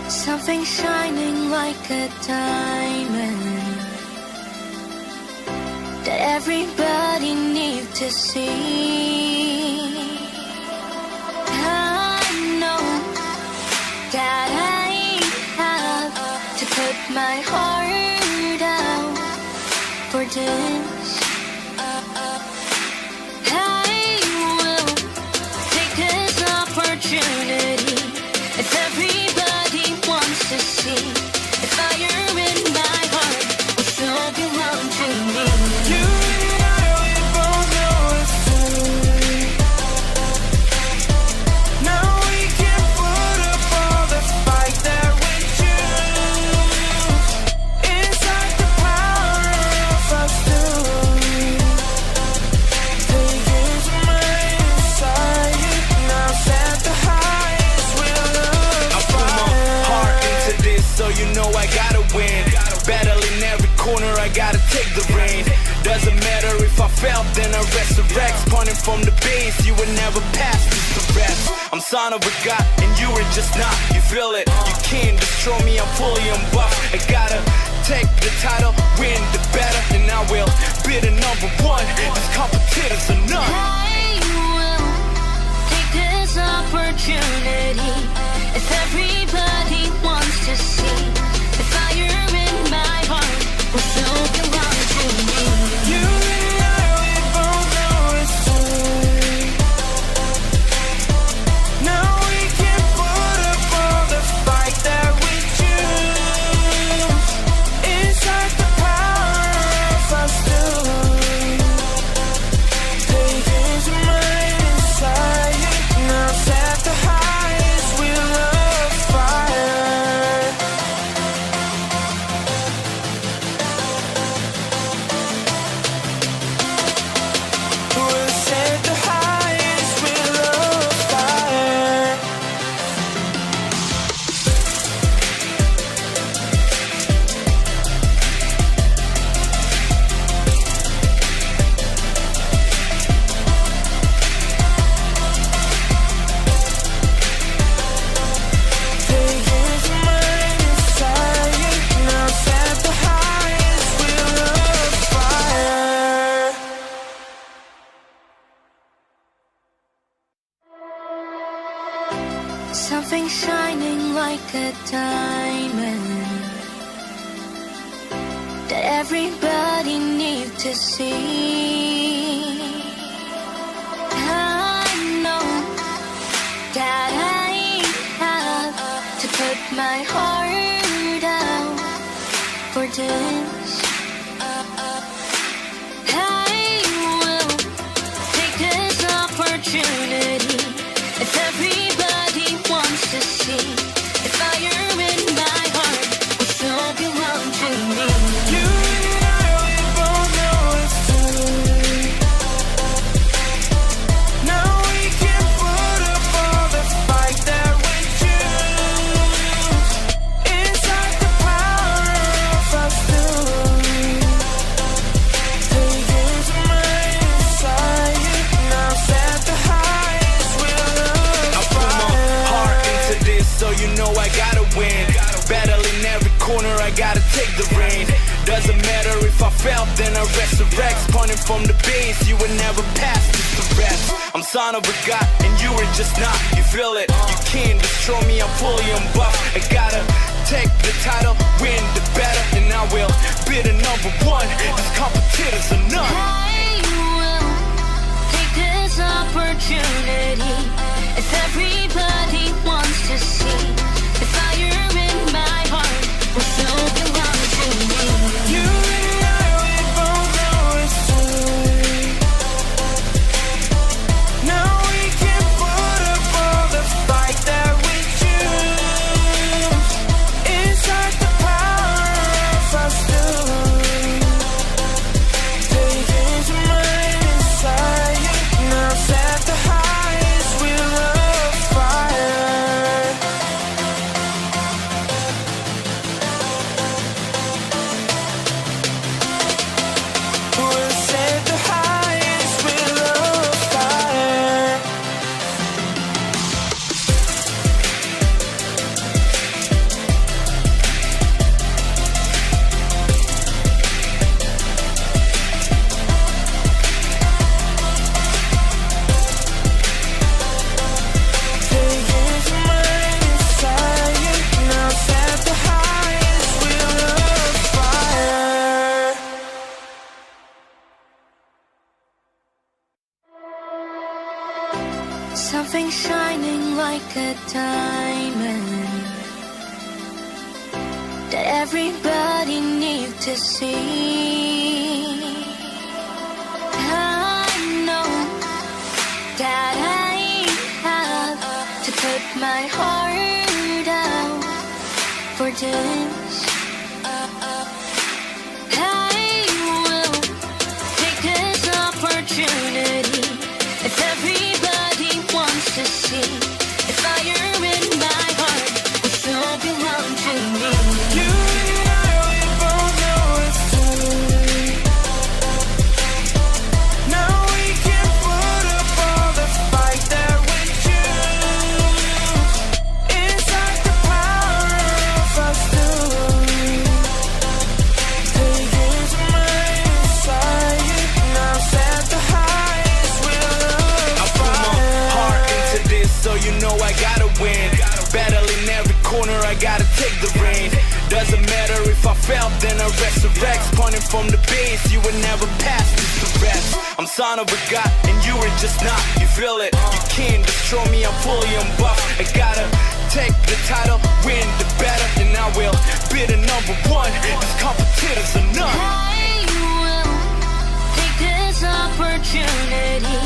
Something shining like a diamond that everybody needs to see. I know that I have to put my heart out for this. I will take this opportunity. If everybody wants to see the fire in my heart will still belong to me. You and I, we both know it's true. Now we can put up all the fight that we choose. It's like the power of us two. Taking some rain inside you. Now set the highest will of fire. So you know I gotta win. Battling every corner, I gotta take the reign. Doesn't matter if I fail, then I resurrect. Spawning from the base, you will never pass this the rest. I'm son of a god, and you are just not. You feel it, you can't destroy me, I'm fully unbuffed. I gotta take the title, win the battle, and I will be the number one. These competitors are none. I will take this opportunity. If everybody wants to see the fire in my heart will still belong to me. You and I, we both know it's true. Now we can put up all the fight that we choose. It's like the power of us two. Taking some rain inside you. Now set the highest will of fire. We'll set the highest will of fire. Taking some rain inside you. Now set the highest will of fire. Something shining like a diamond that everybody needs to see. I know that I have to put my heart out for this. I will take this opportunity. If everybody wants to see the fire in my heart will still belong to me. You and I, we both know it's true. Now we can put up all the fight that we choose. It's like the power of us two. Taking some rain inside you. Now set the highest will I of put my heart into this, so you know I gotta win. Battling every corner, I gotta take the reign. Doesn't matter if I fail, then I resurrect. Spawning from the base, you will never pass this the rest. I'm son of a god, and you are just not. You feel it, you can't destroy me, I'm fully unbuffed. I gotta take the title, win the battle, and I will be the number one. These competitors are none. I will take this opportunity. If everybody wants to see the fire in my heart will still belong to me. You and I, we both know it's true. Now we can put up all the fight that we choose. It's like the power of us two. Something shining like a diamond that everybody needs to see. I know that I have to put my heart out for this. I will take this opportunity. If everybody wants to see the fire in my heart will still belong to me. You and I, we both know it's true. Now we can put up all the fight that we choose. It's like the power of us two. Taking some mind inside you. Now set the highest will of I put my heart into this, so you know I gotta win. Battling every corner, I gotta take the reign. Doesn't matter if I fail, then I resurrect. Pointing from the base, you would never pass this to rest. I'm son of a god, and you are just not. You feel it? You can't destroy me, I'm fully unbuffed. I gotta take the title, win the battle, and I will be the number one. These competitors are none. I will take this opportunity.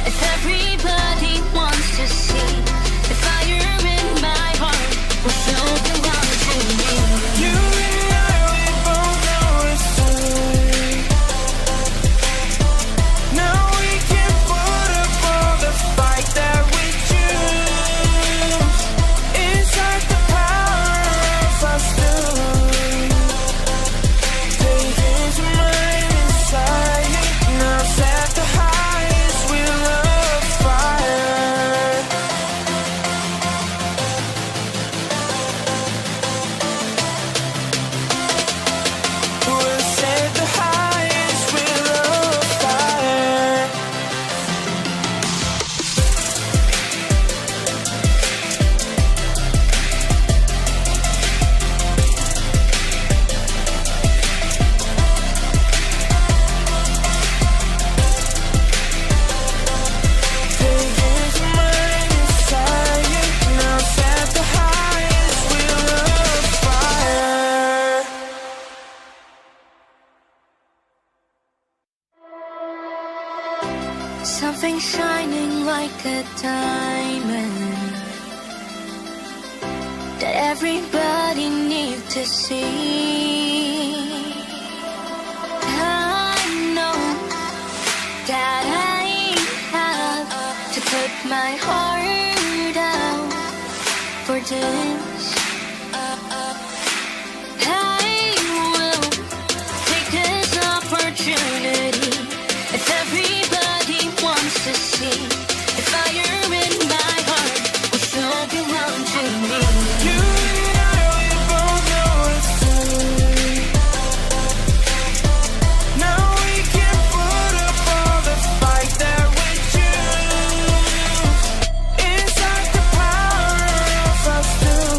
If everybody wants to see the fire in my heart will still belong to me. You and I, we both know it's true. Now we can put up all the fight that we choose. It's like the power of us two. Taking some mind inside you. Now set the highest will of fire. We'll set the highest will of fire. Taking some mind inside you. Now set the highest will of fire. Something shining like a diamond that everybody needs to see. I know that I have to put my heart out for this. I will take this opportunity. If everybody wants to see the fire in my heart will still belong to me. You and I, we both know it's true. Now we can put up all the fight that we choose. It's like the power of us two.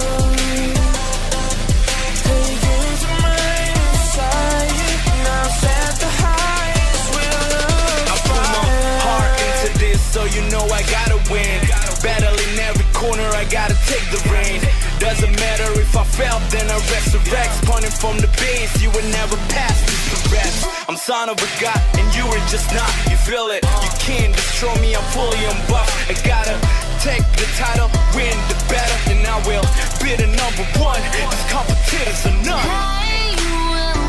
Taking some mind inside you. Now set the highest will of I put my heart into this, so you know I gotta win. Battling every corner, I gotta take the reign. Doesn't matter if I fail, then I resurrect. Pointing from the base, you would never pass this to rest. I'm son of a god, and you are just not. You feel it? You can't destroy me, I'm fully unbuffed. I gotta take the title, win the battle, and I will be the number one. These competitors are none. I will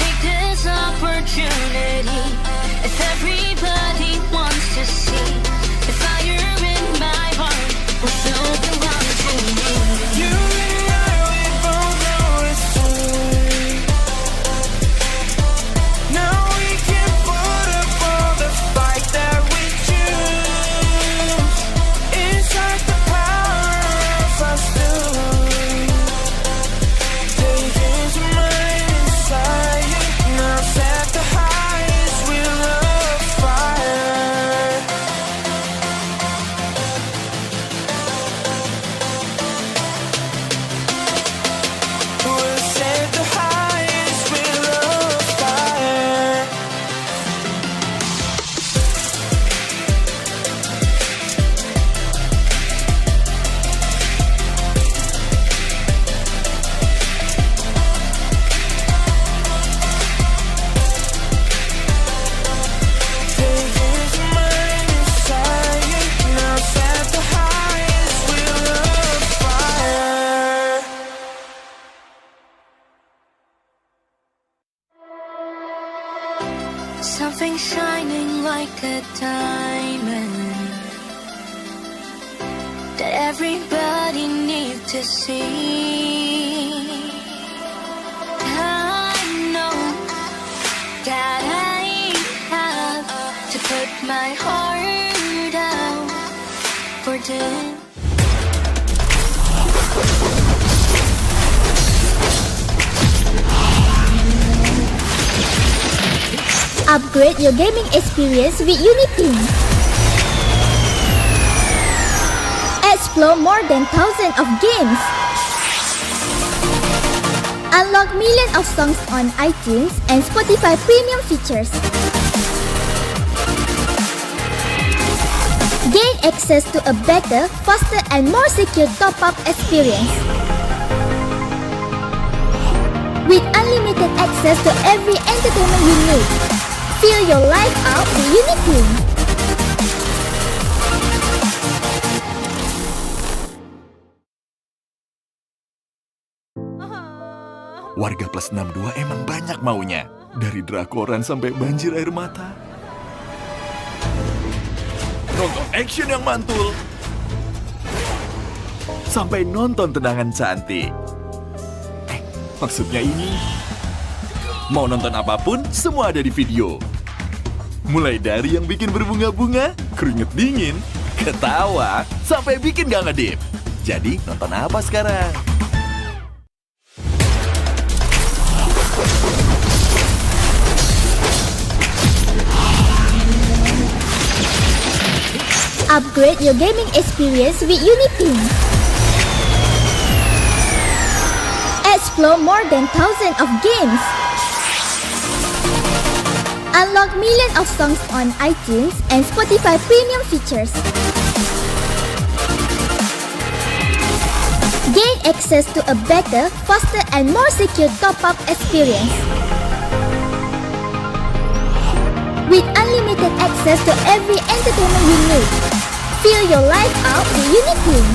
take this opportunity. If everybody wants to see the fire in my heart will still belong to me. You and I, we both know it's true. Now we can put up all the fight that we choose. It's like the power of us two. Taking some mind inside you. Now set the high. Something shining like a diamond that everybody needs to see. I know that I have to put my heart out for them. Upgrade your gaming experience with UniPin. Explore more than thousands of games. Unlock millions of songs on iTunes and Spotify premium features. Gain access to a better, faster and more secure top-up experience. With unlimited access to every entertainment you need. Feel your life out with UniPin. Warga plus 62 emang banyak maunya. Dari drakoran sampai banjir air mata. Nonton action yang mantul. Sampai nonton tendangan cantik. Maksudnya ini, mau nonton apapun, semua ada di video. Mulai dari yang bikin berbunga-bunga, keringet dingin, ketawa, sampai bikin gak ngedip. Jadi, nonton apa sekarang? Upgrade your gaming experience with UniPin. Explore more than thousands of games. Unlock millions of songs on iTunes and Spotify premium features. Gain access to a better, faster and more secure top-up experience. With unlimited access to every entertainment you need. Feel your life out with UniPin.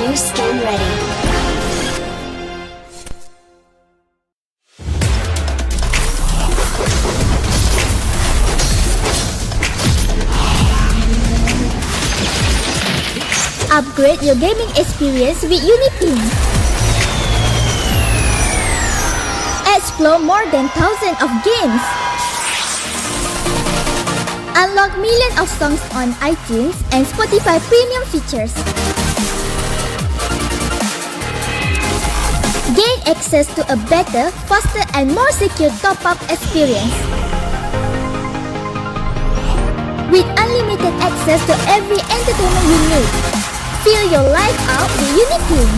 New skin ready. Upgrade your gaming experience with UniPin. Explore more than thousands of games. Unlock millions of songs on iTunes and Spotify premium features. Gain access to a better, faster and more secure top-up experience. With unlimited access to every entertainment you need. Feel your life out with UniPin.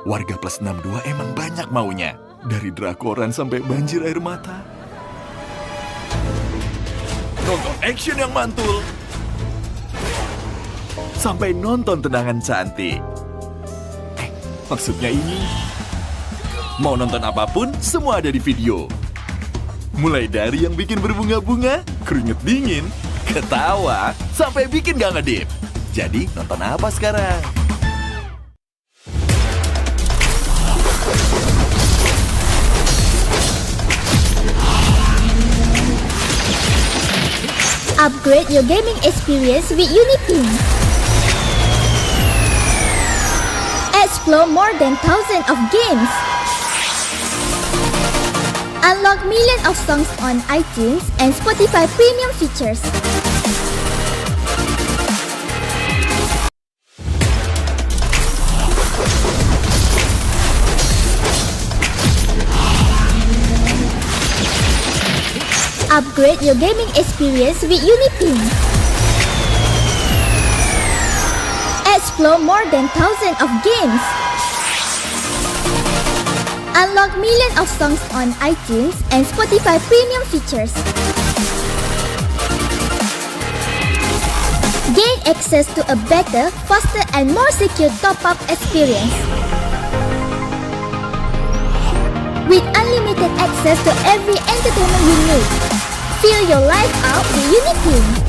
Warga plus 62 emang banyak maunya. Dari drakoran sampai banjir air mata. Nonton action yang mantul. Sampai nonton tendangan cantik. Maksudnya ini, mau nonton apapun, semua ada di video. Mulai dari yang bikin berbunga-bunga, keringet dingin, ketawa, sampai bikin gak ngedip. Jadi, nonton apa sekarang? Upgrade your gaming experience with UniPin. Explore more than thousands of games. Unlock millions of songs on iTunes and Spotify premium features. Upgrade your gaming experience with UniPin. Explore more than thousands of games. Unlock millions of songs on iTunes and Spotify premium features. Gain access to a better, faster and more secure top-up experience. With unlimited access to every entertainment you need. Feel your life out with UniPin.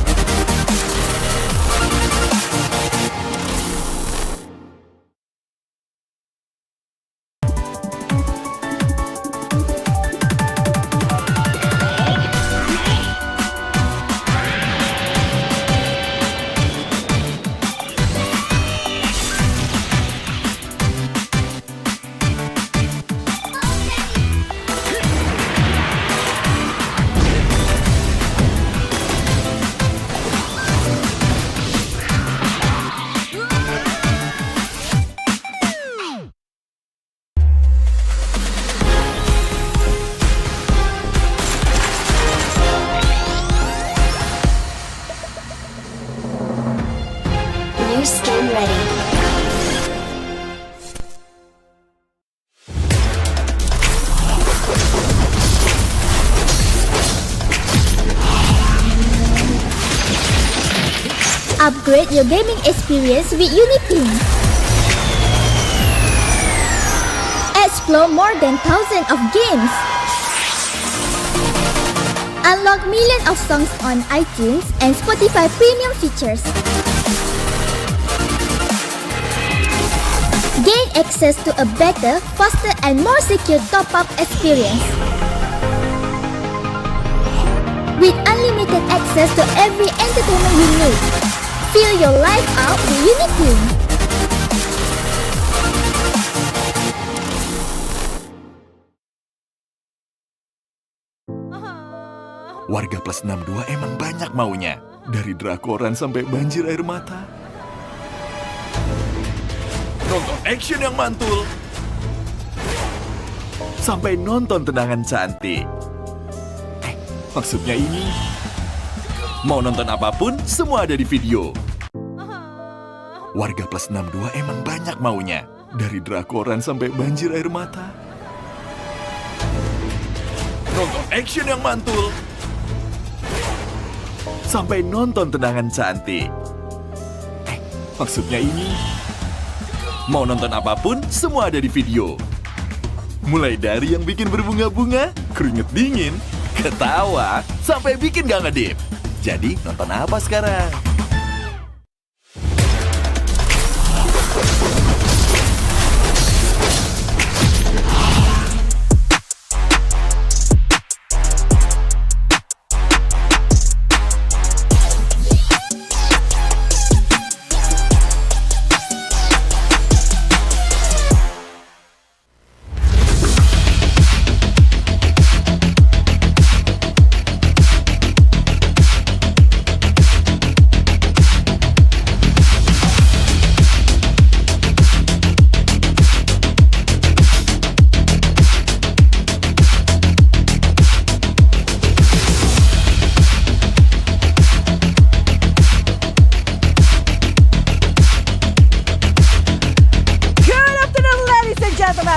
New skin ready. Upgrade your gaming experience with UniPin. Explore more than thousands of games. Unlock millions of songs on iTunes and Spotify premium features. Gain access to a better, faster and more secure top-up experience. With unlimited access to every entertainment you need. Feel your life out with UniPin. Warga plus 62 emang banyak maunya. Dari drakoran sampai banjir air mata. Nonton action yang mantul. Sampai nonton tendangan cantik. Maksudnya ini. Mau nonton apapun, semua ada di video. Warga plus 62 emang banyak maunya. Dari drakoran sampai banjir air mata. Nonton action yang mantul. Sampai nonton tendangan cantik. Maksudnya ini. Mau nonton apapun, semua ada di video. Mulai dari yang bikin berbunga-bunga, keringet dingin, ketawa, sampai bikin gak ngedip. Jadi nonton apa sekarang?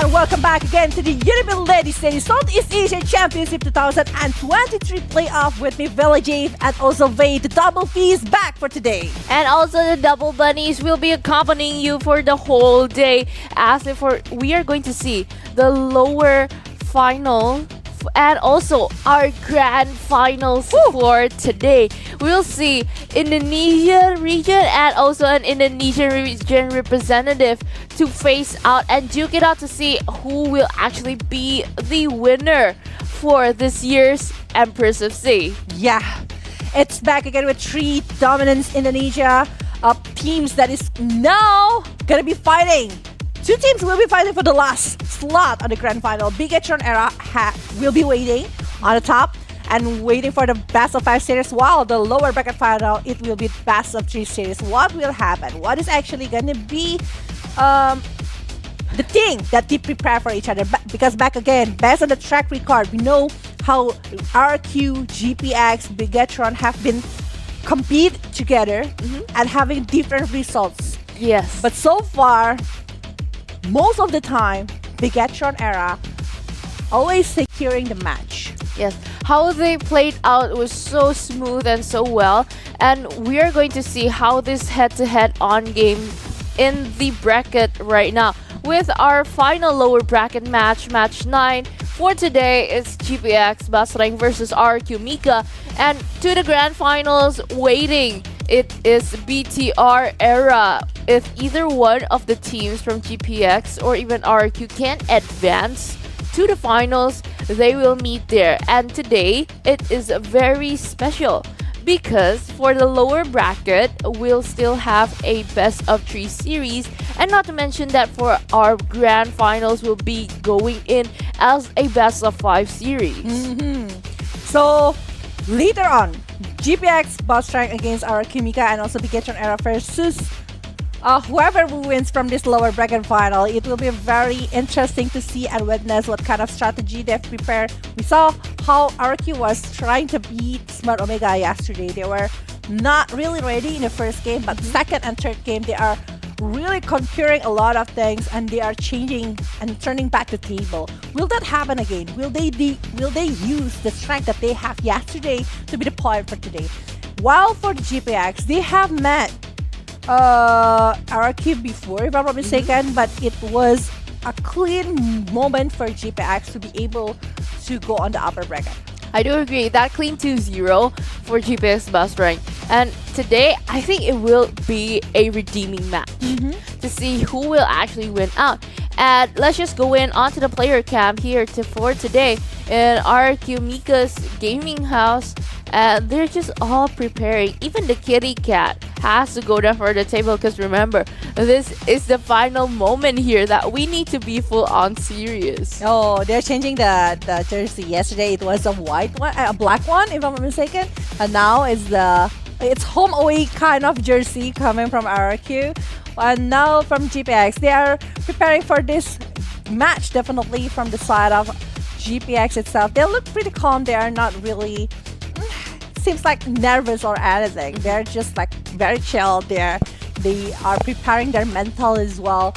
Welcome back again to the UniPin Ladies Series Southeast Asian Championship 2023 playoff with me, Village and also Vay, the double fees back for today. And also the double bunnies will be accompanying you for the whole day. As for we are going to see the lower final and also our grand finals for today. We'll see Indonesian region and also an Indonesian region representative to face out and duke it out to see who will actually be the winner for this year's Empress of Sea. Yeah, it's back again with 3 dominance Indonesia teams that is now gonna be fighting. 2 teams will be fighting for the last slot on the grand final. BIGETRON ERA will be waiting on the top and waiting for the best of 5 series, while the lower bracket final, it will be best of 3 series. What will happen? What is actually gonna be the thing that they prepare for each other? Because back again, based on the track record, we know how RQ, GPX, BIGETRON have been compete together and having different results. Yes. But so far, most of the time, BIGETRON era always securing the match. Yes, how they played out was so smooth and so well, and we are going to see how this head-to-head on game in the bracket right now. With our final lower bracket match, match 9 for today is GPX BASRENG versus RQ MIKA, and to the grand finals waiting, it is BTR era. If either one of the teams from GPX or even RQ can advance to the finals, they will meet there. And today, it is very special because for the lower bracket, we'll still have a best of 3 series, and not to mention that for our grand finals, we'll be going in as a best of 5 series. So later on, GPX BASRENG against RQ MIKA and also BIGETRON era versus whoever wins from this lower bracket final. It will be very interesting to see and witness what kind of strategy they've prepared. We saw how RQ was trying to beat Smart Omega yesterday. They were not really ready in the first game, but second and third game they are really conquering a lot of things and they are changing and turning back the table. Will that happen again? Will they use the strength that they have yesterday to be the point for today? While for the GPX, they have met RQ before, if I'm not mistaken, but it was a clean moment for GPX to be able to go on the upper bracket. I do agree. That clean 2-0 for GPX BASRENG. And today, I think it will be a redeeming match to see who will actually win out. And let's just go in onto the player cam here for today in RQ MIKA's gaming house. And they're just all preparing. Even the kitty cat has to go down for the table because remember, this is the final moment here that we need to be full on serious. Oh, they're changing the jersey. Yesterday it was a white one, a black one, if I'm not mistaken, and now it's home away kind of jersey coming from RQ, and now from GPX they are preparing for this match. Definitely from the side of GPX itself, they look pretty calm. They are not really seems like nervous or anything. They're just like very chill there. They are preparing their mental as well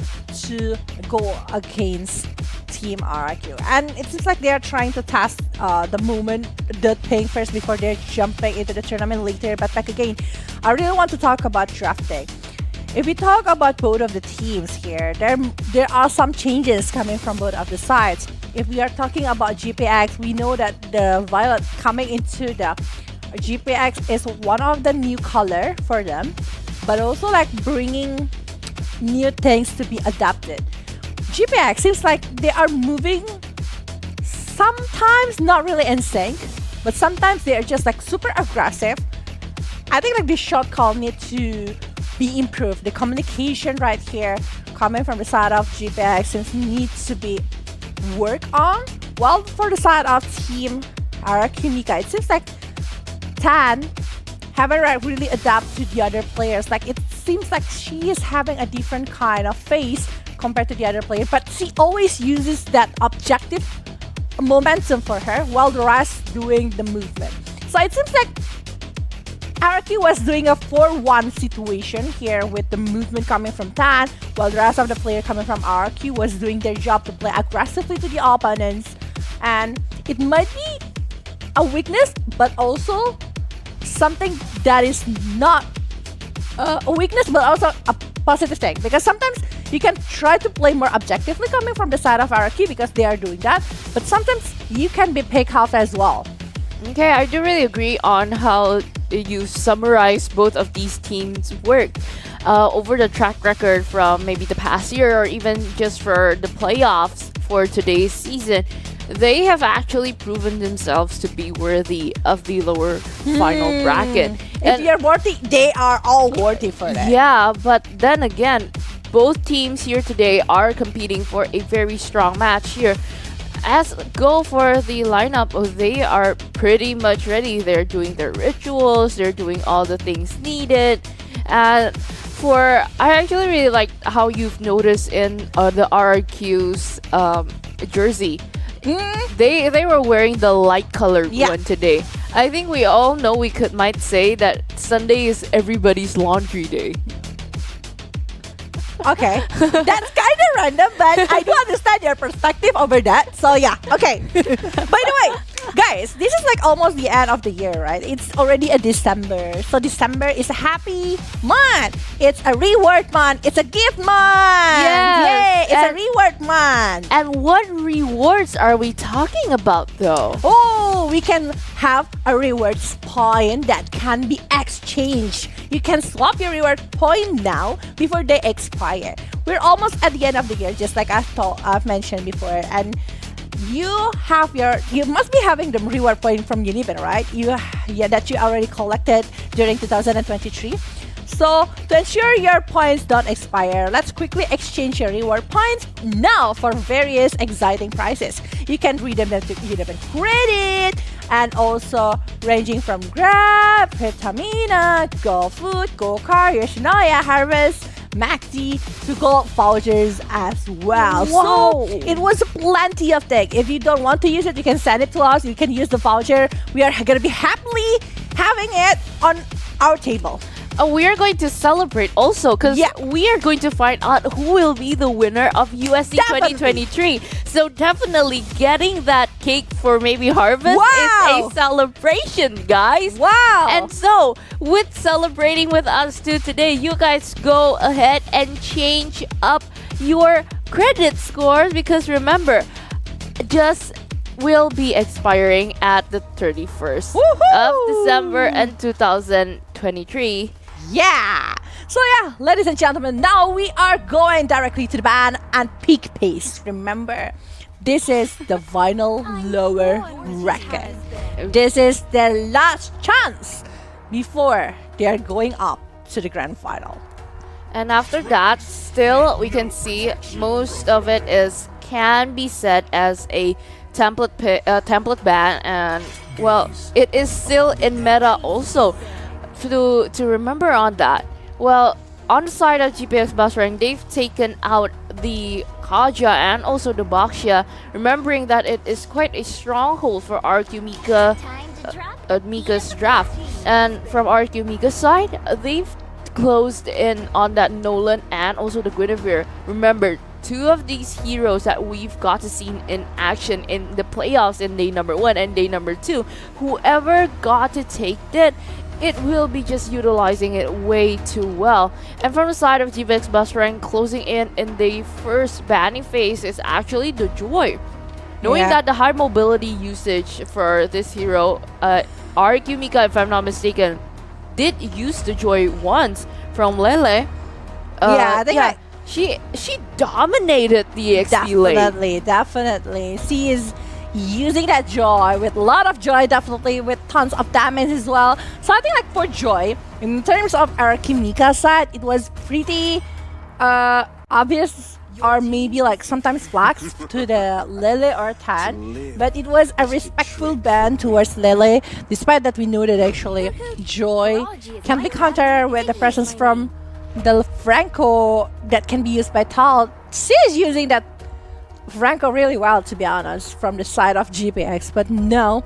to go against Team RQ. And it seems like they are trying to test the movement, the thing first before they're jumping into the tournament later. But back again, I really want to talk about drafting. If we talk about both of the teams here, there are some changes coming from both of the sides. If we are talking about GPX, we know that the violet coming into the GPX is one of the new color for them, but also like bringing new things to be adapted. GPX seems like they are moving sometimes not really in sync, but sometimes they are just like super aggressive. I think like the shot call need to be improved. The communication right here coming from the side of GPX seems needs to be worked on. While for the side of Team RQ MIKA, it seems like Tan haven't really adapted to the other players. Like it seems like she is having a different kind of face compared to the other player, but she always uses that objective momentum for her while the rest doing the movement. So it seems like RQ was doing a 4-1 situation here with the movement coming from Tan, while the rest of the player coming from RQ was doing their job to play aggressively to the opponents. And it might be a weakness, but also something that is not a weakness, but also a positive thing. Because sometimes you can try to play more objectively coming from the side of RQ because they are doing that, but sometimes you can be picked off as well. Okay, I do really agree on how you summarize both of these teams' work over the track record from maybe the past year or even just for the playoffs for today's season. They have actually proven themselves to be worthy of the lower final bracket. If you're worthy, they are all worthy for that. Yeah, but then again, both teams here today are competing for a very strong match here. As go for the lineup, they are pretty much ready. They're doing their rituals, they're doing all the things needed. And I actually really like how you've noticed in the RQ's jersey. They were wearing the light colored Yeah. one today. I think we all know might say that Sunday is everybody's laundry day. Okay, that's kind of random, but I do understand your perspective over that. So yeah, okay. By the way, guys, this is like almost the end of the year, right? It's already a December. So December is a happy month. It's a reward month. It's a gift month. Yes, Yay! It's a and- reward month. And what rewards are we talking about though? Oh, we can have a rewards point that can be exchanged. You can swap your reward point now before they expire. We're almost at the end of the year, just like I've mentioned before, and you must be having the reward point from UniPin, right? That you already collected during 2023. So to ensure your points don't expire, let's quickly exchange your reward points now for various exciting prizes. You can redeem them to UniPin Credit, and also ranging from Grab, Pertamina, Gofood, Gocar, Yoshinoya, Harvest, MACD to gold vouchers as well. Wow. So it was plenty of things. If you don't want to use it, you can send it to us. You can use the voucher. We are going to be happily having it on our table. We are going to celebrate also because Yeah. we are going to find out who will be the winner of USD Definitely. 2023. So definitely getting that cake for maybe Harvest Wow. is a celebration, guys. Wow. And so, with celebrating with us too today, you guys go ahead and change up your credit scores because remember, just will be expiring at the 31st of December and 2023. Yeah. So yeah, ladies and gentlemen, now we are going directly to the band and peak pace. Remember, this is the vinyl lower record. This is their last chance before they are going up to the grand final. And after that, still we can see most of it can be set as a template ban, and well, it is still in meta also. To remember on that, well, on the side of GPX BASRENG, they've taken out the Kaja and also the Baxia, remembering that it is quite a stronghold for RQ Mika, Mika's draft. And from RQ Mika's side, they've closed in on that Nolan and also the Guinevere. Remember, two of these heroes that we've got to see in action in the playoffs in day number 1 and day number 2. Whoever got to take it will be just utilizing it way too well. And from the side of GPX BASRENG, closing in the first banning phase is actually the Joy. Knowing Yeah. that the high mobility usage for this hero, RQ Mika, if I'm not mistaken, did use the Joy once from Lele. Yeah, I think she dominated the EXP lane. Definitely. She is using that Joy with a lot of joy, definitely with tons of damage as well. So I think like for Joy, in terms of our Kimika side, it was pretty obvious, or maybe like sometimes flax to the Lele or Tan, but it was a respectful ban towards Lele, despite that we knew that actually Joy can be countered with the presence from the Franco that can be used by Tal. She is using that Franco really well, to be honest, from the side of GPX, but no,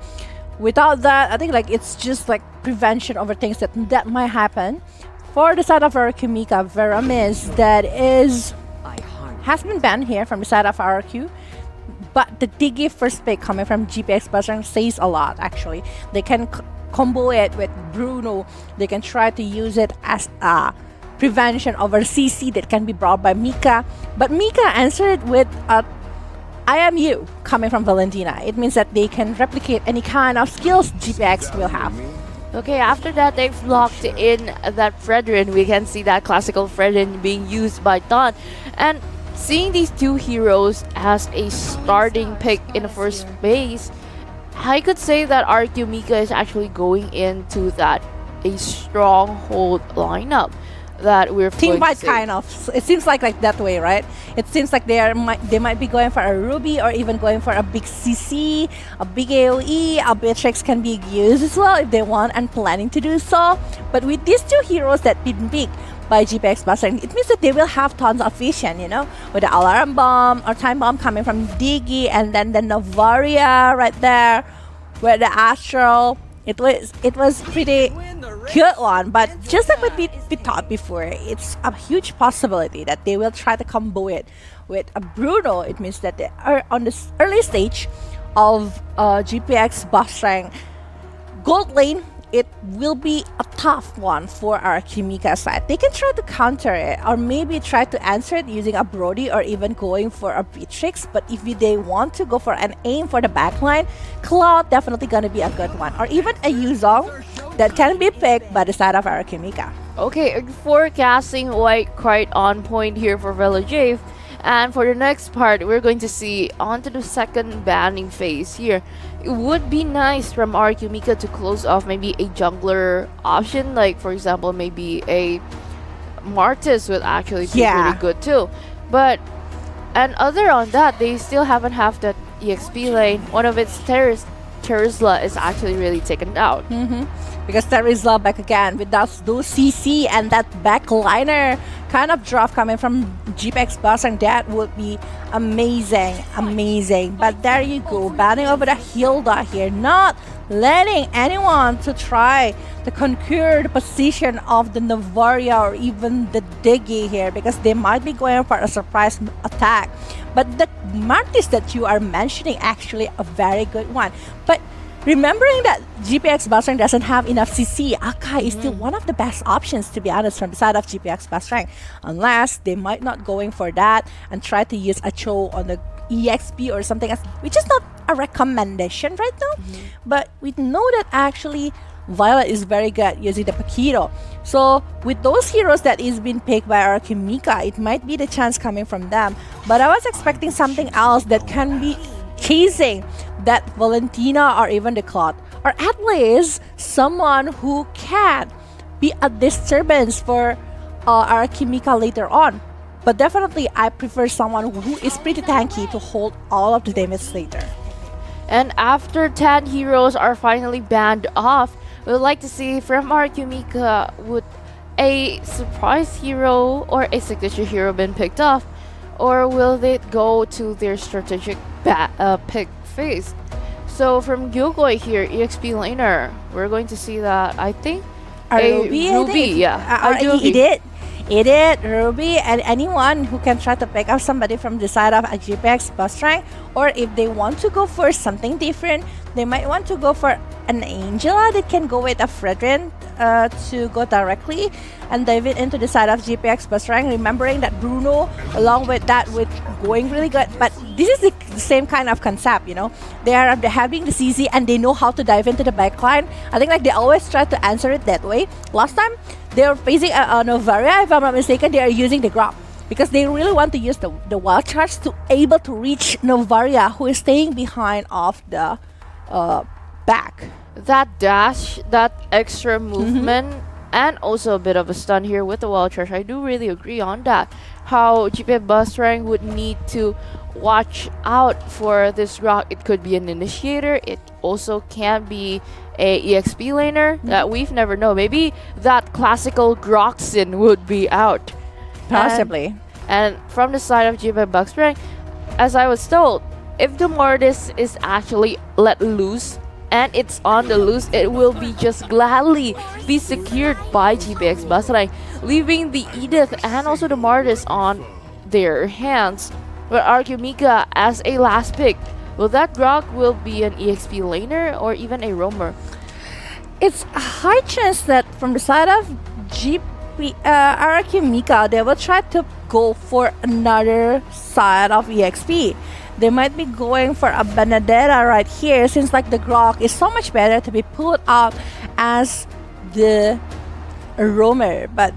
without that, I think like it's just like prevention over things that might happen. For the side of our Kimika, Veramis has been banned here from the side of RQ, but the Digi first pick coming from GPX BASRENG says a lot actually. They can combo it with Bruno, they can try to use it as a prevention over CC that can be brought by Mika, but Mika answered with a I am you coming from Valentina. It means that they can replicate any kind of skills GPX will have. Okay, after that they've locked in that Fredrin. We can see that classical Fredrin being used by Don. And seeing these two heroes as a starting pick in the first base, I could say that RQ Mika is actually going into that a stronghold lineup that we're Team going to fight see. kind of. It seems like that way, right? It seems like they might be going for a Ruby or even going for a big CC, a big AoE, a Beatrix can be used as well if they want and planning to do so. But with these two heroes that didn't pick, by GPX BASRENG, it means that they will have tons of vision, you know, with the alarm bomb or time bomb coming from Digi, and then the Novaria right there with the Astral. It was pretty good one, but just like what we thought before, it's a huge possibility that they will try to combo it with a Bruno. It means that they are on this early stage of GPX BASRENG gold lane. It will be a tough one for our MIKA side. They can try to counter it, or maybe try to answer it using a Brody, or even going for a Beatrix. But if they want to go for an aim for the backline, Cloud definitely gonna be a good one, or even a Yuzong that can be picked by the side of our MIKA. Okay, forecasting quite on point here for Velojave. And for the next part, we're going to see onto the second banning phase here. It would be nice from our MIKA to close off maybe a jungler option, like for example maybe a Martis would actually be really good too. But and other on that, they still haven't have that EXP lane. One of its Terizla is actually really taken out. Because Terizla back again with those CC and that backliner kind of drop coming from GPX BASRENG. That would be amazing. But there you go, banning over the Hilda here, not letting anyone to try to conquer the position of the Novaria or even the Digi here, because they might be going for a surprise attack. But the Martis that you are mentioning actually a very good one. But remembering that GPX BASRENG doesn't have enough CC, Akai is still one of the best options, to be honest, from the side of GPX BASRENG. Unless they might not going for that and try to use a Cho on the EXP or something else, which is not a recommendation right now. But we know that actually Violet is very good using the Paquito. So with those heroes that is being picked by our MIKA, it might be the chance coming from them. But I was expecting something else that can be chasing that Valentina or even the Cloud, or at least someone who can be a disturbance for our MIKA later on. But definitely I prefer someone who is pretty tanky to hold all of the damage later. And after 10 heroes are finally banned off, we would like to see from our MIKA, would a surprise hero or a signature hero been picked off, or will they go to their strategic pick phase? So from Gyogoi here, EXP laner, we're going to see that, I think, Ruby, It did, Ruby, and anyone who can try to pick up somebody from the side of a GPX BASRENG, or if they want to go for something different, they might want to go for an Angela that can go with a Fredrin to go directly and dive it into the side of GPX BASRENG, remembering that Bruno along with that with going really good. But this is the same kind of concept, you know, they are having the CC and they know how to dive into the backline. I think like they always try to answer it that way. Last time they were facing a Novaria, if I'm not mistaken, they are using the Grab because they really want to use the wild charge to able to reach Novaria, who is staying behind of the back. That dash, that extra movement, and also a bit of a stun here with the wild charge. I do really agree on that. How GPX BASRENG would need to watch out for this rock. It could be an initiator. It also can be a EXP laner that we've never known. Maybe that classical Groxin would be out. Possibly. And from the side of GPX BASRENG, as I was told, if the Mortis is actually let loose and it's on the loose, it will be just gladly be secured by GPX BASRENG, leaving the Edith and also the Mortis on their hands. But our MIKA as a last pick, will that Grok will be an EXP laner or even a roamer? It's a high chance that from the side of our MIKA, they will try to go for another side of EXP. They might be going for a Benedetta right here, since like the Grok is so much better to be put out as the roamer. But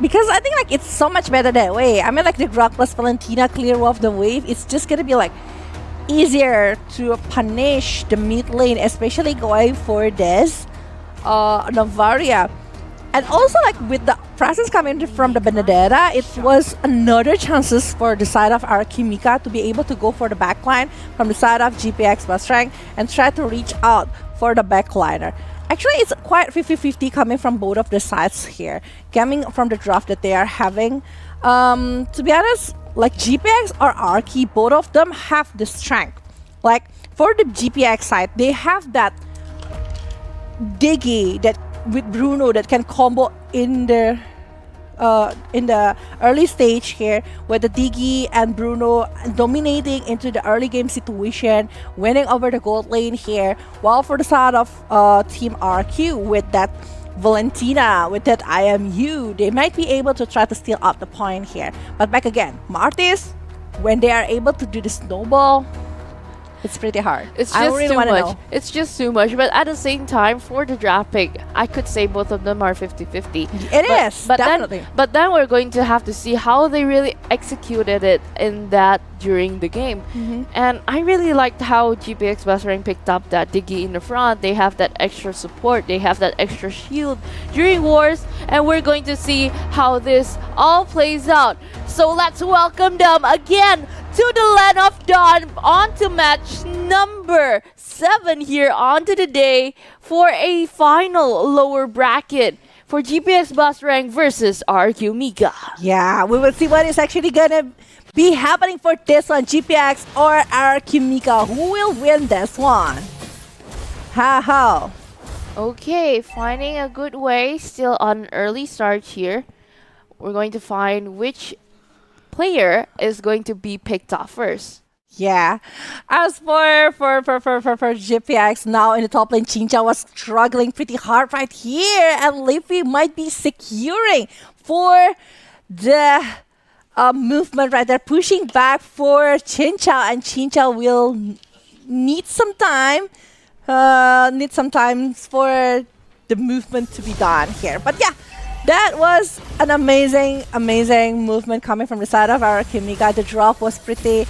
because I think like it's so much better that way. I mean like the Grok plus Valentina clear off the wave, it's just gonna be like easier to punish the mid lane, especially going for this Novaria. And also like with the presence coming from the Benedetta, it was another chances for the side of our MIKA to be able to go for the backline from the side of GPX BASRENG and try to reach out for the backliner. Actually, it's quite 50-50 coming from both of the sides here. Coming from the draft that they are having. To be honest, like GPX or Arky, both of them have the strength. Like for the GPX side, they have that Diggy that with Bruno that can combo in the early stage here, with the Diggy and Bruno dominating into the early game situation, winning over the gold lane here. While for the side of Team RQ, with that Valentina, with that IMU, they might be able to try to steal up the point here. But back again, Martis, when they are able to do the snowball, it's pretty hard. It's I just really too want to much. know. It's just too much. But at the same time, for the draft pick, I could say both of them are 50-50. It is, definitely. But then we're going to have to see how they really executed it in that during the game. And I really liked how GPX BASRENG picked up that Diggy in the front. They have that extra support. They have that extra shield during wars. And we're going to see how this all plays out. So let's welcome them again to the Land of Dawn, on to match number 7 here onto the day for a final lower bracket for GPX BASRENG versus RQ MIKA. Yeah, we will see what is actually gonna be happening for this one, GPX or RQ MIKA. Who will win this one? How? Okay, finding a good way, still on an early start here. We're going to find which player is going to be picked off first. Yeah. As for GPX, now in the top lane, Chincha was struggling pretty hard right here, and Liffy might be securing for the movement right there, pushing back for Chincha, and Chincha will need some time. For the movement to be done here. But yeah, that was an amazing movement coming from the side of our Kimika. The drop was pretty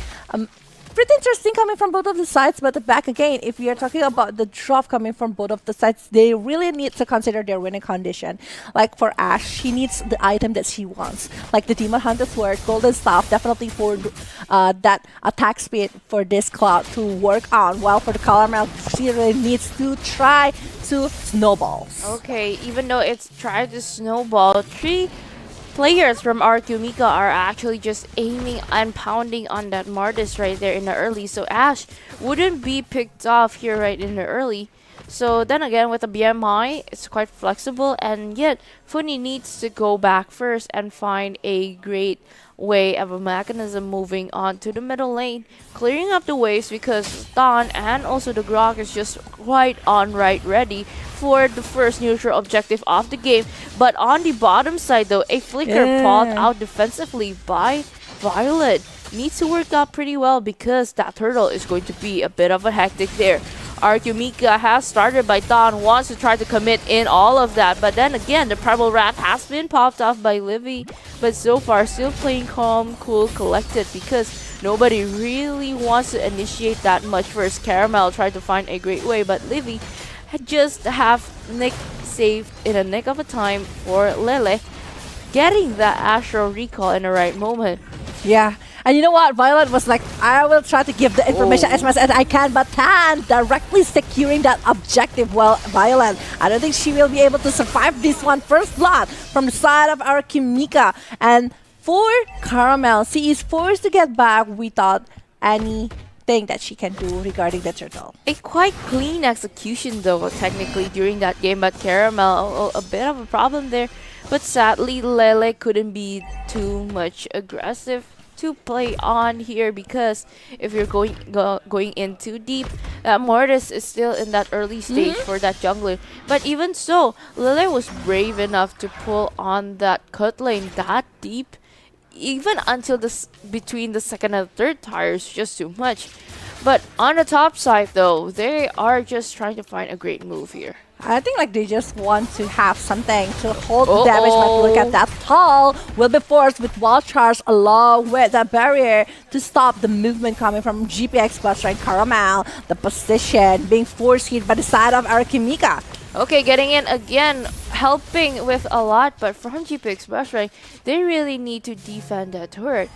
interesting coming from both of the sides, but back again, if we are talking about the drop coming from both of the sides, they really need to consider their winning condition. Like for Ashe, she needs the item that she wants, like the Demon Hunter Sword, Golden Staff, definitely for that attack speed for this Cloud to work on, while for the Calamel, she really needs to try to snowballs. Okay, even though it's tried to snowball, 3 players from RQ MIKA are actually just aiming and pounding on that Martis right there in the early. So Ashe wouldn't be picked off here right in the early. So then again, with the BMI, it's quite flexible, and yet Funi needs to go back first and find a great way of a mechanism moving on to the middle lane, clearing up the waves, because Dawn and also the Grok is just right ready for the first neutral objective of the game. But on the bottom side though, a flicker fought out defensively by Violet needs to work out pretty well, because that turtle is going to be a bit of a hectic there. RQ MIKA has started by Dawn, wants to try to commit in all of that, but then again, the Primal Wrath has been popped off by Livy, but so far still playing calm, cool, collected, because nobody really wants to initiate that much first. Caramel tried to find a great way, but Livy had just have Nick saved in a nick of a time for Lele, getting that Astro recall in the right moment. Yeah. And you know what? Violet was like, I will try to give the information as much as I can, but Tan directly securing that objective. Well, Violet, I don't think she will be able to survive this one. First blood from the side of our Kimika. And for Caramel, she is forced to get back without anything that she can do regarding the turtle. A quite clean execution though, technically, during that game, but Caramel, a bit of a problem there. But sadly, Lele couldn't be too much aggressive to play on here, because if you're going in too deep, Mortis is still in that early stage for that jungler. But even so, Lele was brave enough to pull on that cut lane that deep, even until between the second and third tires, just too much. But on the top side though, they are just trying to find a great move here. I think like they just want to have something to hold the damage, but look at that Tall will be forced with Wild Charge along with the barrier to stop the movement coming from GPX BASRENG. Caramel, the position being forced hit by the side of our Kimika. Okay, getting in again, helping with a lot, but from GPX BASRENG, they really need to defend that turret.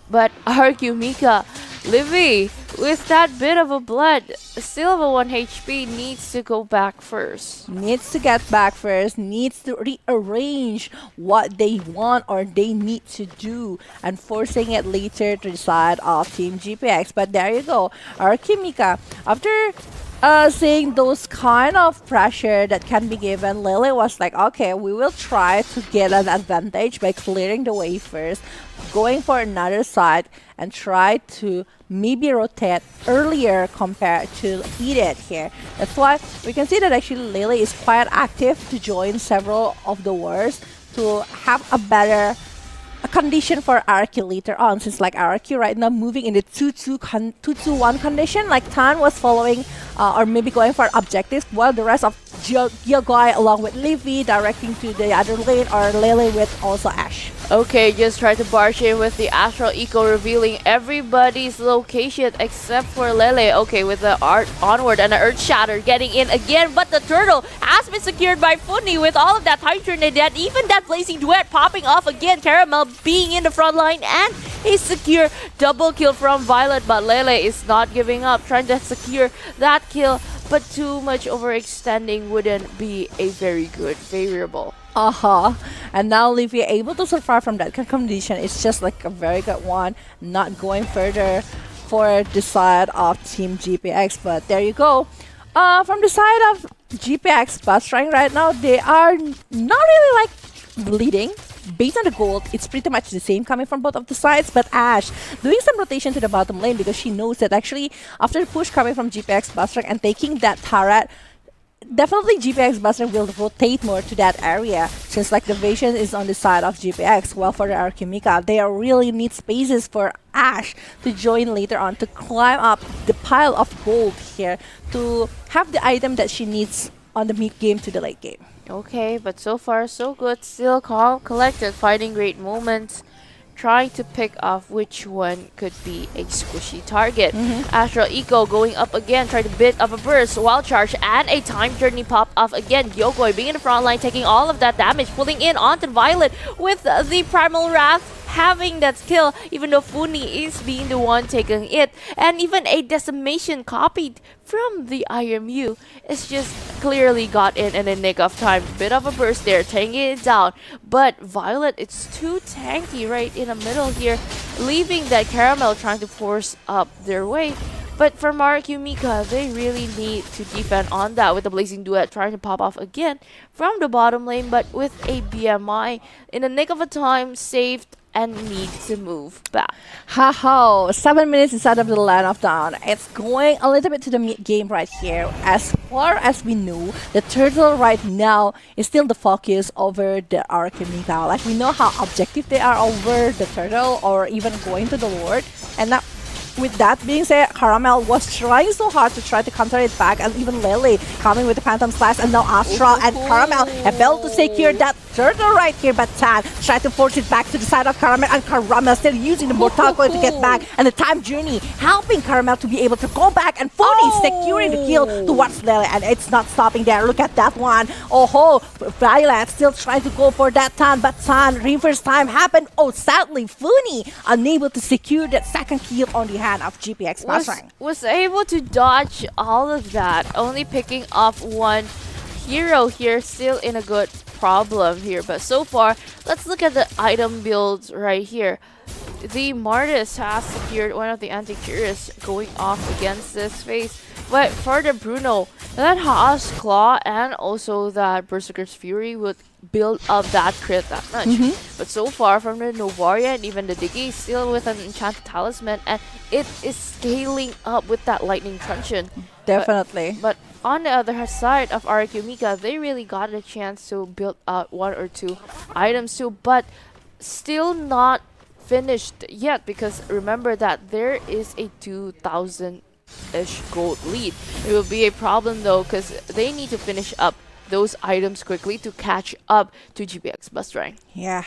But RQ MIKA Livy, with that bit of a blood, still have a 1 HP, needs to go back first. Needs to get back first, needs to rearrange what they want or they need to do, and forcing it later to the side of Team GPX. But there you go, our MIKA, after seeing those kind of pressure that can be given, Lily was like, okay, we will try to get an advantage by clearing the way first, going for another side, and try to maybe rotate earlier compared to Edith here. That's why we can see that actually Lily is quite active to join several of the wars to have a better condition for Araki later on, since like Araki right now moving in the 2-2-1 condition, like Tan was following or maybe going for objectives, while the rest of Yogoi along with Livy directing to the other lane, or Lele with also Ash. Okay, just try to barge in with the Astral Eco, revealing everybody's location except for Lele. Okay, with the Art Onward and the Earth Shatter getting in again, but the turtle has been secured by Funny with all of that Time Trinidad, even that Blazing Duet popping off again. Caramel being in the front line and a secure double kill from Violet, but Lele is not giving up, trying to secure that kill, but too much overextending wouldn't be a very good variable. And now Livy able to survive from that condition. It's just like a very good one, not going further for the side of Team GPX. But there you go. From the side of GPX BASRENG right now, they are not really like leading. Based on the gold, it's pretty much the same coming from both of the sides, but Ash doing some rotation to the bottom lane because she knows that actually after the push coming from GPX BASRENG and taking that turret, definitely GPX BASRENG will rotate more to that area, since like the vision is on the side of GPX, while for the MIKA, they really need spaces for Ash to join later on to climb up the pile of gold here to have the item that she needs on the mid game to the late game. Okay, but so far so good. Still calm, collected, fighting great moments, trying to pick off which one could be a squishy target. Astral Eco going up again, trying to bit of a burst, wild charge, and a time journey pop off again. Yogoi being in the front line, taking all of that damage, pulling in onto Violet with the Primal Wrath, having that kill, even though Funi is being the one taking it. And even a decimation copied from the IMU is just clearly got in the nick of time. Bit of a burst there, taking it down. But Violet, it's too tanky right in the middle here, leaving that Caramel trying to force up their way. But for MIKA, they really need to defend on that with the Blazing Duet trying to pop off again from the bottom lane, but with a BMI in the nick of a time saved and need to move back. 7 minutes inside of the line of down. It's going a little bit to the mid game right here. As far as we know, the turtle right now is still the focus over the MIKA. Like we know how objective they are over the turtle or even going to the Lord. And now, with that being said, Caramel was trying so hard to try to counter it back, and even Lily coming with the Phantom Slash, and now Astral and Caramel have failed to secure that turtle right here, but Tan tried to force it back to the side of Caramel, and Caramel still using the Mortal Coil to get back, and the Time Journey helping Caramel to be able to go back, and fully securing the kill towards Lily, and it's not stopping there. Look at that one. Violet still trying to go for that Tan, but Tan, reverse time happened. Sadly, Funi unable to secure that second kill on the hand of GPX BASRENG. Was able to dodge all of that, only picking off one hero here, still in a good problem here. But so far, let's look at the item builds right here. The Martis has secured one of the anti-curious going off against this phase. But for the Bruno, that Haas Claw and also that Berserker's Fury would build up that crit that much. But so far from the Novaria and even the Diggy, still with an enchanted talisman, and it is scaling up with that lightning truncheon. Definitely. But on the other side of MIKA, they really got a chance to build out one or two items too, but still not finished yet, because remember that there is a 2,000-ish gold lead. It will be a problem though, because they need to finish up those items quickly to catch up to GPX BASRENG. Yeah.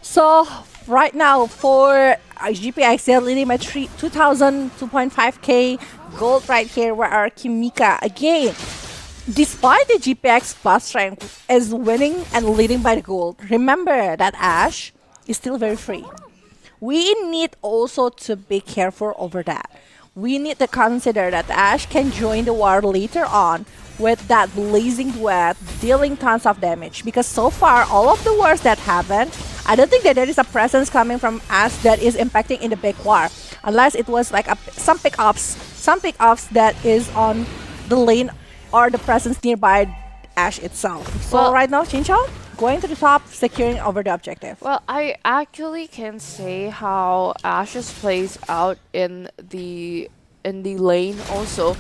So right now for GPX, they're leading by 2,000, 2.5k gold right here, where our MIKA again, despite the GPX BASRENG is winning and leading by the gold, remember that Ash is still very free. we need also to be careful over that. We need to consider that Ashe can join the war later on with that blazing duet dealing tons of damage, because so far all of the wars that happened, I don't think that there is a presence coming from Ashe that is impacting in the big war, unless it was like some pickups that is on the lane or the presence nearby Ashe itself. So Well, right now Chinchao going to the top, securing over the objective. Well, I actually can say how Ashes plays out in the lane also.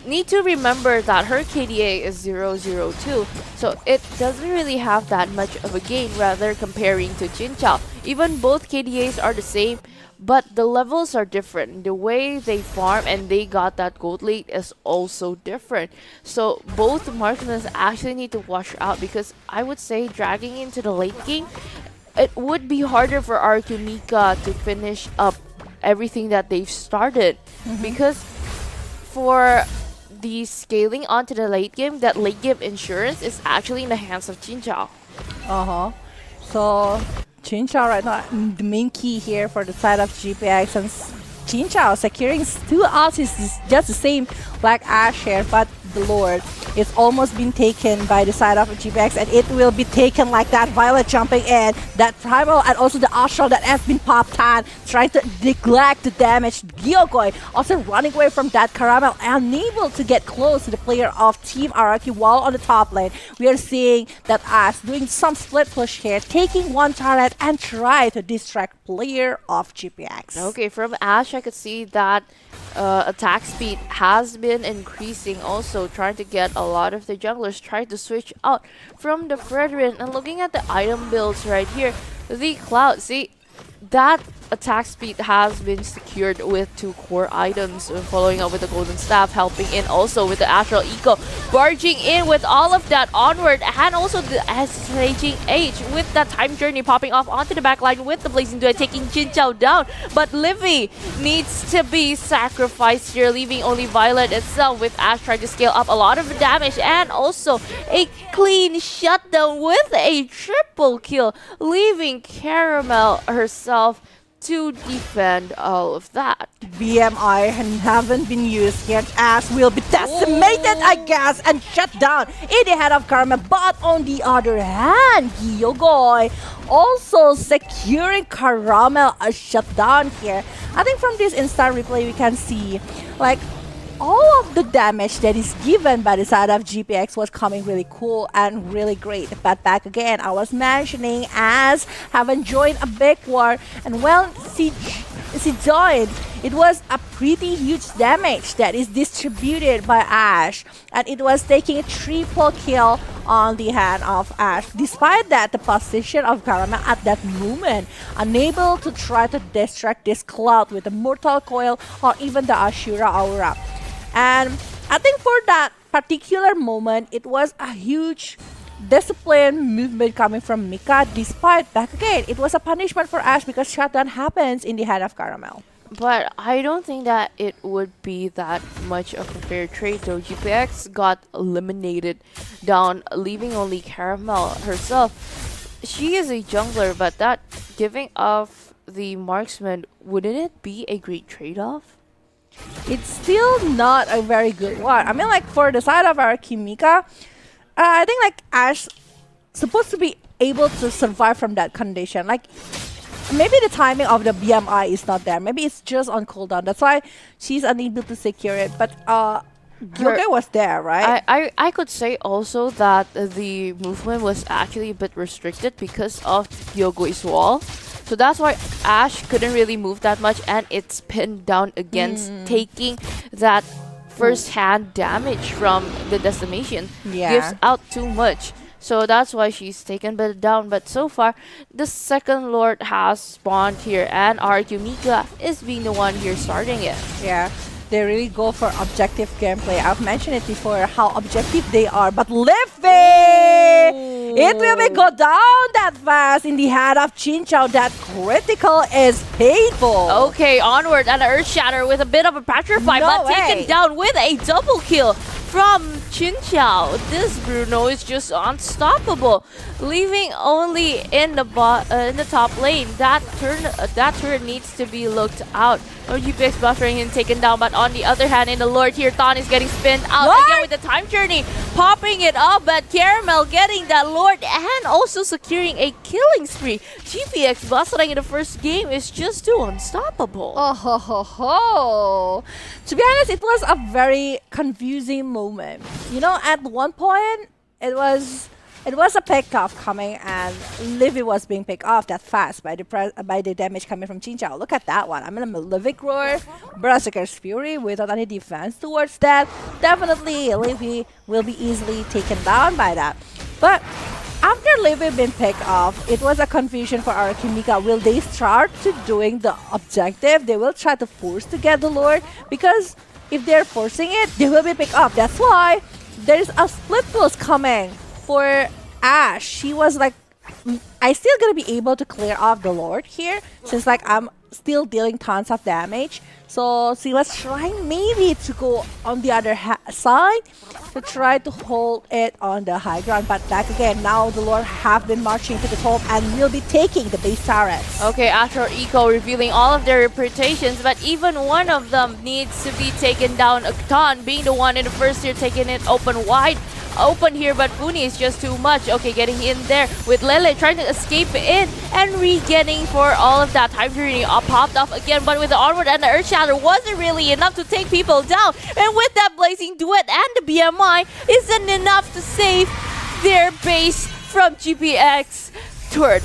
Need to remember that her KDA is 002, so it doesn't really have that much of a gain rather comparing to Jinchao. Even both KDAs are the same, but the levels are different. The way they farm and they got that gold late is also different. So both marksmen actually need to watch out, because I would say dragging into the late game, it would be harder for MIKA to finish up everything that they've started, because for the scaling onto the late game, that late game insurance is actually in the hands of Jinchao. So Chinchao right now, the main key here for the side of GPX, and Chinchao securing 2 ults is just the same like Ashe here, but the Lord is almost been taken by the side of GPX, and it will be taken like that. Violet jumping in, that Primal, and also the Astral that has been popped on, trying to neglect the damage. Gyokoi also running away from that. Caramel unable to get close to the player of Team Araki while on the top lane. We are seeing that Ash doing some split push here, taking one turret and try to distract player of GPX. Okay, from Ashe, I could see that attack speed has been increasing, also trying to get a lot of the junglers trying to switch out from the Brethren. And looking at the item builds right here, the Cloud, see, that attack speed has been secured with 2 core items, following up with the Golden Staff, helping in also with the Astral Eco, barging in with all of that onward, and also the Raging Age with that Time Journey popping off onto the backline with the Blazing Duet, taking Jinchao down. But Livy needs to be sacrificed here, leaving only Violet itself, with Ashe trying to scale up a lot of damage, and also a clean shutdown with a triple kill, leaving Caramel herself to defend all of that. BMI haven't been used yet, as will be decimated, I guess, and shut down in the head of Karma. But on the other hand, Gyokoi also securing Caramel a shutdown here. I think from this instant replay we can see like all of the damage that is given by the side of GPX was coming really cool and really great. But back again, I was mentioning as haven't joined a big war, and well, she joined. It was a pretty huge damage that is distributed by Ashe, and it was taking a triple kill on the hand of Ashe. Despite that, the position of Karama at that moment, unable to try to distract this Cloud with the Mortal Coil or even the Ashura Aura. And I think for that particular moment, it was a huge disciplined movement coming from Mika, despite back again, it was a punishment for Ashe because shutdown happens in the hand of Caramel. But I don't think that it would be that much of a fair trade, though. GPX got eliminated down, leaving only Caramel herself. She is a jungler, but that giving off the marksman, wouldn't it be a great trade-off? It's still not a very good one. I mean, like, for the side of our Kimika, I think, like, Ashe supposed to be able to survive from that condition. Like, maybe the timing of the BMI is not there. Maybe it's just on cooldown. That's why she's unable to secure it. But Yoga was there, right? I could say also that the movement was actually a bit restricted because of Yogo's wall. So that's why Ashe couldn't really move that much, and it's pinned down against taking that first-hand damage from the decimation. Yeah. Gives out too much. So that's why she's taken bit down. But so far, the second Lord has spawned here, and our Mika is being the one here starting it. Yeah. They really go for objective gameplay. I've mentioned it before, how objective they are. But Livy! It will be go down that fast in the hand of Chinchao. That critical is painful. Okay, onward and Earth Shatter with a bit of a petrify, No but way. taken down with a double kill from Chinchao. This Bruno is just unstoppable, leaving only in the top lane. That turret needs to be looked out. GPX buffering and taken down, but on the other hand, in the Lord here, Thon is getting spinned out again with the time journey, popping it up, but Caramel getting that Lord and also securing a killing spree. GPX buffering in the first game is just too unstoppable. Oh ho ho ho! To be honest, it was a very confusing moment. You know, at one point, it was a pick off coming, and Livy was being picked off that fast by the damage coming from Chinchao. Look at that one. I mean, a Malefic Roar, Berserker's Fury without any defense towards that. Definitely, Livy will be easily taken down by that. But after Livy being picked off, it was a confusion for our MIKA. Will they start to doing the objective? They will try to force to get the Lord, because if they're forcing it, they will be picked up. That's why there's a split push coming for Ash. She was like, I still gonna be able to clear off the Lord here, since like I'm still dealing tons of damage. So she was trying maybe to go on the other side to try to hold it on the high ground. But back again, now the Lord have been marching to the top and will be taking the base turrets. Okay, Astro Eco revealing all of their reputations, but even one of them needs to be taken down. Ton being the one in the first tier, taking it wide open here, but Funi is just too much. Okay, getting in there with Lele trying to escape in and regaining for all of that time journey popped off again, but with the onward and the earth shatter wasn't really enough to take people down, and with that blazing duet and the BMI isn't enough to save their base from GPX turret.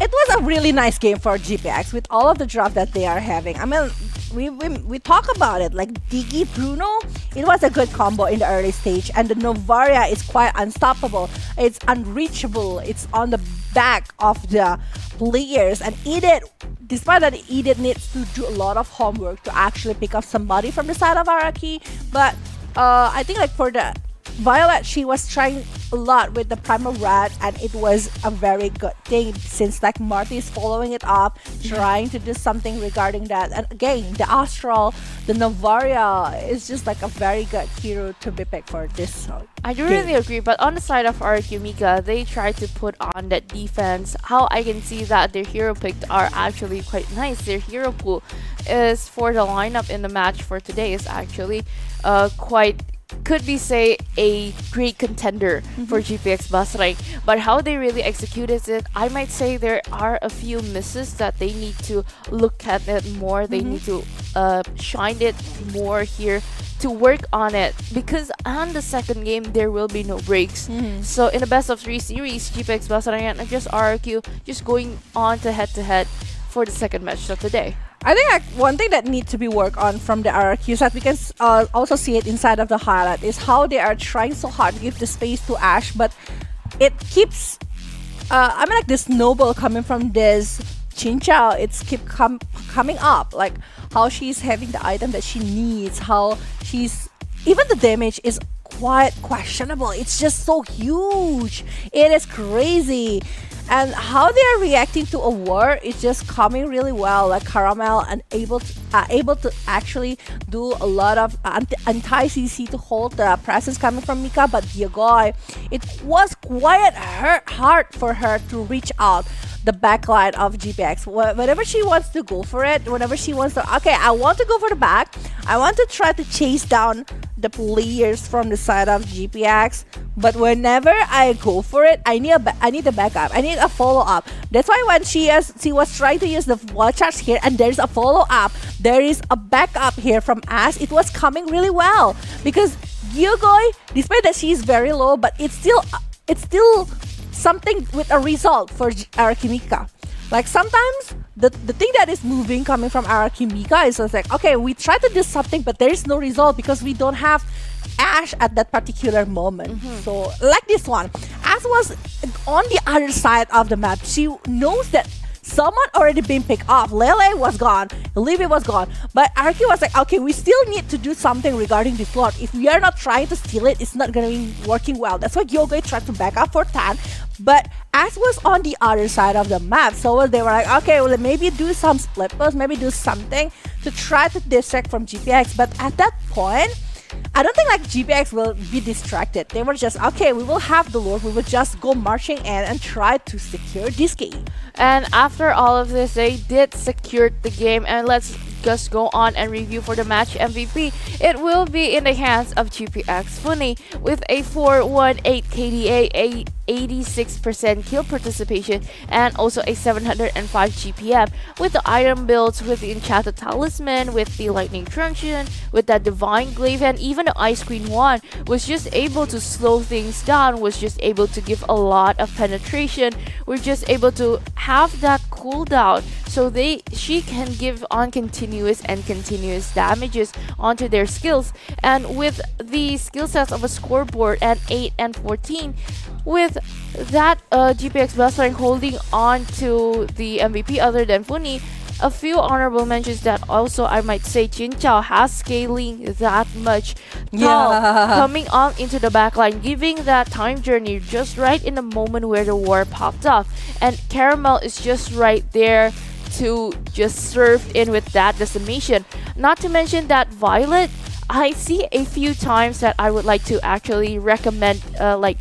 It was a really nice game for GPX with all of the drop that they are having. I mean, we talk about it, like Diggy Bruno, it was a good combo in the early stage, and the Novaria is quite unstoppable. It's unreachable. It's on the back of the players, and Edith, despite that, Edith needs to do a lot of homework to actually pick up somebody from the side of Araki. But I think like for the Violet, she was trying a lot with the Primal Rat, and it was a very good thing, since like Marty is following it up, trying to do something regarding that. And again, the Astral, the Novaria is just like a very good hero to be picked for this I do really agree, but on the side of RQ MIKA, they try to put on that defense. How I can see that their hero picked are actually quite nice. Their hero pool is for the lineup in the match for today is actually quite, could be say, a great contender for GPX Basreng. But how they really executed it, I might say there are a few misses that they need to look at it more. They need to shine it more here to work on it, because on the second game there will be no breaks. So in the best of 3 series, GPX Basreng and just RQ just going on to head for the second match of the day. I think like one thing that needs to be worked on from the RRQs that we can also see it inside of the highlight is how they are trying so hard to give the space to Ash, but it keeps I mean like this noble coming from this Chinchao, it's keep coming up, like how she's having the item that she needs, how she's, even the damage is quite questionable. It's just so huge, it is crazy. And how they are reacting to a war is just coming really well. Like Caramel and able to actually do a lot of anti-CC to hold the presence coming from MIKA. But Yagoi, it was quite hard for her to reach out the backline of GPX. Whenever she wants to go for it, whenever she wants to, okay, I want to go for the back, I want to try to chase down the players from the side of GPX, but whenever I go for it, I need a backup, I need a follow-up. That's why when she was trying to use the vouchers here and there's a follow-up, there is a backup here from Ash, it was coming really well, because Yugoi, despite that she's very low, but it's still something with a result for Araki MIKA. Like sometimes the thing that is moving coming from Araki MIKA is just like, okay, we try to do something, but there is no result because we don't have Ash at that particular moment. So like this one, Ash was on the other side of the map. She knows that someone already been picked up. Lele was gone, Livy was gone, but Araki was like, okay, we still need to do something regarding this Lord. If we are not trying to steal it, it's not gonna be working well. That's why Yogoi tried to back up for Tan, But Ash was on the other side of the map, so they were like, okay, well, maybe do some split post, maybe do something to try to distract from GPX. But at that point, I don't think like GPX will be distracted. They were just, okay, we will have the Lord, we will just go marching in and try to secure this game. And after all of this, they did secure the game. And let's just go on and review for the match MVP. It will be in the hands of GPX Funny with a 418 KDA, a 86% kill participation, and also a 705 GPM with the iron builds, with the enchanted talisman, with the lightning truncheon, with that divine glaive, and even the ice queen wand was just able to slow things down, was just able to give a lot of penetration. We're just able to have that cooldown so she can give on continuous damages onto their skills. And with the skill sets of a scoreboard and 8 and 14, with that GPX BASRENG holding on to the MVP other than Funny, a few honorable mentions that also I might say Chinchao has scaling that much coming on into the backline, giving that time journey just right in the moment where the war popped off, and Caramel is just right there to just serve in with that decimation. Not to mention that Violet, I see a few times that I would like to actually recommend like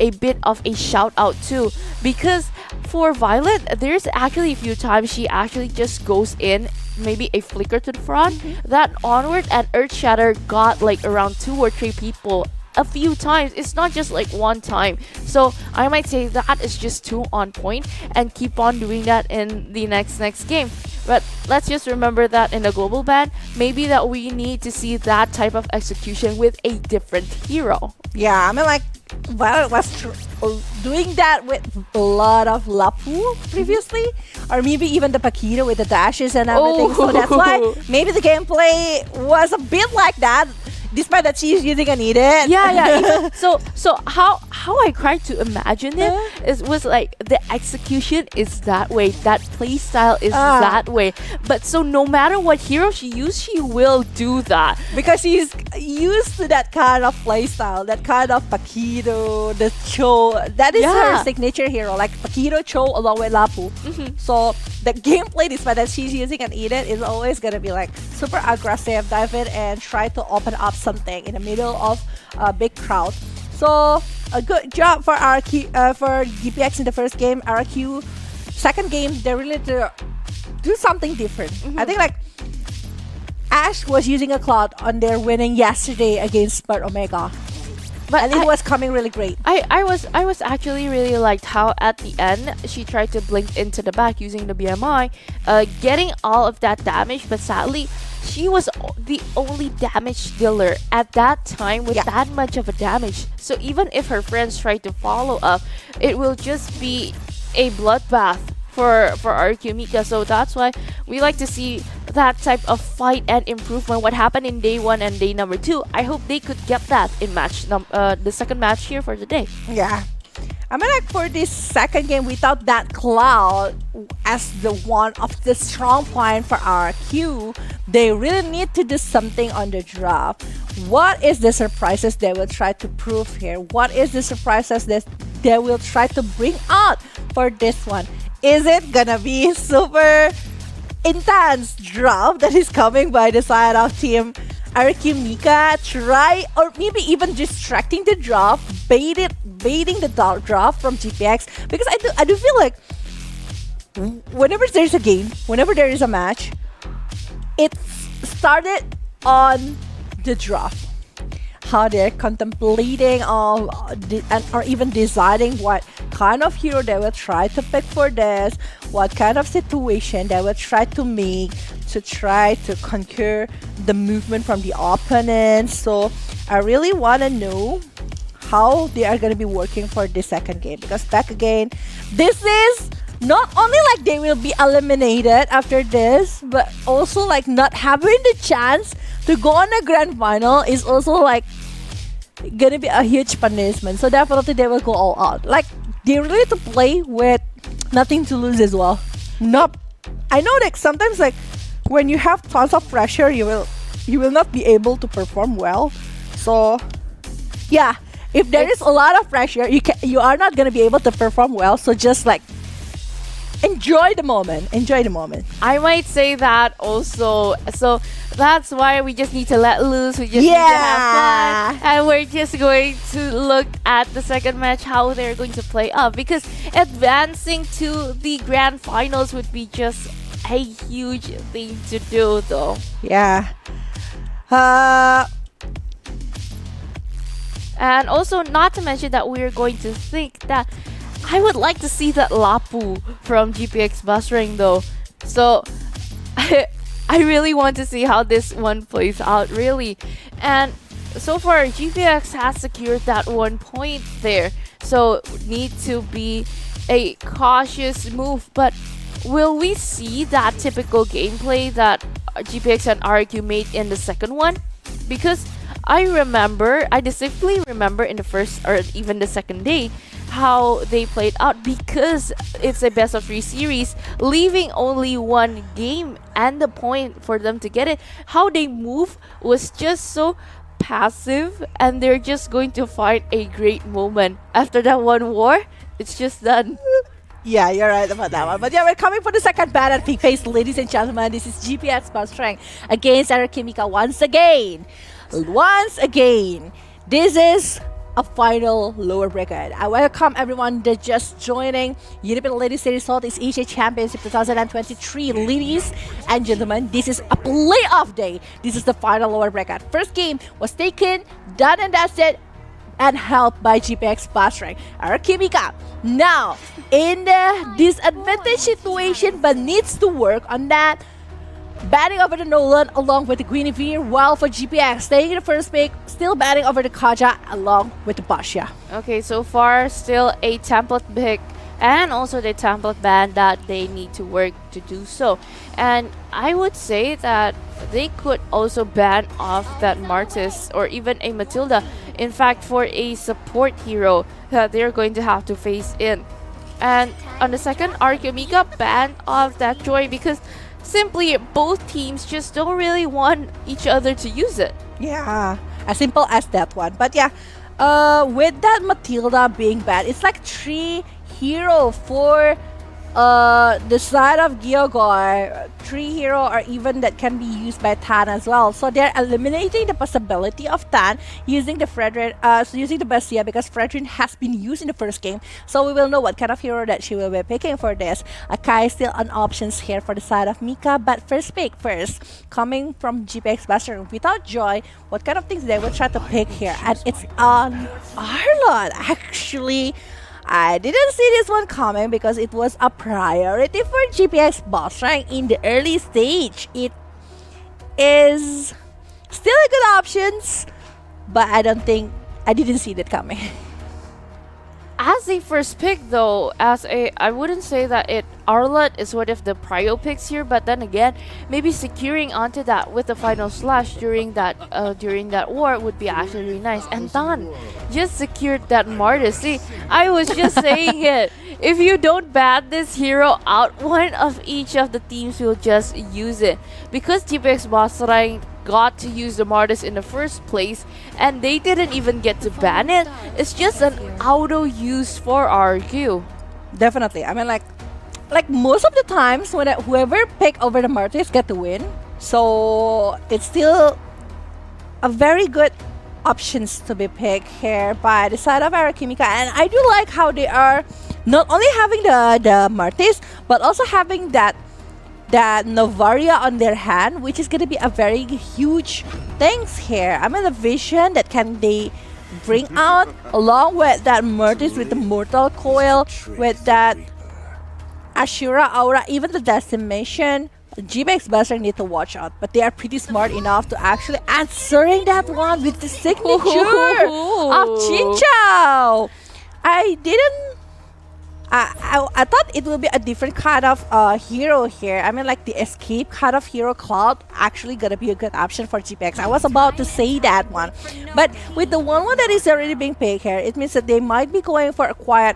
a bit of a shout out too, because for Violet, there's actually a few times she actually just goes in, maybe a flicker to the front, that onward and Earth Shatter got like around 2 or 3 people a few times. It's not just like one time. So I might say that is just too on point, and keep on doing that in the next game. But let's just remember that in the global ban, maybe that we need to see that type of execution with a different hero. Yeah, I mean like Violet was doing that with a lot of Lapu previously, or maybe even the Paquito with the dashes and everything. So that's why maybe the gameplay was a bit like that, despite that she's using an edit. Yeah. Even, so how I tried to imagine it was like the execution is that way, that play style is that way. But so no matter what hero she used, she will do that because she's used to that kind of play style, that kind of Paquito, the Cho. That is her signature hero, like Paquito, Cho along with Lapu. So the gameplay, despite that she's using an edit, is always gonna be like super aggressive, dive in and try to open up something in the middle of a big crowd. So a good job for for GPX in the first game. RQ second game, they really to do something different. I think like Ash was using a cloud on their winning yesterday against Spurt Omega, and it was coming really great. I was actually really liked how at the end she tried to blink into the back using the BMI, getting all of that damage, but sadly she was the only damage dealer at that time with that much of a damage. So even if her friends try to follow up, it will just be a bloodbath for RQ MIKA. So that's why we like to see that type of fight and improvement. What happened in day 1 and day number 2, I hope they could get that in match the second match here for the day. Yeah, I mean like for this second game, without that cloud as the one of the strong point for RQ, they really need to do something on the drop. What is the surprises they will try to prove here? What is the surprises that they will try to bring out for this one? Is it gonna be super intense drop that is coming by the side of team RQ MIKA? Try, or maybe even distracting the drop, baiting the drop from GPX, because I do feel like whenever there's a game, whenever there is a match, it started on the drop. How they're contemplating or even deciding what kind of hero they will try to pick for this, what kind of situation they will try to make to try to conquer the movement from the opponent. So I really want to know how they are going to be working for this second game, because back again, this is not only like they will be eliminated after this, but also like not having the chance to go on a grand final is also like gonna be a huge punishment. So definitely they will go all out. Like they really need to play with nothing to lose as well. I know that sometimes like when you have tons of pressure, you will not be able to perform well. So yeah, if there is a lot of pressure, you are not gonna be able to perform well. So just like enjoy the moment. Enjoy the moment. I might say that also. So that's why we just need to let loose. We just need to have fun. And we're just going to look at the second match, how they're going to play up. Because advancing to the grand finals would be just a huge thing to do, though. Yeah. And also, not to mention that we're going to think that I would like to see that Lapu from GPX BASRENG though. So I really want to see how this one plays out, really. And so far, GPX has secured that 1 point there. So need to be a cautious move. But will we see that typical gameplay that GPX and RQ made in the second one? Because I distinctly remember in the first or even the second day how they played out, because it's a best of 3 series, leaving only one game and the point for them to get it. How they move was just so passive, and they're just going to find a great moment. After that one war, it's just done. Yeah, you're right about that one. But yeah, we're coming for the second battle at peak phase, ladies and gentlemen. This is GPX BASRENG against MIKA once again. Once again, this is a final lower bracket. I welcome everyone that just joining UniPin Ladies Series Southeast Asia Championship 2023. Ladies and gentlemen, this is a playoff day. This is the final lower bracket. First game was taken, done and dusted, and helped by GPX BASRENG. MIKA now in the disadvantaged situation, but needs to work on that. Batting over the Nolan along with the Guinevere, while for GPX staying in the first pick, still batting over the Kaja along with the Basha. Okay, so far still a template pick and also the template ban that they need to work to do so. And I would say that they could also ban off that Martis or even a Matilda. In fact, for a support hero that they're going to have to face in. And on the second, MIKA banned off that Joy because simply both teams just don't really want each other to use it. Yeah, as simple as that one. But yeah, with that Matilda being bad, it's like 3 hero for the side of Gocar, 3 hero or even that can be used by Tan as well. So they're eliminating the possibility of Tan using the using the Bestia, because Fredrin has been used in the first game. So we will know what kind of hero that she will be picking for this. Akai is still on options here for the side of Mika, but first pick first, coming from GPX BASRENG without Joy, what kind of things they will try to pick here? And it's on Arlot. Actually, I didn't see this one coming because it was a priority for GPX BASRENG in the early stage. It is still a good options, but I didn't see that coming. As a first pick though, I wouldn't say that Arlot is one of the prio picks here, but then again, maybe securing onto that with the final slash during that war would be actually really nice. And Tan just secured that Martis. See, I was just saying it. If you don't ban this hero out, one of each of the teams will just use it. Because GPX BASRENG got to use the Martis in the first place and they didn't even get to ban it, it's just an auto use for RQ. Definitely. I mean, like most of the times when whoever pick over the Martis get the win. So it's still a very good options to be picked here by the side of MIKA. And I do like how they are not only having the Martis, but also having that Novaria on their hand, which is going to be a very huge things here. I mean, the vision that can they bring out along with that Martis with the Mortal Coil, with that Ashura Aura, even the Decimation. GPX BASRENG need to watch out, but they are pretty smart enough to actually answering that one with the signature of Chinchou. I thought it will be a different kind of hero here. I mean, like the escape kind of hero Cloud actually gonna be a good option for GPX. I was about to say that one, but with the one that is already being picked here, it means that they might be going for a quiet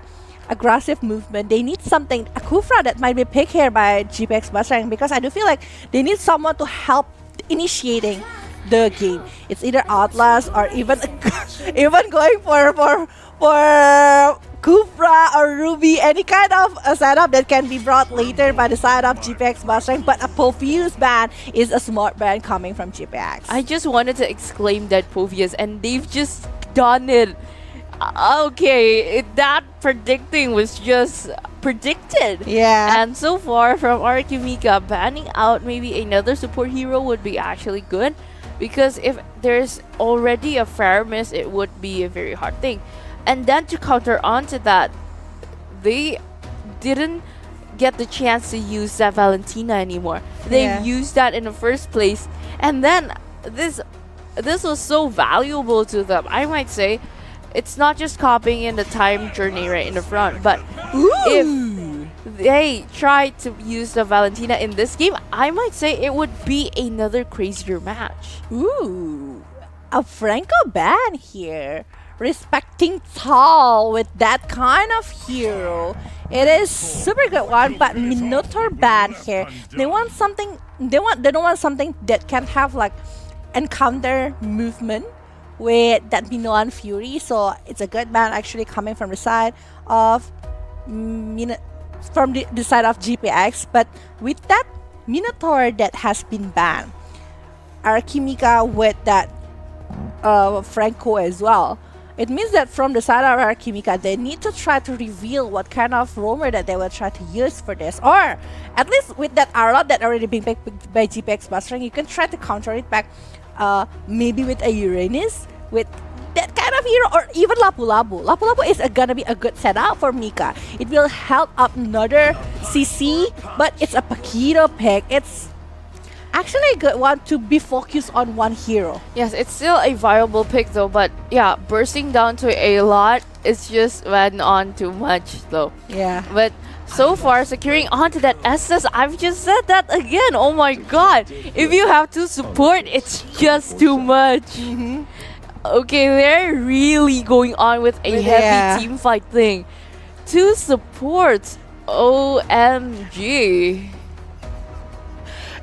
aggressive movement. They need something, a Kufra that might be picked here by GPX BASRENG, because I do feel like they need someone to help initiating the game. It's either Outlast or even even going for Kufra or Ruby, any kind of a setup that can be brought later by the side of GPX BASRENG. But a Povius ban is a smart ban coming from GPX. I just wanted to exclaim that Povius, and they've just done it. Okay, that predicting was just predicted. Yeah. And so far from MIKA, banning out maybe another support hero would be actually good, because if there's already a Faramis, it would be a very hard thing. And then to counter onto that, they didn't get the chance to use that Valentina anymore. They used that in the first place, and then this was so valuable to them. I might say it's not just copying in the time journey right in the front, but if they tried to use the Valentina in this game, I might say it would be another crazier match. Ooh, a Franco ban here. Respecting Tall with that kind of hero. It is super good one, but Minotaur ban here. They want something. They don't want something that can have like encounter movement with that Minoan Fury. So it's a good ban actually coming from the side of from the side of GPX. But with that Minotaur that has been banned, MIKA with that Franco as well. It means that from the side of MIKA, they need to try to reveal what kind of roamer that they will try to use for this. Or at least with that Arlot that already been picked by GPX BASRENG, you can try to counter it back maybe with a Uranus, with that kind of hero, or even Lapu Lapu. Lapu Lapu is gonna be a good setup for MIKA. It will help up another CC, but it's a Paquito pick. It's actually a good one to be focused on one hero. Yes, it's still a viable pick though, but yeah, bursting down to a lot is just went on too much though. Yeah. But so far, securing onto that SS, I've just said that again. Oh my god. If you have to support, it's just too much. Okay, they're really going on with a heavy team fight thing. 2 supports. OMG.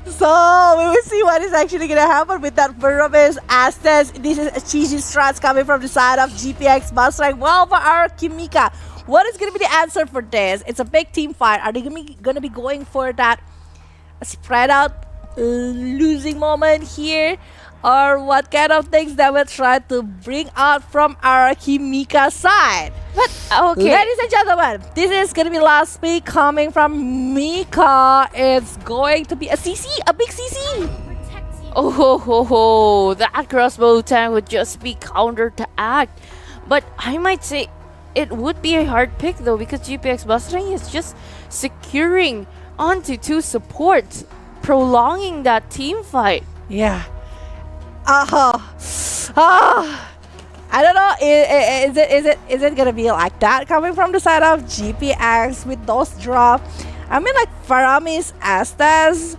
So we will see what is actually gonna happen with that Veramis Astes. This is cheesy strats coming from the side of GPX BASRENG. Well, for our MIKA, what is gonna be the answer for this? It's a big team fight. Are they gonna be going for that spread out losing moment here? Or what kind of things that we'll try to bring out from our MIKA side? But okay, ladies and gentlemen, this is gonna be last pick coming from MIKA. It's going to be a CC, a big CC. Oh ho ho ho, that crossbow tank would just be counter-to-act. But I might say it would be a hard pick though, because GPX BASRENG is just securing onto 2 supports, prolonging that team fight. Yeah. I don't know. Is it gonna be like that coming from the side of GPX with those drops? I mean, like Faramis Astas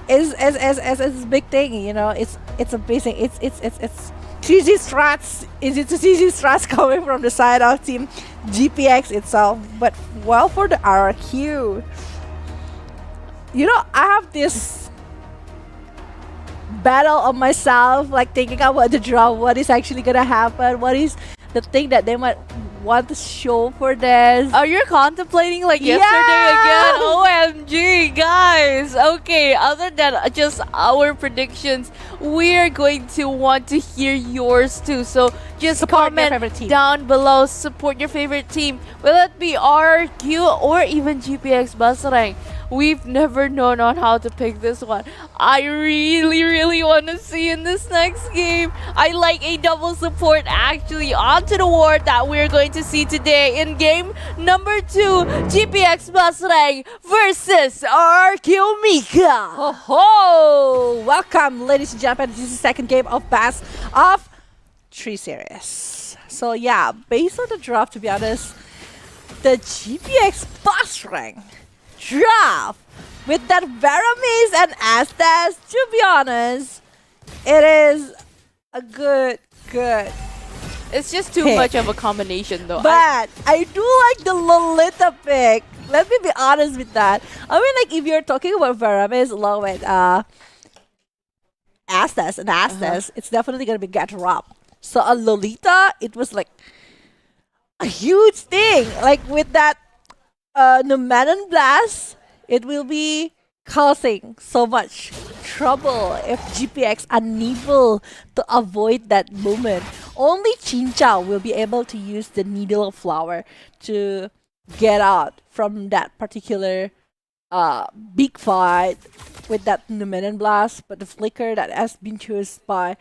is a big thing. You know, it's a basic. It's CG strats. Is it CG strats coming from the side of team GPX itself? But well, for the RQ, you know, I have this battle of myself, like thinking about the draw, what is actually gonna happen, what is the thing that they might want to show for this. Oh, you're contemplating like yesterday again? OMG, guys. Okay, other than just our predictions, we are going to want to hear yours too. So just comment down below, support your favorite team. Will it be RQ or even GPX BASRENG? We've never known on how to pick this one. I really want to see in this next game. I like a double support actually onto the ward that we're going to see today in game number 2. GPX BASRENG versus RQ MIKA. Oh, welcome ladies and gentlemen. This is the second game of Best of 3 series. So yeah, based on the draft, to be honest, the GPX BASRENG draft with that Veramis and Astas, to be honest, it is a good It's just too pick. much of a combination though. But I do like the Lolita pick. Let me be honest with that. I mean, like, if you're talking about Veramis along with Estes and Estes, it's definitely gonna be get dropped. So a Lolita, it was like a huge thing. Like with that Numenon Blast, it will be causing so much trouble if GPX unable to avoid that moment. Only Chinchao will be able to use the Needle of Flower to get out from that particular big fight with that Numenon Blast, but the flicker that has been chosen by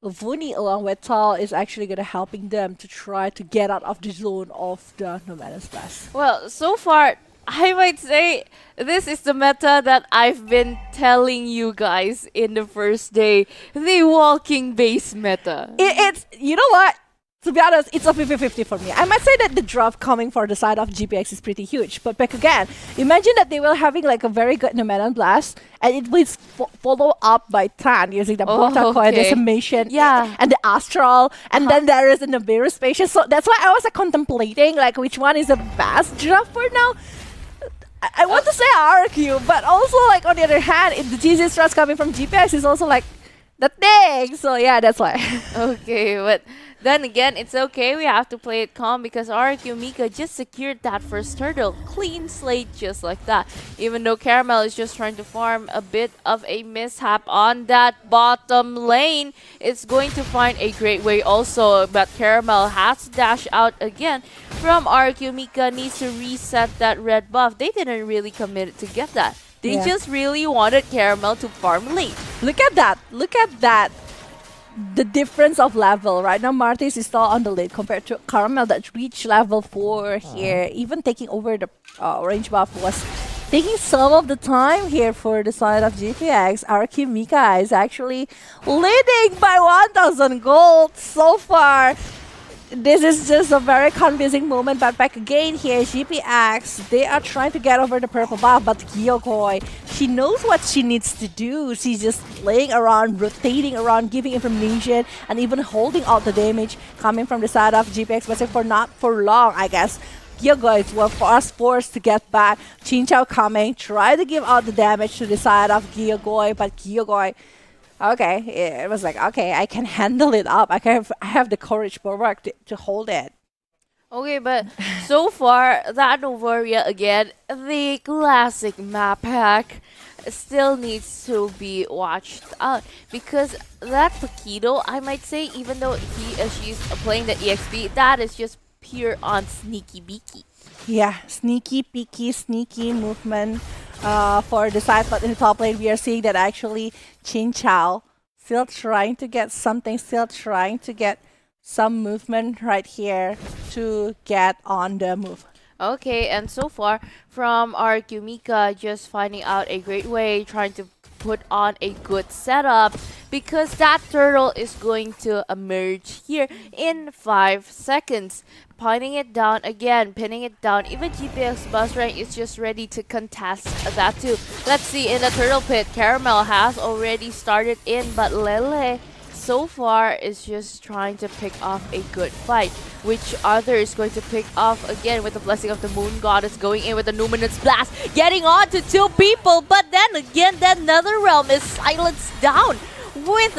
Vuni along with Tal is actually gonna helping them to try to get out of the zone of the Numenon Blast. Well, so far, I might say this is the meta that I've been telling you guys in the first day. The walking base meta. It's, you know what? To be honest, it's a 50-50 for me. I might say that the drop coming for the side of GPX is pretty huge. But back again, imagine that they will having like a very good Numenon Blast and it will follow up by Tan using the Botakoi Decimation and the Astral. And then there is the Nibiru Spacious. So that's why I was contemplating like which one is the best drop for now. I want to say RQ, but also like on the other hand, if the GZ Trust coming from GPX is also like the thing. So yeah, that's why. Okay, but then again, it's okay. We have to play it calm because RQ Mika just secured that first turtle. Clean slate just like that. Even though Caramel is just trying to farm a bit of a mishap on that bottom lane. It's going to find a great way also, but Caramel has to dash out again from RQ. Mika needs to reset that red buff. They didn't really commit to get that. They just really wanted Caramel to farm late. Look at that. Look at that. The difference of level. Right now, Martis is still on the lead compared to Caramel that reached level 4 here. Even taking over the orange buff was taking some of the time here for the side of GPX. RQ Mika is actually leading by 1,000 gold so far. This is just a very convincing moment, but back again here, GPX, they are trying to get over the purple buff, but Gyokoi, she knows what she needs to do. She's just playing around, rotating around, giving information, and even holding out the damage coming from the side of GPX, but for not for long, I guess. Gyokoi was forced to get back. Chinchao coming, try to give out the damage to the side of Gyokoi, but Gyokoi, okay, it was like, okay, I can handle it up. I have the courage for work to hold it. Okay, but so far, that Novaria again, the classic map hack still needs to be watched out. Because that Paquito, I might say, even though she's playing the EXP, that is just pure on sneaky beaky. Yeah, sneaky peeky, sneaky movement for the side. But in the top lane, we are seeing that actually Chinchao still trying to get something, still trying to get some movement right here to get on the move. Okay, and so far from our Mika just finding out a great way, trying to put on a good setup because that turtle is going to emerge here in 5 seconds. Pinning it down again, pinning it down. Even GPX BASRENG is just ready to contest that too. Let's see, in the turtle pit, Caramel has already started in, but Lele so far is just trying to pick off a good fight. Which other is going to pick off again with the blessing of the Moon Goddess going in with the Numinous Blast, getting on to 2 people, but then again that Nether Realm is silenced down with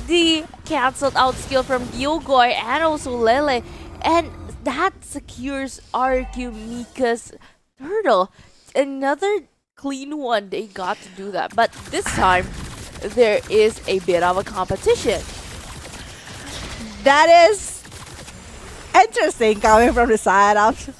the cancelled out skill from Gyokoi and also Lele, and that secures RQ Mika's turtle. Another clean one, they got to do that, but this time there is a bit of a competition. That is interesting coming from the side of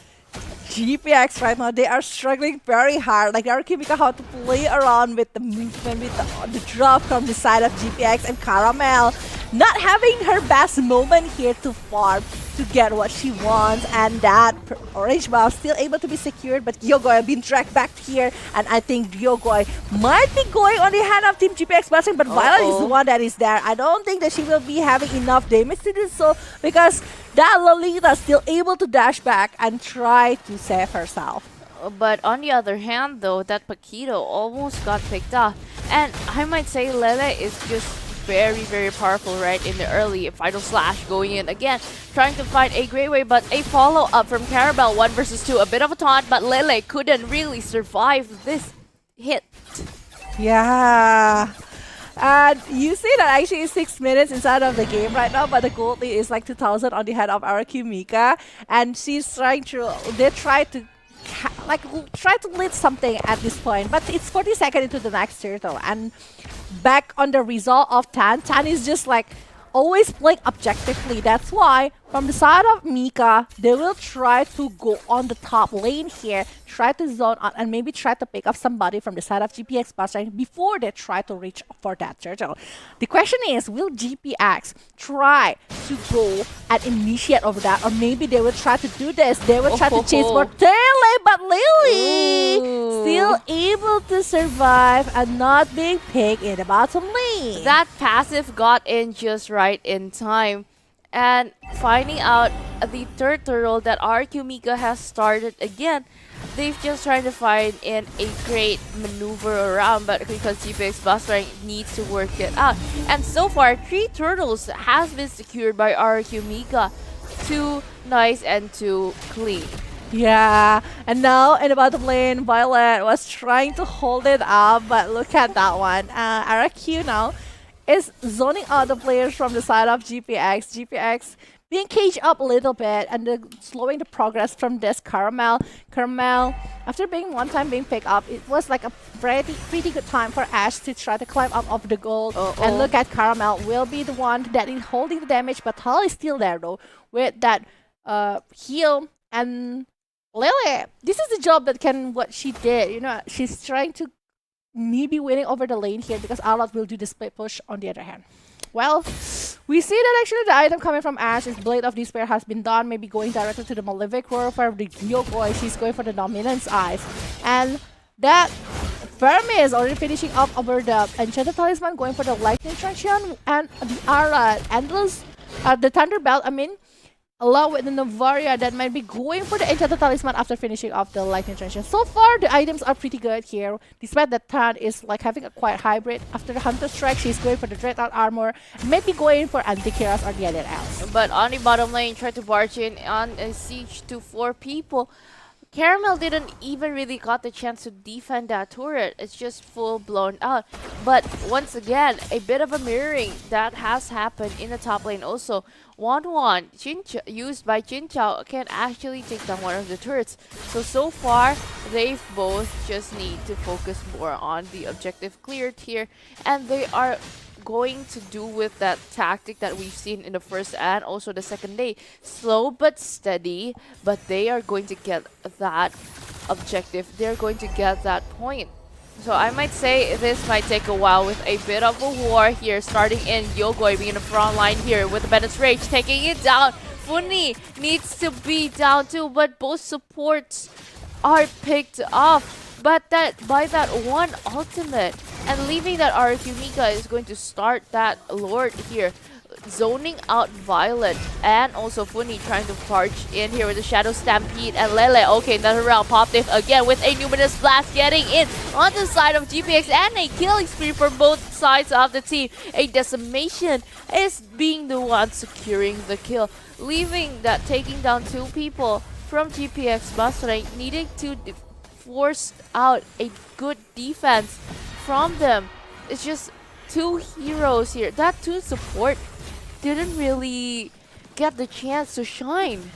GPX right now. They are struggling very hard. Like, they are keeping how to play around with the movement, with the drop from the side of GPX, and Caramel not having her best moment here to farm to get what she wants, and that orange buff still able to be secured, but Gyokoi being dragged back here, and I think Gyokoi might be going on the hand of Team GPX BASRENG, but Violet is the one that is there. I don't think that she will be having enough damage to do so, because that Lolita is still able to dash back and try to save herself. But on the other hand though, that Paquito almost got picked off, and I might say Lele is just very powerful right in the early final slash, going in again, trying to find a great way, but a follow-up from Caramel, 1 versus 2, a bit of a taunt, but Lele couldn't really survive this hit. Yeah, And you see that actually it's 6 minutes inside of the game right now, but the gold lead is like 2,000 on the head of our MIKA, and she's trying to. They try to. Try to lead something at this point, but it's 40 seconds into the next turtle, and back on the result of Tan. Tan is just like always playing objectively. That's why from the side of MIKA, they will try to go on the top lane here, try to zone out, and maybe try to pick up somebody from the side of GPX BASRENG before they try to reach for that turtle. The question is, will GPX try to go and initiate over that, or maybe they will try to do this. They will try to chase for Lily, but Lily still able to survive and not being picked in the bottom lane. That passive got in just right in time. And finding out the third turtle that our MIKA has started again, they've just tried to find in a great maneuver around, but because GPX BASRENG needs to work it out. And so far, 3 turtles has been secured by our MIKA. 2 nice and 2 clean. Yeah, and now in the bottom lane, Violet was trying to hold it up, but look at that one. RQ now is zoning out the players from the side of GPX. GPX being caged up a little bit and slowing the progress from this Caramel. Caramel, after being one time being picked up, it was like a pretty good time for Ash to try to climb up of the gold. And look at Caramel will be the one that is holding the damage, but Tal is still there though with that heal. And Lily, this is the job that what she did. You know, she's trying to maybe winning over the lane here because Arlot will do the split push on the other hand. Well, we see that actually the item coming from Ash is Blade of Despair has been done, maybe going directly to the Malefic Warfare of the Gyokoi. She's going for the Dominance Eyes. And that Fermi is already finishing up over the Enchanted Talisman, going for the Lightning Transient and the Aura Endless, the Thunder Belt, I mean, along with the Novaria that might be going for the Enchanted Talisman after finishing off the Lightning Transient. So far, the items are pretty good here, despite that Tan is like having a quite hybrid. After the Hunter Strike, she's going for the Dreadnought Armor, maybe going for Anti-Kiras or the other else. But on the bottom lane, try to barge in on a siege to 4 people. Caramel didn't even really got the chance to defend that turret. It's just full blown out. But once again, a bit of a mirroring that has happened in the top lane also. 1-1 used by Jin Chao can actually take down one of the turrets. So far, they both just need to focus more on the objective cleared here. And they are going to do with that tactic that we've seen in the first and also the second day. Slow but steady, but they are going to get that objective. They're going to get that point. So I might say this might take a while with a bit of a war here, starting in Yogoi being in the front line here with the Bennett's Rage, taking it down. Funi needs to be down too, but both supports are picked off. But by that one ultimate, and leaving that RQ MIKA is going to start that Lord here, zoning out Violet, and also Funi trying to barge in here with the Shadow Stampede, and Lele, okay, another round popped it again with a Numinous Blast getting in on the side of GPX, and a killing spree for both sides of the team. A Decimation is being the one securing the kill, leaving that taking down 2 people from GPX BASRENG, needing to force out a good defense from them. It's just 2 heroes here. That 2 support didn't really get the chance to shine.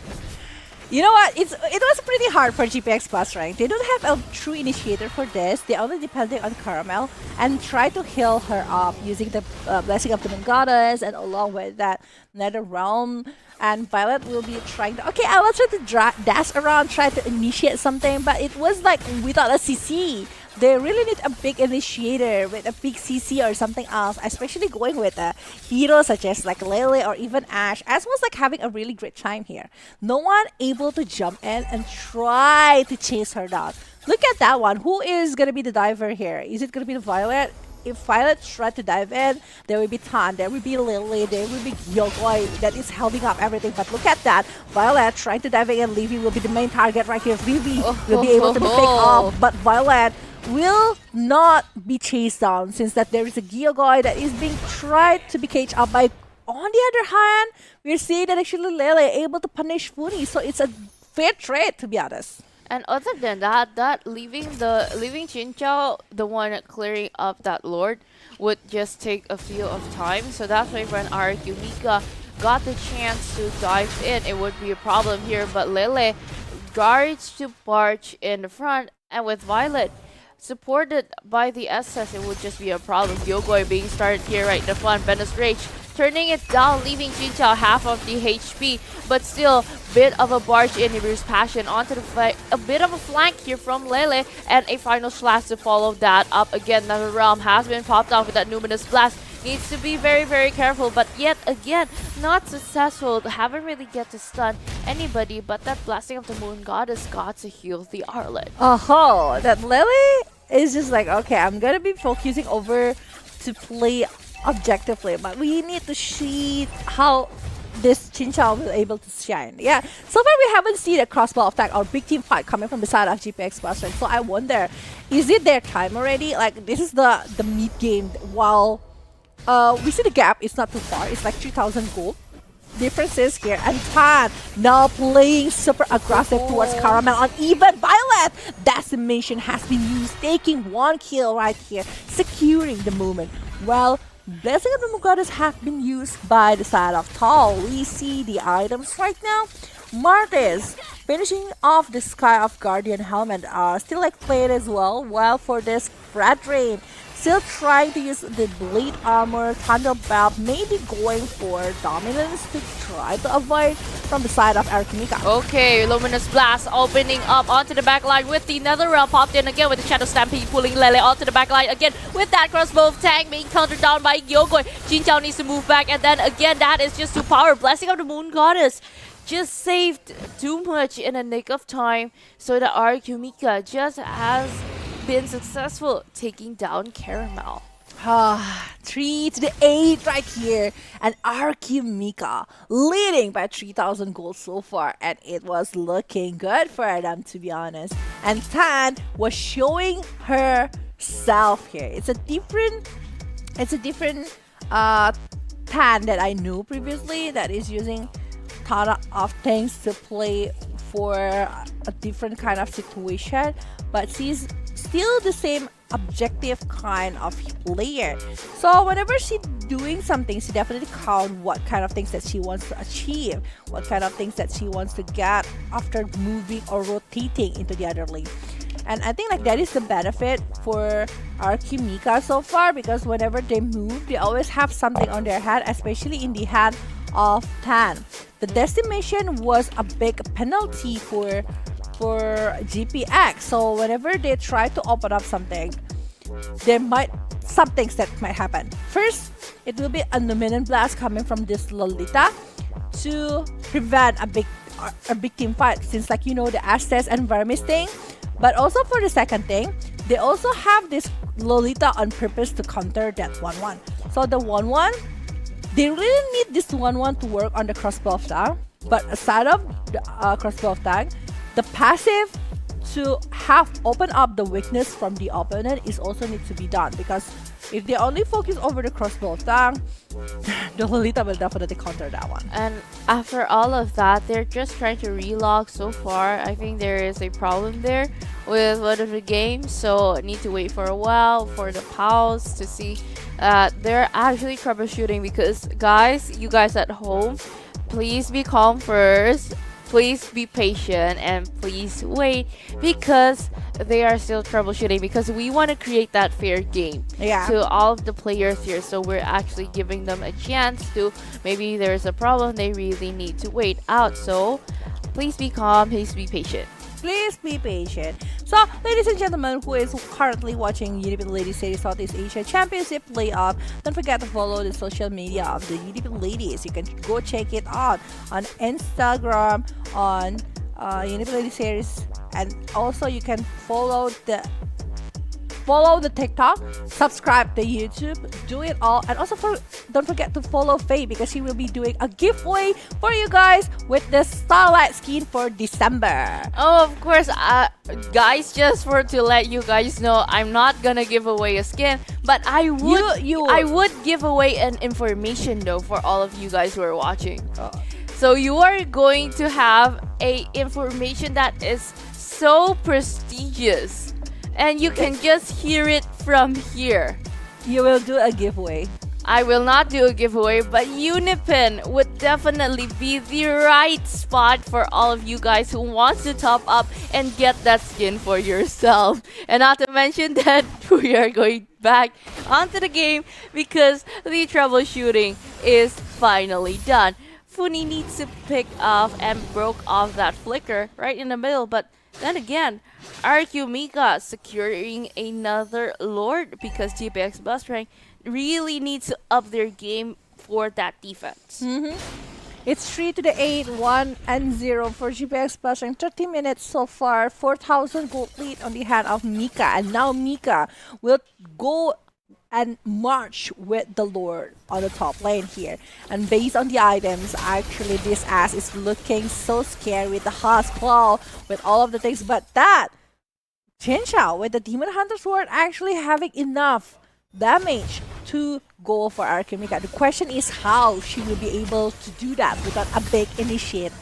You know what? It was pretty hard for GPX BASRENG. They don't have a true initiator for this. They only depending on Caramel and try to heal her up using the Blessing of the Moon Goddess, and along with that Nether Realm. And Violet will be trying to, okay, I will try to dash around, try to initiate something, but it was like without a CC. They really need a big initiator with a big CC or something else, especially going with a hero such as like Lele or even Ash. Ash was like having a really great time here. No one able to jump in and try to chase her down. Look at that one. Who is going to be the diver here? Is it going to be the Violet? If Violet try to dive in, there will be Tan, there will be Lily, there will be Yogoi that is holding up everything. But look at that, Violet trying to dive in, Livy will be the main target right here. Livy will be able to be picked up, but Violet will not be chased down since that there is a Gyokoi that is being tried to be caged up by. On the other hand, we're seeing that actually Lele able to punish Funi, so it's a fair trade to be honest. And other than that, leaving Chinchao, the one clearing up that Lord, would just take a few of time. So that's why when our Mika got the chance to dive in, it would be a problem here. But Lele guards to Barch in the front, and with Violet supported by the SS, it would just be a problem. Yogoi being started here right in the front. Venus Rage turning it down, leaving Jinchao half of the HP, but still bit of a barge in Bruce Passion onto the fight. A bit of a flank here from Lele, and a final slash to follow that up. Again, Nether Realm has been popped off with that Numinous Blast. Needs to be very, very careful, but yet again, not successful. Haven't really get to stun anybody, but that Blasting of the Moon Goddess got to heal the Arlet. Oh, that Lele is just like, okay, I'm gonna be focusing over to play objectively, but we need to see how this Chinchao will able to shine. Yeah, so far we haven't seen a crossbow attack or big team fight coming from the side of GPX BASRENG. So I wonder, is it their time already? Like, this is the mid game. While we see the gap, it's not too far. It's like 3,000 gold. Differences here, and Tan now playing super aggressive towards Caramel, and even Violet Decimation has been used, taking one kill right here, securing the moment. Well, Blessing of the Moon Goddess have been used by the side of Tall. We see the items right now. Martes finishing off the Sky of Guardian helmet, still like played as well. While for this Red Rain, still trying to use the Blade Armor, Thunder Belt, maybe going for Dominance to try to avoid from the side of Mika. Okay, Luminous Blast opening up onto the backline with the Nether Realm popped in again with the Shadow Stampede pulling Lele onto the backline again with that crossbow tank being countered down by Yogoi. Jinchao needs to move back, and then again that is just too power. Blessing of the Moon Goddess just saved too much in a nick of time, so the Mika just has been successful taking down Caramel. 3 to the 8 right here, and Mika leading by 3,000 gold so far, and it was looking good for them, to be honest. And Tan was showing herself here. It's a different Tan that I knew previously that is using Tana of things to play for a different kind of situation, but she's still the same objective kind of player. So whenever she's doing something, she definitely count what kind of things that she wants to achieve, what kind of things that she wants to get after moving or rotating into the other lane. And I think like that is the benefit for Mika so far, because whenever they move, they always have something on their head, especially in the hand of Tan. The decimation was a big penalty for GPX, so whenever they try to open up something, some things that might happen. First, it will be a Numinous Blast coming from this Lolita to prevent a big team fight, since like, you know, the Aztec and Vermis thing. But also for the second thing, they also have this Lolita on purpose to counter that 1-1. So the 1-1, they really need this 1-1 to work on the crossbow attack. But aside of the crossbow attack, the passive to have open up the weakness from the opponent is also need to be done, because if they only focus over the crossbow attack, the Lolita will definitely counter that one. And after all of that, they're just trying to relog so far. I think there is a problem there with one of the games, so need to wait for a while for the pause to see. They're actually troubleshooting, because guys, you guys at home, please be calm first. Please be patient and please wait, because they are still troubleshooting, because we want to create that fair game to all of the players here. So we're actually giving them a chance to, maybe there's a problem, they really need to wait out. So please be calm, please be patient. Please be patient. So, ladies and gentlemen, who is currently watching UniPin Ladies Series Southeast Asia Championship Playoff, don't forget to follow the social media of the UniPin Ladies. You can go check it out on Instagram, on UniPin Ladies Series, and also you can follow the TikTok, subscribe the YouTube, do it all, and also don't forget to follow Faye, because she will be doing a giveaway for you guys with the Starlight skin for December. Oh, of course, guys, just to let you guys know, I'm not gonna give away a skin, but I would give away an information though for all of you guys who are watching. So you are going to have a information that is so prestigious. And you can just hear it from here. You will do a giveaway. I will not do a giveaway, but UniPin would definitely be the right spot for all of you guys who wants to top up and get that skin for yourself. And not to mention that we are going back onto the game because the troubleshooting is finally done. Funi needs to pick off and broke off that flicker right in the middle, but then again, MIKA securing another Lord because GPX BASRENG really needs to up their game for that defense. It's 3-8, 1-0 for GPX BASRENG. 30 minutes so far, 4,000 gold lead on the hand of MIKA. And now MIKA will go and march with the Lord on the top lane here. And based on the items, actually this ass is looking so scary with the Husk Claw, with all of the things. But that Chenchao with the Demon Hunter Sword actually having enough damage to go for MIKA. The question is how she will be able to do that without a big initiate.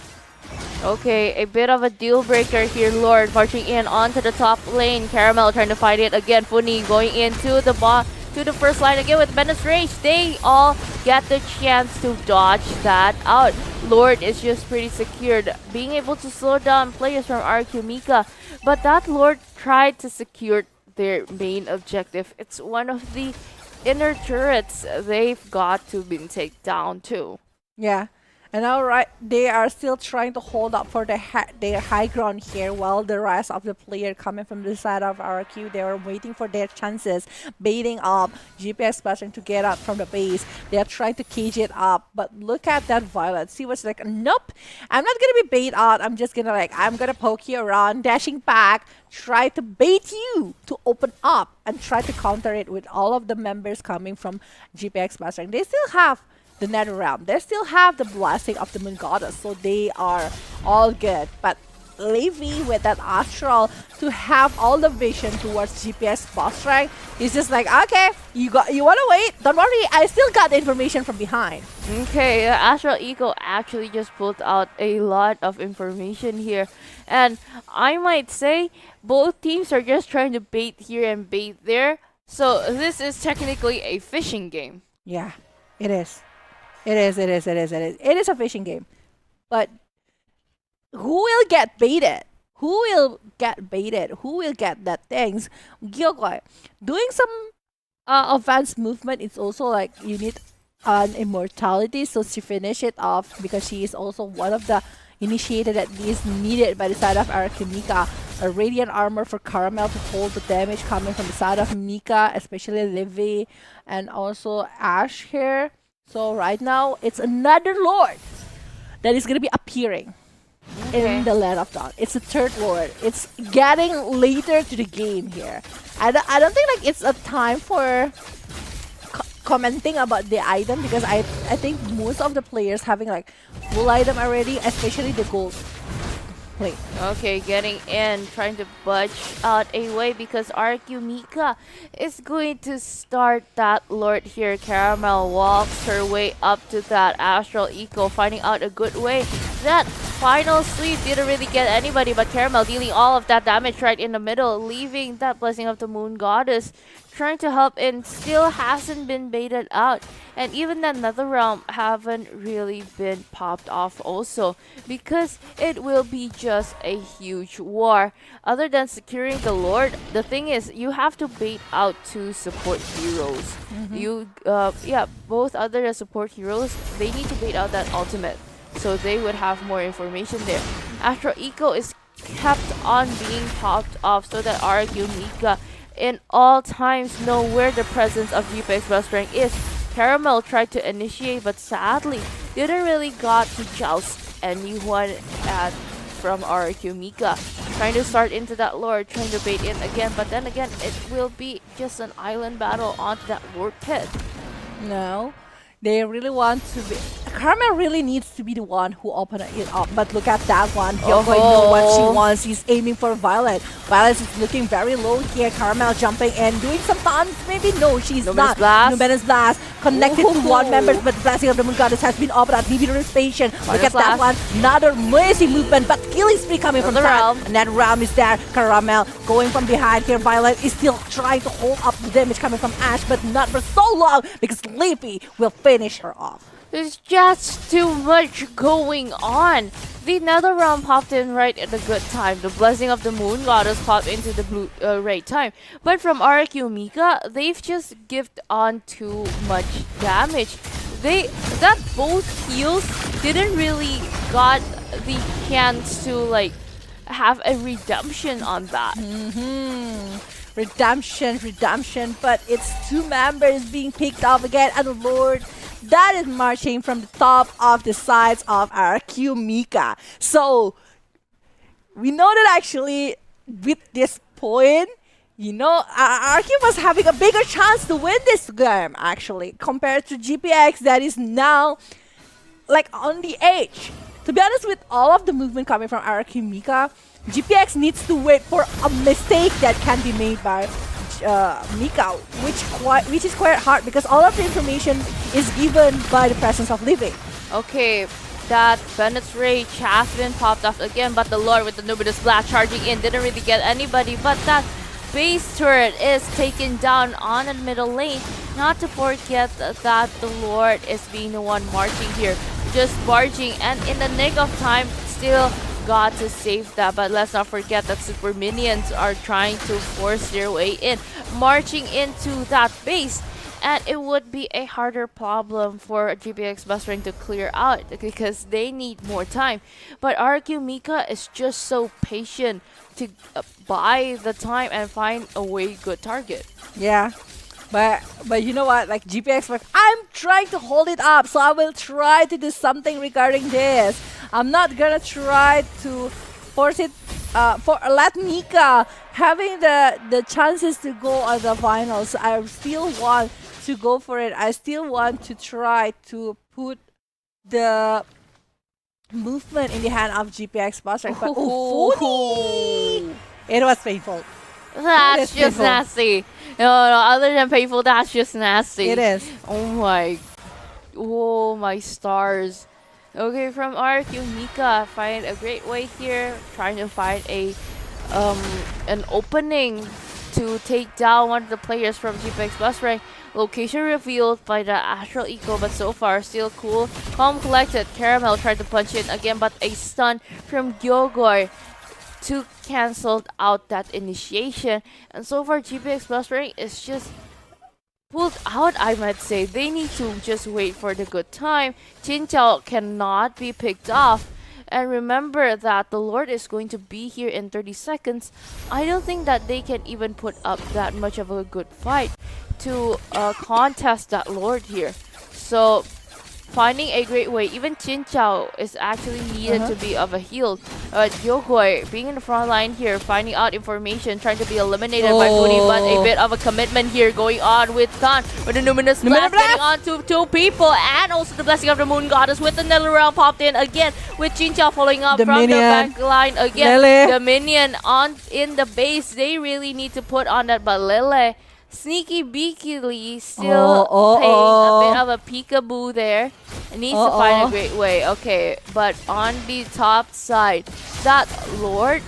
Okay, a bit of a deal breaker here. Lord marching in onto the top lane. Caramel trying to fight it again. Funi going into the to the first line again with Menace Rage. They all get the chance to dodge that out. Lord is just pretty secured, being able to slow down players from MIKA. But that Lord tried to secure their main objective. It's one of the inner turrets they've got to be taken down too. Yeah. And now they are still trying to hold up for their high ground here, while the rest of the player coming from the side of RQ, they are waiting for their chances, baiting up GPX BASRENG to get out from the base. They are trying to cage it up, but look at that Violet. She was like, nope, I'm not gonna be bait out. I'm just gonna I'm gonna poke you around, dashing back, try to bait you to open up and try to counter it with all of the members coming from GPX BASRENG. They still have the Nether Realm. They still have the blessing of the Moon Goddess, so they are all good. But Levi with that Astral to have all the vision towards GPS BASRENG is just like, okay, you wanna wait? Don't worry, I still got the information from behind. Okay, Astral Eco actually just pulled out a lot of information here, and I might say both teams are just trying to bait here and bait there. So this is technically a fishing game. Yeah, it is. It is a fishing game. But who will get baited? Who will get baited? Who will get that things? Gocar doing some advanced movement. It's also like you need an immortality, so she finish it off because she is also one of the initiated that is needed by the side of MIKA. A radiant armor for Caramel to hold the damage coming from the side of MIKA, especially Livy and also Ash here. So right now, it's another Lord that is going to be appearing in the Land of Dawn. It's a third Lord. It's getting later to the game here. I don't think like it's a time for commenting about the item because I think most of the players having like full item already, especially the gold. Wait. Okay, getting in, trying to budge out a way because MIKA is going to start that Lord here. Caramel walks her way up to that Astral Eco, finding out a good way. That final sweep didn't really get anybody, but Caramel dealing all of that damage right in the middle, leaving that Blessing of the Moon Goddess trying to help in, still hasn't been baited out. And even that Nether Realm haven't really been popped off also, because it will be just a huge war. Other than securing the Lord, the thing is you have to bait out two support heroes. Both other than support heroes, they need to bait out that ultimate, so they would have more information there. Astral Eco is kept on being popped off so that MIKA in all times know where the presence of GPX BASRENG is. Caramel tried to initiate, but sadly didn't really got to joust anyone from MIKA. Trying to start into that Lord, trying to bait in again, but then again it will be just an island battle onto that Lord pit. No, they really want to be. Carmel really needs to be the one who opened it up. But look at that one. Yoko know what she wants. He's aiming for Violet. Violet is looking very low here. Carmel jumping and doing some taunts. Maybe no, she's not. Numena's Blast connected to one member, but the Blessing of the Moon Goddess has been opened up. Maybe patient. Look at that one. Another amazing movement, but killing spree coming from the realm. And that realm is there. Caramel going from behind here. Violet is still trying to hold up the damage coming from Ash, but not for so long because Leafy will finish her off. There's just too much going on. The Nether Realm popped in right at a good time. The Blessing of the Moon Goddess popped into the blue right time. But from RQ Mika, they've just given on too much damage. They that both heals didn't really got the chance to like have a redemption on that. Redemption, but it's two members being picked off again, and Lord that is marching from the top of the sides of RQ Mika. So we know that actually with this point, you know, RQ was having a bigger chance to win this game actually compared to GPX that is now like on the edge. To be honest, with all of the movement coming from RQ Mika, GPX needs to wait for a mistake that can be made by Mika, which is quite hard because all of the information is given by the presence of Living. Okay, that Bennett's Rage has been popped off again, but the Lord with the Numinous Blast charging in didn't really get anybody, but that base turret is taken down on the middle lane. Not to forget that the Lord is being the one marching here, just barging, and in the nick of time, still got to save that. But let's not forget that super minions are trying to force their way in, marching into that base, and it would be a harder problem for GPX BASRENG to clear out because they need more time. But RQ Mika is just so patient to buy the time and find a way good target. Yeah. But you know what, like GPX, like, I'm trying to hold it up, so I will try to do something regarding this. I'm not gonna try to force it, let Mika having the chances to go on the finals. I still want to go for it. I still want to try to put the movement in the hand of GPX BASRENG. But it was painful. That's just nasty. No, other than painful, that's just nasty. It is. Oh my stars. Okay, from RQ Mika, find a great way here, trying to find a an opening to take down one of the players from GPX BASRENG. Location revealed by the Astral Eco, but so far still cool. Calm collected. Caramel tried to punch in again, but a stun from Gocar to cancelled out that initiation. And so far GPX BASRENG is just pulled out, I might say. They need to just wait for the good time. Chinchao cannot be picked off. And remember that the Lord is going to be here in 30 seconds. I don't think that they can even put up that much of a good fight to contest that Lord here. So finding a great way. Even Chinchao is actually needed to be of a heal. Gocar being in the front line here, finding out information, trying to be eliminated by Funi, but a bit of a commitment here going on with Khan, with the Numinous Blast getting on to two people, and also the Blessing of the Moon Goddess with the Nether Realm popped in again, with Chinchao following up from the back line again. Lele. The minion on in the base, they really need to put on that, but Lele sneaky beakily still paying a bit of a peekaboo there. It needs to find a great way. Okay, but on the top side, that Lord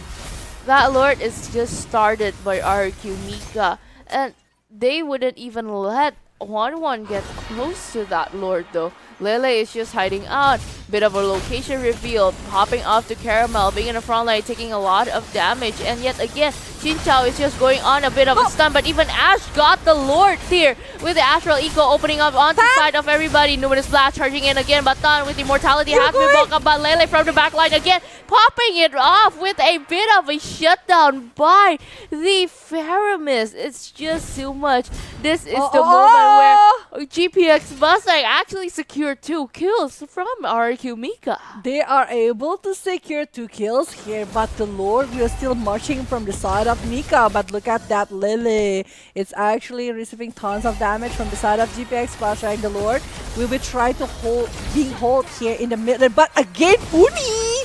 is just started by RQ Mika, and they wouldn't even let 1-1 get close to that Lord though. Lele is just hiding out. Bit of a location reveal, popping off to Caramel, being in the front line, taking a lot of damage. And yet again, Chinchao is just going on a bit of a stun, but even Ash got the Lord here with the Astral Eco opening up on the side of everybody. Numinous Blast charging in again, but Tan with Immortality has been blocked up by Lele from the back line again, popping it off with a bit of a shutdown by the Faramis. It's just too much. This is the moment where GPX BASRENG actually secured 2 kills from RQ MIKA. They are able to secure 2 kills here, but the Lord will still marching from the side of MIKA. But look at that Lily. It's actually receiving tons of damage from the side of GPX BASRENG. The Lord will be trying to hold here in the middle. But again, Uni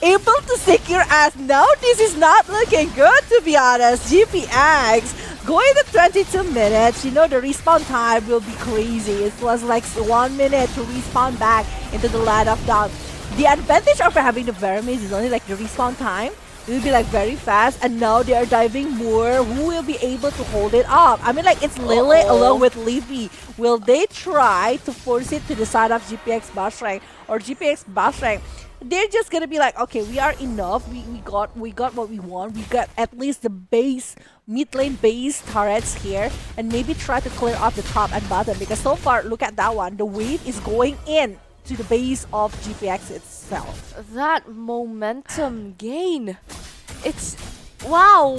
able to secure as now this is not looking good, to be honest. GPX going to 22 minutes. You know the respawn time will be crazy. It was like 1 minute to respawn back into the land of dawn. The advantage of having the Vermes is only like the respawn time. It will be like very fast, and now they are diving more. Who will be able to hold it up? I mean, like it's Lily along with Livy. Will they try to force it to the side of GPX BASRENG or GPX BASRENG? They're just gonna be like, okay, we are enough. We got what we want. We got at least the base mid lane base turrets here, and maybe try to clear off the top and bottom, because so far, look at that one. The wave is going in to the base of GPX itself. That momentum gain. It's wow,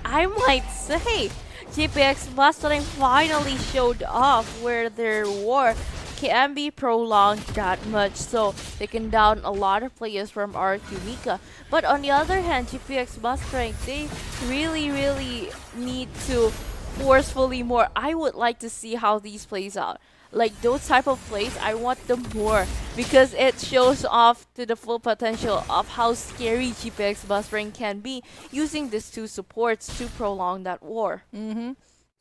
I might say GPX BASRENG finally showed off where their war can be prolonged that much, so they can down a lot of players from RQ MIKA. But on the other hand, GPX BASRENG, they really need to forcefully more. I would like to see how these plays out. Like those type of plays, I want them more, because it shows off to the full potential of how scary GPX BASRENG can be using these 2 supports to prolong that war.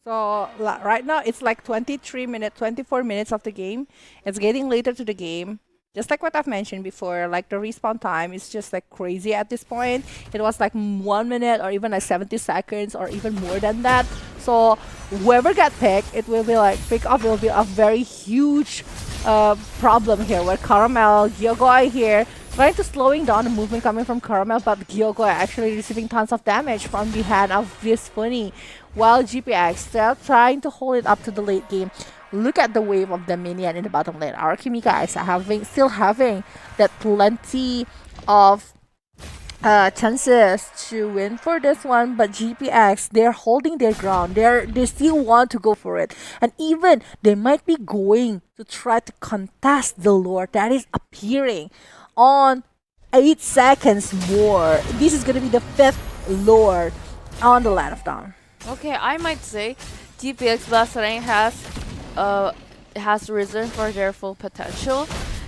So right now it's like 24 minutes of the game. It's getting later to the game. Just like what I've mentioned before, like the respawn time is just like crazy at this point. It was like 1 minute or even like 70 seconds or even more than that. So whoever got picked, it will be like pick up will be a very huge problem here, where Caramel, Gyogoi here trying to slowing down the movement coming from Caramel, but Gyogoi actually receiving tons of damage from the hand of this Funny, while GPX still trying to hold it up to the late game. Look at the wave of the minion in the bottom lane. RQ MIKA is still having that plenty of chances to win for this one, but GPX, they're holding their ground. They still want to go for it, and even they might be going to try to contest the lore that is appearing on 8 seconds more. This is gonna be the 5th lore on the land of dawn. Okay, I might say GPX BASRENG has risen for their full potential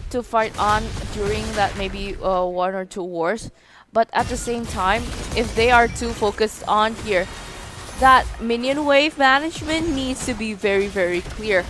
to fight on during that maybe 1 or 2 wars. But at the same time, if they are too focused on here, that minion wave management needs to be very clear.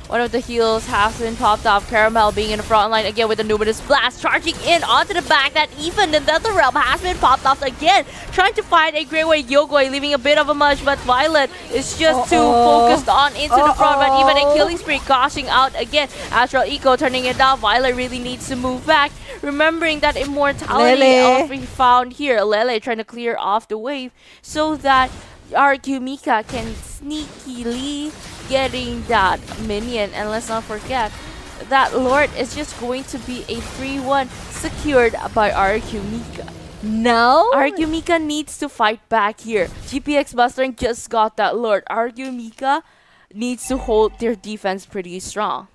One of the heals has been popped off. Caramel being in the front line again with the Numinous Blast, charging in onto the back. That even the Nether Realm has been popped off again, trying to find a Grey Way Gyogoi, leaving a bit of a munch, but Violet is just too focused on into the front, but even a killing spree cashing out again. Astral Eco turning it down. Violet really needs to move back, remembering that immortality of we found here. Lele trying to clear off the wave so that RQ MIKA can sneakily getting that minion. And let's not forget that Lord is just going to be a 3-1 secured by RQ MIKA. No, RQ MIKA needs to fight back here. GPX BASRENG just got that Lord. RQ MIKA needs to hold their defense pretty strong,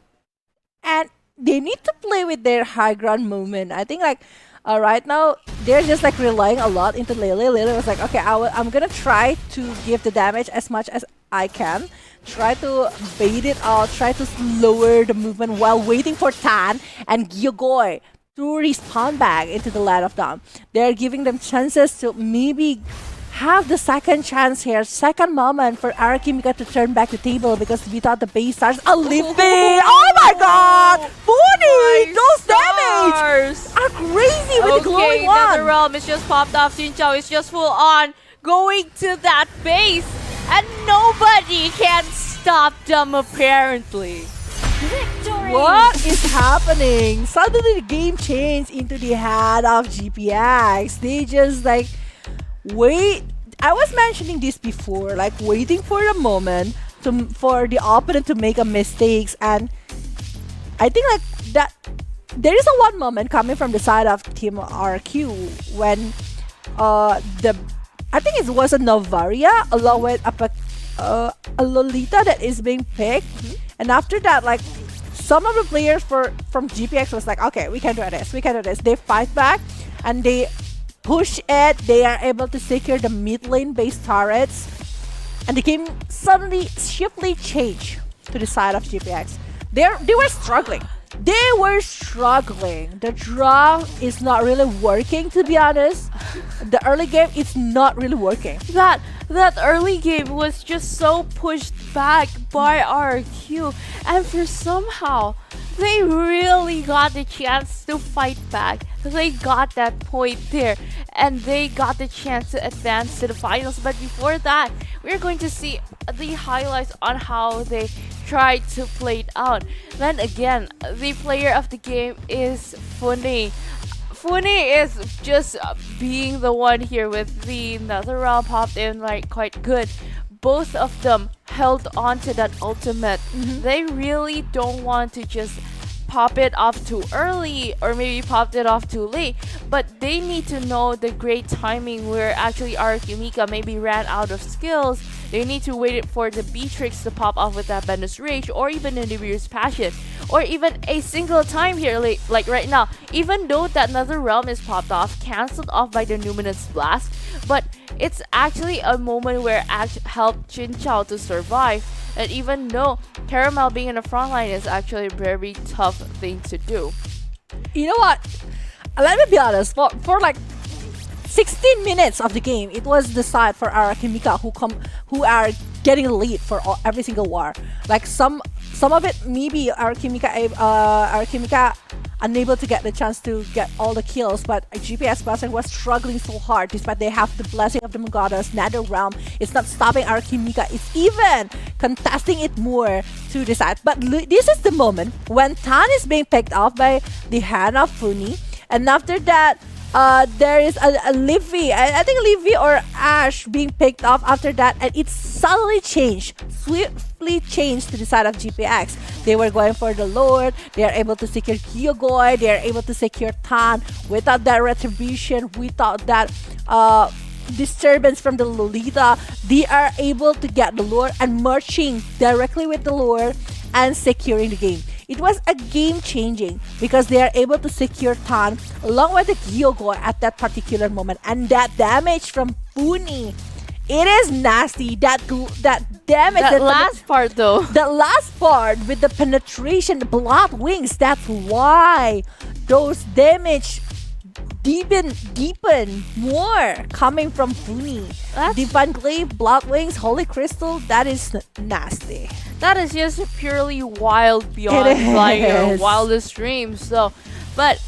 and they need to play with their high ground movement. I think like right now they're just like relying a lot into Lele. Lele was like, okay, I'm gonna try to give the damage as much as I can, try to bait it out, try to lower the movement while waiting for Tan and Gyogoi to respawn back into the land of dawn. They're giving them chances to maybe have the second chance here, second moment for RQ MIKA to turn back the table, because we thought the base stars are living. Oh my god! 40! Those damage are crazy with the glowing one! Nether Realm is just popped off. Jinchao is just full on going to that base, and nobody can stop them apparently. Victory! What is happening? Suddenly the game changed into the hand of GPX. They just like wait. I was mentioning this before, like waiting for a moment for the opponent to make a mistakes, and I think like that there is a one moment coming from the side of Team RQ when I think it was a Novaria along with a Lolita that is being picked, and after that, like some of the players from GPX was like, okay, we can do this, we can do this. They fight back and they push it. They are able to secure the mid lane based turrets, and the game suddenly swiftly changed to the side of GPX. They were struggling. They were struggling. The draw is not really working, to be honest. The early game is not really working. That early game was just so pushed back by RQ, and for somehow they really got the chance to fight back. They got that point there, and they got the chance to advance to the finals. But before that, we're going to see the highlights on how they tried to play it out. Then again, the player of the game is Funi. Funi is just being the one here with the Nether Realm popped in like quite good. Both of them held on to that ultimate. They really don't want to just pop it off too early or maybe popped it off too late, but they need to know the great timing where actually RQ Mika maybe ran out of skills. They need to wait for the Beatrix to pop off with that Bandit's Rage, or even in the Rear's Passion, or even a single time here like right now, even though that Nether Realm is popped off, cancelled off by the Numinous Blast, but it's actually a moment where it helped Jin Chao to survive. And even though Caramel being in the front line is actually a very tough thing to do. You know what? Let me be honest. For like 16 minutes of the game, it was the side for RQ Mika who are getting the lead for every single war. Like some of it, maybe RQ Mika unable to get the chance to get all the kills, but GPS BASRENG was struggling so hard despite they have the blessing of the Goddess. Nether Realm. It's not stopping RQ Mika. It's even contesting it more to the side. But this is the moment when Tan is being picked off by the hand of Funi, and after that, there is a Livy. I think Livy or Ash being picked off after that, and it suddenly swiftly changed to the side of GPX. They were going for the Lord. They are able to secure Kyogoi. They are able to secure Tan without that retribution, without that disturbance from the Lolita. They are able to get the Lord and marching directly with the Lord and securing the game. It was a game changing because they are able to secure Tan along with the Kyogoi at that particular moment, and that damage from Funi, it is nasty. That damage. That last part though. The last part with the penetration, the blood wings. That's why those damage deepen more coming from Funi. Divine Glaive, blood wings, holy crystal. That is nasty. That is just purely wild beyond like your wildest dreams. So, but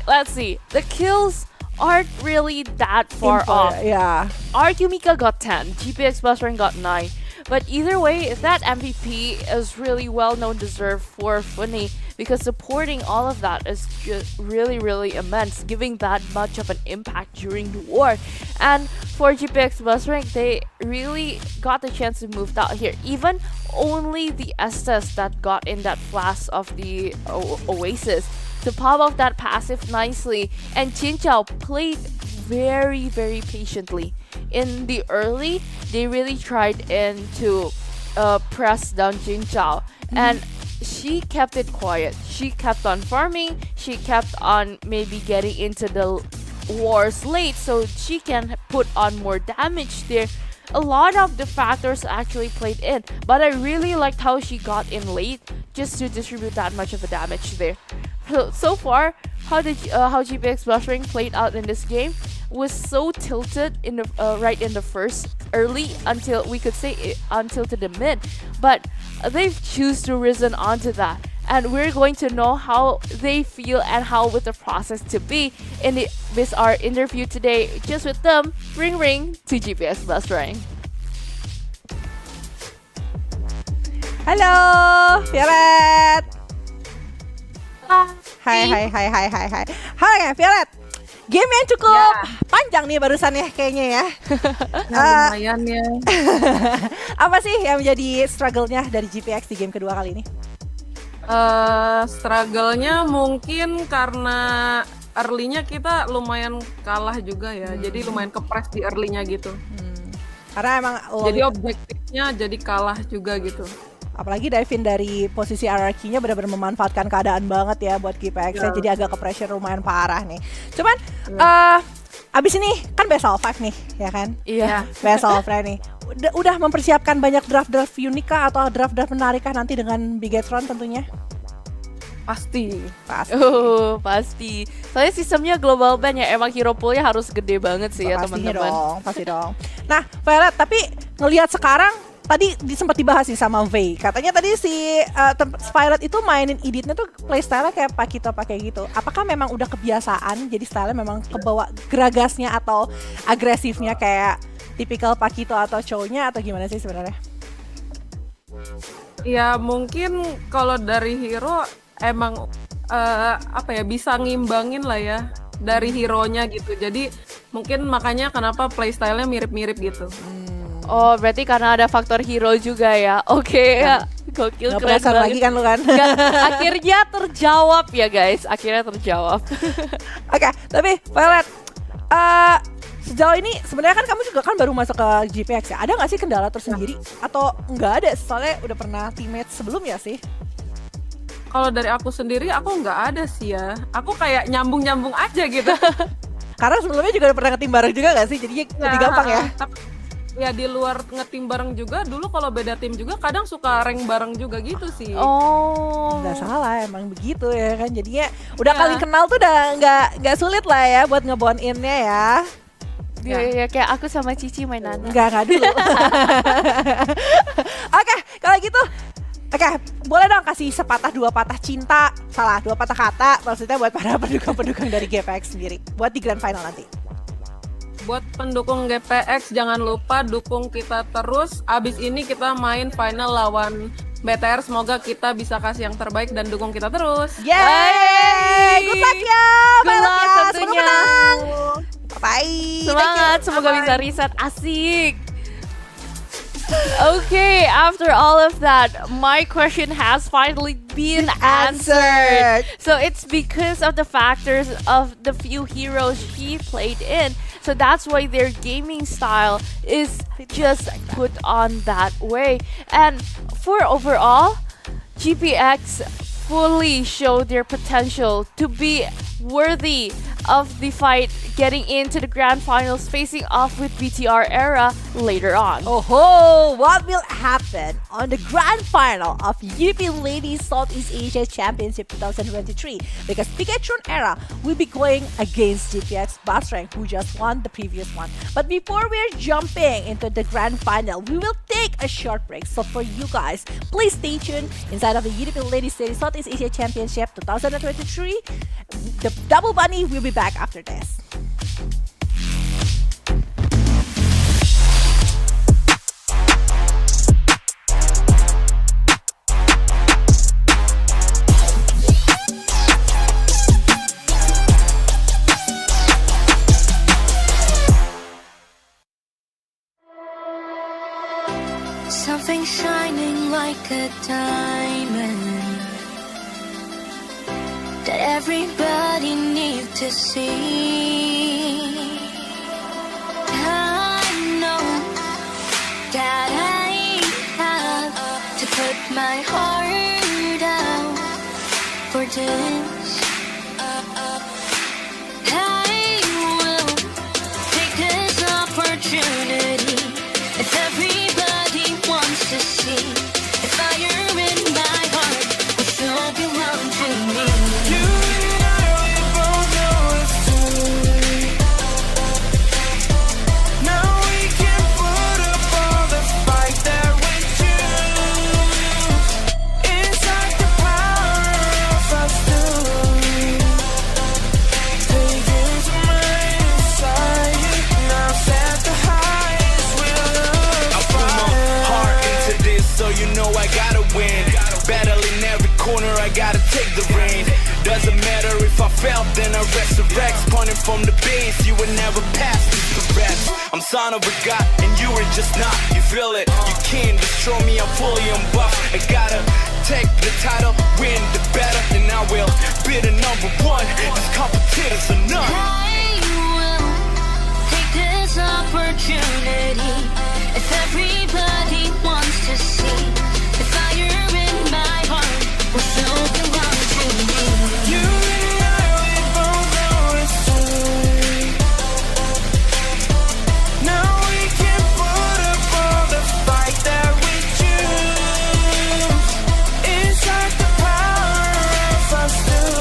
let's see. The kills aren't really that far off. Yeah. RQ Mika got 10, GPX BASRENG got 9. But either way, that MVP is really well-known deserved for Funi, because supporting all of that is just really, really immense, giving that much of an impact during the war. And for GPX BASRENG, they really got the chance to move out here. Even only the Estes that got in that flash of the Oasis to pop off that passive nicely, and Jin Chao played very, very patiently. In the early, they really tried to press down Jin Chao, and she kept it quiet. She kept on farming. She kept on maybe getting into the wars late so she can put on more damage there. A lot of the factors actually played in, but I really liked how she got in late just to distribute that much of a damage there. So far, how GPX BASRENG played out in this game was so tilted in the right in the first early until we could say until to the mid, but they've choose to risen onto that, and we're going to know how they feel and how with the process to be in this our interview today just with them. Ring to GPX BASRENG. Halo, Violet. Hai. Hai Violet. Game yang cukup panjang nih barusan ya kayaknya ya. Lumayan ya. Apa sih yang menjadi struggle-nya dari GPX di game kedua kali ini? Struggle-nya mungkin karena early-nya kita lumayan kalah juga ya. Jadi lumayan kepres di early-nya gitu. Karena emang Jadi objektifnya jadi kalah juga gitu. apalagi Davin dari posisi hierarkinya benar-benar memanfaatkan keadaan banget ya buat GPX ya. Jadi agak ke pressure lumayan parah nih. Cuman abis ini kan best of 5 nih ya kan? Iya. Best of 5 nih. Udah mempersiapkan banyak draft-draft unik kah atau draft-draft menarik kah nanti dengan Bigetron tentunya? Pasti. Pasti. Soalnya sistemnya global ban ya, emang hero poolnya harus gede banget sih ya teman-teman. Pasti dong. Nah, Violet, tapi ngelihat sekarang tadi sempat dibahas nih sama Vey. Katanya tadi si Violet itu mainin editnya tuh playstyle-nya kayak Pakito pakai gitu. Apakah memang udah kebiasaan jadi style memang kebawa geragasnya atau agresifnya kayak tipikal Pakito atau cowoknya atau gimana sih sebenarnya? Ya mungkin kalau dari hero emang bisa ngimbangin lah ya dari hero-nya gitu. Jadi mungkin makanya kenapa playstyle-nya mirip-mirip gitu. Oh, berarti karena ada faktor hero juga ya. Oke, ya. Gokil, Nggak keren penasaran banget. lagi kan lu kan? Akhirnya terjawab ya guys, akhirnya terjawab. Oke, tapi Violet, sejauh ini sebenarnya kan kamu juga kan baru masuk ke GPX ya. Ada nggak sih kendala tersendiri atau nggak ada? Soalnya udah pernah teammate sebelumnya sih. Kalau dari aku sendiri aku nggak ada sih ya. Aku kayak nyambung-nyambung aja gitu. Karena sebelumnya juga udah pernah ngetim bareng juga nggak sih? Jadinya lebih gampang ya. Ya di luar ngetim bareng juga, dulu kalau beda tim juga kadang suka rank bareng juga gitu sih. Oh. Nggak salah, emang begitu ya kan. Jadinya udah kali kenal tuh udah nggak sulit lah ya buat ngebond in-nya ya. Iya, kayak aku sama Cici mainan. Enggak dulu. Oke, kalau gitu oke, boleh dong kasih sepatah dua patah cinta, dua patah kata maksudnya buat para pendukung-pendukung dari GPX sendiri buat di grand final nanti. Buat pendukung GPX jangan lupa dukung kita terus. Abis ini kita main final lawan BTR. Semoga kita bisa kasih yang terbaik dan dukung kita terus. Yeay! Good luck ya! Good luck Semoga tentunya. menang! Bye! Semangat, semoga bisa reset. Asik. Okay, after all of that, my question has finally been answered. So it's because of the factors of the few heroes she played in. So that's why their gaming style is just put on that way. And for overall, GPX fully showed their potential to be worthy of the fight, getting into the grand finals, facing off with BTR Era later on. Oh, what will happen on the grand final of UniPin Ladies Southeast Asia Championship 2023? Because BIGETRON Era will be going against GPX BASRENG, who just won the previous one. But before we're jumping into the grand final, we will take a short break. So for you guys, please stay tuned inside of the UniPin Ladies Southeast Asia Championship 2023. The Double Bunny will be back after this. Something shining like a diamond that everybody needs to see. I know that I have to put my heart out for this. I will take this opportunity. If everybody wants to see the fire in my heart, will still belong to me. You and I, we both know it's too late. Now we can put up all the fight that we choose. It's like the power of us two. Taking some rain inside. Now set the highest will. I put my heart into this, so you know I gotta win. Battling every corner, I gotta take the reign. Doesn't matter if I fell, then I resurrect. Pointing from the base, you would never pass the rest. I'm son of a god, and you were just not. You feel it? You can't destroy me, I'm fully unbuffed. I gotta take the title, win the battle, and I will be the number one. This competitor's enough. I will take this opportunity. If everybody wants to see the fire in my heart will still belong to me. You and I, we both know it's true. Now we can put up all the fight that we choose. It's like the power of us two.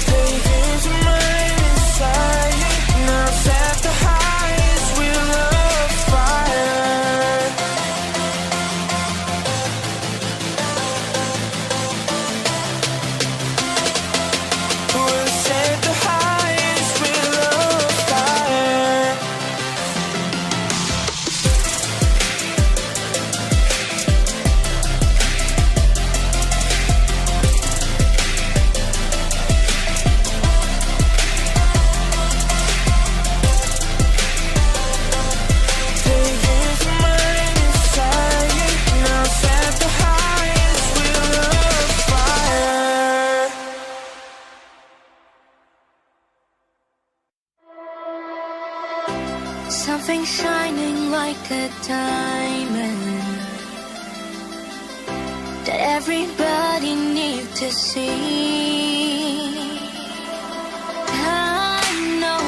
Taking some mind inside it. Now set the highest wheel of fire. We'll set the highest wheel of fire. Taking some mind inside it. Now set the highest wheel of fire. Something shining like a diamond that everybody needs to see. I know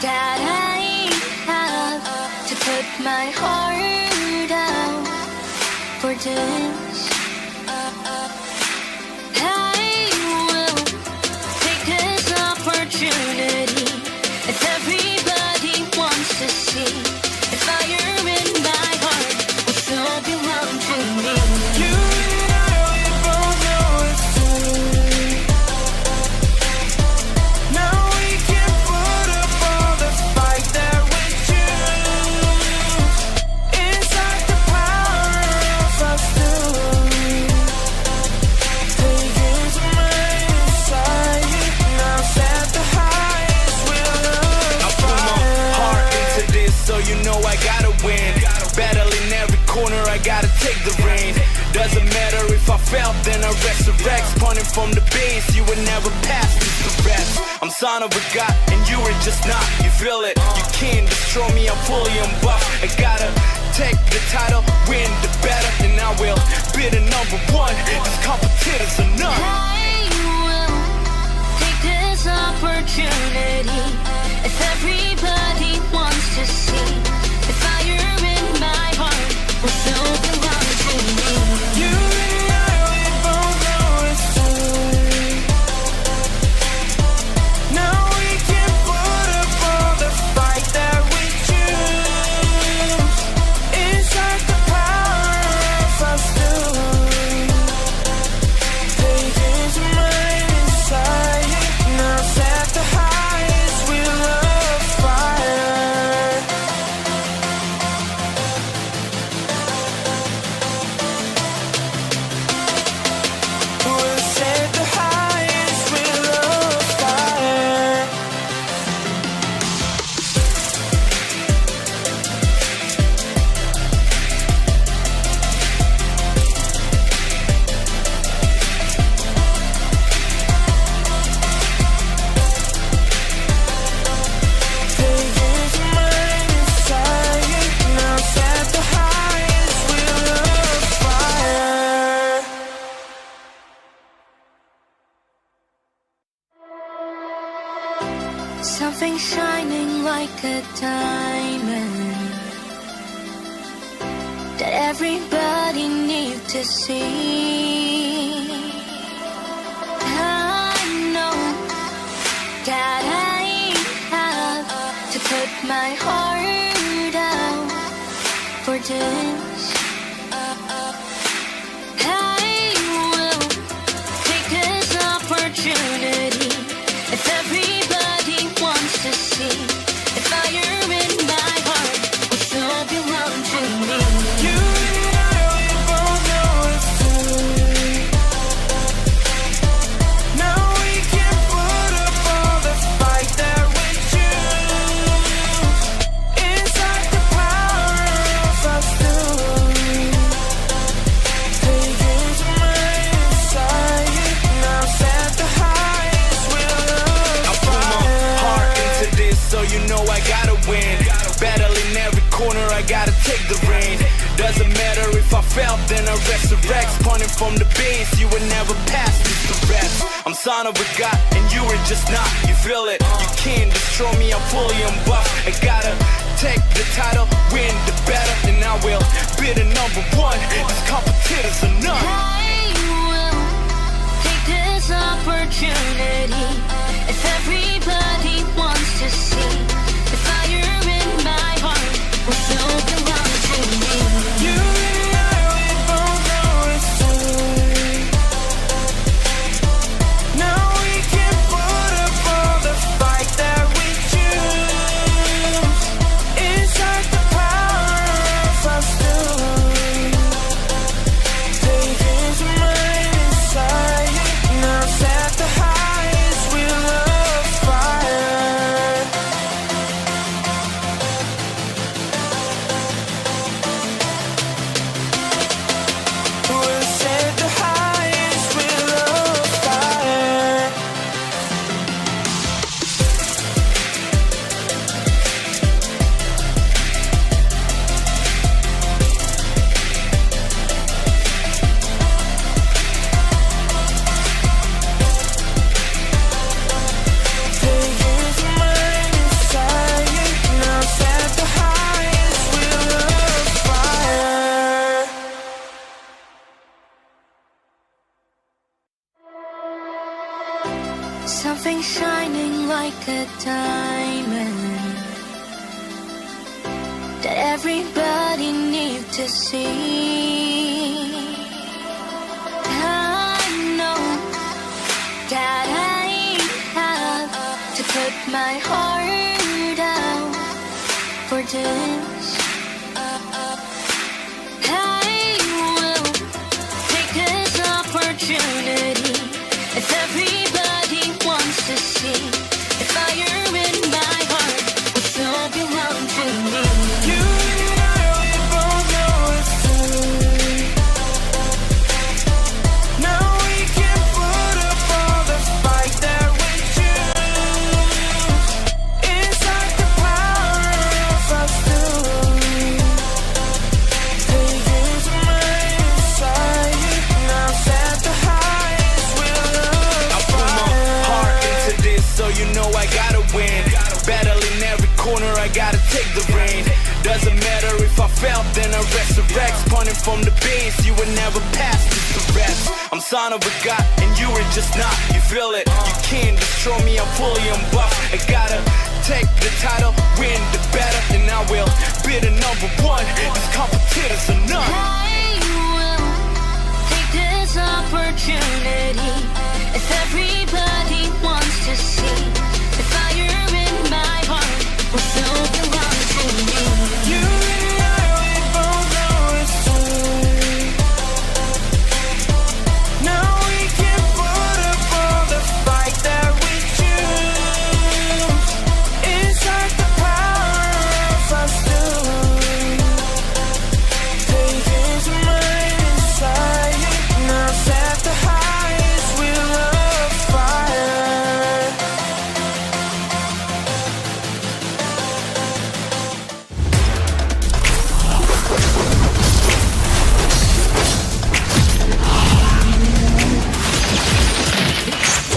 that I have to put my heart out for this. I will take this opportunity. If everybody wants to see the fire in my heart will still belong to me. You and I, we both know it's true. Now we can put up all the fight that we choose. It's like the power of us two. Taking some mind inside it. Now set the highest wheel of I put my heart into this, so you know I gotta win. Battling every corner, I gotta take the reign. Doesn't matter if I fell, then I resurrect. Pointing from the base, you would never pass this the rest. I'm son of a god, and you were just not. You feel it? You can't destroy me, I'm fully unbuffed. I gotta take the title, win the battle, and I will be the number one. These competitors are none. I will take this opportunity. If everybody wants to see the fire in my heart will still belong to me. You and I, we both know it's true. Now we can put up all the fight that we choose. It's like the power of us two. Taking some mind inside it. Now set the highest wheel of fire. We'll set the highest wheel of fire. Taking some mind inside it. Now set the highest wheel of fire. Something shining like a diamond that everybody needs to see. I know that I have to put my heart out for this. I will take this opportunity. If everybody wants to see the fire in my heart will still belong to me. You and I, we both know it's true. Now we can put up all the fight that we choose. It's like the power of us two. gotta take the reign. Doesn't matter if I fell, then I resurrect. Punting from the base, you would never pass this the rest. I'm son of a god, and you are just not. You feel it? You can't destroy me, I'm fully unbuffed. I gotta take the title, win the battle, and I will be the number one. These competitors are none. I will take this opportunity. If everybody wants to see the fire in my heart, will still belong to me. You and I, we both know it's true. Now we can put up all the fight that we choose. Inside the power of us two. Take into mine inside. Now set the highest wheel of fire. We'll set the highest wheel of fire. Take into mine inside. Now set the highest wheel of fire. Something shining like a diamond that everybody needs to see. I know that I have to put my heart out for this. I will take this opportunity. If everybody wants to see the fire in my heart, will still belong to me. You and I, we both know it's true. Now we can put up all the fight that we choose. Inside the power of us two. Take into mine inside. Now set the highest wheel of fire. I put my heart into this, so you know I gotta win. Battling every corner, I gotta take the reign. Doesn't matter if I fell, then I resurrect. Punting from the base, you would never pass this the rest. I'm son of a god, and you are just not. You feel it? You can't destroy me, I'm fully unbuffed. I gotta take the title, win the battle, and I will be the number one. These competitors are none. I will take this opportunity. If everybody wants to see the fire in my heart, will still belong to me. You and I, we both know it's true. Now we can put up all the fight that we choose. Inside the power of us two. Take into mine inside. Now set the highest wheel of fire.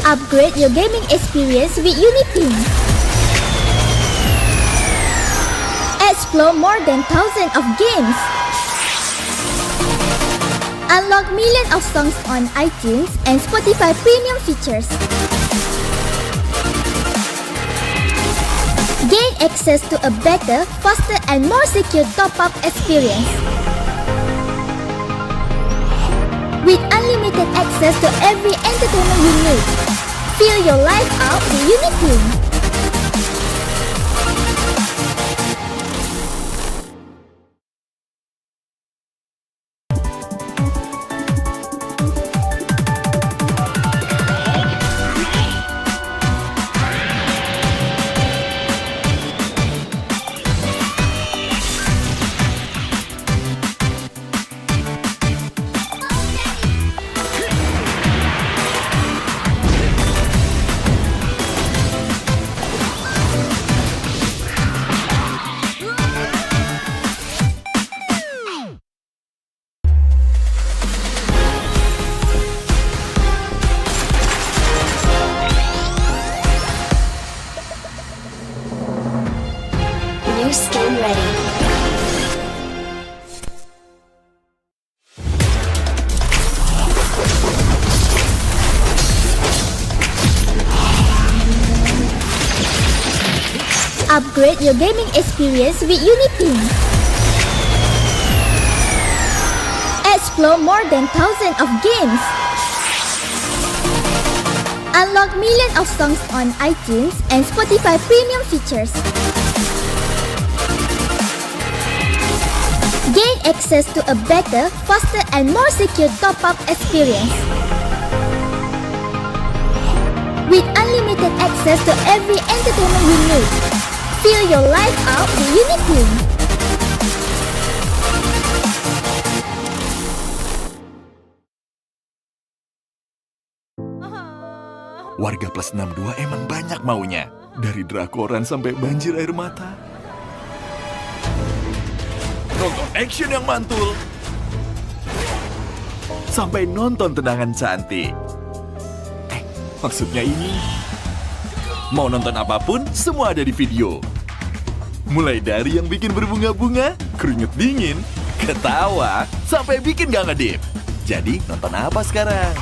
Upgrade your gaming experience with UniPin. Explore more than thousands of games. Unlock millions of songs on iTunes and Spotify premium features. Gain access to a better, faster and more secure top-up experience. With unlimited access to every entertainment you need. Fill your life out with UniPin. Upgrade your gaming experience with UniPin. Explore more than thousands of games. Unlock millions of songs on iTunes and Spotify premium features. Gain access to a better, faster and more secure top-up experience. With unlimited access to every entertainment you need. Feel your life out with UniPin. Warga plus 62 emang banyak maunya. Dari drakoran sampai banjir air mata. Nonton action yang mantul. Sampai nonton tendangan cantik. Maksudnya ini. Mau nonton apapun, semua ada di video. Mulai dari yang bikin berbunga-bunga, keringet dingin, ketawa, sampai bikin gak ngedip. Jadi nonton apa sekarang?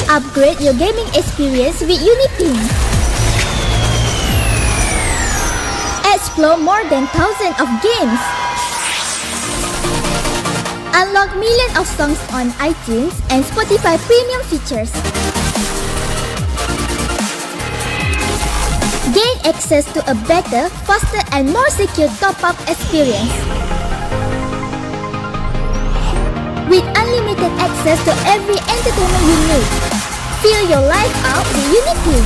Upgrade your gaming experience with UniPin. Explore more than thousands of games. Unlock millions of songs on iTunes and Spotify premium features. Gain access to a better, faster and more secure top-up experience. With unlimited access to every entertainment you need. Feel your life out with UniPin.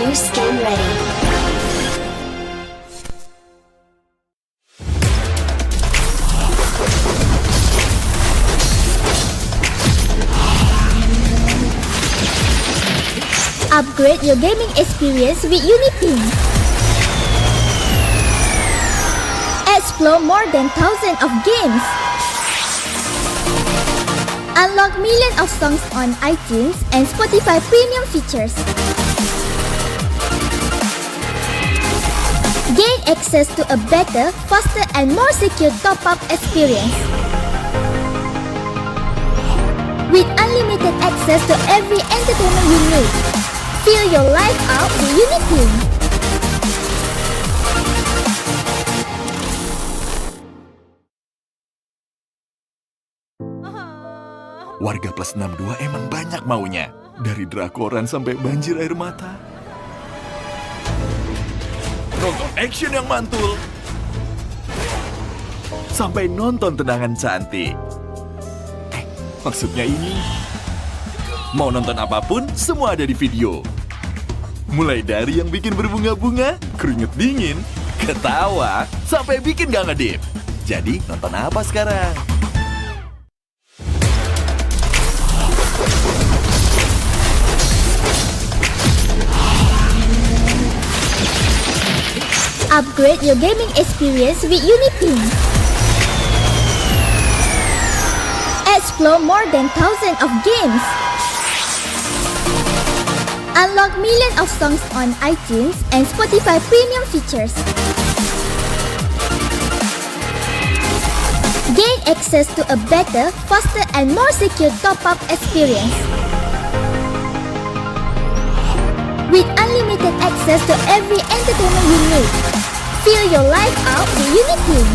New skin ready. Upgrade your gaming experience with UniPin. Explore more than thousands of games. Unlock millions of songs on iTunes and Spotify premium features. Gain access to a better, faster and more secure top-up experience. With unlimited access to every entertainment you need. Feel your life out with UniPin. Warga plus 62 emang banyak maunya. Dari drakoran sampai banjir air mata. Nonton action yang mantul. Sampai nonton tendangan cantik. Maksudnya ini. Mau nonton apapun, semua ada di video. Mulai dari yang bikin berbunga-bunga, keringet dingin, ketawa, sampai bikin gak ngedip. Jadi nonton apa sekarang? Upgrade your gaming experience with UniPin. Explore more than thousands of games. Unlock millions of songs on iTunes and Spotify premium features. Gain access to a better, faster and more secure top-up experience. With unlimited access to every entertainment you need. Feel your life out with UniPin.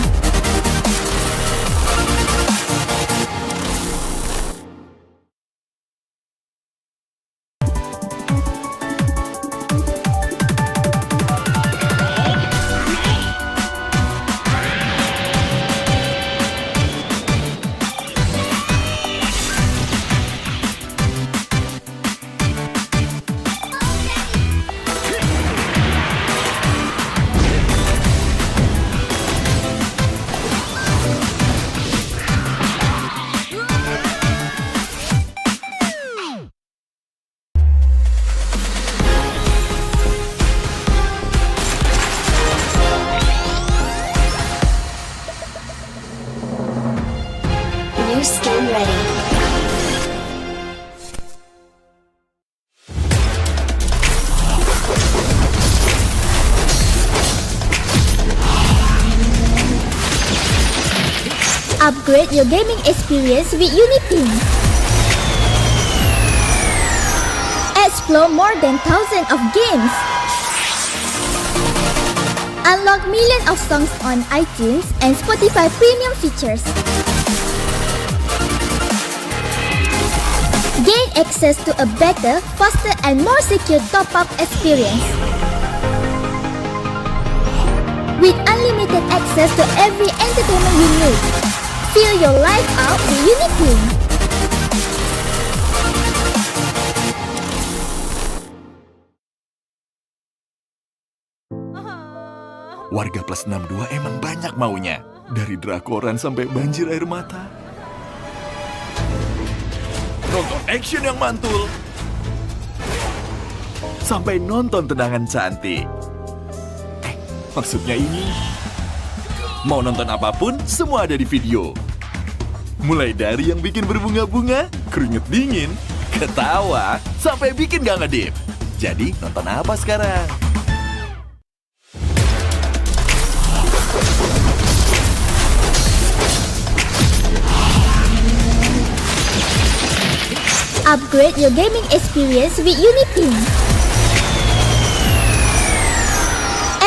Upgrade your gaming experience with UniPin. Explore more than thousands of games. Unlock millions of songs on iTunes and Spotify premium features. Gain access to a better, faster and more secure top-up experience. With unlimited access to every entertainment you need. Feel your life out with UniPin. Warga plus 62 emang banyak maunya. Dari drakoran sampai banjir air mata. Nonton action yang mantul. Sampai nonton tendangan cantik. Maksudnya ini. Mau nonton apapun, semua ada di video. Mulai dari yang bikin berbunga-bunga, keringet dingin, ketawa, sampai bikin gak ngedip. Jadi nonton apa sekarang? Upgrade your gaming experience with UniPin.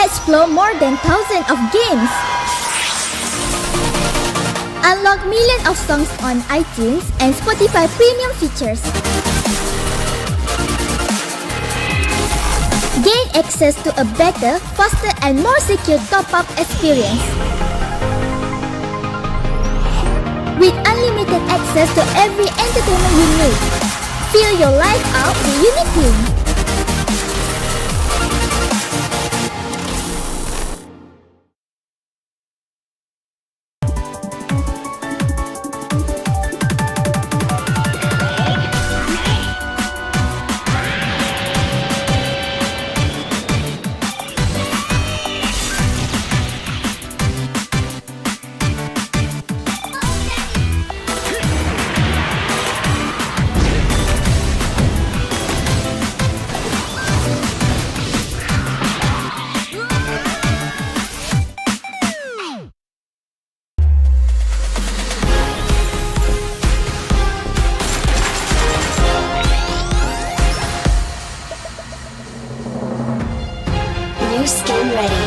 Explore more than thousands of games. Unlock millions of songs on iTunes and Spotify premium features. Gain access to a better, faster and more secure top-up experience. With unlimited access to every entertainment you need. Feel your life out with UniPin. New skin ready.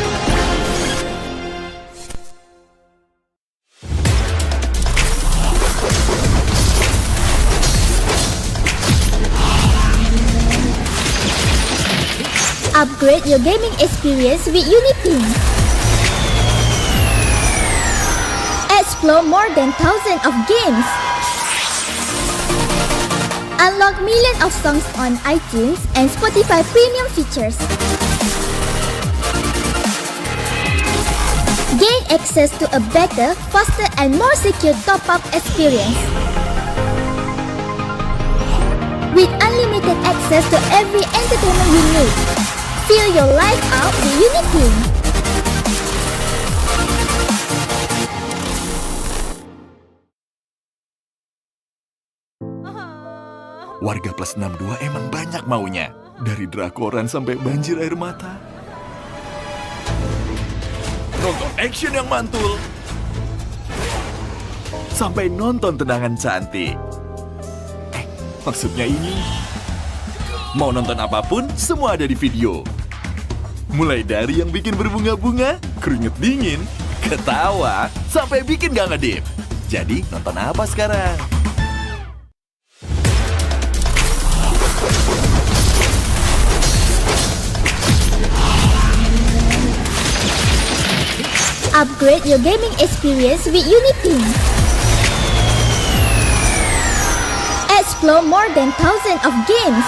Upgrade your gaming experience with UniPin. Explore more than thousands of games. Unlock millions of songs on iTunes and Spotify premium features. Gain access to a better, faster and more secure top-up experience. With unlimited access to every entertainment you need. Feel your life out with UniPin. Warga plus 62 emang banyak maunya. Dari drakoran sampai banjir air mata. Nonton action yang mantul. Sampai nonton tendangan cantik. Maksudnya ini. Mau nonton apapun, semua ada di video. Mulai dari yang bikin berbunga-bunga, keringet dingin, ketawa, sampai bikin gak ngedip. Jadi nonton apa sekarang? Upgrade your gaming experience with UniPin. Explore more than thousands of games.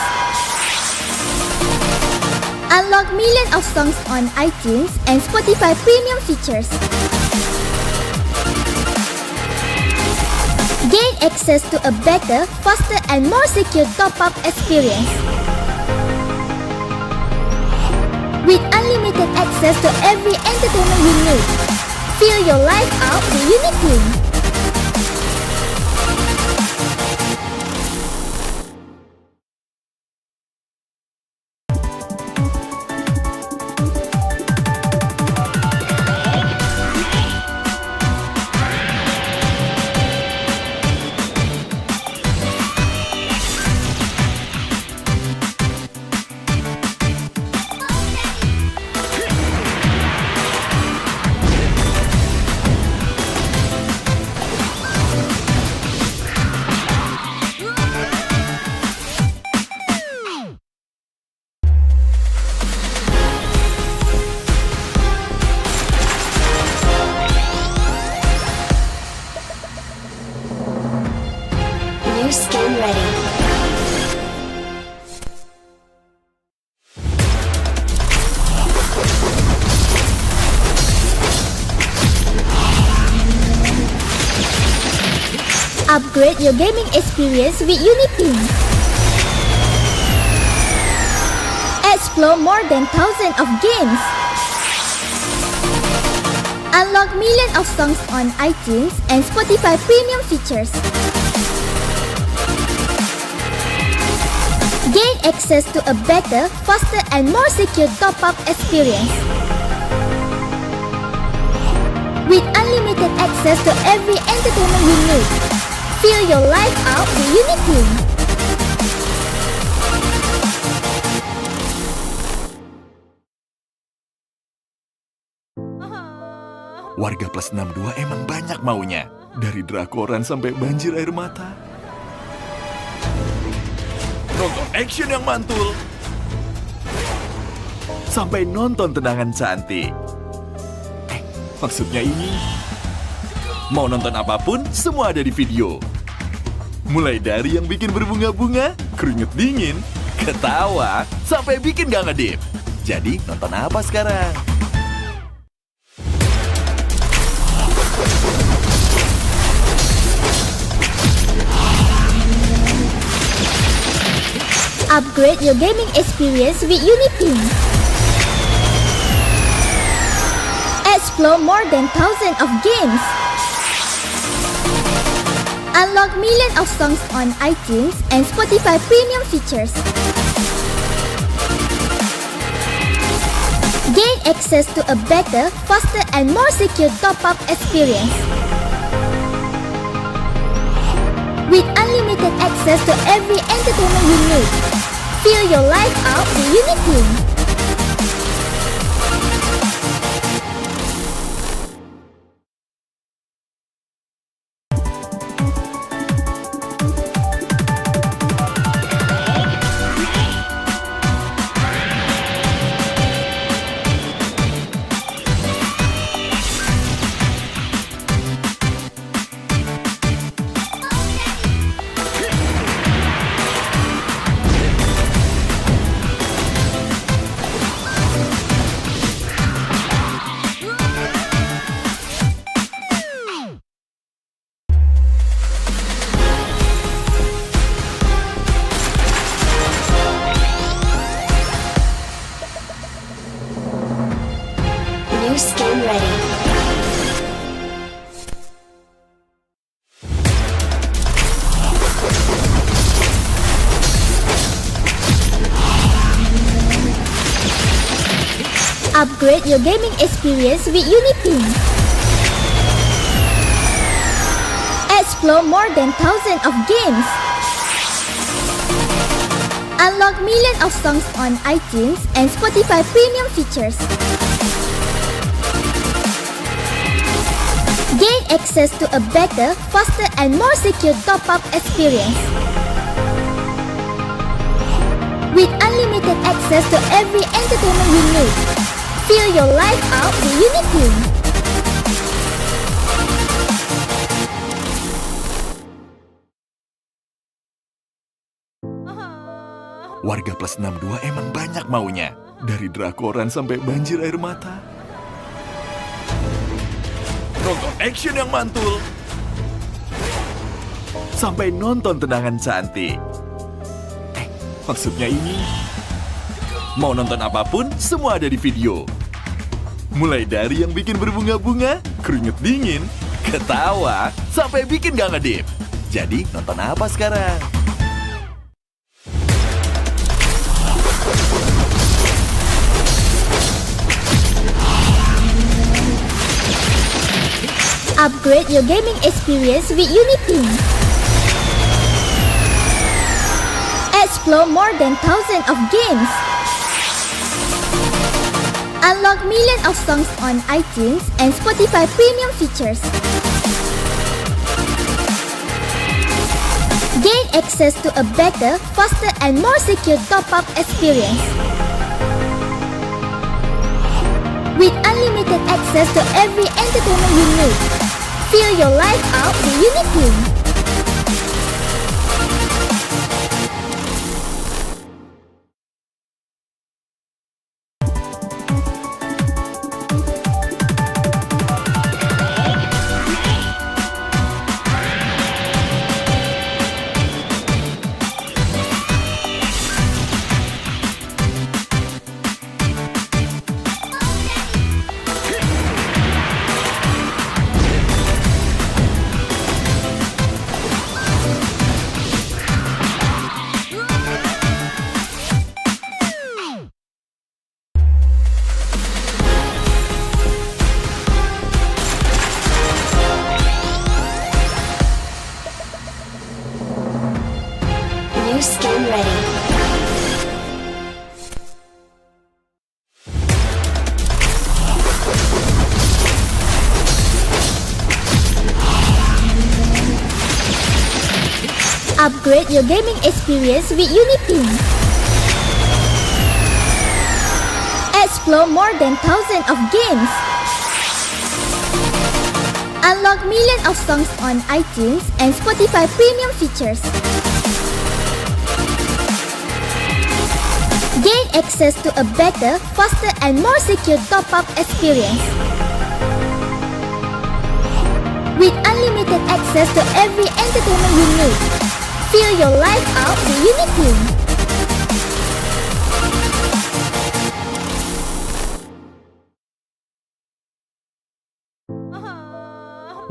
Unlock millions of songs on iTunes and Spotify premium features. Gain access to a better, faster and more secure top-up experience. With unlimited access to every entertainment you need. Feel your life out with UniPin. Upgrade your gaming experience with UniPin. Explore more than thousands of games. Unlock millions of songs on iTunes and Spotify premium features. Gain access to a better, faster and more secure top-up experience. With unlimited access to every entertainment you need. Feel your life out with UniPin. Warga plus 62 emang banyak maunya. Dari drakoran sampai banjir air mata. Nonton action yang mantul. Sampai nonton tendangan cantik. Maksudnya ini. Mau nonton apapun, semua ada di video. Mulai dari yang bikin berbunga-bunga, keringet dingin, ketawa, sampai bikin gak ngedip. Jadi nonton apa sekarang? Upgrade your gaming experience with UniPin. Explore more than thousands of games. Unlock millions of songs on iTunes and Spotify premium features. Gain access to a better, faster and more secure top-up experience. With unlimited access to every entertainment you need. Feel your life out with UniPin. New skin ready. Upgrade your gaming experience with UniPin. Explore more than thousands of games. Unlock millions of songs on iTunes and Spotify premium features. Gain access to a better, faster and more secure top-up experience. With unlimited access to every entertainment you need. Feel your life out with UniPin. Warga plus 62 emang banyak maunya. Dari drakoran sampai banjir air mata. Nonton action yang mantul. Sampai nonton tendangan cantik. Maksudnya ini. Mau nonton apapun, semua ada di video. Mulai dari yang bikin berbunga-bunga, keringet dingin, ketawa, sampai bikin gak ngedip. Jadi nonton apa sekarang? Upgrade your gaming experience with UniPin. Explore more than thousands of games. Unlock millions of songs on iTunes and Spotify premium features. Gain access to a better, faster and more secure top-up experience. With unlimited access to every entertainment you need. Feel your life out with UniPin. Upgrade your gaming experience with UniPin. Explore more than thousands of games. Unlock millions of songs on iTunes and Spotify premium features. Gain access to a better, faster and more secure top-up experience. With unlimited access to every entertainment you need. Feel your life out with UniPin.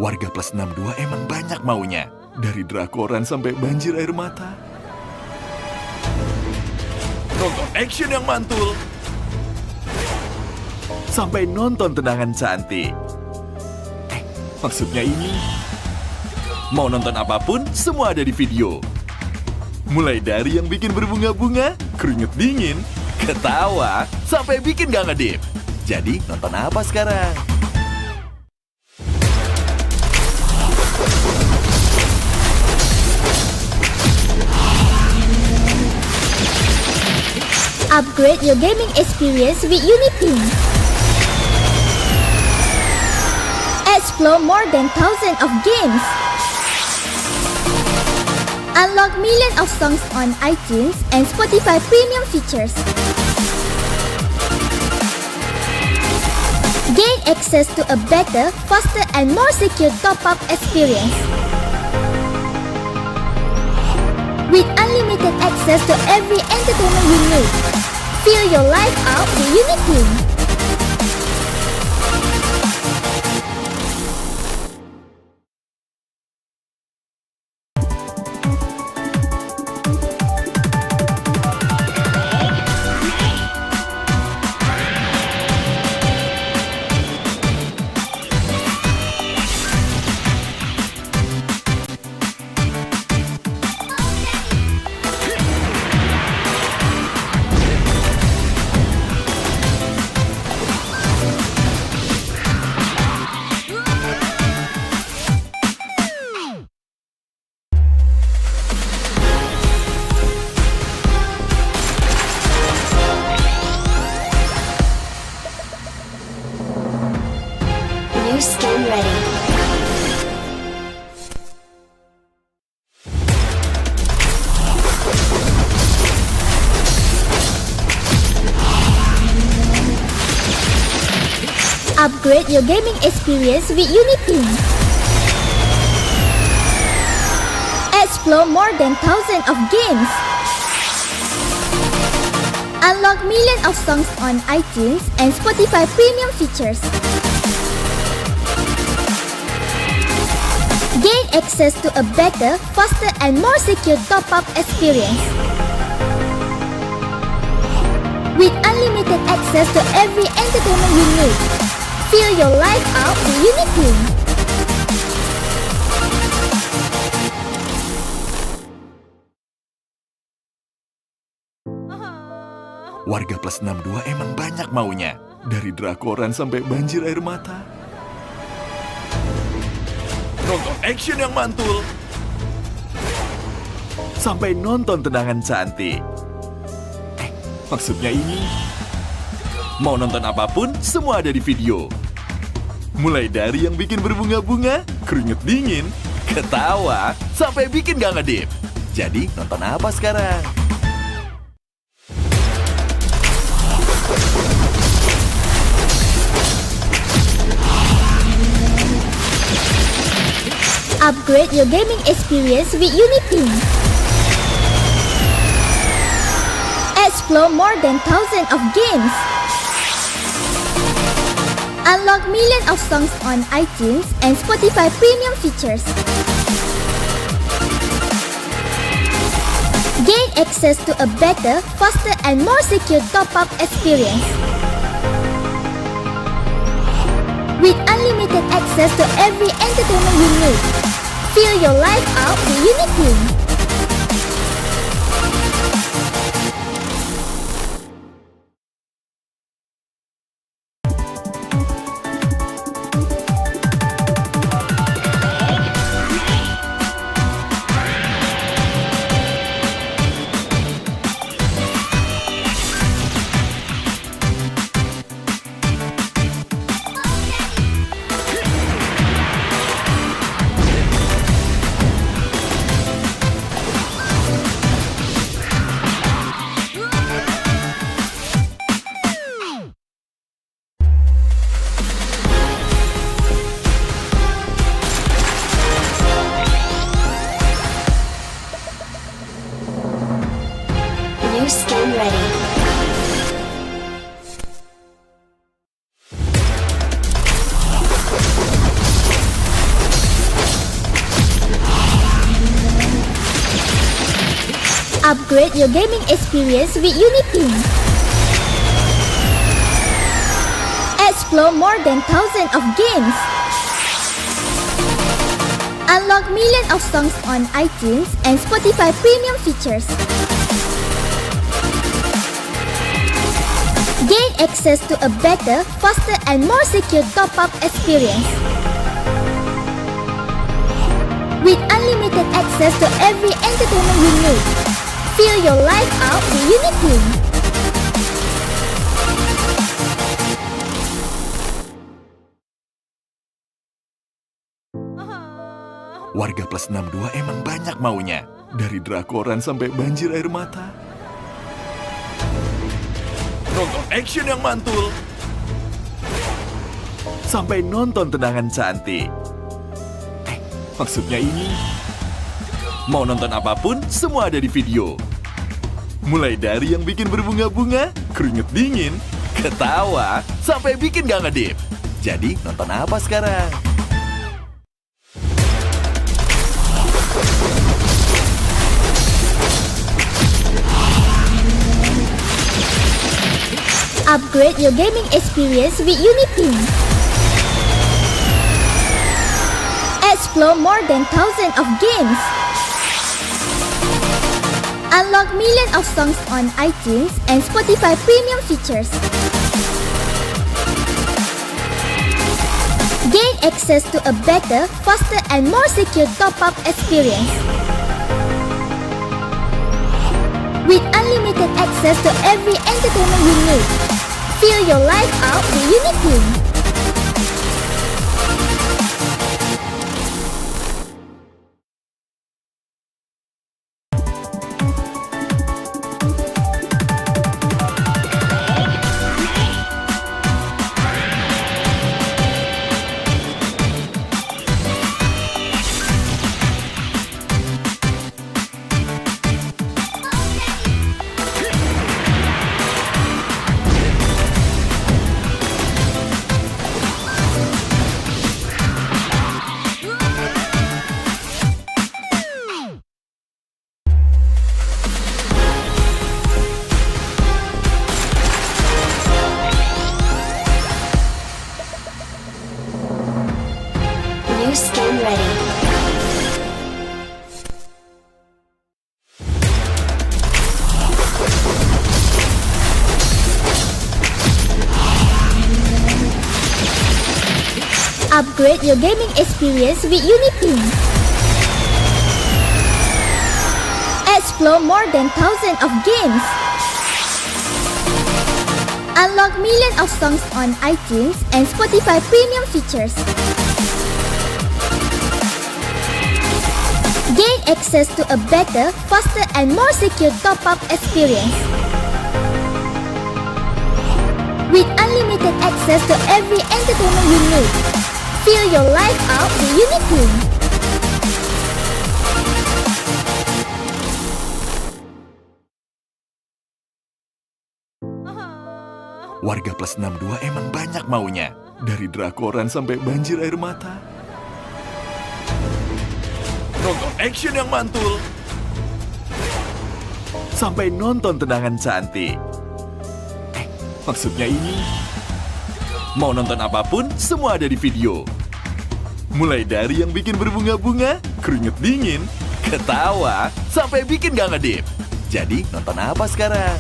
Warga plus 62 emang banyak maunya. Dari drakoran sampai banjir air mata. Nonton action yang mantul. Sampai nonton tendangan cantik. Maksudnya ini. Mau nonton apapun, semua ada di video. Mulai dari yang bikin berbunga-bunga, keringet dingin, ketawa, sampai bikin gak ngedip. Jadi nonton apa sekarang? Upgrade your gaming experience with UniPin. Explore more than thousands of games. Unlock millions of songs on iTunes and Spotify premium features. Gain access to a better, faster and more secure top-up experience. With unlimited access to every entertainment you need. Feel your life out with UniPin. New skin ready. Upgrade your gaming experience with UniPin. Explore more than thousands of games. Unlock millions of songs on iTunes and Spotify premium features. Gain access to a better, faster and more secure top-up experience. With unlimited access to every entertainment you need. Feel your life out with UniPin. Warga plus 62 emang banyak maunya. Dari drakoran sampai banjir air mata. Nonton action yang mantul. Sampai nonton tendangan cantik. Maksudnya ini. Mau nonton apapun, semua ada di video. Mulai dari yang bikin berbunga-bunga, keringet dingin, ketawa, sampai bikin gak ngedip. Jadi nonton apa sekarang? Upgrade your gaming experience with UniPin. Explore more than thousands of games. Unlock millions of songs on iTunes and Spotify premium features. Gain access to a better, faster and more secure top-up experience. With unlimited access to every entertainment you need. Feel your life out with UniPin. New skin ready. Upgrade your gaming experience with UniPin. Explore more than thousands of games. Unlock millions of songs on iTunes and Spotify premium features. Gain access to a better, faster and more secure top-up experience. With unlimited access to every entertainment you need. Feel your life out with UniPin. Warga plus 62 emang banyak maunya. Dari drakoran sampai banjir air mata. Nonton action yang mantul. Sampai nonton tendangan cantik. Maksudnya ini. Mau nonton apapun, semua ada di video. Mulai dari yang bikin berbunga-bunga, keringet dingin, ketawa, sampai bikin gak ngedip. Jadi nonton apa sekarang? Upgrade your gaming experience with UniPin. Explore more than thousands of games. Unlock millions of songs on iTunes and Spotify premium features. Gain access to a better, faster and more secure top-up experience. With unlimited access to every entertainment you need. Feel your life out with UniPin. New skin ready. Upgrade your gaming experience with UniPin. Explore more than thousands of games. Unlock millions of songs on iTunes and Spotify premium features. Gain access to a better, faster and more secure top-up experience. With unlimited access to every entertainment you need. Feel your life out with UniPin. Warga plus 62 emang banyak maunya. Dari drakoran sampai banjir air mata. Nonton action yang mantul. Sampai nonton tendangan cantik. Maksudnya ini. Mau nonton apapun, semua ada di video. Mulai dari yang bikin berbunga-bunga, keringet dingin, ketawa, sampai bikin gak ngedip. Jadi nonton apa sekarang?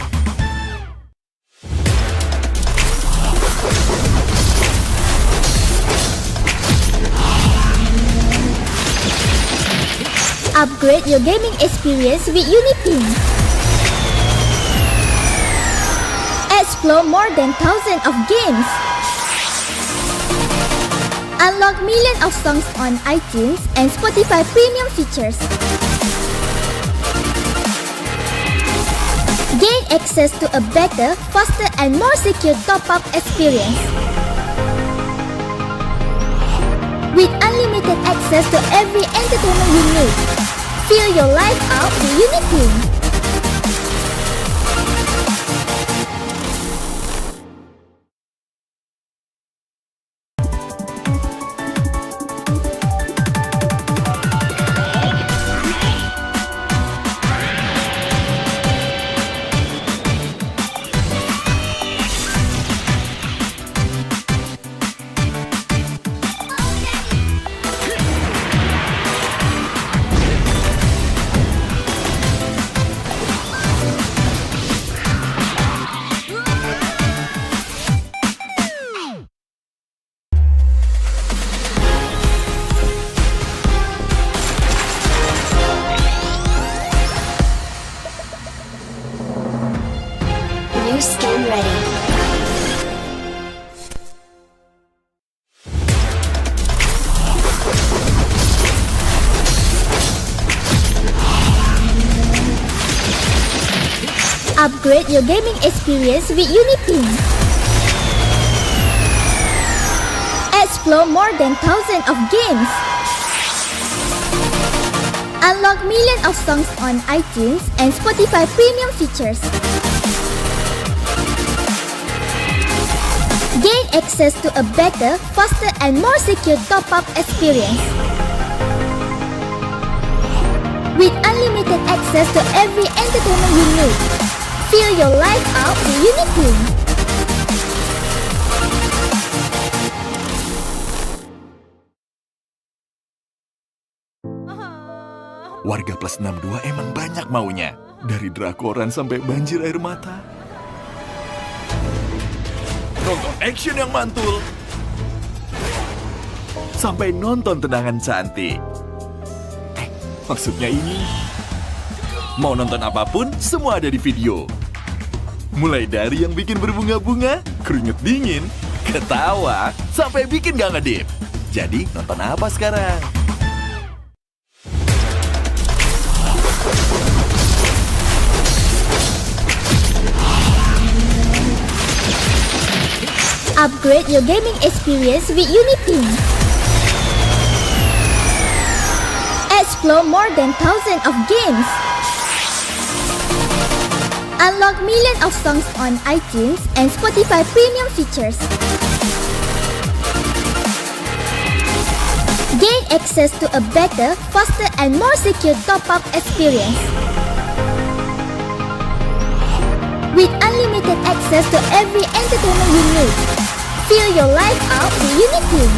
Upgrade your gaming experience with UniPin. Explore more than thousands of games. Unlock millions of songs on iTunes and Spotify premium features. Gain access to a better, faster and more secure top-up experience. With unlimited access to every entertainment you need. Feel your life out with UniPin. New skin ready. Upgrade your gaming experience with UniPin. Explore more than thousands of games. Unlock millions of songs on iTunes and Spotify premium features. Gain access to a better, faster and more secure top-up experience. With unlimited access to every entertainment you need. Feel your life out with UniPin. Warga plus 62 emang banyak maunya. Dari drakoran sampai banjir air mata. Nonton action yang mantul. Sampai nonton tendangan cantik. Maksudnya ini. Mau nonton apapun, semua ada di video. Mulai dari yang bikin berbunga-bunga, keringet dingin, ketawa, sampai bikin gak ngedip. Jadi nonton apa sekarang? Upgrade your gaming experience with UniPin. Explore more than thousands of games. Unlock millions of songs on iTunes and Spotify premium features. Gain access to a better, faster and more secure top-up experience. With unlimited access to every entertainment you need. Feel your life out with UniPin.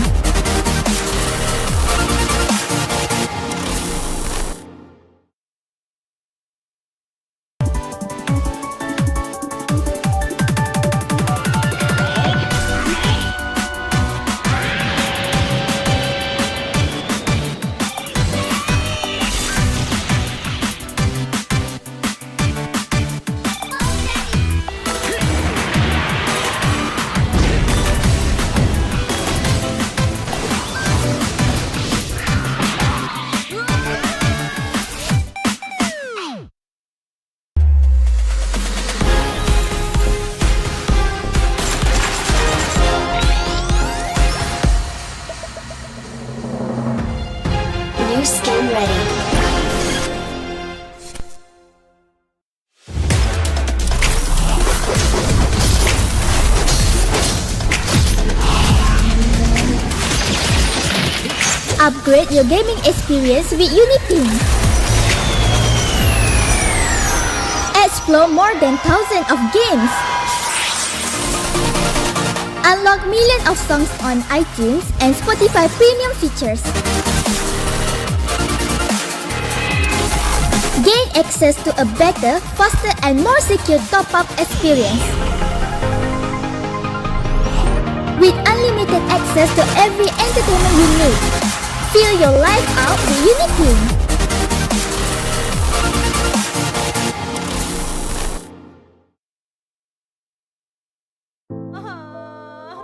New skin ready. Upgrade your gaming experience with UniPin. Explore more than thousands of games. Unlock millions of songs on iTunes and Spotify premium features. Gain access to a better, faster and more secure top-up experience. With unlimited access to every entertainment you need. Feel your life out with UniPin.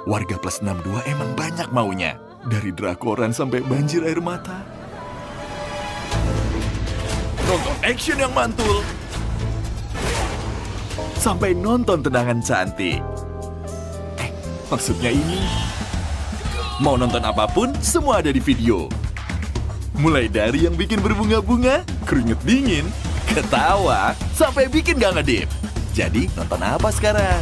Warga plus 62 emang banyak maunya. Dari drakoran sampai banjir air mata. Nonton action yang mantul. Sampai nonton tendangan cantik. Maksudnya ini. Mau nonton apapun, semua ada di video. Mulai dari yang bikin berbunga-bunga, keringet dingin, ketawa, sampai bikin gak ngedip. Jadi nonton apa sekarang?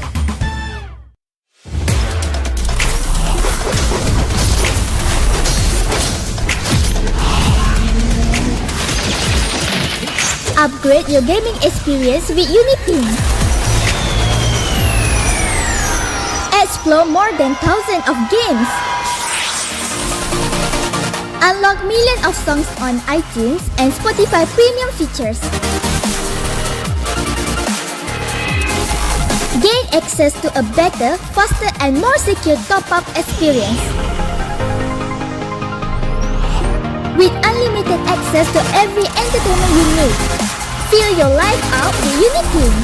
Upgrade your gaming experience with UniPin. Explore more than thousands of games. Unlock millions of songs on iTunes and Spotify premium features. Gain access to a better, faster and more secure top-up experience. With unlimited access to every entertainment you need. Feel your life out with UniPin.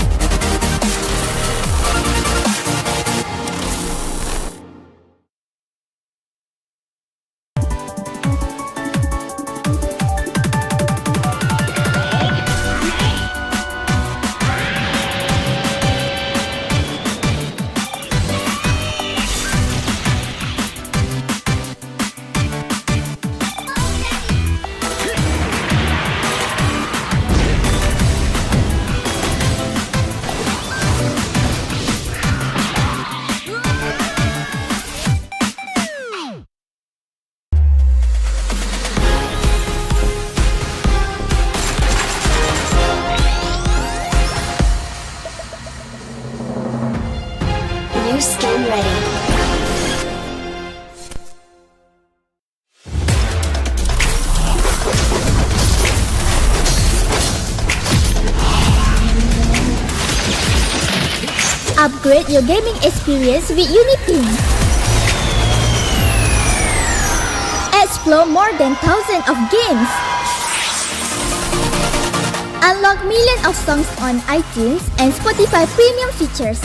New skin ready. Upgrade your gaming experience with UniPin. Explore more than thousands of games. Unlock millions of songs on iTunes and Spotify premium features.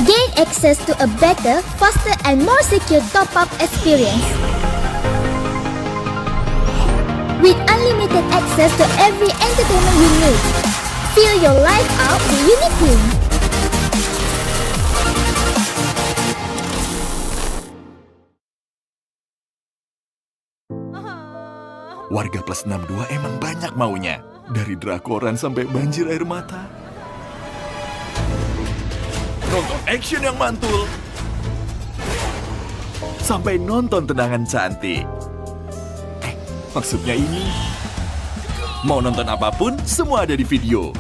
Gain access to a better, faster and more secure top-up experience. With unlimited access to every entertainment you need. Feel your life out with UniPin. Warga plus 62 emang banyak maunya. Dari drakoran sampai banjir air mata. Nonton action yang mantul. Sampai nonton tendangan cantik. Maksudnya ini. Mau nonton apapun, semua ada di video.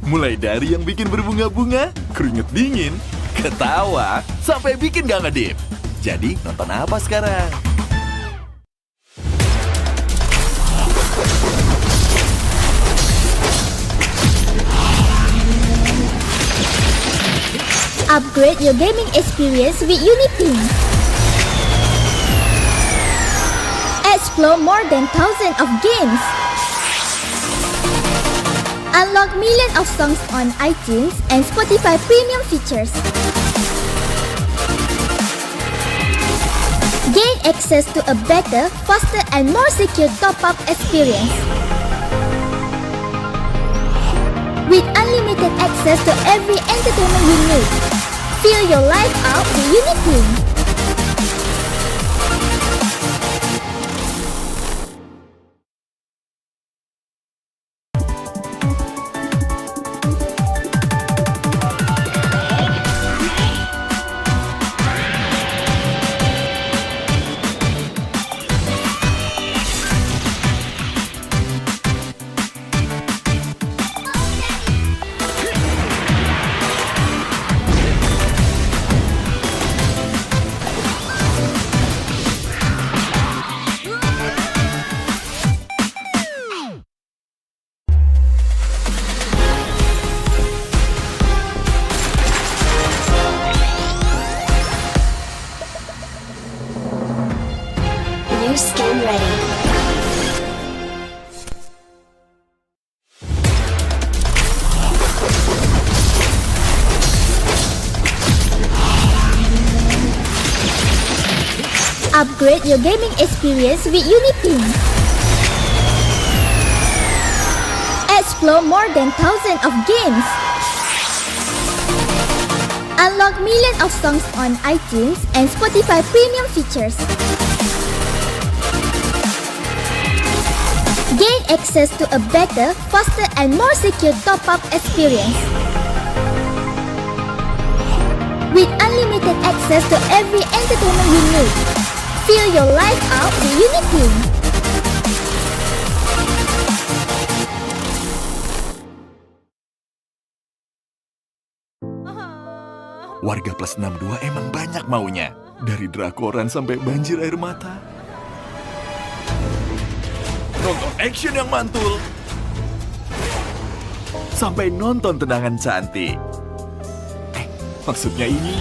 Mulai dari yang bikin berbunga-bunga, keringet dingin, ketawa, sampai bikin gak ngedip. Jadi, nonton apa sekarang? Upgrade your gaming experience with UniPin. Explore more than thousands of games. Unlock millions of songs on iTunes and Spotify premium features. Gain access to a better, faster and more secure top-up experience. With unlimited access to every entertainment you need. Feel your life out with UniPin. New skin ready. Upgrade your gaming experience with UniPin. Explore more than thousands of games. Unlock millions of songs on iTunes and Spotify premium features. Gain access to a better, faster and more secure top-up experience. With unlimited access to every entertainment you need. Feel your life out with UniPin. Warga plus 62 emang banyak maunya. Dari drakoran sampai banjir air mata. Nonton action yang mantul. Sampai nonton tendangan cantik. Maksudnya ini.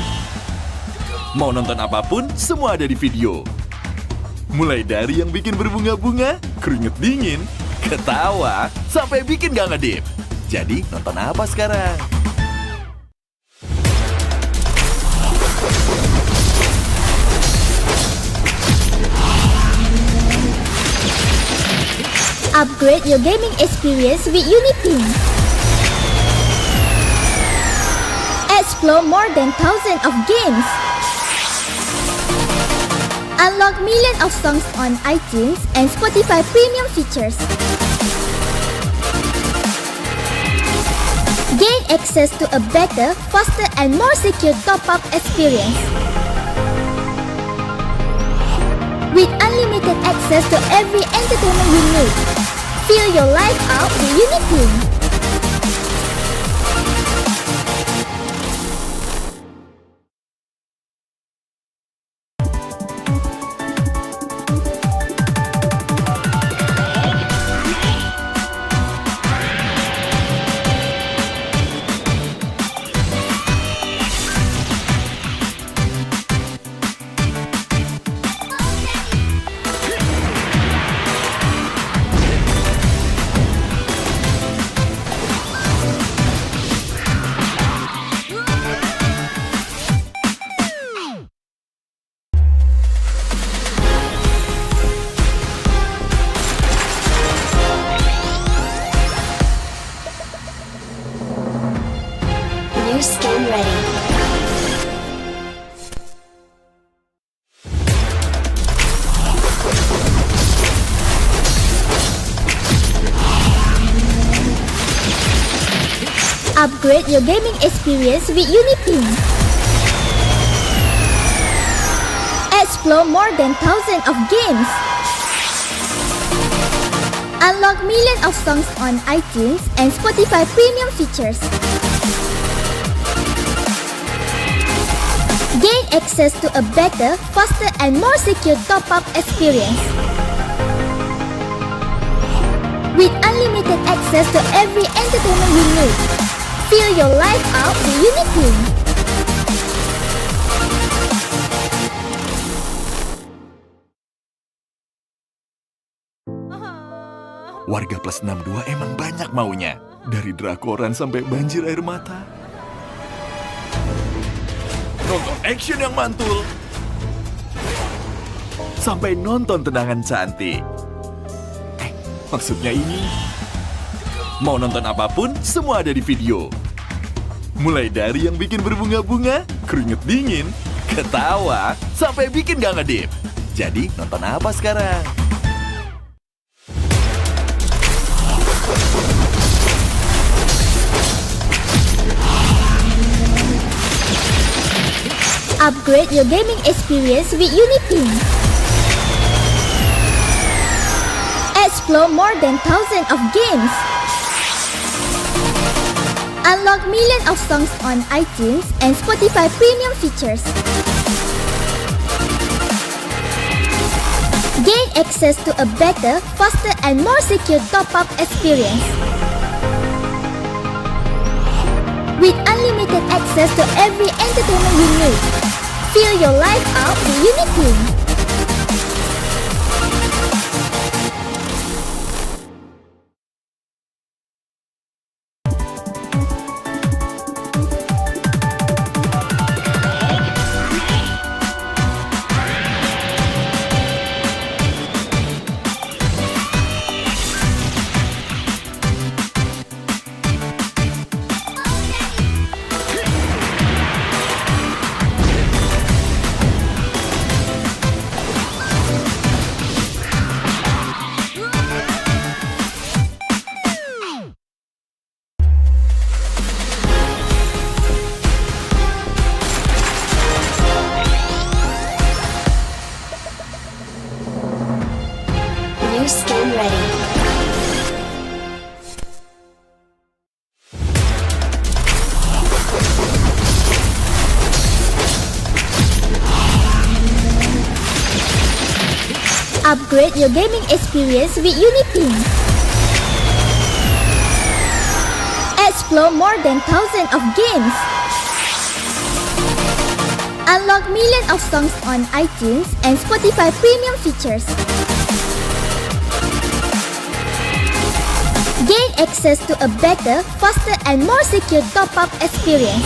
Mau nonton apapun, semua ada di video. Mulai dari yang bikin berbunga-bunga, keringet dingin, ketawa, sampai bikin gak ngedip. Jadi, nonton apa sekarang? Upgrade your gaming experience with UniPin. Explore more than thousands of games. Unlock millions of songs on iTunes and Spotify premium features. Gain access to a better, faster and more secure top-up experience. With unlimited access to every entertainment you need. Feel your life out with UniPin. New skin ready. Upgrade your gaming experience with UniPin. Explore more than thousands of games. Unlock millions of songs on iTunes and Spotify premium features. Gain access to a better, faster and more secure top-up experience. With unlimited access to every entertainment you need. Feel your life out with UniPin. Warga plus 62 emang banyak maunya. Dari drakoran sampai banjir air mata. Nonton action yang mantul. Sampai nonton tendangan cantik. Maksudnya ini. Mau nonton apapun, semua ada di video. Mulai dari yang bikin berbunga-bunga, keringet dingin, ketawa, sampai bikin gak ngedip. Jadi nonton apa sekarang? Upgrade your gaming experience with UniPin. Explore more than thousands of games. Unlock millions of songs on iTunes and Spotify premium features. Gain access to a better, faster and more secure top-up experience. With unlimited access to every entertainment you need. Feel your life out with UniPin. New skin ready. Upgrade your gaming experience with UniPin. Explore more than thousands of games. Unlock millions of songs on iTunes and Spotify premium features. Gain access to a better, faster and more secure top-up experience.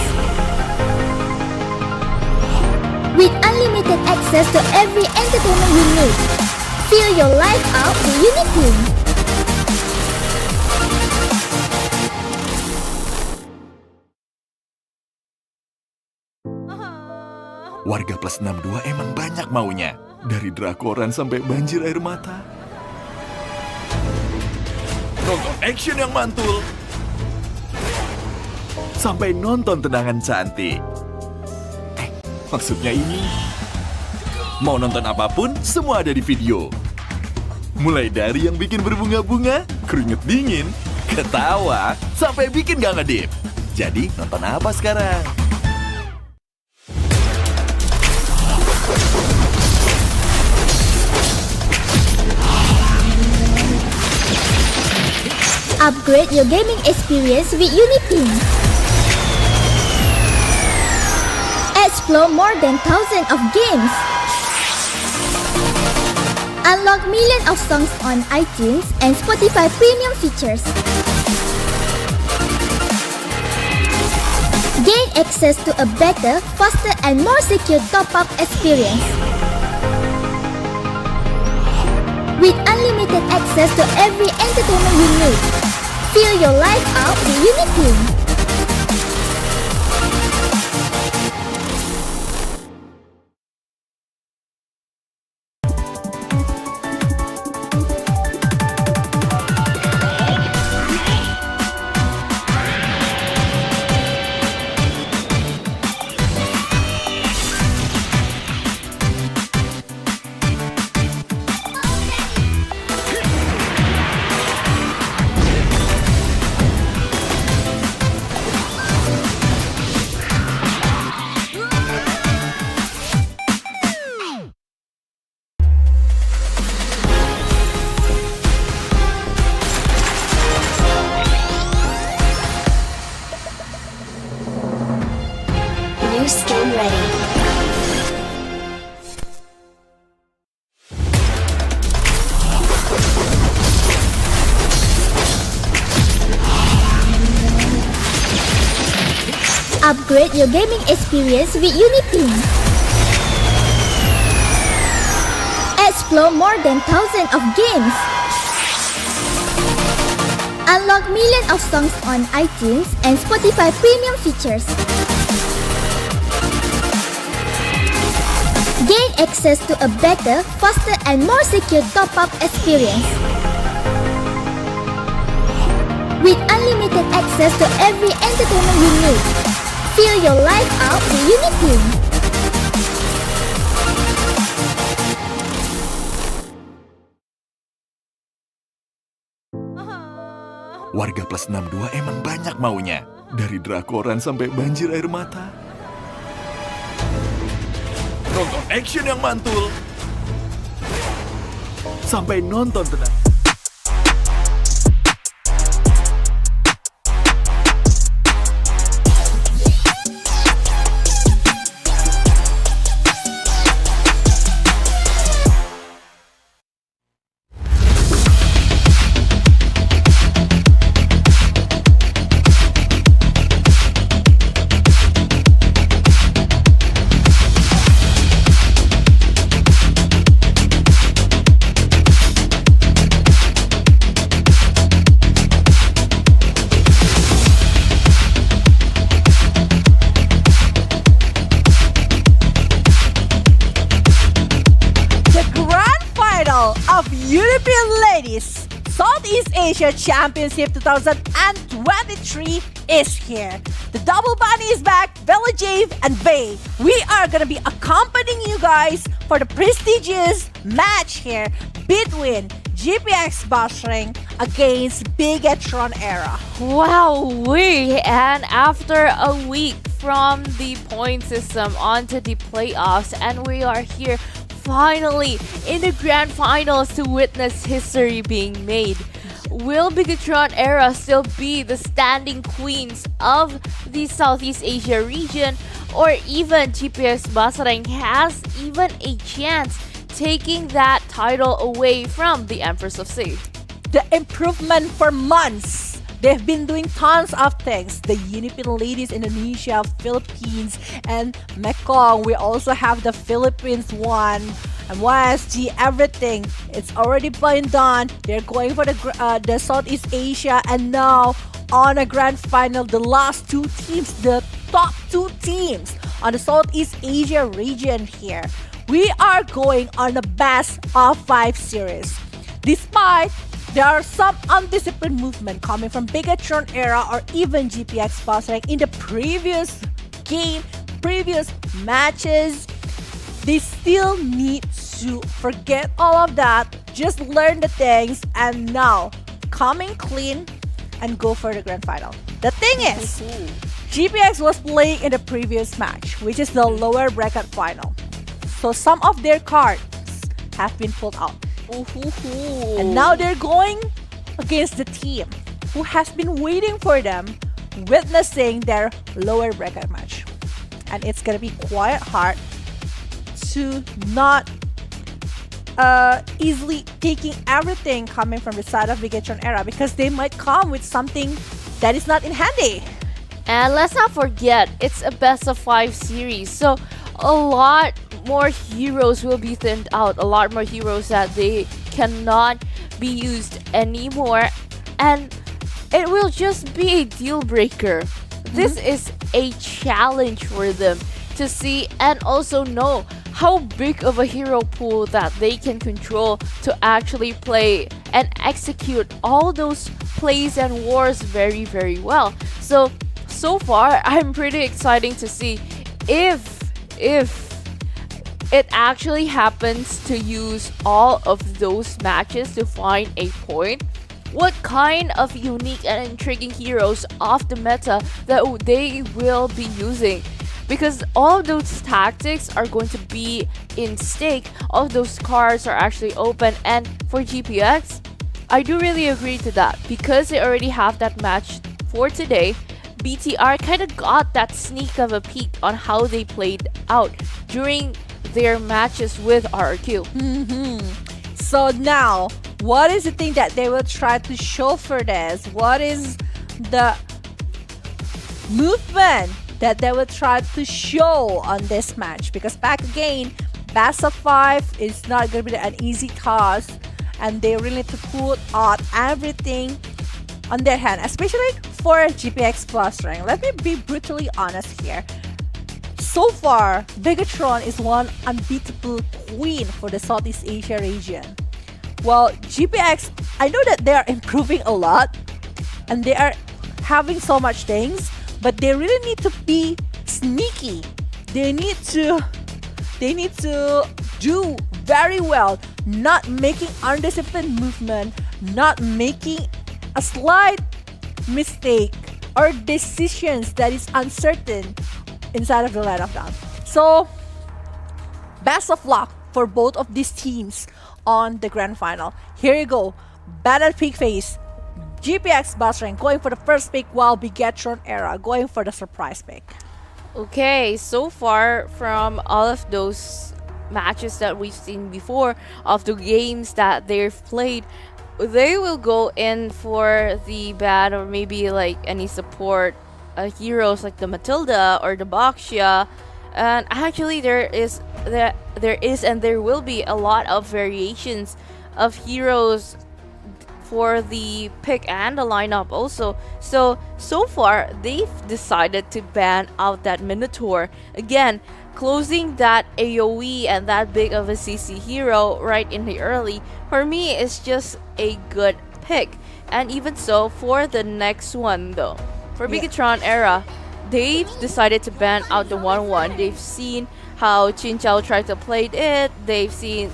With unlimited access to every entertainment you need. Feel your life out with UniPin. Warga plus 62 emang banyak maunya. Dari drakoran sampai banjir air mata. Nonton action yang mantul. Sampai nonton tendangan cantik. Maksudnya ini. Mau nonton apapun, semua ada di video. Mulai dari yang bikin berbunga-bunga, keringet dingin, ketawa, sampai bikin gak ngedip. Jadi nonton apa sekarang? Upgrade your gaming experience with UniPin. Explore more than thousands of games. Unlock millions of songs on iTunes and Spotify premium features. Gain access to a better, faster and more secure top-up experience. With unlimited access to every entertainment you need. Feel your life out with UniPin. ready. Upgrade your gaming experience with UniPin. Explore more than thousands of games. Unlock millions of songs on iTunes and Spotify premium features. Gain access to a better, faster and more secure top-up experience. With unlimited access to every entertainment you need. Fill your life out with UniPin. Warga plus 62 emang banyak maunya. Dari drakoran sampai banjir air mata. Nonton action yang mantul. Sampai nonton tenang. Of UniPin Ladies Southeast Asia Championship 2023 is here. The double bunny is back, Bella Jave and Vay. We are gonna be accompanying you guys for the prestigious match here between GPX BASRENG against BIGETRON ERA. Wow, and after a week from the point system onto the playoffs, and we are here finally in the grand finals to witness history being made. Will BIGETRON ERA still be the standing queens of the Southeast Asia region, or even GPX BASRENG has even a chance taking that title away from the Empress of Save? The improvement for months. They've been doing tons of things. The UniPin Ladies Indonesia, Philippines, and Mekong. We also have the Philippines one. And YSG, everything. It's already been done. They're going for the Southeast Asia. And now, on a grand final, the last two teams, the top two teams on the Southeast Asia region here. We are going on the best of 5 series. Despite there are some undisciplined movement coming from BIGETRON ERA or even GPX BASRENG in the previous game, previous matches, they still need to forget all of that, just learn the things, and now coming clean and go for the grand final. The thing is, GPX was playing in the previous match, which is the lower bracket final. So some of their cards have been pulled out. And now they're going against the team who has been waiting for them, witnessing their lower bracket match. And it's gonna be quite hard to not easily taking everything coming from the side of BIGETRON ERA, because they might come with something that is not in handy. And let's not forget, it's a best of 5 series, so a lot more heroes will be thinned out, a lot more heroes that they cannot be used anymore, and it will just be a deal breaker. This is a challenge for them to see and also know how big of a hero pool that they can control to actually play and execute all those plays and wars very, very well. So far, I'm pretty excited to see if it actually happens to use all of those matches to find a point, what kind of unique and intriguing heroes off the meta that they will be using. Because all of those tactics are going to be in stake, all of those cards are actually open, and for GPX, I do really agree to that, because they already have that match for today. BTR kind of got that sneak of a peek on how they played out during their matches with RRQ. So now, what is the thing that they will try to show for this? What is the movement that they will try to show on this match? Because back again, best of 5 is not going to be an easy task, and they really need to put out everything on their hand, especially for GPX BASRENG. Let me be brutally honest here. So far, BIGETRON is one unbeatable queen for the Southeast Asia region. Well, GPX, I know that they are improving a lot and they are having so much things, but they really need to be sneaky. They need to do very well, not making undisciplined movement, not making a slight mistake or decisions that is uncertain inside of the line of dawn. So, best of luck for both of these teams on the grand final. Here you go. Banner Pig Face, GPX BASRENG going for the first pick, while BIGETRON ERA going for the surprise pick. Okay, so far from all of those matches that we've seen before, of the games that they've played, they will go in for the ban or maybe like any support heroes like the Matilda or the Baxia. And actually there is and there will be a lot of variations of heroes for the pick and the lineup also. So far they've decided to ban out that Minotaur. Again, closing that AoE and that big of a CC hero right in the early, for me, is just a good pick. And even so, for the next one though, for BIGETRON ERA, they've decided to ban out the 1-1. They've seen how Chinchao tried to play it. They've seen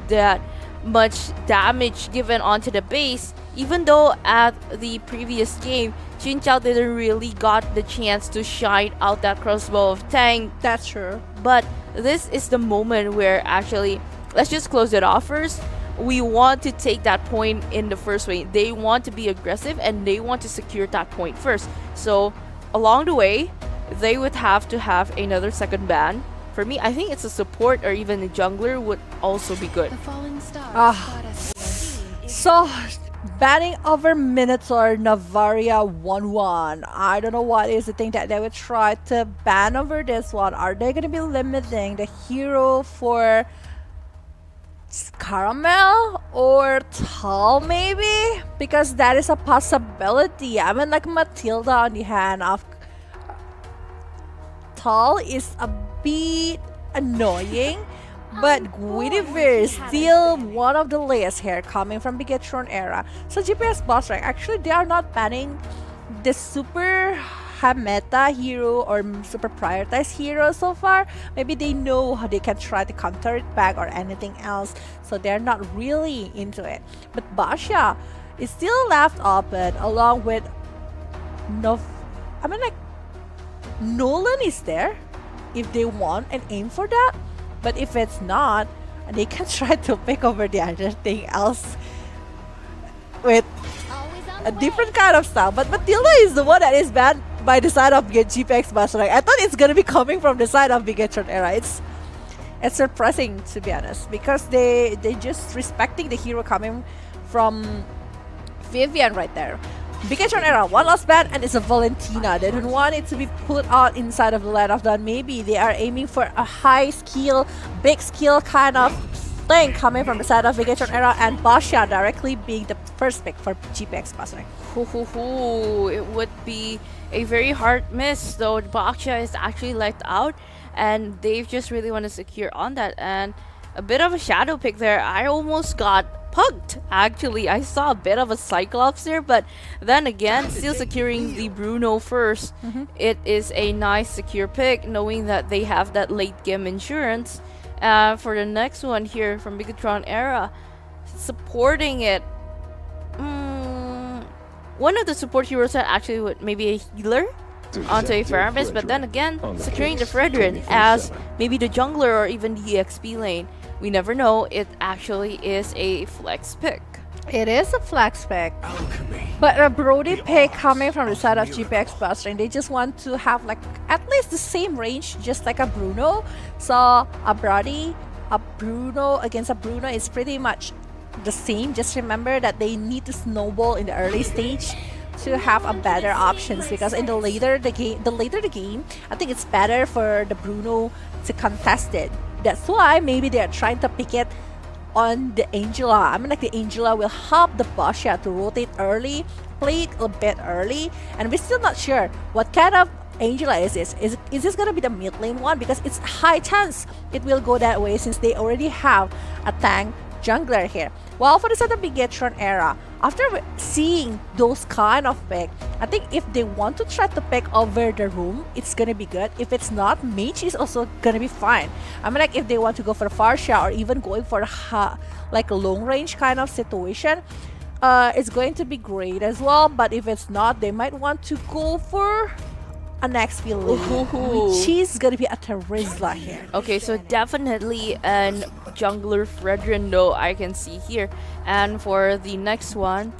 that much damage given onto the base, even though at the previous game, Chinchao didn't really got the chance to shine out that crossbow of Tang. That's true. But this is the moment where actually, let's just close it off first. We want to take that point in the first way. They want to be aggressive and they want to secure that point first. So along the way, they would have to have another second ban. For me, I think it's a support or even a jungler would also be good. So, banning over Minotaur, Navaria 1-1. I don't know what is the thing that they would try to ban over this one. Are they going to be limiting the hero for Caramel or Tal maybe? Because that is a possibility. I mean, like Matilda on the hand of Tal is a bit annoying, but Guinevere is still one of the layers here coming from BIGETRON ERA. So GPS BASRENG, actually they are not banning the super high meta hero or super prioritized hero so far. Maybe they know how they can try to counter it back or anything else, so they're not really into it. But Basha is still left open along with Nolan is there if they want and aim for that. But if it's not, they can try to pick over the other thing else with a different kind of style. But Matilda is the one that is banned by the side of GPX BASRENG. I thought it's gonna be coming from the side of BIGETRON ERA. It's surprising, to be honest, because they just respecting the hero coming from Vivian right there. BIGETRON ERA, one last ban, and it's a Valentina. They don't want it to be put out inside of the line of dawn. Maybe they are aiming for a high skill, big skill kind of thing coming from the side of BIGETRON ERA, and Basha directly being the first pick for GPX BASRENG. It would be a very hard miss, though. Basha is actually left out, and they just really want to secure on that. And a bit of a shadow pick there. I almost got pugged, actually. I saw a bit of a Cyclops there, but then again, still securing the Bruno first. It is a nice secure pick, knowing that they have that late game insurance. For the next one here from BIGETRON ERA, supporting it. One of the support heroes that actually would maybe a healer onto a Faramis, but then again, securing the Fredrin as maybe the jungler or even the EXP lane. We never know, it actually is a flex pick. It is a flex pick. But a Brody pick coming from the side of GPX BASRENG, they just want to have like at least the same range, just like a Bruno. So a Brody, a Bruno against a Bruno is pretty much the same. Just remember that they need to snowball in the early stage to have a better options, because in the later the game, I think it's better for the Bruno to contest it. That's why maybe they're trying to pick it on the Angela. I mean, like the Angela will help the Basha to rotate early, play it a bit early, and we're still not sure what kind of Angela is this. Is this gonna be the mid lane one? Because it's high chance it will go that way since they already have a tank jungler here. Well, for the side of BIGETRON era, after seeing those kind of pick, I think if they want to try to pick over the room, it's gonna be good. If it's not, mage is also gonna be fine. I mean, like if they want to go for a Farsha or even going for like a long range kind of situation, it's going to be great as well. But if it's not, they might want to go for a next lane, which is gonna be a Terizla here. Okay, so definitely an jungler Fredrin though I can see here. And for the next one,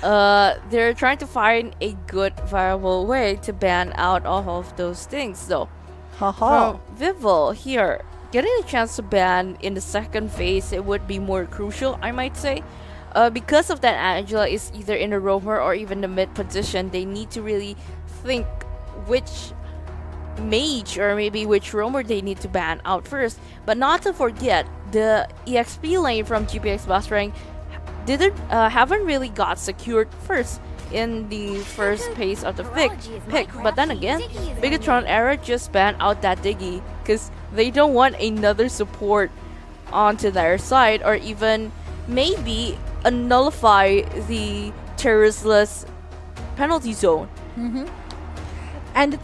they're trying to find a good viable way to ban out all of those things though. Haha. Vival here, getting a chance to ban in the second phase, it would be more crucial, I might say. Because of that, Angela is either in the roamer or even the mid position. They need to really think which mage or maybe which roamer they need to ban out first. But not to forget, the EXP lane from GPX BASRENG haven't really got secured first in the first phase of the pick. But then again, BIGETRON ERA just banned out that Diggy because they don't want another support onto their side, or even maybe nullify the Terizla's penalty zone. And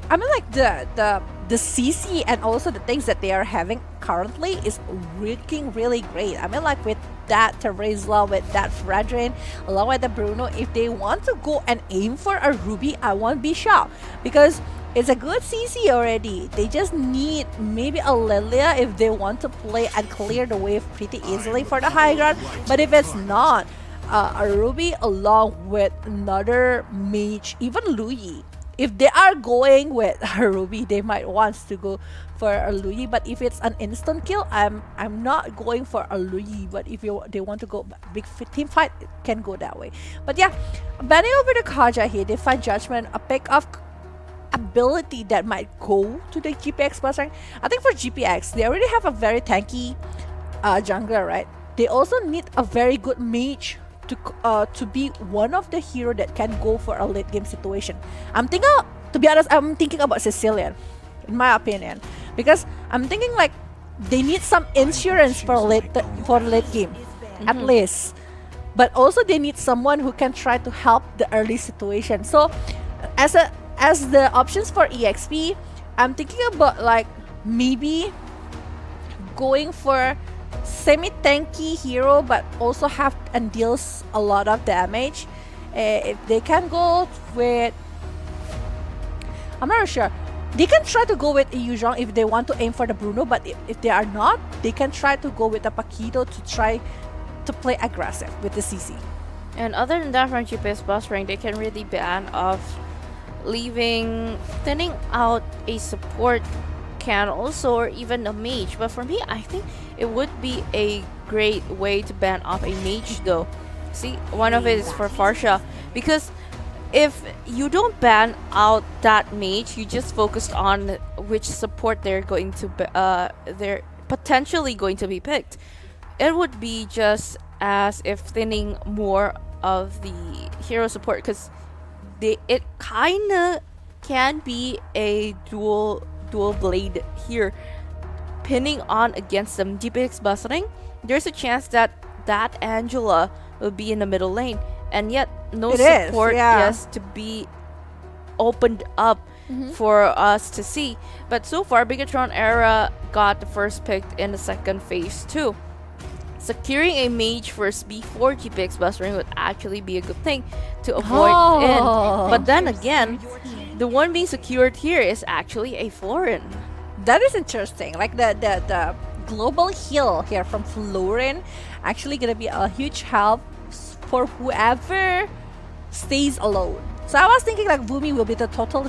I mean, like the CC and also the things that they are having currently is working really great. I mean, like with that Terizla, with that Fredrin, along with the Bruno, if they want to go and aim for a Ruby, I won't be shocked, because it's a good CC already. They just need maybe a Lilia if they want to play and clear the wave pretty easily for the high ground. But if it's not, a Ruby along with another mage, even Luyi. If they are going with a Ruby, they might want to go for a Luyi. But if it's an instant kill, I'm not going for a Luyi. But if they want to go big team fight, it can go that way. But yeah, banning over the Kaja here, they find Judgment, a pick of ability that might go to the GPX BASRENG. I think for GPX, they already have a very tanky jungler, right? They also need a very good mage to be one of the hero that can go for a late game situation. To be honest, I'm thinking about Sicilian, in my opinion, because I'm thinking like they need some insurance for late game, at least. But also they need someone who can try to help the early situation. So as the options for EXP, I'm thinking about like maybe going for semi-tanky hero but also have and deals a lot of damage. If they can go with, I'm not sure, they can try to go with Yuzhong if they want to aim for the Bruno, but if they are not, they can try to go with a Paquito to try to play aggressive with the CC. And other than that, from GPX BASRENG, they can really ban off thinning out a support can also, or even a mage. But for me, I think it would be a great way to ban off a mage though. See, one of it is for Farsha, because if you don't ban out that mage, you just focused on which support they're potentially going to be picked. It would be just as if thinning more of the hero support, because it kinda can be a dual blade here, pinning on against them. GPX BASRENG, there's a chance that Angela will be in the middle lane, and yet no support has to be opened up for us to see. But so far, BIGETRON ERA got the first pick in the second phase too. Securing a mage first before GPX BASRENG would actually be a good thing to avoid in. But then again, the one being secured here is actually a Florin. That is interesting. Like the global heal here from Florin, actually gonna be a huge help for whoever stays alone. So I was thinking like Boomy will be the total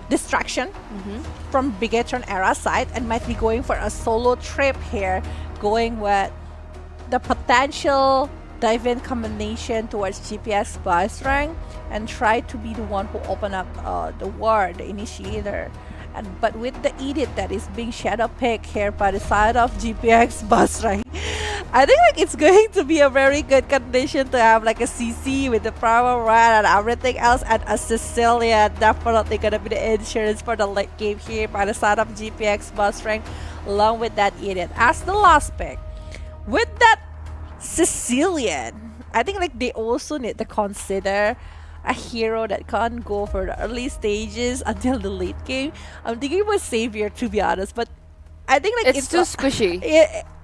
distraction from BIGETRON era side and might be going for a solo trip here, going with the potential dive-in combination towards GPX BASRENG and try to be the one who open up the war, the initiator. But with the edit that is being shadow picked here by the side of GPX BASRENG, I think like it's going to be a very good condition to have like a CC with the power run and everything else, and a Sicilian definitely gonna be the insurance for the late game here by the side of GPX BASRENG, along with that edit as the last pick. With that Sicilian, I think like they also need to consider a hero that can't go for the early stages until the late game. I'm thinking about Savior, to be honest, but I think like It's too squishy.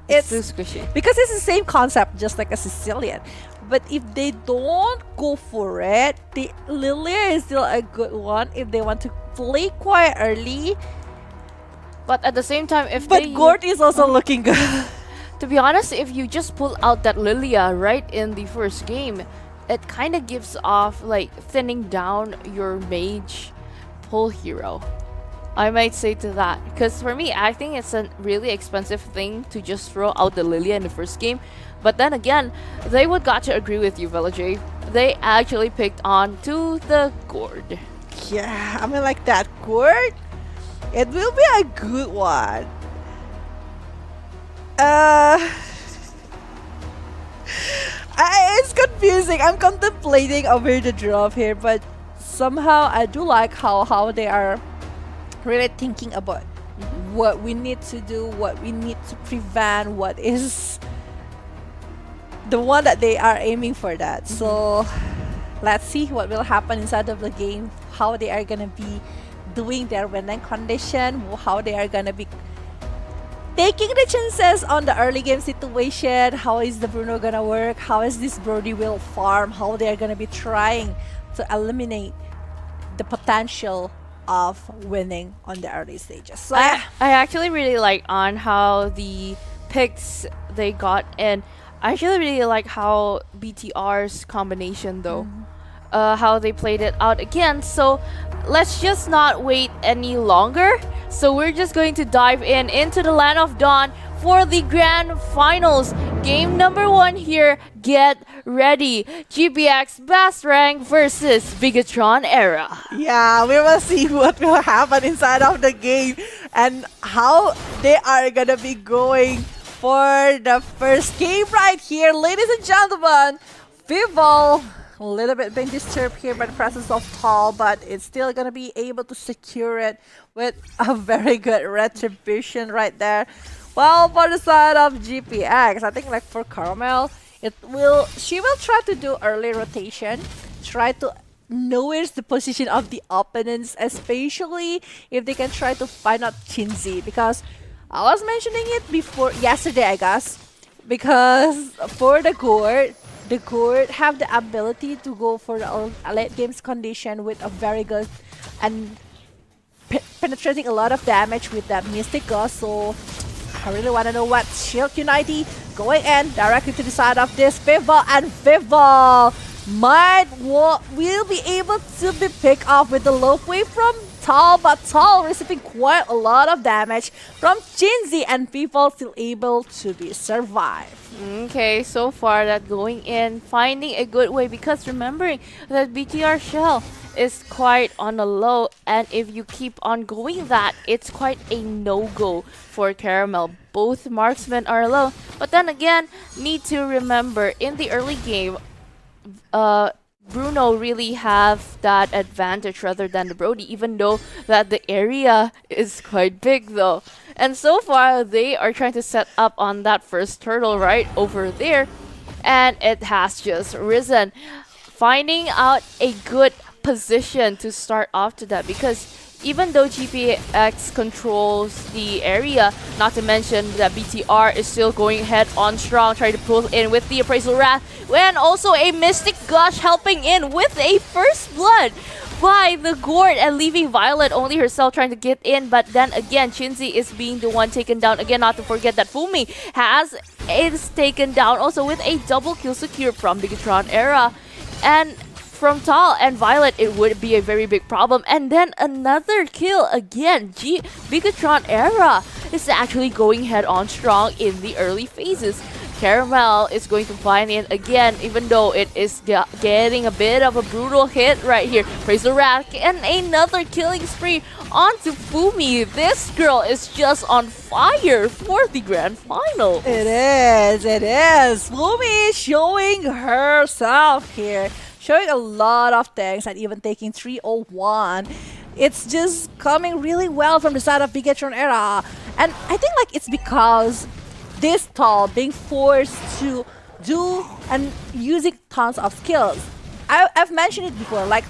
It's too squishy. because it's the same concept, just like a Sicilian. But if they don't go for it, the Lilia is still a good one if they want to play quite early. But at the same time, if But they Gord is also looking good. to be honest, if you just pull out that Lilia right in the first game, it kind of gives off like thinning down your mage pull hero. I might say to that, because for me, I think it's a really expensive thing to just throw out the Lilia in the first game. But then again, they would got to agree with you, VelaJ. They actually picked on to the Gord. Yeah, I mean like that Gord, it will be a good one. It's confusing. I'm contemplating over the drop here, but somehow I do like how they are really thinking about what we need to do, what we need to prevent, what is the one that they are aiming for that. So let's see what will happen inside of the game, how they are gonna be doing their winning condition, how they are gonna be taking the chances on the early game situation, how is the Bruno gonna work, how is this Brody will farm, how they are gonna be trying to eliminate the potential of winning on the early stages. So I actually really like on how the picks they got, and I actually really like how BTR's combination though, how they played it out again. So let's just not wait any longer. So we're just going to dive into the Land of Dawn for the grand finals. Game number 1 here. Get ready. GPX BASRENG versus BIGETRON ERA. yeah, we will see what will happen inside of the game and how they are gonna be going for the first game right here. Ladies and gentlemen, Vival, a little bit being disturbed here by the presence of Tall, but it's still gonna be able to secure it with a very good retribution right there. Well, for the side of GPX, I think like for Caramel, she will try to do early rotation, try to know where's the position of the opponents, especially if they can try to find out Chinzi, because I was mentioning it before yesterday, I guess, because for the Gord have the ability to go for the late games condition with a very good and penetrating a lot of damage with that Mystic Ghost. So I really want to know what Shield Unity going in directly to the side of this Vival, and Vival will be able to be picked off with the low wave from Tall, but Tall receiving quite a lot of damage from Chinzi, and people still able to be survived. Okay, so far that going in, finding a good way, because remembering that BTR shell is quite on the low, and if you keep on going that, it's quite a no-go for Caramel. Both marksmen are low, but then again, need to remember in the early game, Bruno really have that advantage rather than the Brody, even though that the area is quite big though. And so far, they are trying to set up on that first turtle right over there, and it has just risen. Finding out a good position to start off to that, because even though GPX controls the area, not to mention that BTR is still going ahead on strong, trying to pull in with the Appraisal Wrath, and also a Mystic Gush helping in with a First Blood by the gourd and leaving Violet only herself trying to get in. But then again, Shinzi is being the one taken down. Again, not to forget that Fumi is taken down also with a double kill secured from BIGETRON ERA. And from Tal and Violet, it would be a very big problem. And then another kill again. BIGETRON ERA is actually going head on strong in the early phases. Caramel is going to find it again, even though it is getting a bit of a brutal hit right here. Fraser Rack and another killing spree onto Fumi. This girl is just on fire for the grand final. It is. Fumi is showing herself here. Showing a lot of things and even taking 301. It's just coming really well from the side of BIGETRON ERA. And I think like it's because this tall being forced to do and using tons of skills. I've mentioned it before, like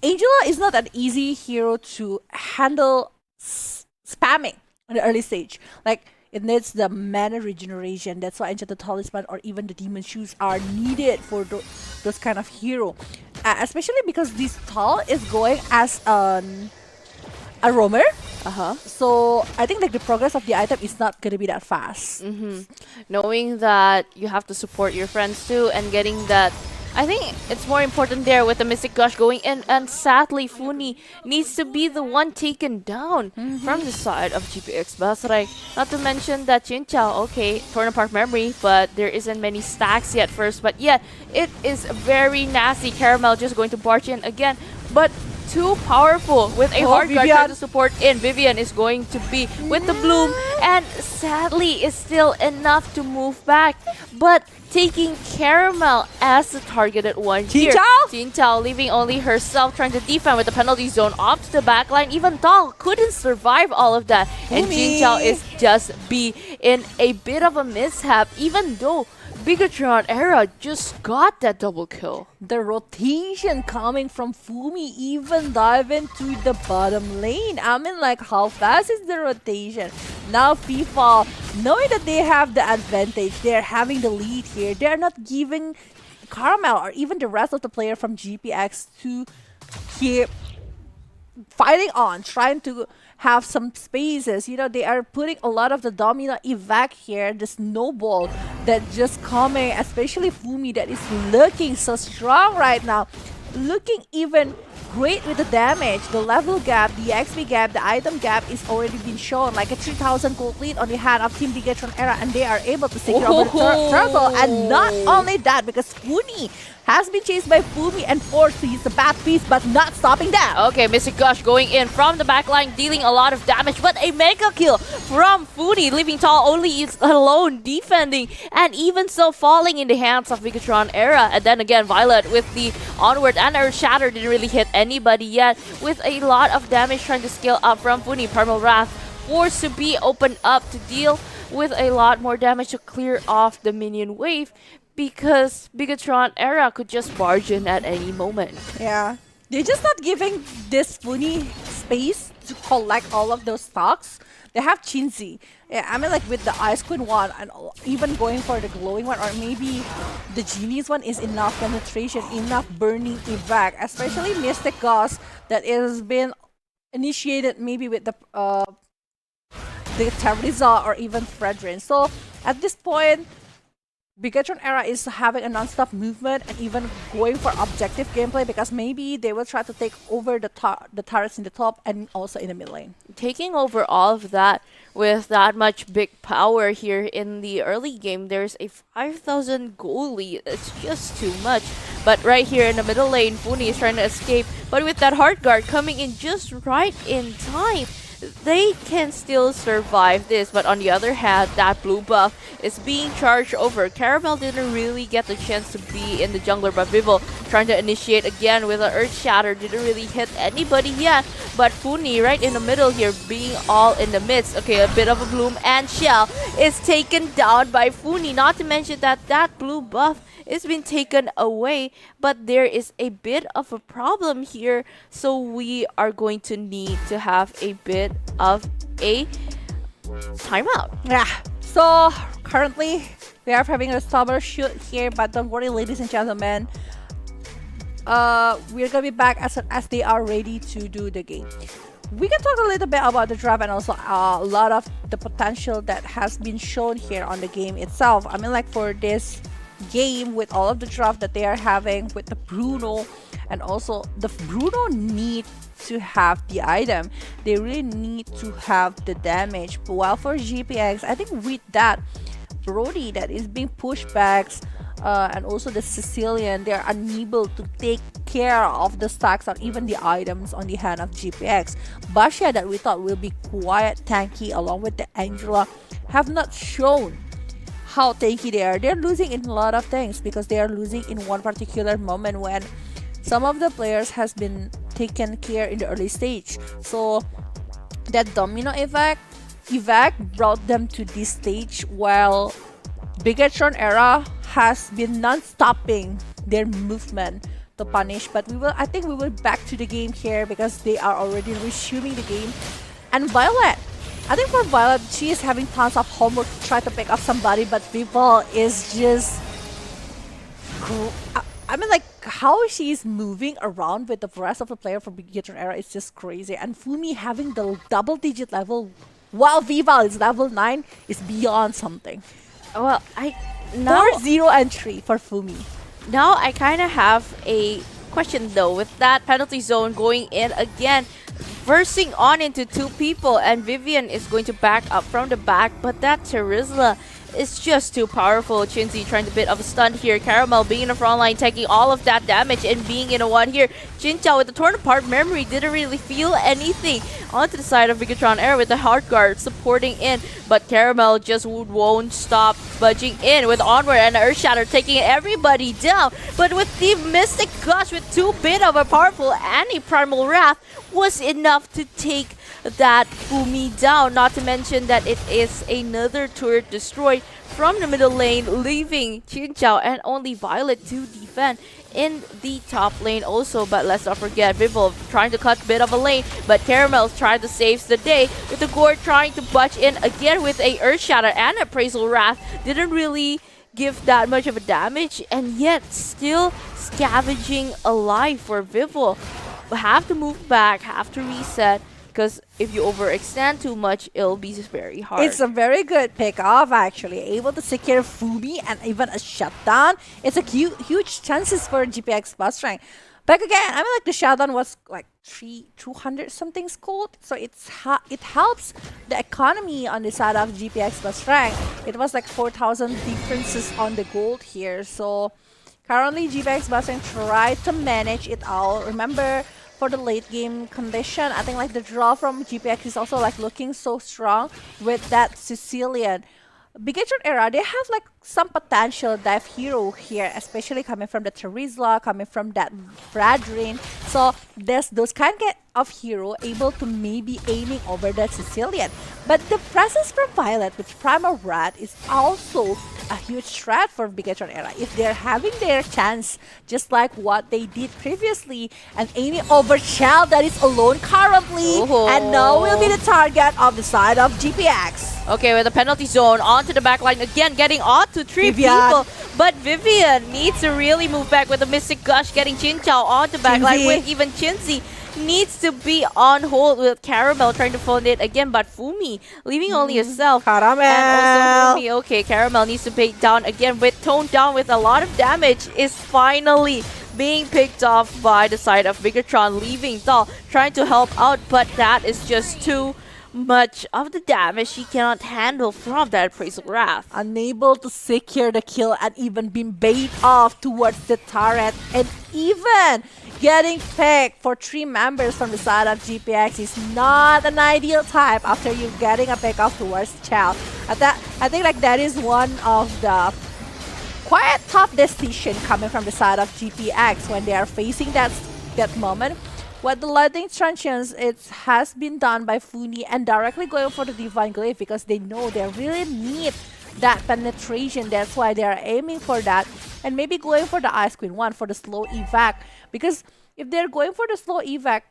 Angela is not an easy hero to handle spamming in the early stage. Like it needs the mana regeneration. That's why Enchanted Talisman or even the Demon Shoes are needed for those kind of hero. Especially because this tall is going as a roamer. So I think like the progress of the item is not gonna be that fast. Knowing that you have to support your friends too and getting that, I think it's more important there with the Mystic Gush going in, and sadly Funi needs to be the one taken down from the side of GPX BASRENG. Not to mention that Chinchao, okay, torn apart memory, but there isn't many stacks yet first, but yeah, it is very nasty. Caramel just going to barge in again, but too powerful with a hard guard trying to support in. Vivian is going to be with the bloom, and sadly is still enough to move back, but taking Caramel as the targeted one here. Chinchao leaving only herself trying to defend with the penalty zone off to the backline. Even Tal couldn't survive all of that, and Chinchao is just be in a bit of a mishap, even though BIGETRON ERA just got that double kill. The rotation coming from Fumi even diving to the bottom lane. I mean, like, how fast is the rotation? Now FIFA, knowing that they have the advantage, they're having the lead here. They're not giving Caramel or even the rest of the player from GPX to keep fighting on, trying to have some spaces. You know, they are putting a lot of the domino evac here, the snowball that just coming, especially Fumi that is looking so strong right now, looking even great with the damage. The level gap, the XP gap, the item gap is already been shown, like a 3,000 gold lead on the hand of Team BIGETRON ERA, and they are able to secure over the turtle. And not only that, because Funi has been chased by Fumi and forced to use the Bat Beast, but not stopping them. Okay, Mystic Gush going in from the backline, dealing a lot of damage, but a mega kill from Funi, leaving Tal only is alone defending, and even so falling in the hands of BIGETRON ERA. And then again, Violet with the onward and Earth Shatter didn't really hit anybody yet, with a lot of damage trying to scale up from Funi. Primal Wrath forced to be opened up to deal with a lot more damage to clear off the minion wave, because BIGETRON ERA could just barge in at any moment. Yeah, they're just not giving this Funi space to collect all of those stocks. They have Chinzi. Yeah, I mean, like with the Ice Queen one and even going for the glowing one, or maybe the Genie's one is enough penetration, enough burning evac, especially Mystic Gauss that has been initiated maybe with the Teresa or even Fredrin. So at this point, BIGETRON ERA is having a non-stop movement and even going for objective gameplay, because maybe they will try to take over the turrets in the top and also in the mid lane. Taking over all of that with that much big power here in the early game, there's a 5,000 goal lead. It's just too much. But right here in the middle lane, Funi is trying to escape, but with that hard guard coming in just right in time, they can still survive this. But on the other hand, that blue buff is being charged over. Caramel didn't really get the chance to be in the jungler, but Vivo trying to initiate again with an Earth Shatter didn't really hit anybody yet. But Funi right in the middle here, being all in the midst. Okay, a bit of a bloom and Shell is taken down by Funi. Not to mention that that blue buff is been taken away, but there is a bit of a problem here, so we are going to need to have a bit of a timeout. Yeah, so currently we are having a summer shoot here, but don't worry, ladies and gentlemen, we're gonna be back as they are ready to do the game. We can talk a little bit about the draft and also a lot of the potential that has been shown here on the game itself. I mean, like for this game with all of the draft that they are having with the Bruno, and also the Bruno need to have the item. They really need to have the damage. But while for GPX, I think with that Brody that is being pushed back, and also the Sicilian, they are unable to take care of the stacks or even the items on the hand of GPX. Basha, that we thought will be quite tanky along with the Angela, have not shown how tanky they are. They're losing in a lot of things because they are losing in one particular moment when some of the players has been taken care in the early stage. So that domino evac brought them to this stage, while BIGETRON Era has been non-stopping their movement to punish. But I think we will back to the game here because they are already resuming the game. And Violet, I think for Violet, she is having tons of homework to try to pick up somebody, but people is just, I mean, like how she is moving around with the rest of the player for BIGETRON Era is just crazy. And Fumi having the double-digit level while Vival is level 9 is beyond something. Well, now 4-0 and 3 for Fumi. Now I kind of have a question though, with that penalty zone going in again, versing on into two people, and Vivian is going to back up from the back, but that Terizla is just too powerful. Chinzy trying to bit of a stun here. Caramel being in the front line, taking all of that damage and being in a one here. Jinchao with the torn apart memory didn't really feel anything. Onto the side of BIGETRON Era with the hard guard supporting in, but Caramel just won't stop budging in with Onward and Earth Shatter taking everybody down. But with the Mystic Gush with too bit of a powerful anti-primal wrath was enough to take that Fumi down. Not to mention that it is another turret destroyed from the middle lane, leaving Chinchao and only Violet to defend in the top lane also. But let's not forget Vivol trying to cut a bit of a lane, but Caramel's trying to save the day with the Gore trying to budge in again with a Earth Shatter and Appraisal Wrath. Didn't really give that much of a damage, and yet still scavenging alive for Vivol. Have to move back, have to reset, because if you overextend too much, it'll be very hard. It's a very good pick off actually. Able to secure Fumi and even a shutdown. It's a huge chances for GPX BASRENG. Back again, I mean, like the shutdown was like 200 something gold, so it helps the economy on the side of GPX BASRENG. It was like 4,000 differences on the gold here. So currently GPX BASRENG tried to manage it out. Remember, for the late game condition, I think like the draw from GPX is also like looking so strong with that Sicilian. BIGETRON Era, they have like some potential dive hero here, especially coming from the Terizla, coming from that Bradrin. So there's those kind of hero able to maybe aiming over that Sicilian. But the presence from Violet with Primal Rat is also a huge threat for BIGETRON Era. If they're having their chance, just like what they did previously, and aiming over Shell that is alone currently, and now will be the target of the side of GPX. Okay, with the penalty zone onto the back line again, getting on to three people. But Vivian needs to really move back with the Mystic Gush, getting Chinchao onto back line with even Chinzy. Needs to be on hold with Caramel trying to phone it again, but Fumi leaving only herself. Caramel! And also Fumi, okay, Caramel needs to pay down again with toned down with a lot of damage, is finally being picked off by the side of BIGETRON, leaving Thal trying to help out, but that is just too much of the damage she cannot handle from that Appraisal Wrath. Unable to secure the kill and even being bait off towards the turret, and even getting picked for 3 members from the side of GPX is not an ideal type after you getting a pick off towards Chow. I think like that is one of the quite tough decision coming from the side of GPX when they are facing that moment. What the Lightning Truncheons, it has been done by Funi and directly going for the Divine Glaive because they know they really need that penetration. That's why they are aiming for that. And maybe going for the Ice Queen 1 for the slow evac. Because if they're going for the slow evac,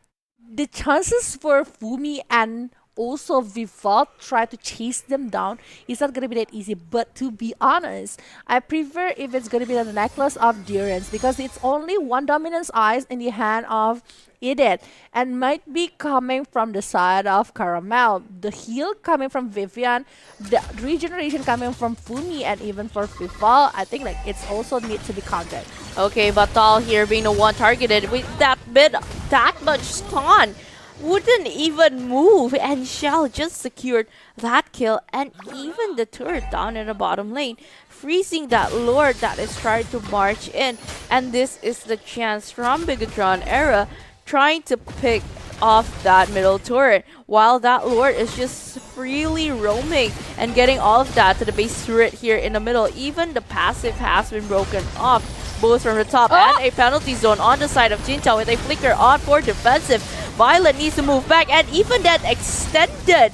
the chances for Fumi and also Vival try to chase them down, it's not gonna be that easy. But to be honest, I prefer if it's gonna be the necklace of Durance because it's only one dominance eyes in the hand of Edith and might be coming from the side of Caramel. The heal coming from Vivian, the regeneration coming from Fumi, and even for Vival, I think like it's also need to be counted. Okay, Batal here being the one targeted with that much stun. Wouldn't even move, and Shell just secured that kill and even the turret down in the bottom lane, freezing that Lord that is trying to march in. And this is the chance from Bigetron Era trying to pick off that middle turret while that Lord is just freely roaming and getting all of that to the base turret here in the middle. Even the passive has been broken off both from the top and a penalty zone on the side of Jinchao with a flicker on for defensive. Violet needs to move back, and even that extended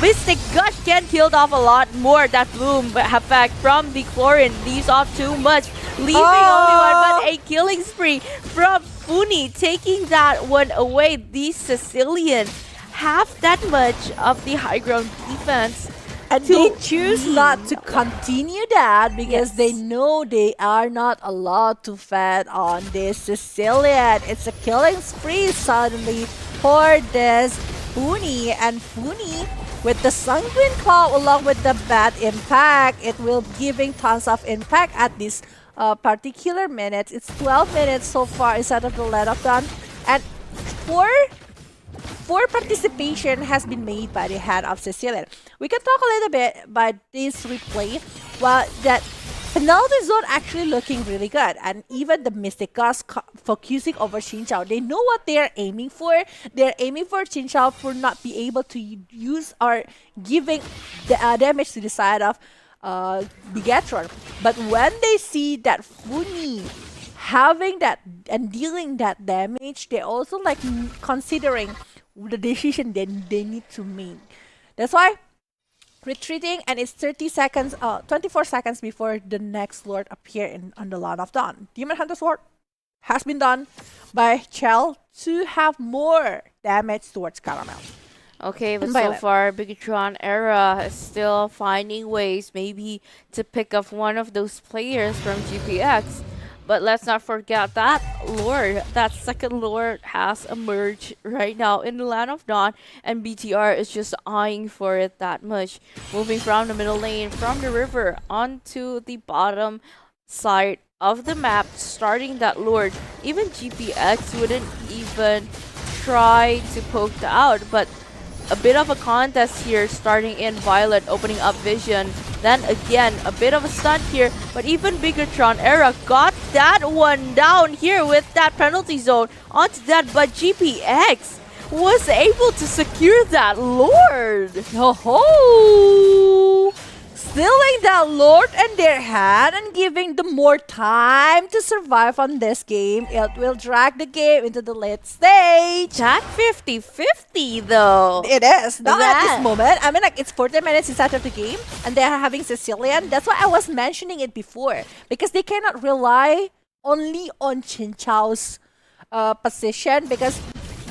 Mystic Gush can kill off a lot more. That bloom effect from the Chlorine leaves off too much, leaving only one, but a killing spree from Funi taking that one away. The Sicilian have that much of the high ground defense. And they choose not to continue that because they know they are not allowed to fed on this Sicilian. It's a killing spree suddenly for this Funi, and Funi with the Sanguine Claw along with the bad impact, it will giving tons of impact at this particular minutes. It's 12 minutes so far instead of the let up done, and four participation has been made by the hand of Sicilian. We can talk a little bit about this replay. Well, that penalty zone actually looking really good, and even the Mystic Gust focusing over Chinchao. They know what they're aiming for. They're aiming for Chinchao for not be able to use or giving the damage to the side of Bigetron. But when they see that Funi having that and dealing that damage, they also like considering the decision they need to make. That's why retreating, and it's 24 seconds before the next Lord appear on the Land of Dawn. Demon Hunter Sword has been done by Chell to have more damage towards Caramel. Okay, but so far, Bigetron Era is still finding ways maybe to pick up one of those players from GPX. But let's not forget that Lord, that second Lord has emerged right now in the Land of Dawn, and BTR is just eyeing for it that much. Moving from the middle lane, from the river, onto the bottom side of the map, starting that Lord. Even GPX wouldn't even try to poke out, but a bit of a contest here, starting in Violet, opening up vision. Then again, a bit of a stunt here, but even Bigetron Era got that one down here with that penalty zone onto that, but GPX was able to secure that Lord. Ho-ho! Stealing that Lord in their hand and giving them more time to survive on this game. It will drag the game into the late stage. That 50-50 though. It is. Not at this moment. I mean, like, it's 40 minutes inside of the game and they are having Sicilian. That's why I was mentioning it before. Because they cannot rely only on Chinchao's position, because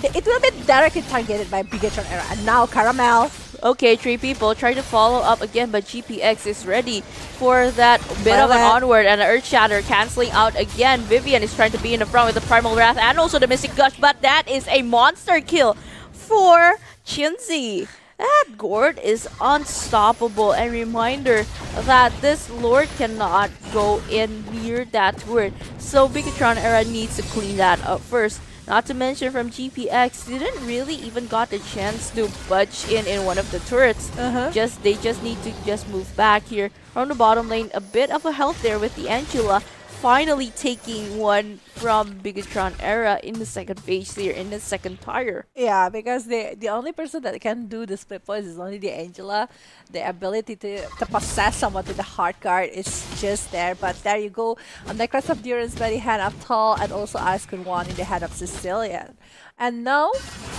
it will be directly targeted by Bigetron Era. And now Caramel. Okay, 3 people try to follow up again, but GPX is ready for that bit of an onward, and an Earth Shatter canceling out again. Vivian is trying to be in the front with the Primal Wrath and also the Mystic Gush, but that is a monster kill for Chinzy. That Gord is unstoppable, and reminder that this Lord cannot go in near that turret. So Bigetron Era needs to clean that up first. Not to mention from GPX, didn't really even got the chance to budge in one of the turrets. They just need to just move back here from the bottom lane. A bit of a health there with the Angela, finally taking one from Bigetron Era in the second phase here, in the second tire. Yeah, because the only person that can do the split points is only the Angela. The ability to possess someone with the heart guard is just there. But there you go. On the Crest of Durance by the hand of Tall, and also Ice Queen 1 in the hand of Sicilian. And now,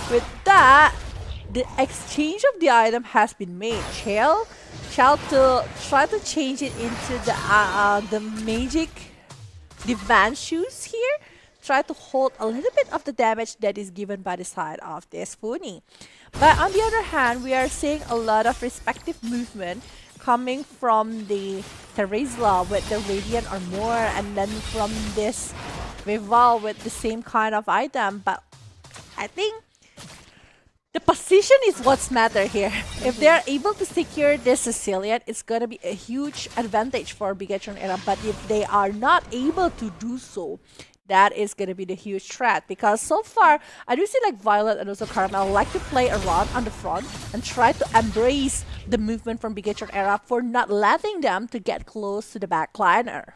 with that, the exchange of the item has been made. Chell to try to change it into the magic Van shoes here try to hold a little bit of the damage that is given by the side of this Funi. But on the other hand, we are seeing a lot of respective movement coming from the Terizla with the Radiant Armor, and then from this Rival with the same kind of item. But I think the position is what's matter here. If they're able to secure this Sicilian, it's gonna be a huge advantage for BIGETRON Era. But if they are not able to do so, that is gonna be the huge threat. Because so far, I do see like Violet and also Caramel like to play around on the front and try to embrace the movement from BIGETRON Era for not letting them to get close to the backliner.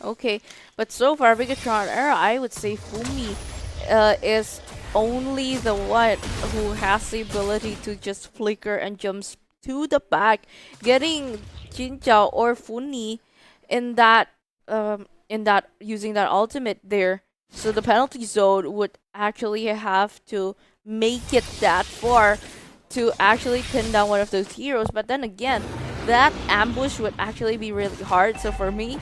Okay, but so far, BIGETRON Era, I would say Fumi is only the one who has the ability to just flicker and jumps to the back, getting Jinjiao or Funi in that using that ultimate there. So the penalty zone would actually have to make it that far to actually pin down one of those heroes. But then again, that ambush would actually be really hard. So for me,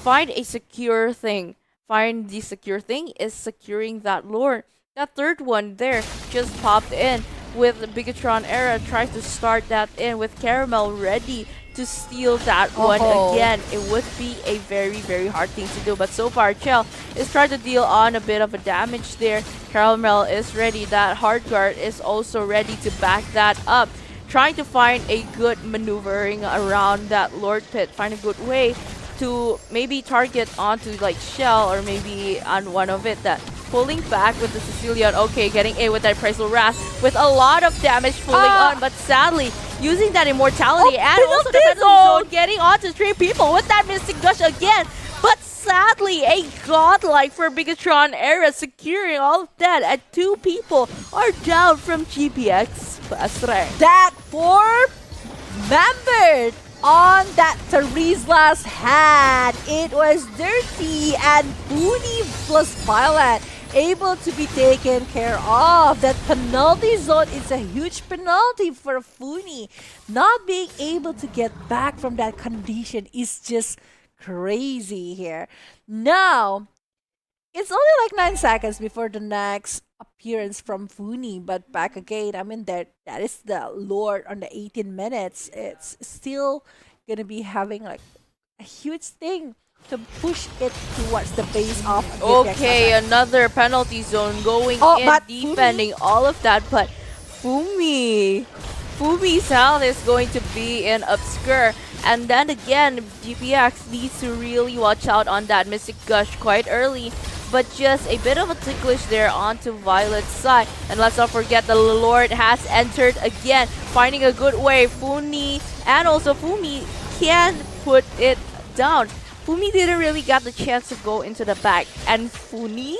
find a secure thing. Find the secure thing is securing that lord. That third one there just popped in with the BIGETRON Era. Tries to start that in with Caramel ready to steal that one again. It would be a very, very hard thing to do. But so far, Chell is trying to deal on a bit of a damage there. Caramel is ready. That hard guard is also ready to back that up. Trying to find a good maneuvering around that Lord Pit. Find a good way to maybe target onto like Shell or maybe on one of it. That pulling back with the Sicilian. Okay, getting A with that Priceless Wrath with a lot of damage pulling on, but sadly using that immortality and also the penalty zone, getting onto 3 people with that Mystic Gush again. But sadly, a godlike for BIGETRON Era securing all of that, and 2 people are down from GPX BASRENG. That 4 member on that Terizla's hand. It was dirty, and Funi plus Violet able to be taken care of. That penalty zone is a huge penalty for Funi. Not being able to get back from that condition is just crazy here. Now, it's only like 9 seconds before the next appearance from Funi, but back again, I mean, that is the Lord on the 18 minutes. It's still gonna be having like a huge thing to push it towards the base of okay, another penalty zone going in, defending all of that, but Fumi's health is going to be in obscure. And then again, GPX needs to really watch out on that Mystic Gush quite early. But just a bit of a ticklish there onto Violet's side. And let's not forget the Lord has entered again, finding a good way. Funi and also Fumi can put it down. Fumi didn't really get the chance to go into the back. And Funi,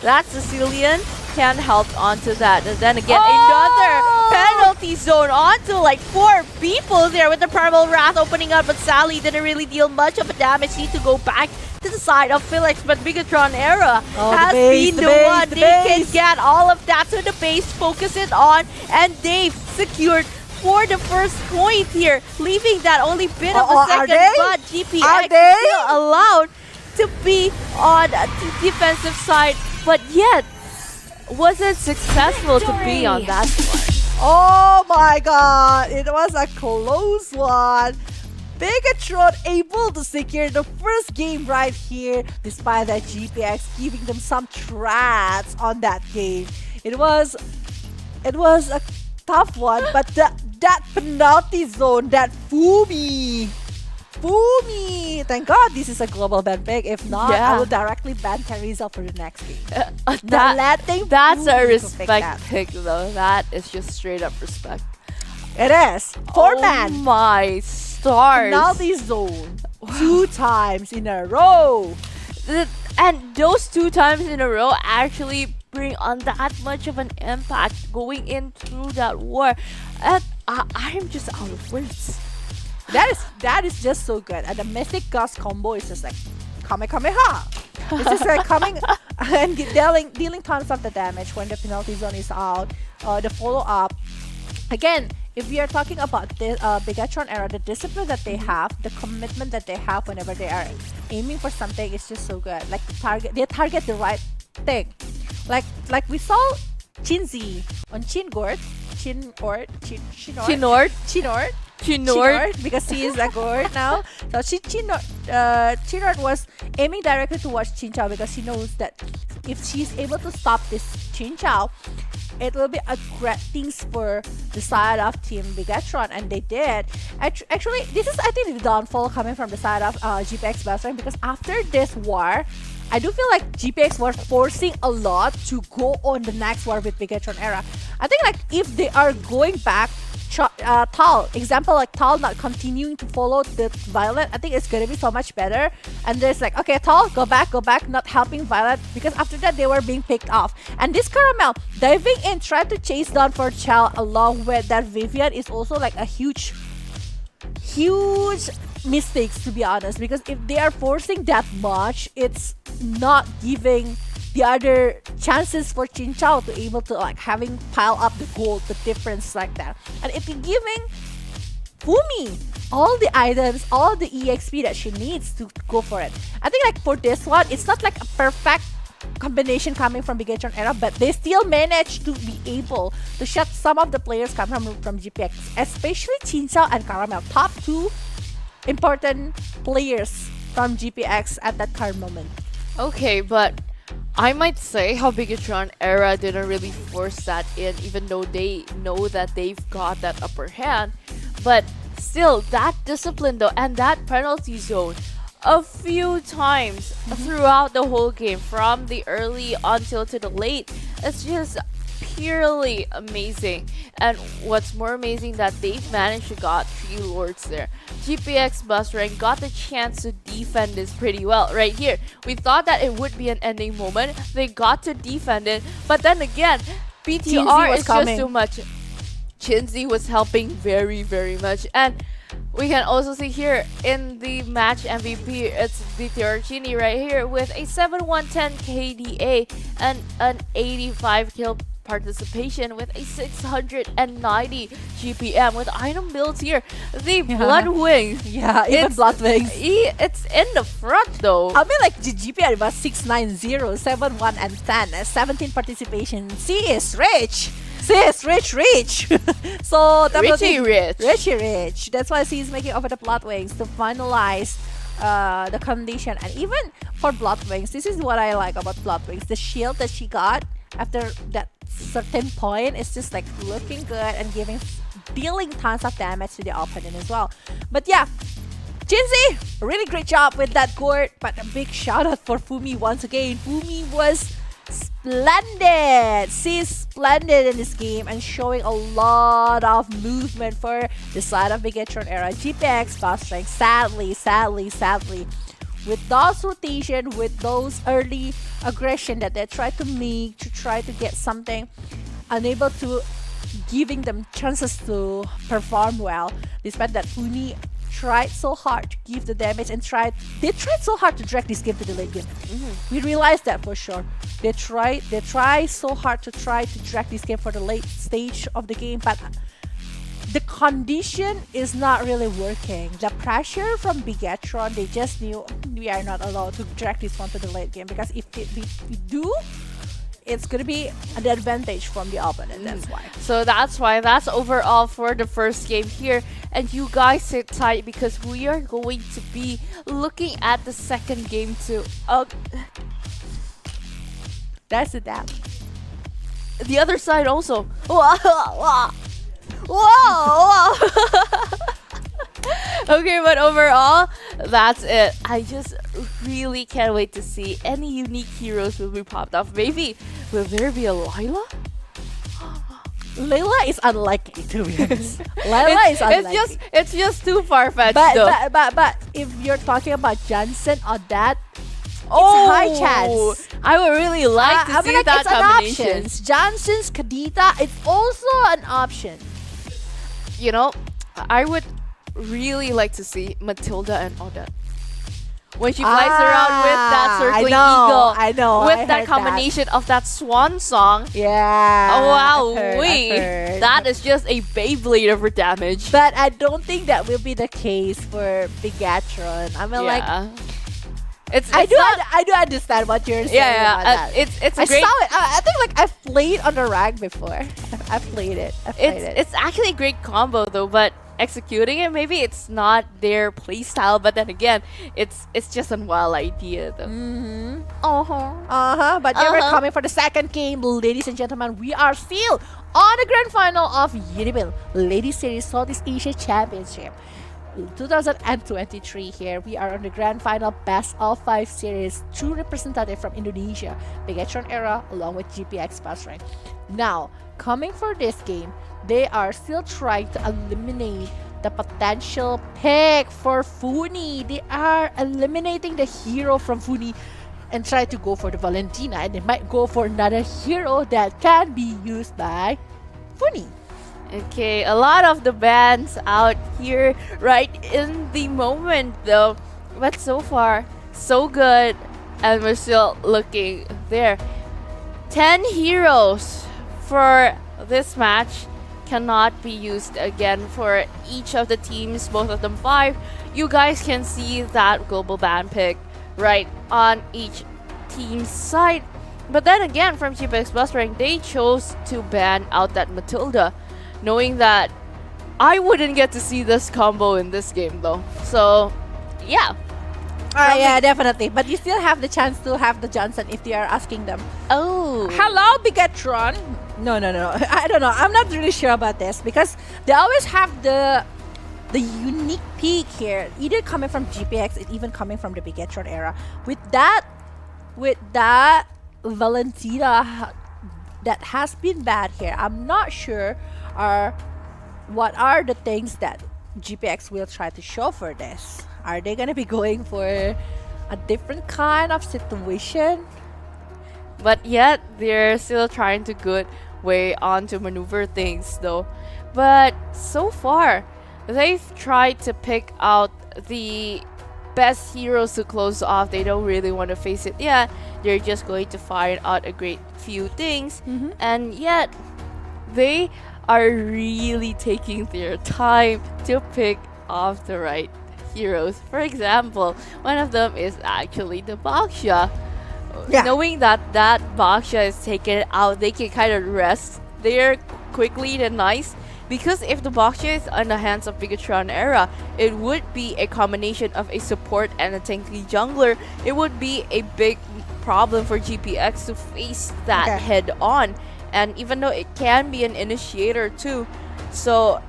that Sicilian, can help onto that. And then again, another penalty zone onto like 4 people there with the Primal Wrath opening up. But Sally didn't really deal much of a damage. Need to go back to the side of Felix, but BIGETRON Era has been the one. They can get all of that to the base, focus it on, and they've secured for the first point here, leaving that only bit of a second, but GPX is still allowed to be on the defensive side, but yet wasn't successful to be on that one. Oh my god, it was a close one. BIGETRON able to secure the first game right here, despite that GPX giving them some threats on that game. It was a tough one, but that penalty zone, that Fumi, thank God this is a global ban pick. If not, I will directly ban Terizla for the next game. That's a respect pick though. That is just straight up respect. It is. 4-man. Oh my stars. Penalty zone 2 times in a row. And those 2 times in a row actually bring on that much of an impact going in through that war. And I am just out of words. That is just so good. And the Mystic Gust combo is just like Kamehameha. It's just like coming and dealing tons of the damage when the penalty zone is out. The follow-up. Again, if we are talking about the BIGETRON Era, the discipline that they have, the commitment that they have whenever they are aiming for something is just so good. Like they target the right thing. Like we saw Chinzy on Chinort, because he is a gourd now. So Chinort was aiming directly towards Chinchao because he knows that if she's able to stop this Chinchao, it will be a great things for the side of Team BIGETRON, and they did. Actually, this is I think the downfall coming from the side of GPX BASRENG, because after this war, I do feel like GPX was forcing a lot to go on the next war with BIGETRON Era. I think like if they are going back, Tal, example like Tal not continuing to follow the Violet, I think it's gonna be so much better. And there's like, okay, Tal, go back, not helping Violet, because after that they were being picked off. And this Caramel diving in, trying to chase down for Chal along with that Vivian is also like a huge mistakes, to be honest, because if they are forcing that much, it's not giving the other chances for Chinchao to able to like having pile up the gold, the difference like that. And if you're giving Fumi all the items, all the EXP that she needs to go for it, I think like for this one, it's not like a perfect combination coming from BIGETRON Era, but they still managed to be able to shut some of the players coming from GPX, especially Chinchao and Caramel, top two important players from GPX at that current moment. Okay, but I might say how BIGETRON Era didn't really force that in, even though they know that they've got that upper hand. But still, that discipline though, and that penalty zone, a few times throughout the whole game, from the early until to the late, it's just purely amazing. And what's more amazing, that they've managed to got 3 lords there. GPX BASRENG got the chance to defend this pretty well right here. We thought that it would be an ending moment. They got to defend it, but then again, BTR is just too much. Chinzy was helping very, very much. And we can also see here in the match MVP, it's BTR Chini right here with a 7-1-10 KDA and an 85 kill participation with a 690 GPM with item builds here. The Bloodwing. Yeah, even Bloodwings. It's in the front though. I mean like the GPM was 690, 71 and 10, 17 participation. She is rich. Rich. So Richie rich. That's why she's making over the Bloodwings to finalize the condition. And even for Bloodwings, this is what I like about Bloodwings. The shield that she got after that certain point is just like looking good and dealing tons of damage to the opponent as well. But yeah, Chinzy, really great job with that gourd. But a big shout out for Fumi once again. Fumi was splendid. She's splendid in this game and showing a lot of movement for the side of BIGETRON Era. GPX BASRENG, sadly, with those rotation, with those early aggression that they try to make to try to get something, unable to giving them chances to perform well, despite that Fumi tried so hard to give the damage and they tried so hard to drag this game to the late game. We realized that for sure. They try so hard to try to drag this game for the late stage of the game, but the condition is not really working. The pressure from BIGETRON, they just knew we are not allowed to drag this one to the late game, because if we do, it's gonna be an advantage from the opponent. That's why. So that's overall for the first game here. And you guys sit tight, because we are going to be looking at the second game too. That's the damn. The other side also. Whoa. Okay, but overall, that's it. I just really can't wait to see any unique heroes will be popped off. Maybe will there be a Layla? Layla is unlikely, to be honest. Layla is unlikely. It's just too far-fetched but if you're talking about Johnson or that, it's high chance. I would really like to see that combination. An option. Johnson's Kadita, it's also an option. You know, I would really like to see Matilda and Odette. When she flies around with that circling eagle. I know. With that combination of that swan song. Yeah. Oh wow, that is just a Beyblade of her damage. But I don't think that will be the case for BIGETRON. I mean like, I do understand what you're saying. Yeah, about that. it's a I great. saw it. I think like I've played on the rag before. I've played it. It's actually a great combo though, but executing it, maybe it's not their playstyle. But then again, it's just a wild idea though. But yeah, we're coming for the second game, ladies and gentlemen. We are still on the grand final of UniPin Ladies Series Southeast Asia Championship 2023 here. We are on the grand final best of 5 series. Two representative from Indonesia, BIGETRON ERA along with GPX BASRENG. Now, coming for this game, they are still trying to eliminate the potential pick for Funi. They are eliminating the hero from Funi and try to go for the Valentina, and they might go for another hero that can be used by Funi. Okay, a lot of the bans out here right in the moment though, but so far so good, and we're still looking there. 10 heroes for this match cannot be used again for each of the teams, both of them 5. You guys can see that global ban pick right on each team's side. But then again, from GPX BASRENG, they chose to ban out that Matilda, knowing that I wouldn't get to see this combo in this game though. So yeah. Yeah, definitely. But you still have the chance to have the Johnson if they are asking them. Oh. Hello, BIGETRON. No. I don't know. I'm not really sure about this because they always have the unique peak here, either coming from GPX or even coming from the BIGETRON era. With that Valentina that has been bad here, I'm not sure what are the things that GPX will try to show for this. Are they gonna be going for a different kind of situation? But yet they're still trying to good way on to maneuver things though. But so far they've tried to pick out the best heroes to close off. They don't really want to face it yet. They're just going to find out a great few things, and yet they are really taking their time to pick off the right heroes. For example, one of them is actually the Baksha. Yeah. Knowing that Baksha is taken out, they can kind of rest there quickly and nice. Because if the Baksha is on the hands of BIGETRON ERA, it would be a combination of a support and a tanky jungler. It would be a big problem for GPX to face that head on. And even though it can be an initiator too, so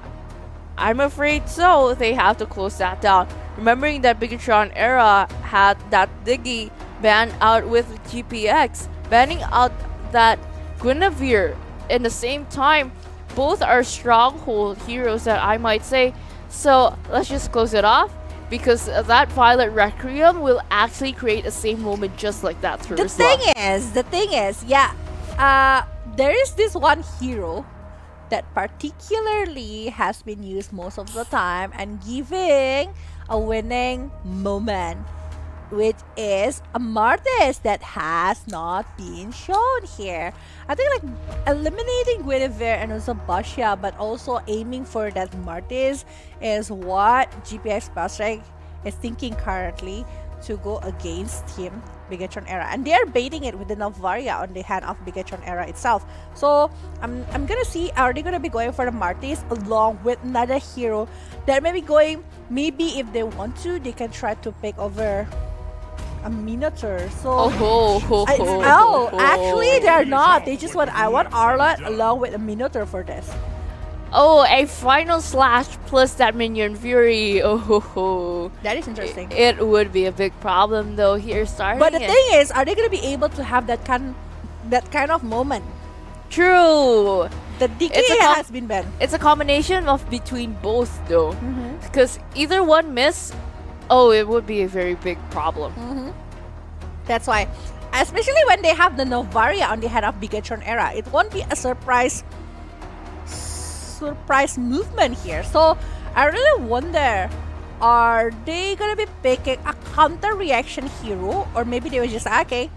I'm afraid so they have to close that down. Remembering that BIGETRON ERA had that Diggy banned out with GPX, banning out that Guinevere in the same time. Both are stronghold heroes that I might say. So let's just close it off, because that Violet Requiem will actually create the same moment just like that through The thing is, there is this one hero that particularly has been used most of the time and giving a winning moment, which is a Martis that has not been shown here. I think like eliminating Guinevere and also Baksha, but also aiming for that Martis is what GPX BASRENG is thinking currently to go against him, BIGETRON ERA. And they are baiting it with the Navaria on the hand of BIGETRON ERA itself. So I'm gonna see, are they gonna be going for the Martis along with another hero that may be going, maybe if they want to, they can try to pick over a Minotaur. So actually they're not. They just I want Arlott along with a Minotaur for this. Oh, a final slash plus that minion fury. That is interesting. It would be a big problem though here starting. But the thing is, are they gonna be able to have that kind of moment? True. The DK has been banned. It's a combination of between both though, because either one miss, it would be a very big problem. That's why, especially when they have the Novaria on the head of BIGETRON ERA, it won't be a surprise movement here. So I really wonder, are they gonna be picking a counter reaction hero, or maybe they were just okay,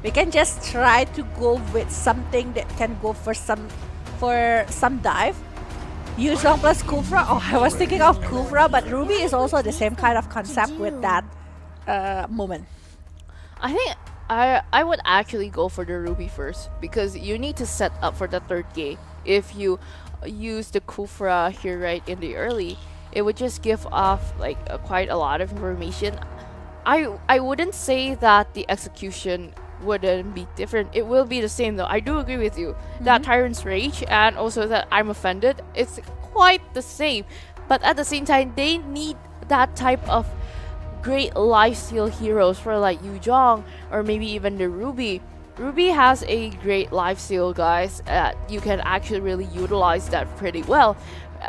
we can just try to go with something that can go for some dive. Yuzhong plus Kufra. Oh, I was thinking of Kufra, but Ruby is also the same kind of concept with that moment. I think I would actually go for the Ruby first because you need to set up for the third game. If you use the Kufra here right in the early, it would just give off like quite a lot of information. I wouldn't say that the execution wouldn't be different. It will be the same though. I do agree with you that Tyrant's Rage and also that I'm Offended, it's quite the same. But at the same time, they need that type of great lifesteal heroes for like Yuzhong or maybe even the Ruby. Ruby has a great lifesteal, guys. You can actually really utilize that pretty well.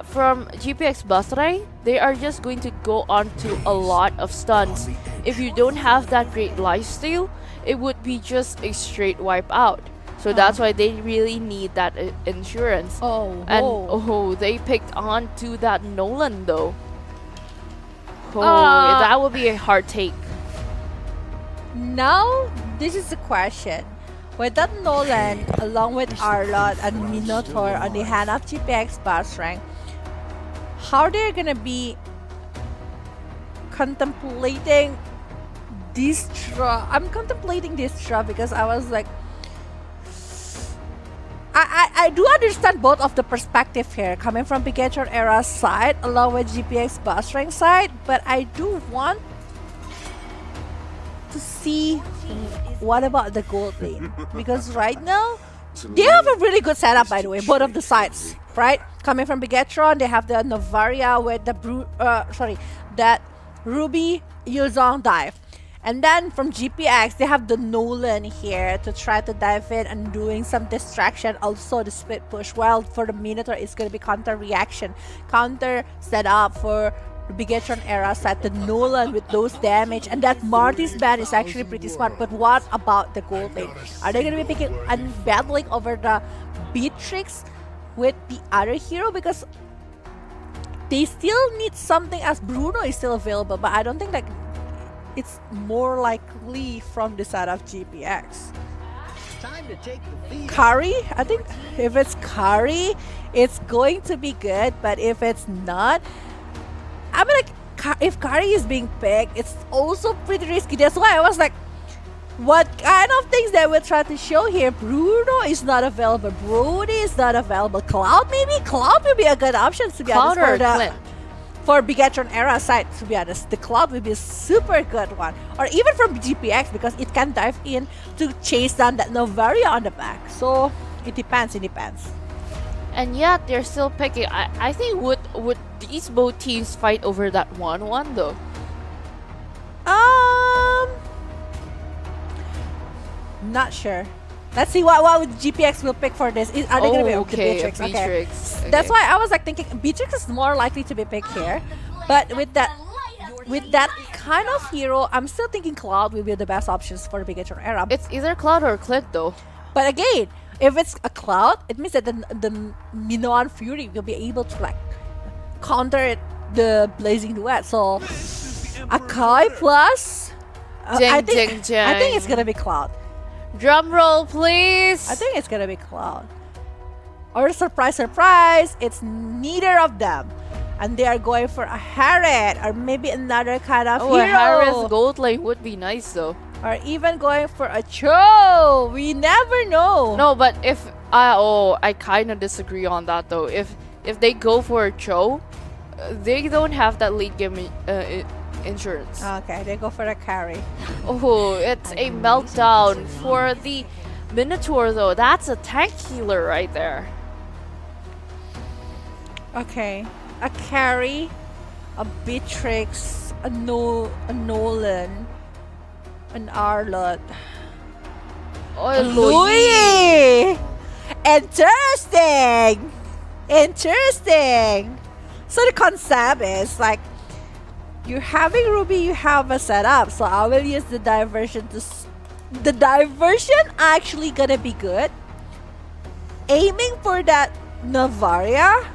From GPX Basreng, they are just going to go on to a lot of stuns. If you don't have that great lifesteal, it would be just a straight wipe out. So that's why they really need that insurance. They picked on to that Nolan though. That would be a hard take. Now, this is the question. With that Nolan, along with Arlott and Minotaur on the hand of GPX Basreng, how they're gonna be contemplating this draw? I'm contemplating this draw because I was like, I do understand both of the perspective here, coming from BIGETRON Era side along with GPX Basreng side, but I do want to see what about the gold lane, because right now they have a really good setup, by the way, both of the sides, right? Coming from BIGETRON, they have the Novaria with the that Ruby Yuzhong dive. And then from GPX, they have the Nolan here to try to dive in and doing some distraction. Also the split push. While for the Minotaur, it's going to be counter reaction. Counter set up for the BIGETRON Era side. The Nolan with those damage. And that Marty's ban is actually pretty smart. But what about the gold lane? Are they going to be picking and battling over the Beatrix with the other hero? Because they still need something, as Bruno is still available. But I don't think like it's more likely from the side of GPX. Kari, I think if it's Kari, it's going to be good. But if it's not, I mean, like, if Kari is being picked, it's also pretty risky. That's why I was like, what kind of things they will try to show here? Bruno is not available. Brody is not available. Cloud, maybe? Cloud will be a good option, to be honest, for the for BIGETRON Era side, to be honest. The Cloud will be a super good one. Or even from GPX, because it can dive in to chase down that Novaria on the back. So it depends, And yet they're still picking. I think would these both teams fight over that 1-1 though? Not sure. Let's see what would GPX will pick for this. Are they gonna be the Beatrix? Okay. That's why I was like thinking Beatrix is more likely to be picked here. But with that kind of hero, I'm still thinking Cloud will be the best options for the BIGETRON Era. It's either Cloud or Clint though. But again, if it's a Cloud, it means that the Minoan Fury will be able to like counter the Blazing Duet. So Akai plus I think it's gonna be Cloud. Drum roll, please. I think it's gonna be Cloud. Or surprise, it's neither of them. And they are going for a Harriet or maybe another kind of hero. A Harriet's gold lane would be nice though. Or even going for a Cho. We never know. No, but if I kind of disagree on that though. If they go for a Cho, they don't have that late game insurance. Okay, they go for a carry. Oh, it's a meltdown for the Minotaur though. That's a tank healer right there. Okay, a carry, a Beatrix, a Nolan, an Arlott. Oh, Louis! Interesting! So the concept is like, you're having Ruby, you have a setup. So I will use the diversion to... The diversion actually gonna be good. Aiming for that Novaria.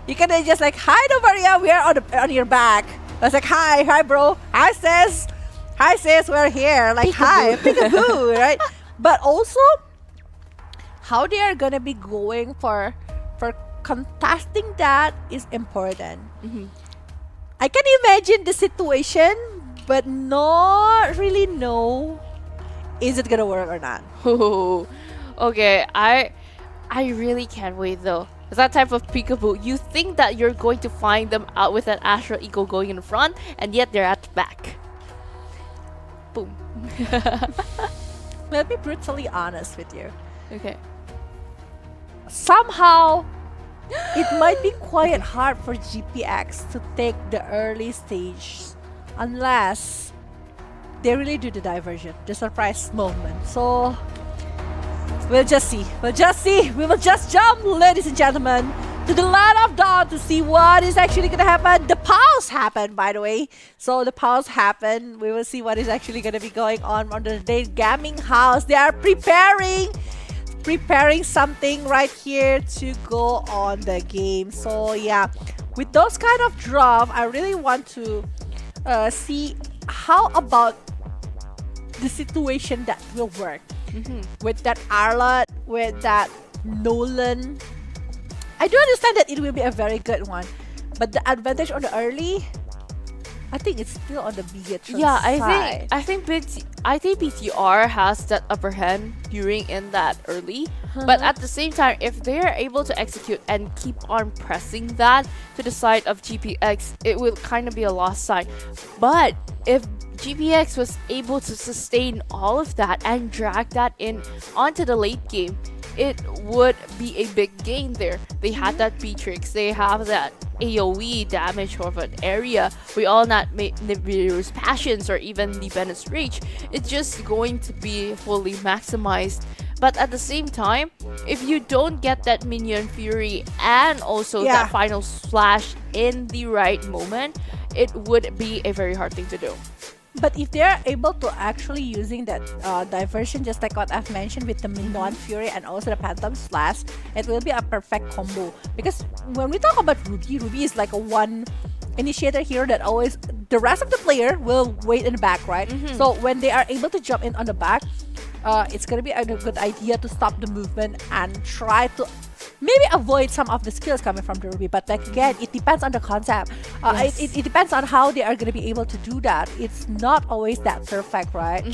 You can just like, hi Novaria, we are on your back. I was like, hi bro. Hi sis, we're here. Like, hi, peekaboo, right? But also, how they are gonna be going for contesting that is important. I can imagine the situation, but not really know Is it gonna work or not? Ooh. Okay, I really can't wait though. That type of peekaboo, you think that you're going to find them out with an Astral Eagle going in front, and yet they're at the back. Boom. Let me be brutally honest with you. Okay. Somehow, it might be quite hard for GPX to take the early stage unless they really do the diversion, the surprise moment. So, we'll just see. We'll just see. We will just jump, ladies and gentlemen, to the land of dawn to see what is actually going to happen. The pause happened, by the way. So the pause happened. We will see what is actually going to be going on the day gaming house. They are preparing something right here to go on the game. So yeah, with those kind of draw, I really want to see how about the situation that will work. With that Arlott, with that Nolan. I do understand that it will be a very good one, but the advantage on the early, I think it's still on the BIGETRON Yeah, side. I think BTR has that upper hand during in that early. But at the same time, if they are able to execute and keep on pressing that to the side of GPX, it will kind of be a lost side. But if GPX was able to sustain all of that and drag that in onto the late game, it would be a big gain there. They had that Beatrix, they have that AoE damage of an area. We all not Nibiru's Passions or even the Bennett's Rage. It's just going to be fully maximized. But at the same time, if you don't get that Minion Fury and also that final slash in the right moment, it would be a very hard thing to do. But if they're able to actually using that diversion, just like what I've mentioned with the Minion Fury and also the Phantom Slash, it will be a perfect combo. Because when we talk about Ruby is like a one initiator hero that always, the rest of the player will wait in the back, right? So when they are able to jump in on the back, it's gonna be a good idea to stop the movement and try to maybe avoid some of the skills coming from the Ruby. But like again, it depends on the concept. It depends on how they are going to be able to do that. It's not always that perfect, right?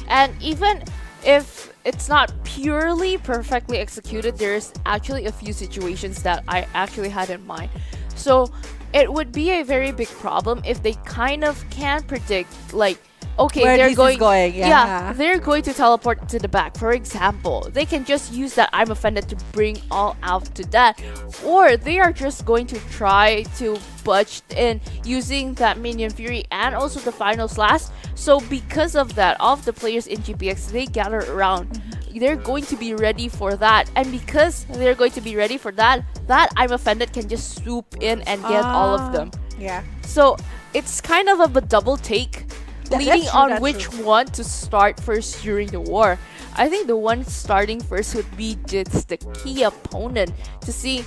And even if it's not purely perfectly executed, there's actually a few situations that I actually had in mind. So it would be a very big problem if they kind of can't predict, like, okay, where they're this going, is going. Yeah. they're going to teleport to the back. For example, they can just use that I'm offended to bring all out to that, or they are just going to try to budge in using that Minion Fury and also the final slash. So because of that, all of the players in GPX, they gather around. They're going to be ready for that, and because they're going to be ready for that, that I'm offended can just swoop in and get all of them. Yeah. So it's kind of a double take, leading on which one to start first during the war. I think the one starting first would be just the key opponent to see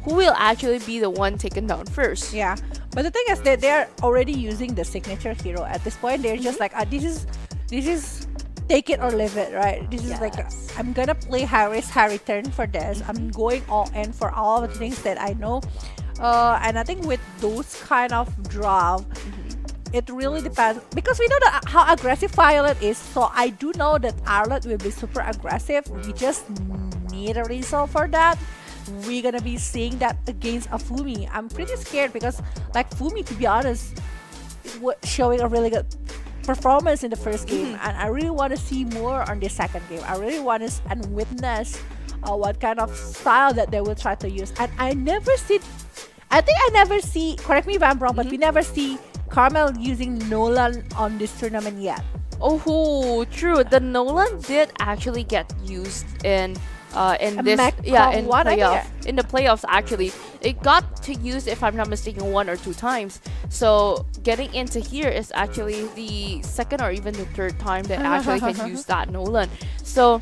who will actually be the one taken down first. Yeah. But the thing is that they're already using the signature hero at this point. They're just like, this is take it or leave it, right? This is like, I'm gonna play high return for this. I'm going all in for all of the things that I know. And I think with those kind of draw, it really depends, because we know that how aggressive Violet is. So I do know that Arlott will be super aggressive. We just need a resolve for that. We're gonna be seeing that against a Fumi. I'm pretty scared because, like, Fumi, to be honest, it was showing a really good performance in the first game, and I really want to see more on the second game. I really want to and witness what kind of style that they will try to use. And I never see, correct me if I'm wrong, but we never see Carmel using Nolan on this tournament yet. Oh, true. The Nolan did actually get used in this in the playoffs. Actually, it got to use, if I'm not mistaken, 1 or 2 times. So getting into here is actually the second or even the third time that actually can use that Nolan. So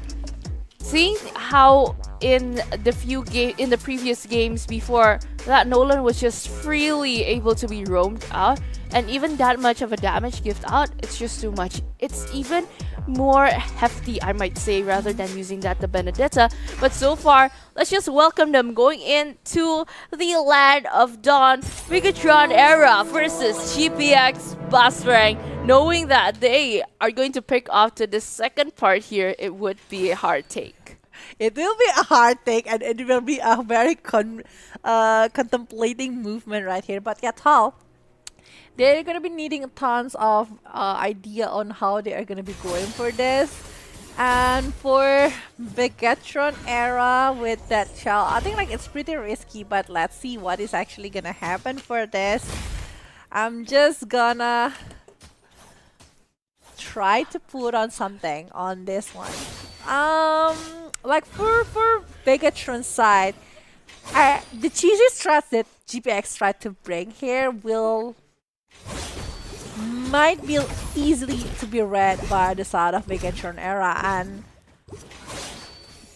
seeing how in the previous games before, that Nolan was just freely able to be roamed out, and even that much of a damage gift out, it's just too much. It's even more hefty, I might say, rather than using that the Benedetta. But so far, let's just welcome them going into the land of Dawn. BIGETRON Era versus GPX BASRENG. Knowing that they are going to pick off to the second part here, it would be a hard take. It will be a hard take, and it will be a very contemplating movement right here. But yeah, Tal, they're gonna be needing tons of idea on how they are gonna be going for this. And for BIGETRON Era with that child, I think like it's pretty risky, but let's see what is actually gonna happen for this. I'm just gonna try to put on something on this one. Like for BIGETRON side, the cheesy strats that GPX tried to bring here might be easily to be read by the side of BIGETRON Era. And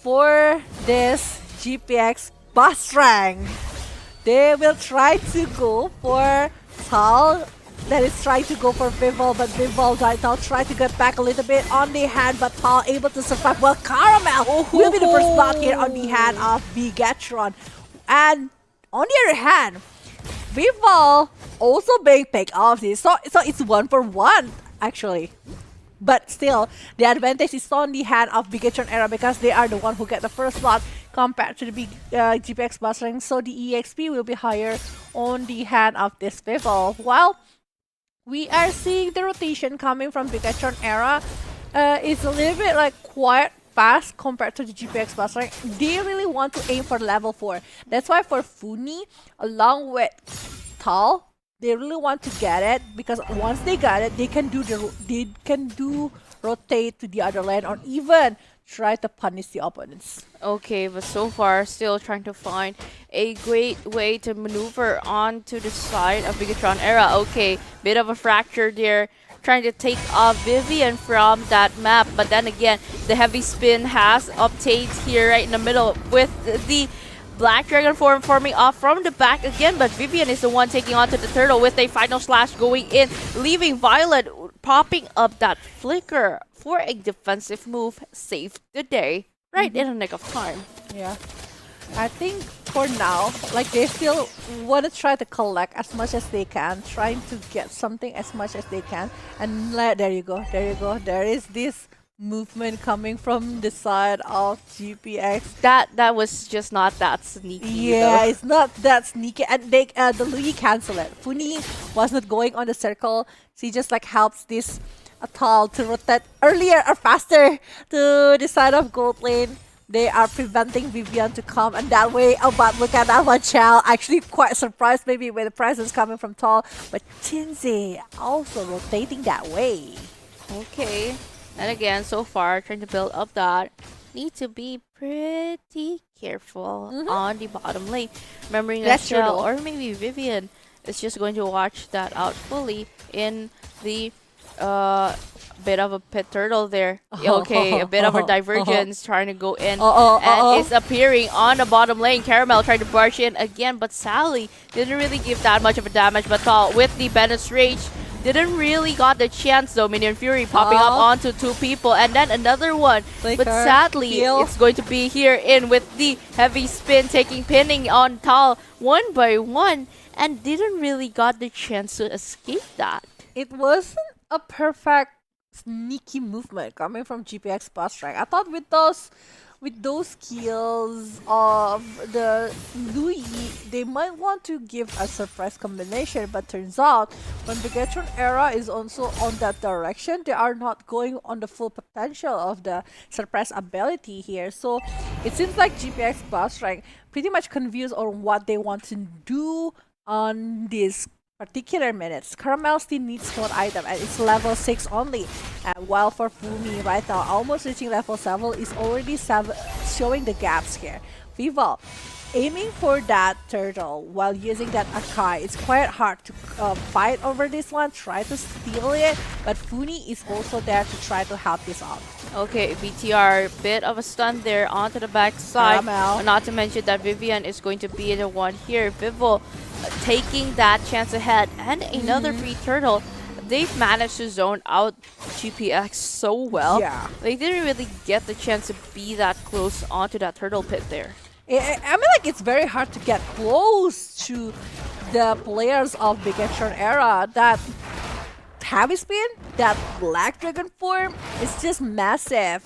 for this GPX BASRENG, they will try to go for Tal. That is trying to go for Vivol, but Vivol right now try to get back a little bit on the hand, but Tal able to survive. Well, Caramel will be the first blood here on the hand of BIGETRON. And on the other hand, Vivol also being picked off this, so it's 1-for-1 actually. But still, the advantage is on the hand of BIGETRON Era because they are the one who get the first slot compared to the GPX BASRENG, so the EXP will be higher on the hand of this Vivol. While we are seeing the rotation coming from BIGETRON Era, it's a little bit like quite fast compared to the GPX BASRENG. They really want to aim for level 4. That's why for Funi, along with Tal, they really want to get it because once they got it, they can do rotate to the other lane or even try to punish the opponents. Okay, but so far still trying to find a great way to maneuver onto the side of BIGETRON Era. Okay, bit of a fracture there, trying to take off Vivian from that map, but then again, the heavy spin has obtained here right in the middle with the Black Dragon form forming off from the back again, but Vivian is the one taking on to the turtle with a final slash going in, leaving Violet popping up that flicker for a defensive move, saved the day right in the nick of time. Yeah, I think for now, like they still want to try to collect as much as they can, trying to get something as much as they can. And there you go, there is this movement coming from the side of GPX. That was just not that sneaky. Yeah, though. it's not that sneaky, and they the Louis cancel it. Funi was not going on the circle. She just like helps this Tal to rotate earlier or faster to the side of gold lane. They are preventing Vivian to come, and that way, oh, but look at that one, Chal. Actually quite surprised maybe with the presence coming from Tal, but Tinsy also rotating that way. Okay, and again, so far, trying to build up that. Need to be pretty careful on the bottom lane. Remembering that Chal or maybe Vivian is just going to watch that out fully in the bit of a pit turtle there. Okay, a bit of a divergence trying to go in and is appearing on the bottom lane. Caramel trying to barge in again, but Sally didn't really give that much of a damage, but with the Bennett's Rage didn't really got the chance though. Minion Fury popping up onto 2 people and then another one. But sadly, it's going to be here in with the heavy spin pinning on Tal 1 by 1 and didn't really got the chance to escape that. It wasn't a perfect sneaky movement coming from GPX BASRENG. I thought with those skills of the Louis, they might want to give a surprise combination, but turns out when BIGETRON Era is also on that direction, they are not going on the full potential of the surprise ability here. So it seems like GPX BASRENG pretty much confused on what they want to do on this particular minutes. Caramel still needs one item and it's level 6 only. And while for Fumi right now almost reaching level 7 is already showing the gaps here. Vivol aiming for that turtle while using that Akai. It's quite hard to fight over this one, try to steal it, but Funi is also there to try to help this out. Okay, BTR, bit of a stun there onto the back side. Not to mention that Vivian is going to be the one here. Vivol taking that chance ahead and another free turtle. they've managed to zone out GPX so well. Yeah. They didn't really get the chance to be that close onto that turtle pit there. I mean, like, it's very hard to get close to the players of BIGETRON era. That heavy spin, that black dragon form is just massive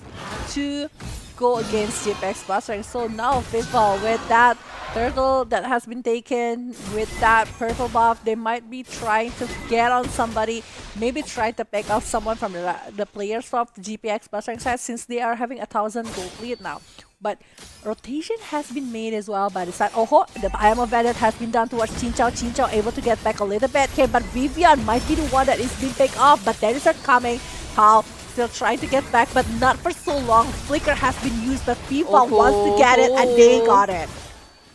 to go against GPX BASRENG. So now FIFA with that turtle that has been taken, with that purple buff, they might be trying to get on somebody, maybe try to pick off someone from the players from GPX BASRENG side, since they are having 1,000 gold lead now. But rotation has been made as well by the side. Oh, the I am a Bandit has been done towards Chinchao. Chinchao able to get back a little bit. Okay, but Vivian might be the one that is being picked off, but there is a coming. How still trying to get back, but not for so long. Flicker has been used, but FIFA wants to get it, and they got it.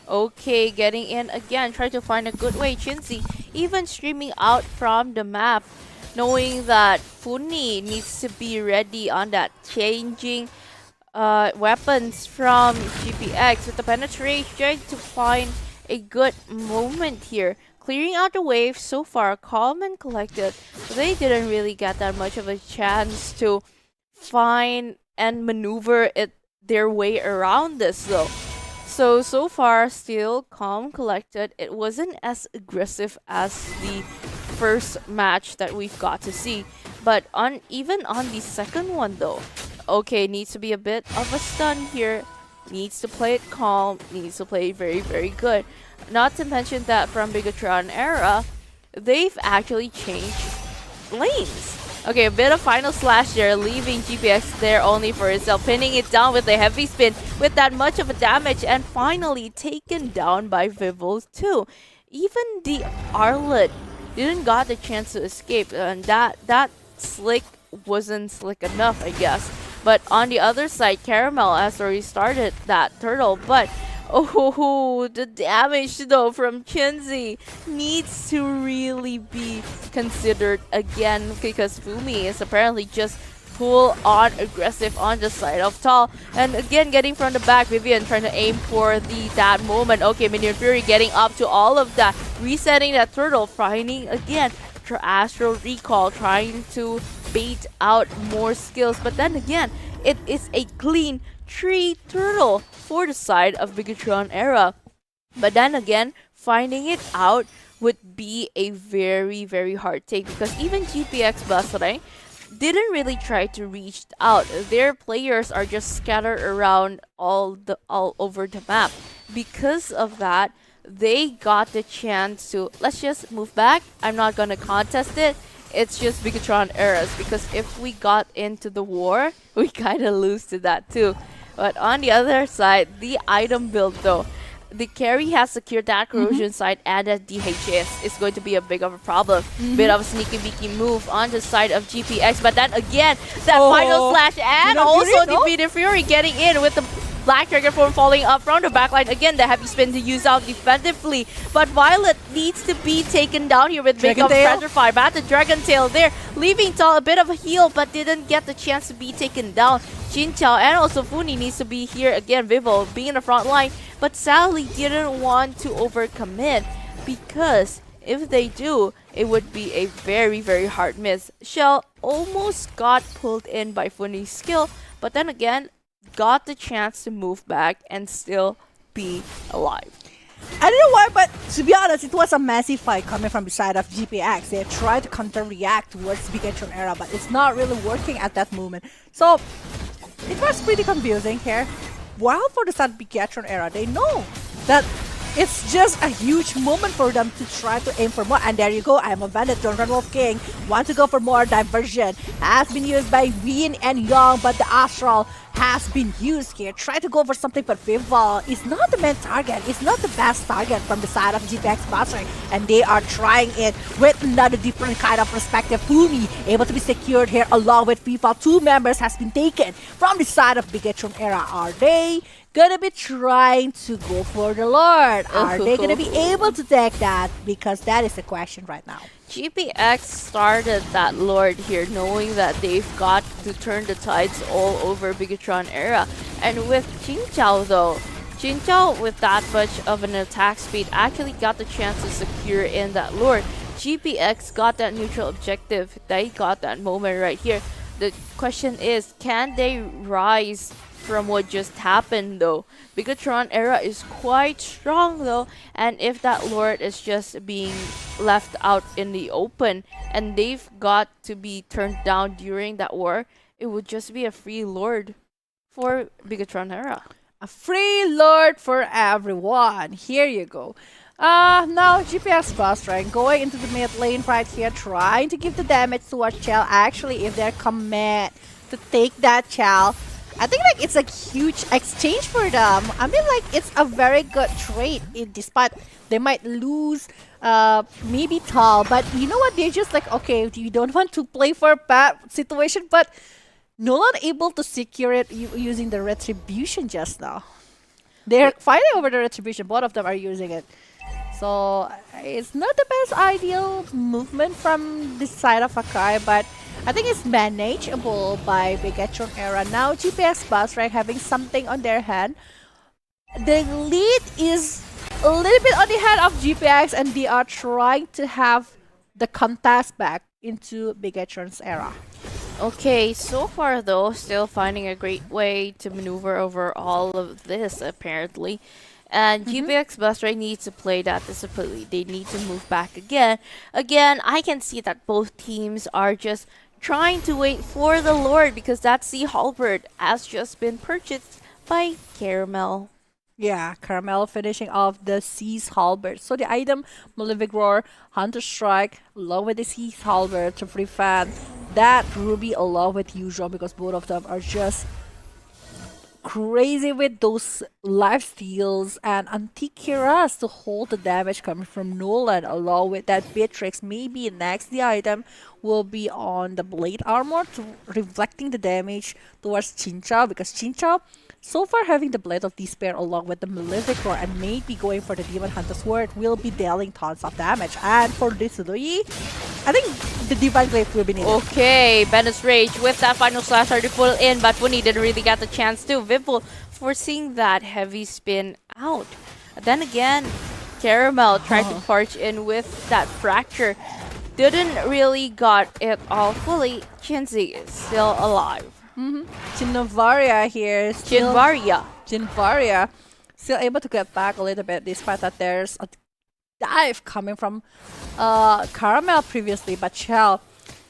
Okay, getting in again, trying to find a good way. Chinzy even streaming out from the map, knowing that Funi needs to be ready on that changing weapons from GPX with the penetration, trying to find a good moment here. Clearing out the wave so far, calm and collected. They didn't really get that much of a chance to find and maneuver their way around this though. So far, still calm, collected. It wasn't as aggressive as the first match that we've got to see. But even on the second one though, okay, needs to be a bit of a stun here. Needs to play it calm. Needs to play very, very good. Not to mention that from BIGETRON era, they've actually changed lanes. Okay, a bit of final slash there, leaving GPX there only for itself, pinning it down with a heavy spin with that much of a damage, and finally taken down by Vivels too. Even the Arlet didn't got the chance to escape, and that slick wasn't slick enough, I guess. But on the other side, Caramel has already started that turtle, but oh, the damage though from Chinzy needs to really be considered again, because Fumi is apparently just full on aggressive on the side of Tall. And again, getting from the back, Vivian trying to aim for that moment. Okay, Minion Fury getting up to all of that, resetting that turtle, finding again Astral Recall, trying to bait out more skills. But then again, it is a clean 3 turtle for the side of BIGETRON era. But then again, finding it out would be a very, very hard take, because even GPX BASRENG didn't really try to reach out. Their players are just scattered around all over the map. Because of that, they got the chance to, let's just move back. I'm not gonna contest it. It's just BIGETRON eras, because if we got into the war, we kind of lose to that too. But on the other side, the item build though, the carry has secured that corrosion side, and that DHS is going to be a big of a problem. Bit of a sneaky beaky move on the side of GPX, but then again, that final slash, and also the Minion Fury getting in with the Black Dragon form falling up from the backline. Again, the heavy spin to use out defensively. But Violet needs to be taken down here with big pressure fire. But the Dragon Tail there, leaving Tal a bit of a heal, but didn't get the chance to be taken down. Jinchao and also Funi needs to be here again. Vivo being in the front line, but sadly didn't want to overcommit, because if they do, it would be a very, very hard miss. Shell almost got pulled in by Funi's skill, but then again, got the chance to move back and still be alive. I don't know why, but to be honest, it was a massive fight coming from the side of GPX. They tried to counter-react towards BIGETRON era, but it's not really working at that moment. So, it was pretty confusing here. While for the side of BIGETRON era, they know that it's just a huge moment for them to try to aim for more. And there you go, I'm a Bandit, don't run Wolf King. Want to go for more diversion. Has been used by Wien and Young, but the Astral has been used here. Try to go for something, but Vival is not the main target. It's not the best target from the side of GPX BASRENG. And they are trying it with another different kind of perspective. Fumi able to be secured here along with FIFA. 2 members has been taken from the side of BIGETRON era. Are they gonna be trying to go for the Lord? Are they gonna be able to take that? Because that is the question right now. GPX started that Lord here, knowing that they've got to turn the tides all over BIGETRON era. And with Jinchao though, Jinchao with that much of an attack speed actually got the chance to secure in that Lord. GPX got that neutral objective. They got that moment right here. The question is, can they rise from what just happened though? BIGETRON Era is quite strong though, and if that Lord is just being left out in the open and they've got to be turned down during that war, it would just be a free Lord for BIGETRON Era. A free Lord for everyone. Here you go. Now GPX BASRENG going into the mid lane right here, trying to give the damage towards Chell. Actually, if they're commit to take that Chell, I think like it's a huge exchange for them. I mean, like it's a very good trade. Despite they might lose, maybe Tal, but you know what? They're just like, okay, you don't want to play for a bad situation, but Nolan able to secure it using the retribution just now. They're fighting over the retribution. Both of them are using it. So it's not the best ideal movement from this side of Akai, but I think it's manageable by BIGETRON Era. Now GPX BASRENG having something on their hand. The lead is a little bit on the hand of GPX, and they are trying to have the contest back into BIGETRON's Era. Okay, so far though, still finding a great way to maneuver over all of this apparently. And GPX BASRENG needs to play that disciplinedly. They need to move back again. Again, I can see that both teams are just trying to wait for the Lord because that Sea Halberd has just been purchased by Caramel. Yeah, Caramel finishing off the Sea's Halberd. So the item, Malefic Roar, Hunter Strike, along with the Sea's Halberd to prevent that Ruby along with Usual, because both of them are just crazy with those life steals and Antikyras to hold the damage coming from Nolan along with that Beatrix. Maybe next the item will be on the Blade Armor to reflecting the damage towards Chinchao, because Chinchao so far having the Blade of Despair along with the Malefic Roar and maybe going for the Demon Hunter's Sword will be dealing tons of damage. And for this Lui, I think the Divine Glaive will be needed. Okay, Bandit's Rage with that final slash already full in, but Funi didn't really get the chance to. Vipul forcing that heavy spin out. Then again, Caramel tried to parch in with that fracture. Didn't really got it all fully. Chinzi is still alive. Chinvaria here. Chinvaria still able to get back a little bit despite that there's a dive coming from Caramel previously, but Chell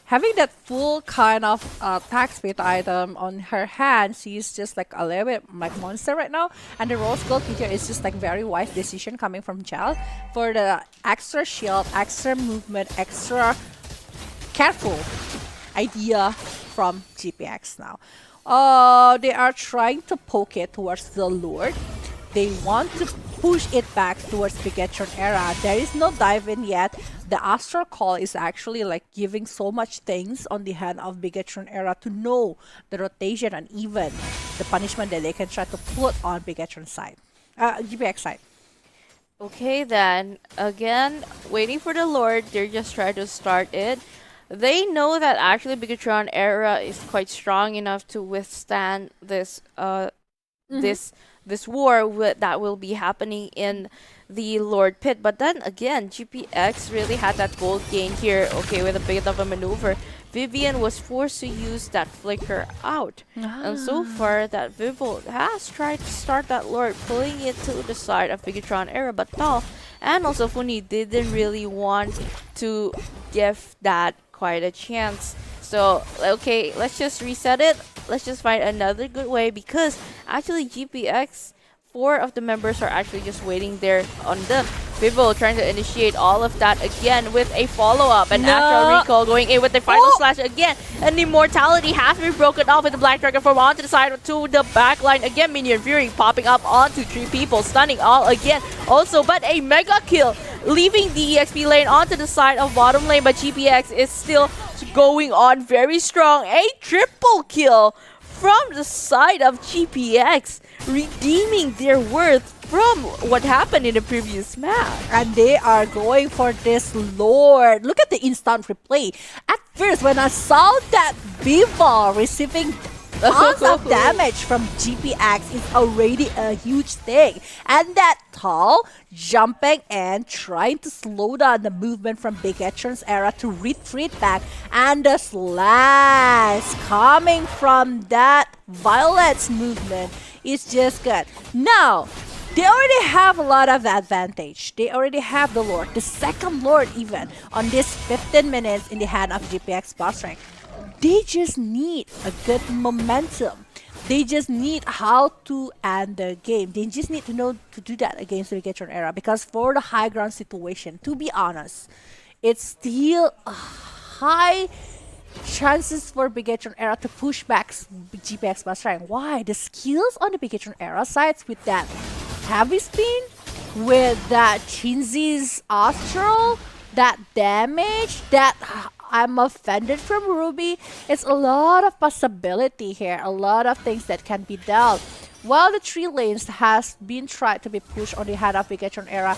having that full kind of attack speed item on her hand, she's just like a little bit like monster right now. And the Rose Gold feature is just like very wise decision coming from Chell for the extra shield, extra movement, extra careful idea from GPX now. They are trying to poke it towards the Lord. They want to push it back towards BIGETRON Era. There is no dive in yet. The Astral Call is actually like giving so much things on the hand of BIGETRON Era to know the rotation and even the punishment that they can try to put on BIGETRON side, GPX side. Okay then, again, waiting for the Lord. They're just trying to start it. They know that actually BIGETRON Era is quite strong enough to withstand this this war that will be happening in the Lord Pit. But then again, GPX really had that gold gain here. Okay, with a bit of a maneuver, Vivian was forced to use that flicker out. And so far, that Vivol has tried to start that Lord, pulling it to the side of BIGETRON Era, but Tal and also Funi didn't really want to give that quite a chance. So, okay, let's just reset it. Let's just find another good way, because actually GPX, 4 of the members are actually just waiting there on them. Vivo trying to initiate all of that again with a follow-up. And Astral Recall going in with the final slash again. And Immortality has to be broken off with the Black Dragon form onto the side to the back line. Again, Minion Fury popping up onto 3 people, stunning all again. Also, but a mega kill, leaving the EXP lane onto the side of bottom lane. But GPX is still going on very strong. A triple kill from the side of GPX, redeeming their worth from what happened in the previous match. And they are going for this Lord. Look at the instant replay. At first, when I saw that Vivo receiving tons of damage from GPX is already a huge thing. And that tall jumping and trying to slow down the movement from BIGETRON's era to retreat back. And the slash coming from that Violet's movement is just good. Now, they already have a lot of advantage. They already have the Lord, the second Lord even, on this 15 minutes in the hand of GPX BASRENG. They just need a good momentum. They just need how to end the game. They just need to know to do that against the BIGETRON era, because for the high ground situation, to be honest, it's still a high chances for BIGETRON era to push back GPX BASRENG. Why? The skills on the BIGETRON era sides with that heavy spin, with that Chinzy's Astral, that damage, that I'm offended from Ruby. It's a lot of possibility here, a lot of things that can be dealt. While the 3 lanes has been tried to be pushed on the head of BIGETRON era,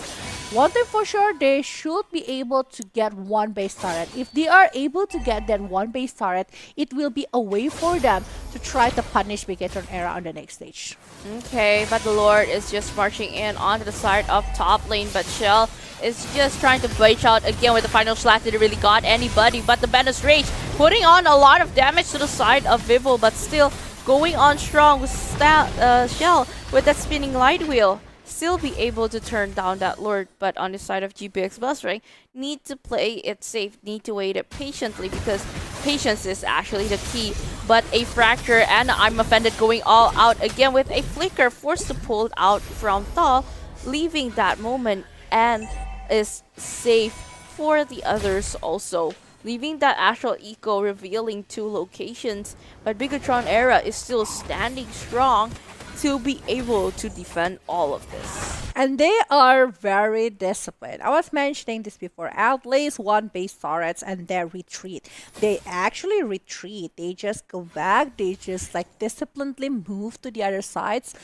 one thing for sure, they should be able to get one base turret. If they are able to get that one base turret, it will be a way for them to try to punish BIGETRON era on the next stage. Okay, but the Lord is just marching in onto the side of top lane, but Shell is just trying to breach out again with the final slash. Didn't really got anybody, but the Bandit's Rage putting on a lot of damage to the side of Vivo, but still going on strong with Shell with that spinning light wheel. Still be able to turn down that Lord, but on the side of GPX BASRENG, need to play it safe, need to wait it patiently, because patience is actually the key. But a fracture and I'm offended going all out again with a flicker, forced to pull out from Thal, leaving that moment and is safe for the others also. Leaving that Astral Eco revealing 2 locations, but BIGETRON era is still standing strong to be able to defend all of this. And they are very disciplined. I was mentioning this before. Outlays 1 base turrets and they retreat. They actually retreat. They just go back. They just like disciplinedly move to the other sides,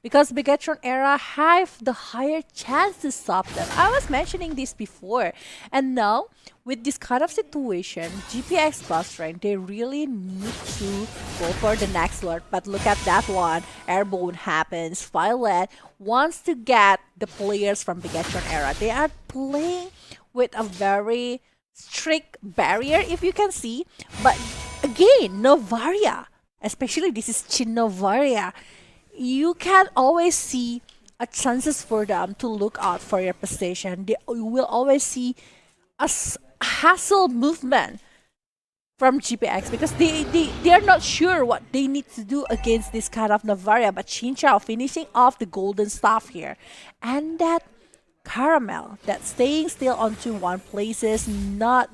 because BIGETRON era have the higher chance to stop them. I was mentioning this before. And now, with this kind of situation, GPX BASRENG, they really need to go for the next Lord. But look at that one. Airborne happens. Violet wants to get the players from BIGETRON era. They are playing with a very strict barrier, if you can see. But again, Novaria, especially this is Chin Novaria, you can always see a chances for them to look out for your position. You will always see a hassle movement from GPX, because they are not sure what they need to do against this kind of Novaria. But Chinchao finishing off the golden staff here, and that Caramel that staying still onto one places, not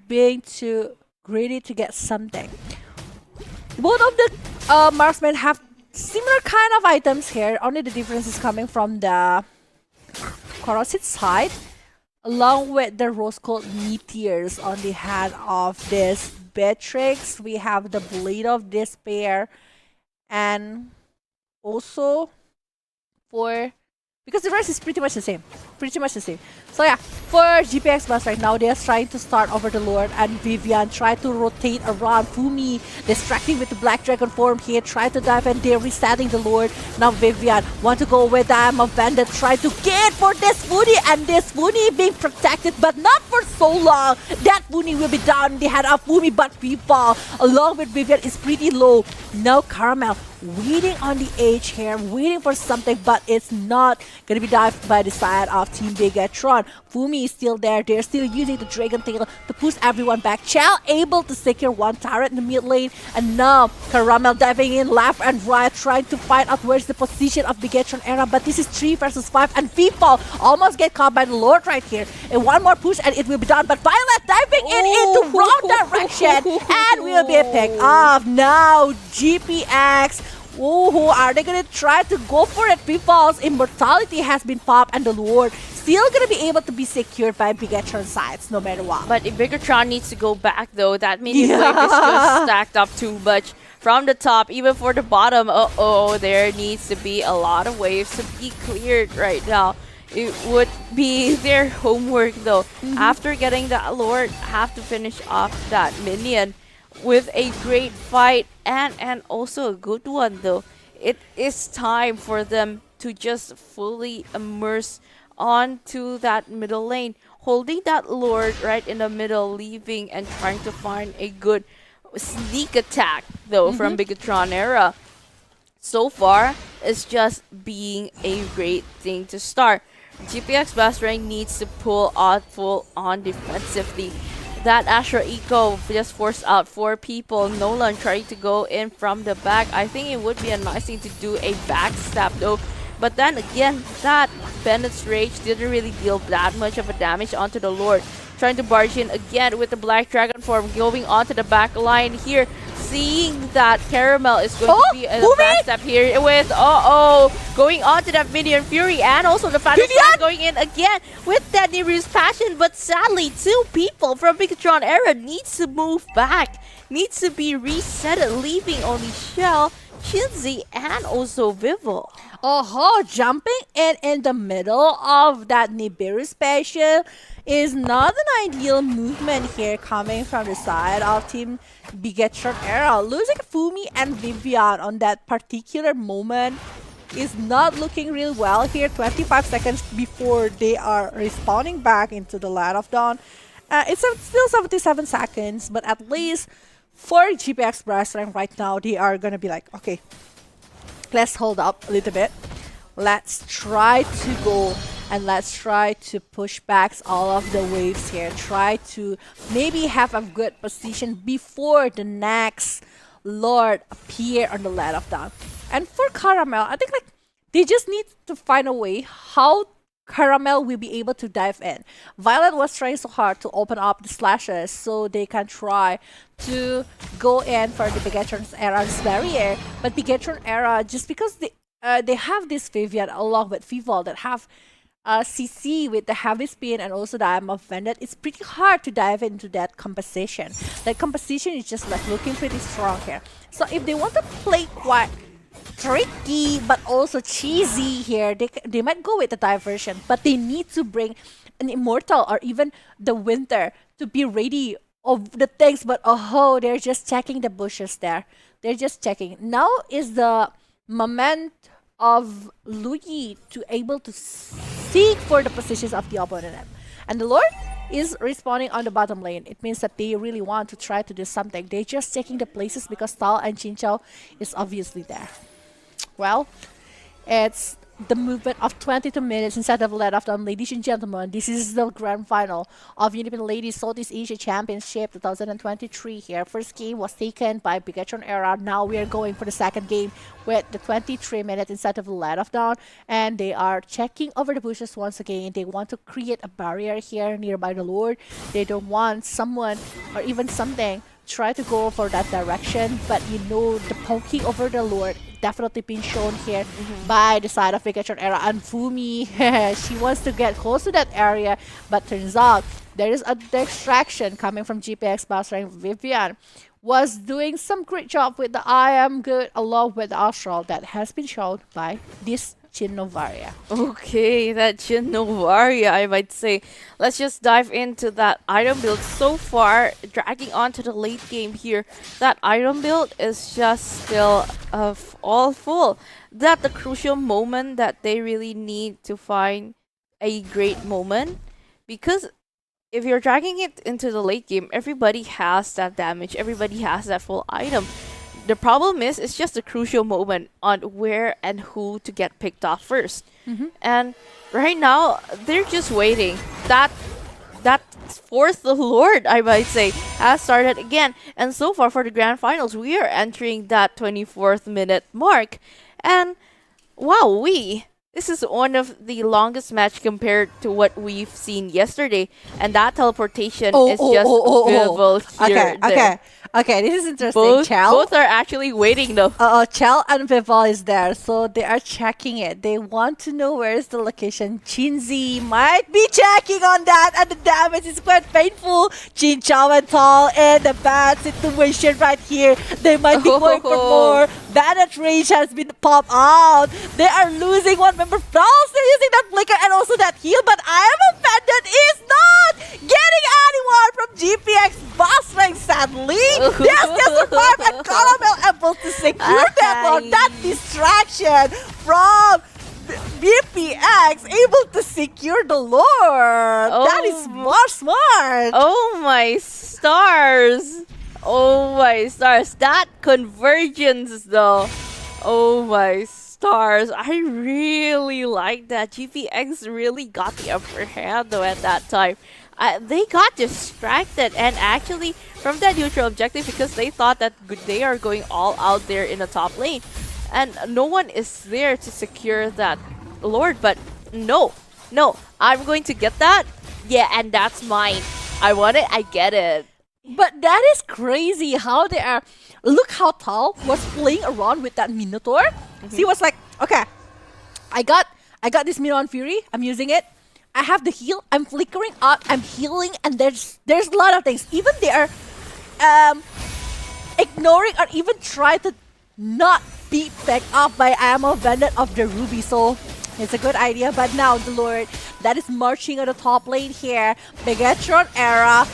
being too greedy to get something. Both of the marksmen have similar kind of items here, only the difference is coming from the corrosive side, along with the rose gold meteors on the head of this Beatrix. We have the Blade of Despair, and also for, because the rest is pretty much the same. So yeah, for GPX Bus right now, they are trying to start over the Lord, and Vivian try to rotate around Fumi, distracting with the Black Dragon form here, try to dive, and they're resetting the Lord. Now Vivian want to go with them, a Bandit try to get for this Funi, and this Funi being protected, but not for so long. That Funi will be down in the head of Fumi, but people along with Vivian is pretty low. Now Caramel waiting on the edge here, waiting for something, but it's not gonna be dived by the side of Team BIGETRON. Fumi is still there. They're still using the Dragon Tail to push everyone back. Chal able to secure one turret in the mid lane, and now Caramel diving in left and right, trying to find out where's the position of BIGETRON era. But this is 3 versus 5, and people almost get caught by the Lord right here. And one more push, and it will be done. But Violet diving in into wrong direction, and will be picked off. Now GPX. Who are they gonna try to go for it? People's immortality has been popped, and the Lord still gonna be able to be secured by BIGETRON sides no matter what. But if BIGETRON needs to go back though, that mini wave is just stacked up too much from the top, even for the bottom. There needs to be a lot of waves to be cleared right now. It would be their homework though. After getting that Lord, have to finish off that minion. with a great fight and also a good one though. It is time for them to just fully immerse onto that middle lane, holding that Lord right in the middle, leaving and trying to find a good sneak attack though from BIGETRON Era. So far, it's just being a great thing to start. GPX BASRENG needs to pull out full on defensively. That Astra Eco just forced out 4 people. Nolan trying to go in from the back. I think it would be a nice thing to do a backstab though. But then again, that Bennett's Rage didn't really deal that much of a damage onto the Lord. Trying to barge in again with the Black Dragon form, going onto the back line here. Seeing that Caramel is going to be a backstab here with, going onto that Minion Fury and also the Phantom Slam going in again with that Niru's Passion. But sadly, 2 people from BIGETRON Era needs to move back, needs to be reset, leaving only Shell, Shinzi, and also Vivo. Jumping in the middle of that Nibiru special is not an ideal movement here coming from the side of Team BIGETRON Era. Losing Fumi and Vivian on that particular moment is not looking real well here. 25 seconds before they are respawning back into the Light of Dawn. It's still 77 seconds, but at least for GPX BASRENG right now, they are gonna be like, okay, let's hold up a little bit. Let's try to go and let's try to push back all of the waves here. Try to maybe have a good position before the next Lord appear on the Light of Dawn. And for Caramel, I think like they just need to find a way how Caramel will be able to dive in. Violet was trying so hard to open up the slashes so they can try to go in for the BIGETRON Era's barrier. But BIGETRON Era, just because they have this Vivian along with Fivol that have CC with the heavy spin and also the Am of Vendetta, it's pretty hard to dive into that composition. That composition is just like looking pretty strong here. So if they want to play quite tricky but also cheesy here, they might go with the diversion, but they need to bring an Immortal or even the Winter to be ready of the things. But they're just checking the bushes there. They're just checking. Now is the moment of Luigi to able to seek for the positions of the opponent. And the Lord is respawning on the bottom lane. It means that they really want to try to do something. They're just checking the places because Tal and Chinchou is obviously there. Well, it's the movement of 22 minutes instead of Light of Dawn. Ladies and gentlemen, this is the grand final of UniPin Ladies Southeast Asia Championship 2023 here. First game was taken by BIGETRON Era. Now we are going for the second game with the 23 minutes instead of Light of Dawn. And they are checking over the bushes once again. They want to create a barrier here nearby the Lord. They don't want someone or even something try to go for that direction. But you know, the poking over the Lord definitely been shown here by the side of BIGETRON Era. And Fumi, she wants to get close to that area, but turns out there is a distraction coming from GPX BASRENG. Vivian was doing some great job with the I am good along with the Astral that has been shown by this Jhin Novaria. Okay, that Jhin Novaria, I might say. Let's just dive into that item build. So far, dragging on to the late game here, that item build is just still all full. That the crucial moment that they really need to find a great moment, because if you're dragging it into the late game, everybody has that damage, everybody has that full item. The problem is, it's just a crucial moment on where and who to get picked off first. And right now, they're just waiting. That fourth Lord, I might say, has started again. And so far for the grand finals, we are entering that 24th minute mark. And wow, this is one of the longest match compared to what we've seen yesterday. And that teleportation is just visible here. Okay, this is interesting. Both are actually waiting though. Chell and Vival is there, so they are checking it. They want to know where is the location. Chinzi might be checking on that, and the damage is quite painful. Chinchou and Tal in the bad situation right here. They might be going for more. Bandit Rage has been popped out. They are losing one member. Frost, they're using that flicker and also that heal, but I am offended is not getting anyone from GPX BASRENG sadly, they still survive and Caramel able to secure that Lord. That distraction from BPX able to secure the Lord. That is smart. Oh my stars. Oh my stars. That convergence though. Oh my stars. I really like that. GPX really got the upper hand though at that time. They got distracted and actually from that neutral objective because they thought that they are going all out there in the top lane. And no one is there to secure that Lord, but no, I'm going to get that. Yeah, and that's mine. I want it, I get it. But that is crazy how they are. Look how Tal was playing around with that Minotaur. She was like, okay, I got this Minotaur Fury. I'm using it. I have the heal. I'm flickering out. I'm healing, and there's a lot of things. Even they are ignoring or even try to not be backed up by Ammo Bandit of the Ruby. So it's a good idea. But now the Lord that is marching on the top lane here, BIGETRON Era,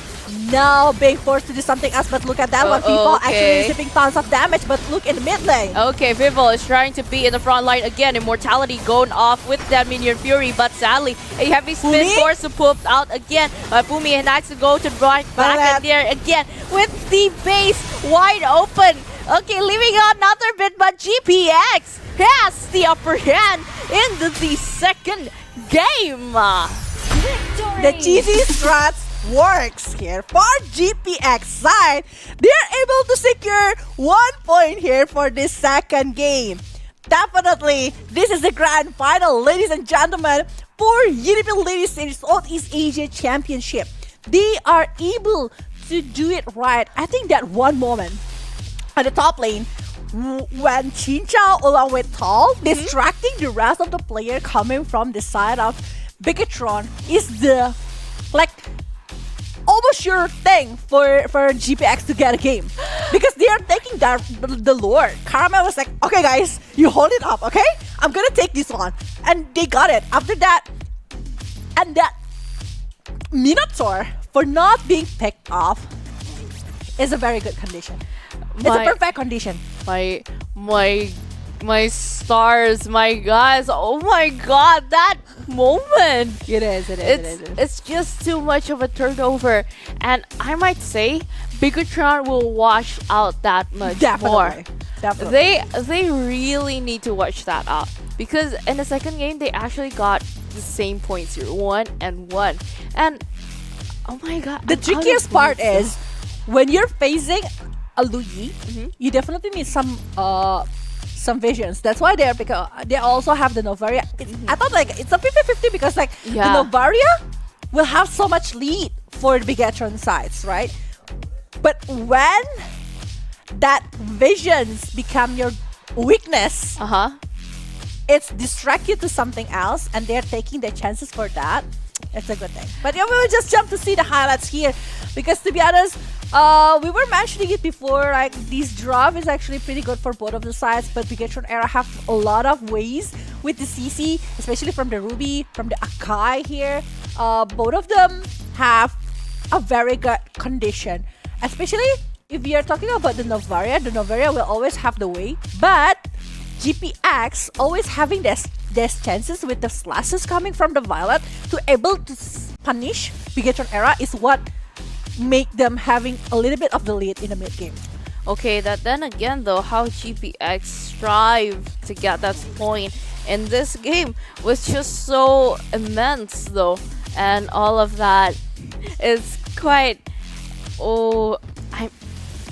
now being forced to do something else. But look at that one. People actually receiving tons of damage. But look in the mid lane. Okay, Vivo is trying to be in the front line again. Immortality going off with that Minion Fury. But sadly, a heavy spin force to poop out again. Fumi has to go to right back in there again with the base wide open. Okay, leaving another bit, but GPX has the upper hand in the second game. The cheesy strats works here for GPX side. They're able to secure 1 point here for this second game. Definitely, this is the grand final, ladies and gentlemen, for UniPin Ladies Series Southeast Asia Championship. They are able to do it right. I think that one moment at the top lane when Chinchao along with Tal distracting the rest of the player coming from the side of BIGETRON is the almost sure thing for GPX to get a game because they are taking the Lord. Caramel was like, okay guys, you hold it up, okay? I'm gonna take this one, and they got it. After that, and that Minotaur for not being picked off is a very good condition. It's a perfect condition. My stars, my guys, oh my god, that moment. It is. It's just too much of a turnover. And I might say, BIGETRON will wash out that much more. Definitely. They really need to watch that out. Because in the second game, they actually got the same points here, 1 and 1. And, oh my god. The trickiest part is, when you're facing a Luyi, you definitely need some visions. That's why because they also have the Novaria. I thought it's a 50-50 because the Novaria will have so much lead for the BIGETRON sides, right? But when that visions become your weakness, it's distract you to something else, and they're taking their chances for that. It's a good thing. But yeah, we will just jump to see the highlights here because, to be honest, we were mentioning it before, this draft is actually pretty good for both of the sides, but BIGETRON Era have a lot of ways with the CC, especially from the Ruby, from the Akai here. Both of them have a very good condition, especially if you're talking about the Novaria will always have the way, but GPX always having their chances with the slashes coming from the Violet to able to punish BIGETRON Era is what make them having a little bit of the lead in the mid game. Okay, then again though, how GPX strive to get that point in this game was just so immense though, and all of that is quite.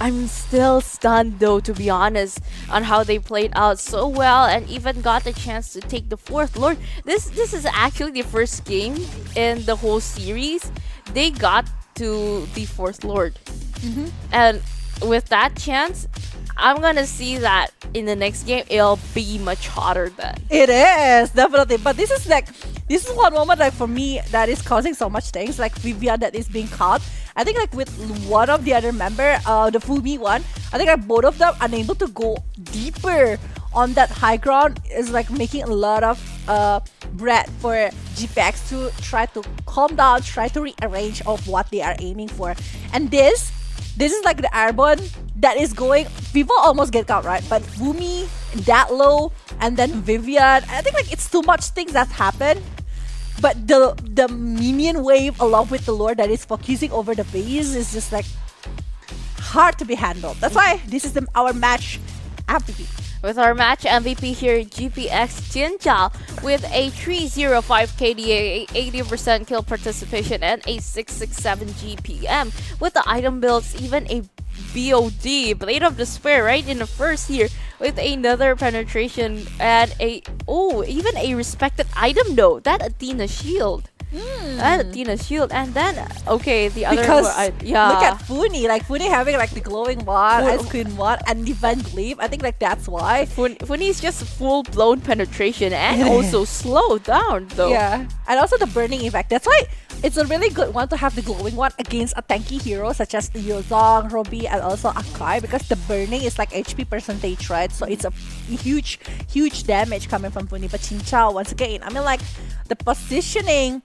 I'm still stunned though, to be honest, on how they played out so well and even got the chance to take the 4th Lord. This is actually the first game in the whole series they got to the 4th Lord. And with that chance, I'm gonna see that in the next game it'll be much hotter then. It is definitely, but this is one moment for me that is causing so much things, Vivian that is being caught. I think with one of the other member, the Fumi one, I think both of them unable to go deeper on that high ground is like making a lot of bread for GPX to try to calm down, try to rearrange of what they are aiming for. And this is like the airborne that is going, people almost get caught, right? But Bumi that low, and then Vivian, I think like it's too much things that happen. But the minion wave along with the lore that is focusing over the base is just like hard to be handled. That's why this is our match MVP. With our match MVP here, GPX Jinjiao with a 305 KDA, 80% kill participation, and a 667 GPM. With the item builds, even a BOD, Blade of Despair, right in the first here, with another penetration and even a respected item though, that Athena shield. That Athena shield, and then the other look at Funi, like Funi having like the glowing one, Ice Queen one, and Divine Glaive. I think like that's why Funi is just full blown penetration and also slowed down though. Yeah, and also the burning effect. That's why it's a really good one to have the glowing one against a tanky hero such as Yozong, Robbie, and also Akai, because the burning is like HP percentage, right? So it's a huge damage coming from Funi. But Jinjiao, once again, I mean like the positioning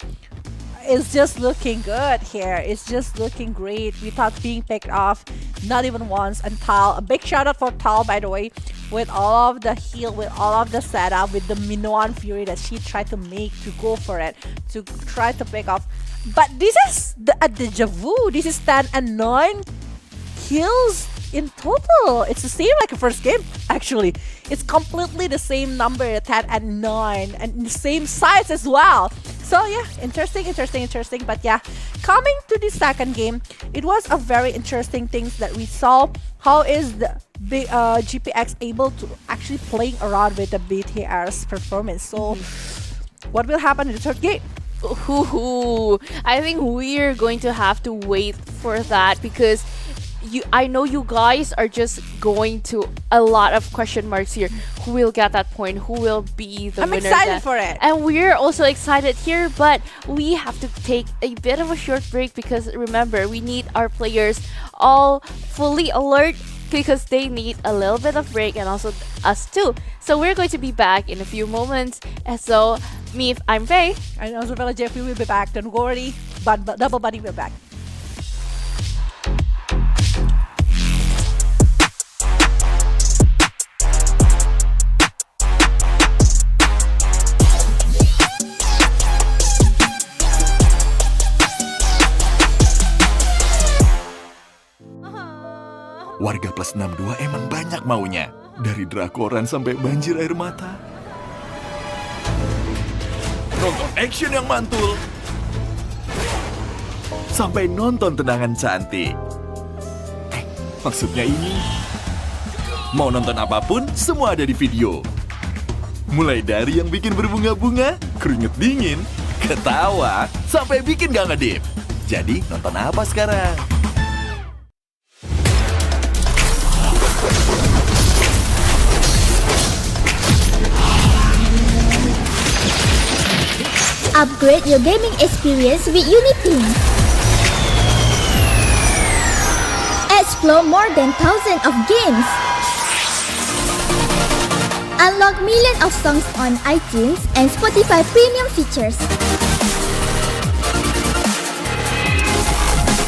is just looking good here. It's just looking great without being picked off, not even once. And Tal, a big shout out for Tal, by the way, with all of the heal, with all of the setup, with the Minoan Fury that she tried to make to go for it, to try to pick off. But this is a deja vu. This is 10 and 9 kills in total. It's the same like the first game, actually. It's completely the same number, 10 and 9, and the same size as well. So yeah, interesting. But yeah, coming to the second game, it was a very interesting things that we saw. How is the GPX able to actually playing around with the BTR's performance? So what will happen in the third game? I think we're going to have to wait for that, because I know you guys are just going to a lot of question marks here. Who will get that point? Who will be the winner? I'm excited for it. And we're also excited here, but we have to take a bit of a short break, because remember, we need our players all fully alert, because they need a little bit of break, and also us too. So we're going to be back in a few moments. And so I'm Faye. And also Vela Jeffrey will be back. Don't worry, but Double Buddy will be back. Warga plus 62 emang banyak maunya. Dari drakoran sampai banjir air mata. Nonton action yang mantul. Sampai nonton tendangan cantik. Maksudnya ini. Mau nonton apapun, semua ada di video. Mulai dari yang bikin berbunga-bunga, keringet dingin, ketawa, sampai bikin gak ngedip. Jadi nonton apa sekarang? Upgrade your gaming experience with UniPin. Explore more than thousands of games. Unlock millions of songs on iTunes and Spotify premium features.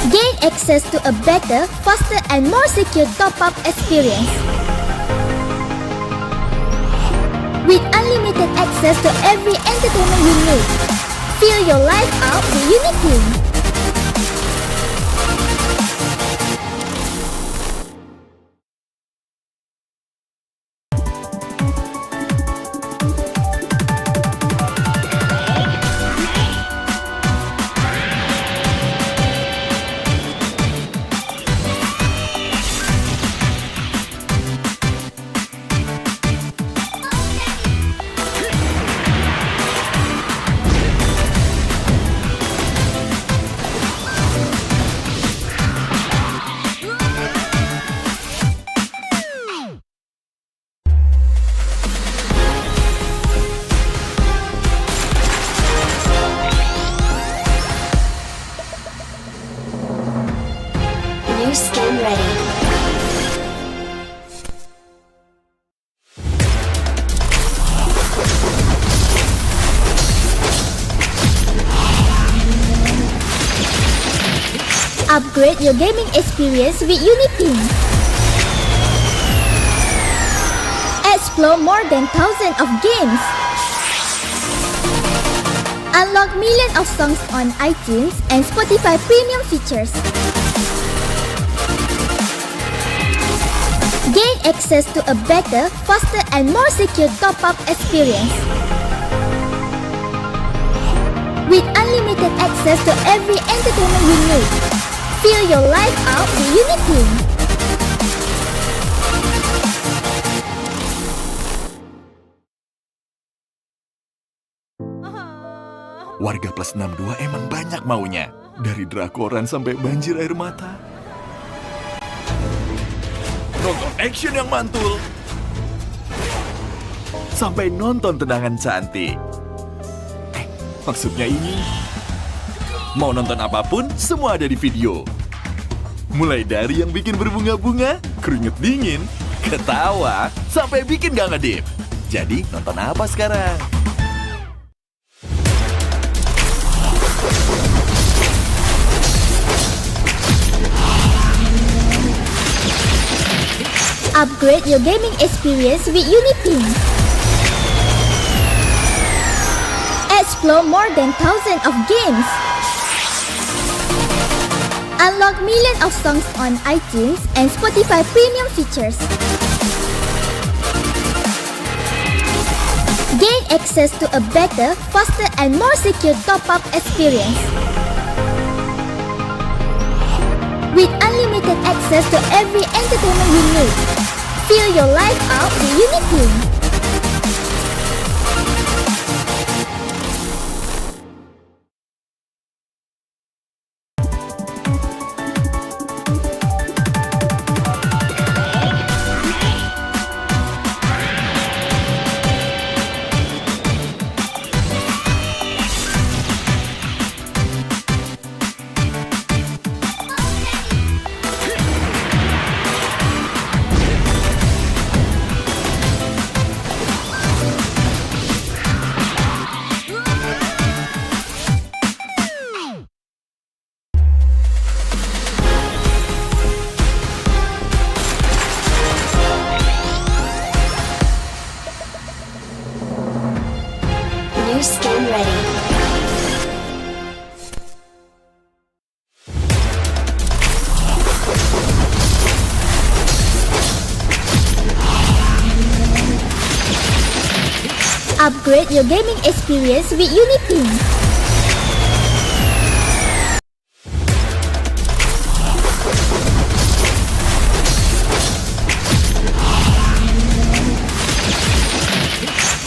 Gain access to a better, faster, and more secure top-up experience. With unlimited access to every entertainment you need. Feel your life out with UniPin. Upgrade your gaming experience with UniPin. Explore more than thousands of games. Unlock millions of songs on iTunes and Spotify premium features. Gain access to a better, faster and more secure top-up experience. With unlimited access to every entertainment you need, fill your life out with UniPin. Warga plus 62 emang banyak maunya. Dari drakoran sampai banjir air mata. Nonton action yang mantul. Sampai nonton tendangan cantik. Maksudnya ini, mau nonton apapun, semua ada di video. Mulai dari yang bikin berbunga-bunga, keringet dingin, ketawa, sampai bikin gak ngedip. Jadi nonton apa sekarang? Upgrade your gaming experience with UniPin. Explore more than thousands of games. Unlock millions of songs on iTunes and Spotify premium features. Gain access to a better, faster and more secure top-up experience. With unlimited access to every entertainment you need, fill your life out with UniPin. New skin ready. Upgrade your gaming experience with UniPin.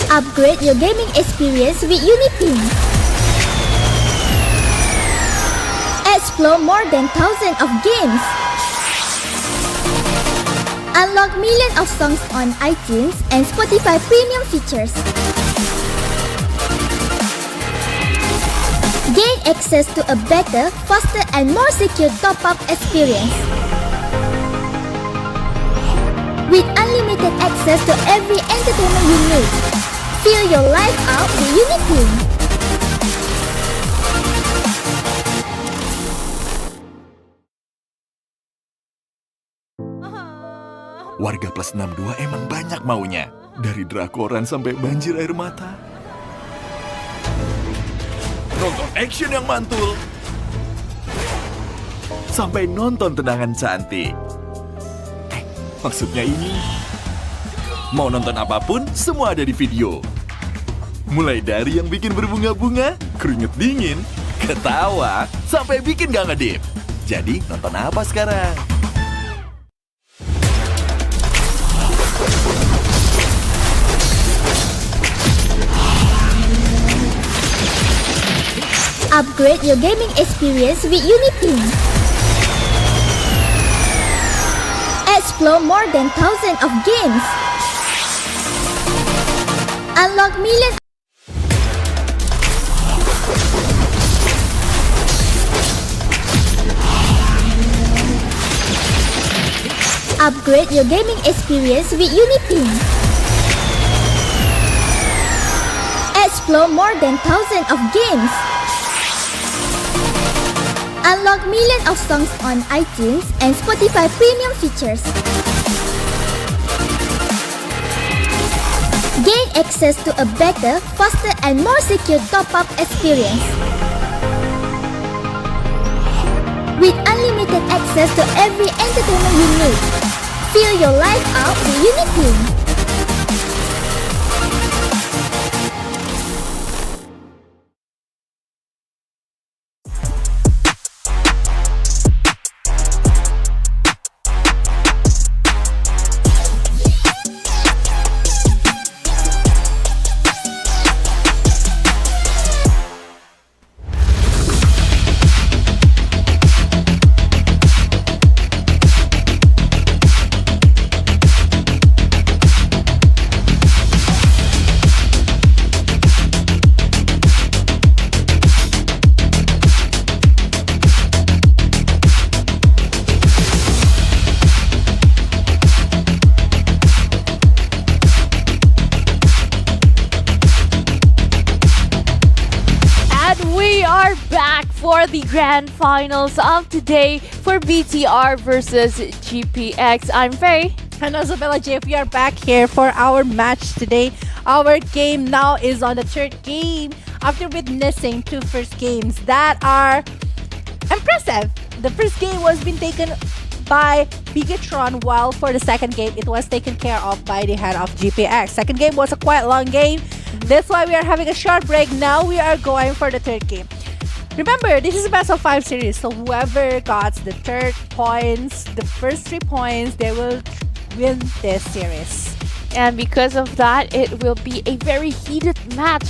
Upgrade your gaming experience with UniPin. Explore more than thousands of games. Unlock millions of songs on iTunes and Spotify premium features. Gain access to a better, faster and more secure top-up experience. With unlimited access to every entertainment you need, fill your life out with UniPin. Warga plus 62 emang banyak maunya. Dari drakoran sampai banjir air mata. Nonton action yang mantul. Sampai nonton tendangan cantik. Maksudnya ini, mau nonton apapun, semua ada di video. Mulai dari yang bikin berbunga-bunga, keringet dingin, ketawa, sampai bikin gak ngedip. Jadi nonton apa sekarang? Upgrade your gaming experience with UniPin. Explore more than thousands of games. Unlock millions. Upgrade your gaming experience with UniPin. Explore more than thousands of games. Unlock millions of songs on iTunes and Spotify premium features. Gain access to a better, faster and more secure top-up experience. With unlimited access to every entertainment you need. Feel your life out with UniPin. For the grand finals of today for BTR versus GPX. I'm Faye. And Isabella J, we are back here for our match today. Our game now is on the third game after witnessing two first games that are impressive. The first game was been taken by BIGETRON, while for the second game it was taken care of by the head of GPX. Second game was a quite long game. That's why we are having a short break. Now we are going for the third game. Remember, this is a best of 5 series, so whoever got the third points, the first 3 points, they will win this series. And because of that, it will be a very heated match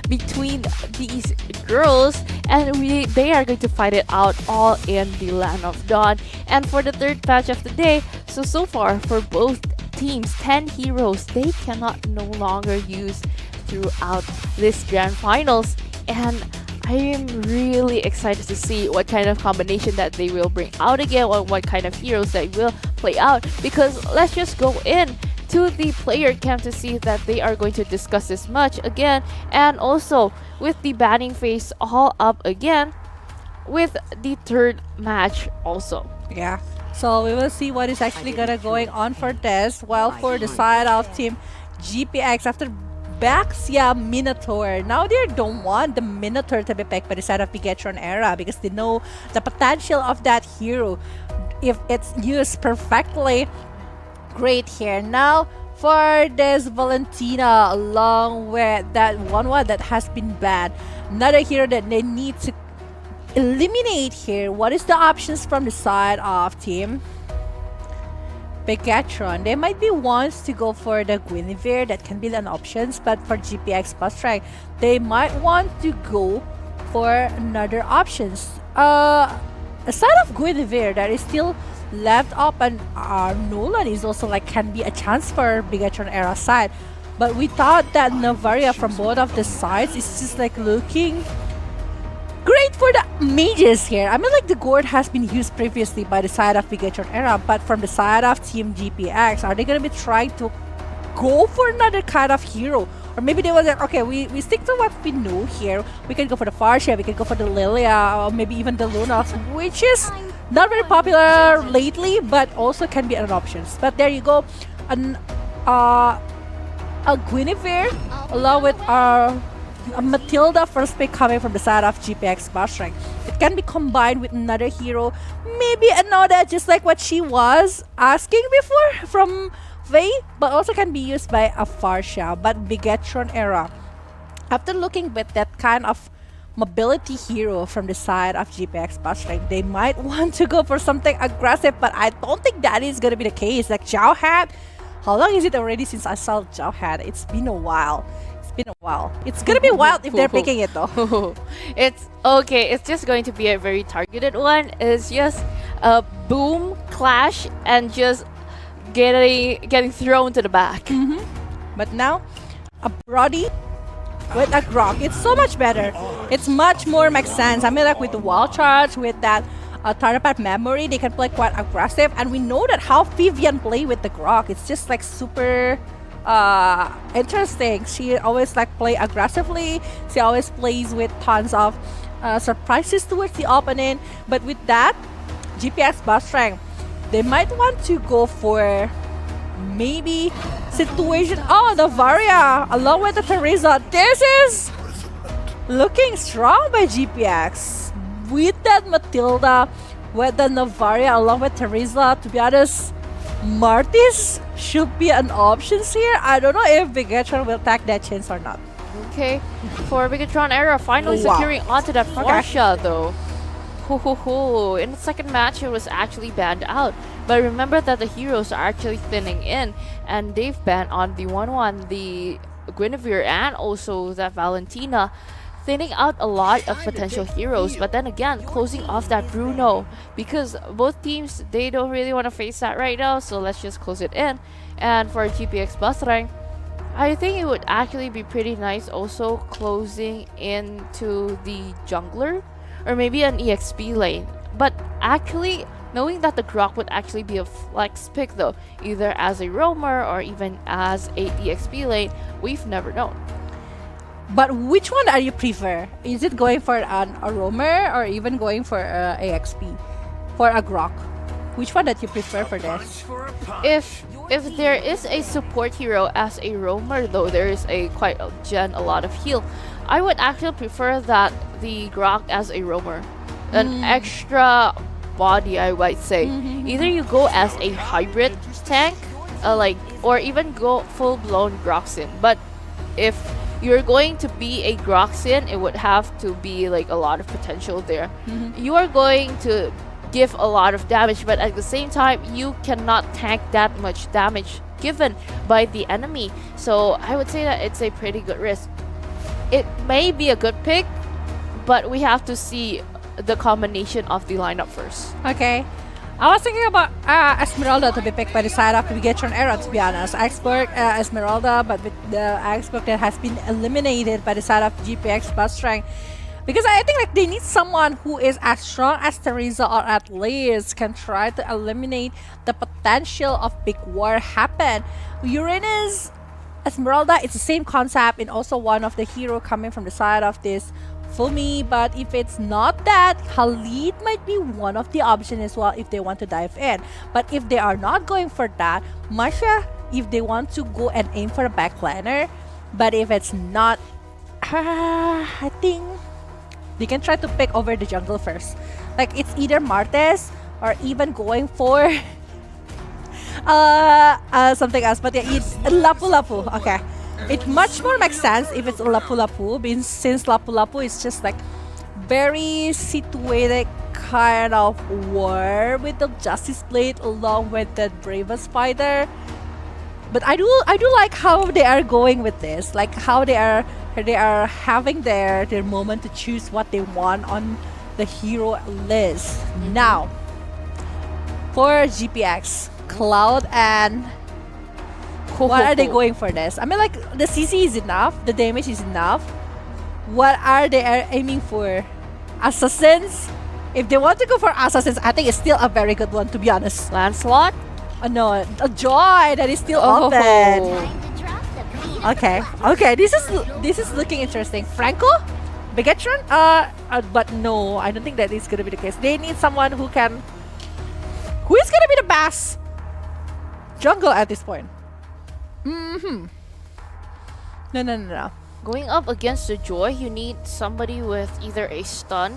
between these girls, and they are going to fight it out all in the Land of Dawn. And for the third match of the day, so far for both teams, 10 heroes they cannot no longer use throughout this grand finals. And I am really excited to see what kind of combination that they will bring out again, or what kind of heroes they will play out, because let's just go in to the player camp to see that they are going to discuss this much again, and also with the banning phase all up again with the third match also. Yeah, so we will see what is actually gonna going on for this. While for the side of team GPX, after Baxia Minotaur, now they don't want the Minotaur to be picked by the side of BIGETRON Era, because they know the potential of that hero if it's used perfectly. Great here. Now for this Valentina, along with that one that has been banned, another hero that they need to eliminate here. What is the options from the side of team BIGETRON? They might be wants to go for the Guinevere, that can be an option, but for GPX BASRENG, they might want to go for another options. Aside of Guinevere, that is still left up, and Nolan is also like can be a chance for BIGETRON Era side. But we thought that Navaria from both of the sides is just like looking great for the mages here. I mean, like the gourd has been used previously by the side of BIGETRON Era, but from the side of Team GPX, are they gonna be trying to go for another kind of hero? Or maybe they were like, okay, we stick to what we know here. We can go for the Farsha, we can go for the Lilia, or maybe even the Lunox, which is not very popular lately, but also can be an option. But there you go, a Guinevere along with a Matilda first pick coming from the side of GPX BASRENG. It can be combined with another hero, maybe Anoda, just like what she was asking before from Vey, but also can be used by a Farsha. But BIGETRON Era, after looking with that kind of mobility hero from the side of GPX BASRENG, they might want to go for something aggressive, but I don't think that is gonna be the case. Like Zhao Hat, how long is it already since I saw Zhao Hat? It's been a while. It's gonna be wild if they're picking it though. It's okay, it's just going to be a very targeted one. It's just a boom, clash, and just getting thrown to the back. But now, a Brody with a Grok, it's so much better. It's much more makes sense. I mean, like with the wall charge, with that Tarapat memory, they can play quite aggressive, and we know that how Vivian play with the Grok. It's just like super interesting. She always like play aggressively. She always plays with tons of surprises towards the opening. But with that, GPX BASRENG, they might want to go for maybe situation. Oh, the Varia along with the Teresa. This is looking strong by GPX. With that Matilda, with the Navaria along with Teresa, to be honest, Martis should be an option here. I don't know if BIGETRON will take that chance or not. Okay, for BIGETRON Era finally Wow. securing onto that Porsche though. In the second match, it was actually banned out. But remember that the heroes are actually thinning in, and they've banned on the 1-1, the Guinevere, and also that Valentina, thinning out a lot of potential heroes. But then again, closing off that Bruno, because both teams, they don't really want to face that right now, so let's just close it in. And for GPX BASRENG, I think it would actually be pretty nice also closing into the jungler or maybe an EXP lane. But actually, knowing that the Grok would actually be a flex pick though, either as a roamer or even as a EXP lane, we've never known. But which one are you prefer? Is it going for a roamer or even going for AXP? For a Grok? Which one that you prefer for this? If there is a support hero as a roamer though, there is a a lot of heal. I would actually prefer that the Grok as a roamer. An extra body, I might say. Either you go as a hybrid tank, or even go full-blown Groxin. But if you're going to be a Groxin, it would have to be like a lot of potential there. You are going to give a lot of damage, but at the same time, you cannot tank that much damage given by the enemy. So I would say that it's a pretty good risk. It may be a good pick, but we have to see the combination of the lineup first. Okay. I was thinking about Esmeralda to be picked by the side of BIGETRON Era, to be honest. Expert Esmeralda, but with the expert that has been eliminated by the side of GPX BASRENG. Because I think like they need someone who is as strong as Teresa, or at least can try to eliminate the potential of big war happen. Uranus, Esmeralda, it's the same concept, and also one of the hero coming from the side of this Fumi. But if it's not that, Khalid might be one of the options as well if they want to dive in. But if they are not going for that, Masha, if they want to go and aim for a backliner. But if it's not, I think they can try to pick over the jungle first. Like it's either Martes or even going for something else. But yeah, it's Lapu Lapu. Okay, it much more makes sense if it's Lapu Lapu, since Lapu Lapu is just like very situated kind of war with the Justice Blade along with the Bravest Spider. But I do like how they are going with this, like how they are having their moment to choose what they want on the hero list. Now, for GPX, Cloud and what are they going for this? I mean, like the CC is enough, the damage is enough. What are they aiming for? Assassins? If they want to go for Assassins, I think it's still a very good one, to be honest. Lancelot? No, a Joy that is still open. Okay, this is looking interesting. Franco? BIGETRON? But no, I don't think that is gonna be the case. They need someone who is gonna be the best jungle at this point. No. Going up against the Joy, you need somebody with either a stun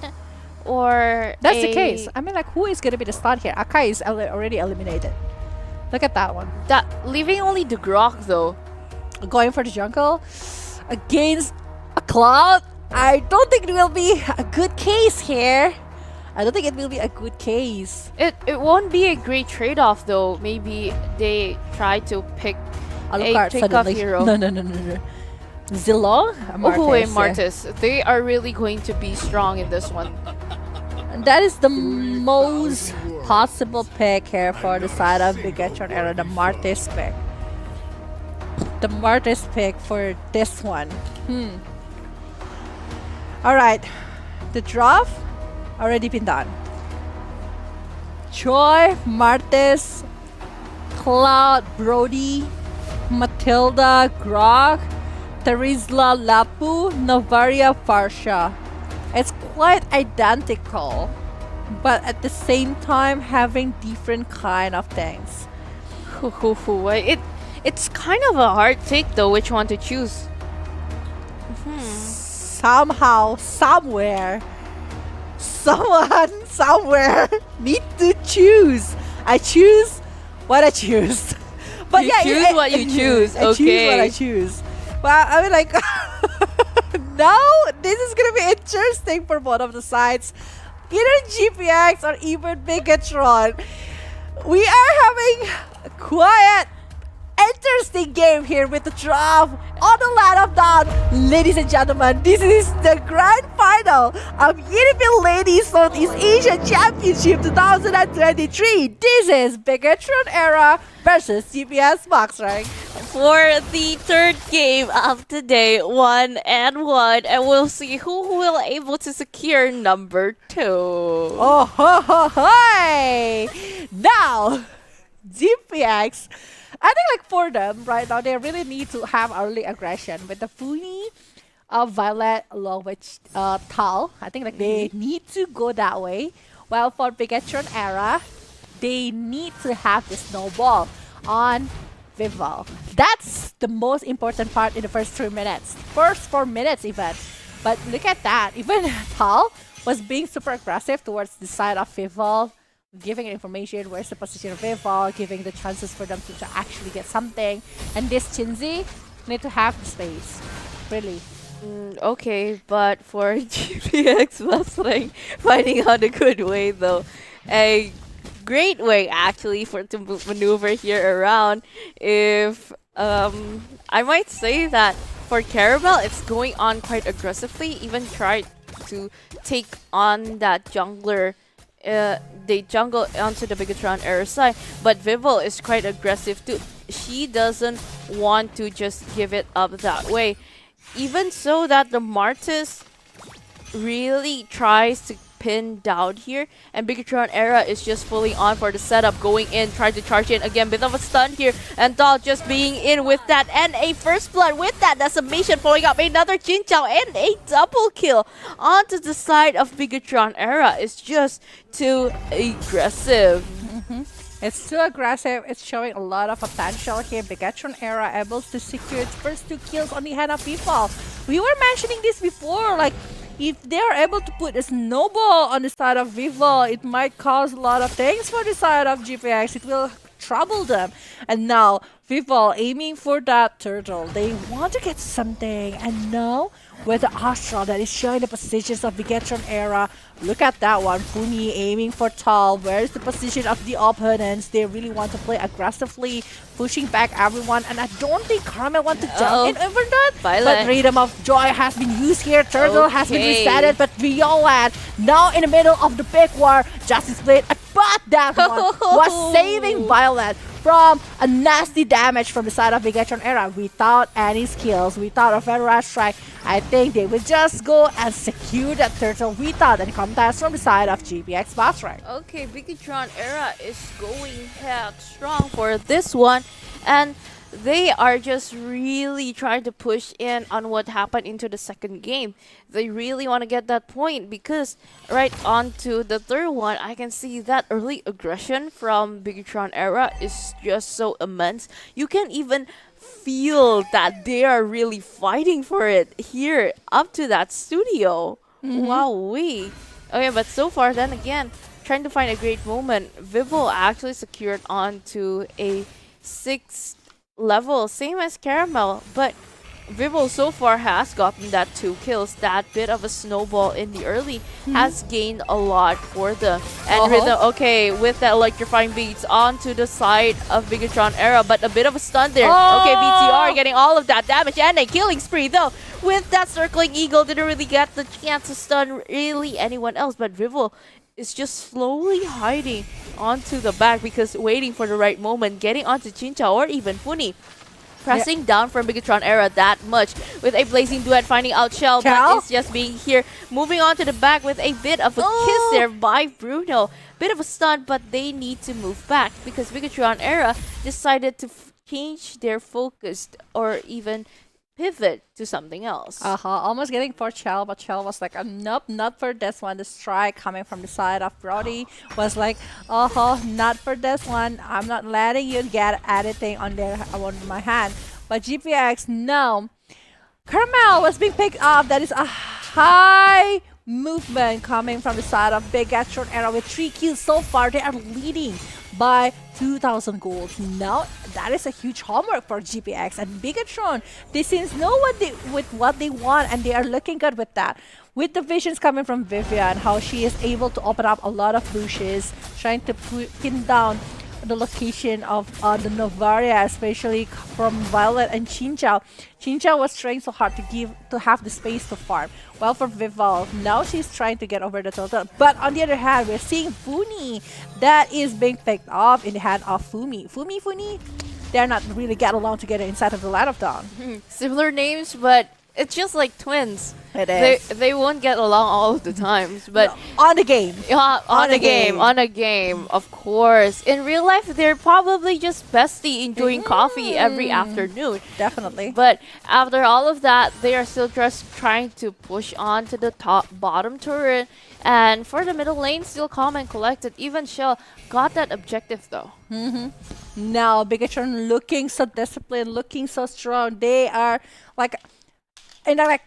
or That's the case. I mean, like, who is gonna be the stun here? Akai is already eliminated. Look at that one. Leaving only the Grok though. Going for the jungle against a Cloud. I don't think it will be a good case here. It won't be a great trade-off though. Maybe they try to pick Alucard a takeoff hero. No. Zilong? Martis. They are really going to be strong in this one. And that is the most possible pick here for the side of BIGETRON Era, the Martis pick. The Martis pick for this one. Alright. The draft already been done. Joy, Martis, Cloud, Brody, Matilda, Grog, Terizla, Lapu, Novaria, Farsha. It's quite identical, but at the same time having different kind of things. It's kind of a hard take though, which one to choose. Somehow, somewhere, someone, somewhere need to choose. I choose what I choose. But You yeah, choose what you choose, I choose what I okay. choose. But I mean, like, now this is gonna be interesting for both of the sides. Either GPX or even Bigetron. We are having a quiet, interesting game here with the draft on the line of dawn. Ladies and gentlemen, this is the grand final of UniPin Ladies Southeast Asia Championship 2023. This is Bigetron Era versus CPS BASRENG. For the third game of the day, 1-1, and we'll see who will able to secure number 2. Oh ho ho ho! Now, GPX, I think like for them right now, they really need to have early aggression with the Funi, Violet along with Tal. I think like they need to go that way. While for BIGETRON Era, they need to have the snowball on Vival. That's the most important part in the first 3 minutes. First 4 minutes even. But look at that. Even Tal was being super aggressive towards the side of Vival, giving information where's the position of Vival, giving the chances for them to actually get something. And this Chinzy need to have the space. Really. Okay, but for GPX Basreng, finding out a good way though. A great way actually for to maneuver here around. If I might say that for Caramel, it's going on quite aggressively. Even tried to take on that jungler. They jungle onto the Bigetron Era side, but Vival is quite aggressive too. She doesn't want to just give it up that way. Even so that the Martis really tries to pin down here, and Bigetron Era is just fully on for the setup, going in, trying to charge in again, bit of a stun here, and Doll just being in with that, and a first blood with that decimation, following up another Chinchao, and a double kill onto the side of Bigetron Era. Is just too aggressive. It's too aggressive. It's showing a lot of potential here. Bigetron Era able to secure its first 2 kills on the hand of Vival. We were mentioning this before, like, if they are able to put a snowball on the side of Vival, it might cause a lot of things for the side of GPX. It will trouble them. And now, Vival aiming for that turtle. They want to get something. And now, with the Astral that is showing the positions of Bigetron Era. Look at that one. Fumi aiming for Tal. Where's the position of the opponents? They really want to play aggressively, pushing back everyone. And I don't think Karma want to jump in over that. Violet. But Rhythm of Joy has been used here. Turtle has been Okay. resetted. But Violet now in the middle of the big war. Justice Blade. But that one was saving Violet from a nasty damage from the side of Bigetron Era without any skills, without a very rush strike. I think they will just go and secure that turtle without any contest from the side of GPX BASRENG. Okay, Bigetron Era is going heck strong for this one, and they are just really trying to push in on what happened into the second game. They really want to get that point, because right on to the third one, I can see that early aggression from Bigetron Era is just so immense. You can even feel that they are really fighting for it here up to that studio. Wowee. Okay, but so far, then again, trying to find a great moment. Vivo actually secured onto a 6th level, same as Caramel, but Vivo so far has gotten that 2 kills. That bit of a snowball in the early has gained a lot for them. And Rhythm, okay, with that electrifying beats onto the side of Bigetron Era, but a bit of a stun there. Okay, BTR getting all of that damage and a killing spree though. With that circling eagle, didn't really get the chance to stun really anyone else, but Vivo is just slowly hiding onto the back because waiting for the right moment, getting onto Chincha or even Funi. Pressing down from Bigetron Era that much with a blazing duet, finding out Shell, but it's just being here. Moving on to the back with a bit of a kiss there by Bruno. Bit of a stun, but they need to move back because Bigetron Era decided to change their focus or even pivot to something else. Almost getting for Chell, but Chell was like, nope, not for this one. The strike coming from the side of Brody was like, not for this one. I'm not letting you get anything on my hand. But GPX, no. Caramel was being picked up. That is a high movement coming from the side of BIGETRON ERA with 3 kills so far. They are leading by 2,000 gold. Now that is a huge homework for GPX and BIGETRON. They seems know what they want, and they are looking good with that. With the visions coming from Vivian, how she is able to open up a lot of bushes, trying to pin down the location of the Novaria, especially from Violet and Chinchao. Chinchao was trying so hard to have the space to farm. Well, for Vival, now she's trying to get over the total. But on the other hand, we're seeing Funi that is being picked off in the hand of Fumi. Funi, they're not really get along together inside of the Light of Dawn. Similar names, but it's just like twins. It is. They won't get along all of the times, but on the game. Yeah, on a game, of course. In real life, they're probably just bestie enjoying coffee every afternoon. Definitely. But after all of that, they are still just trying to push on to the bottom turret. And for the middle lane, still calm and collected. Even Shell got that objective though. Now, BIGETRON looking so disciplined, looking so strong. They are like in the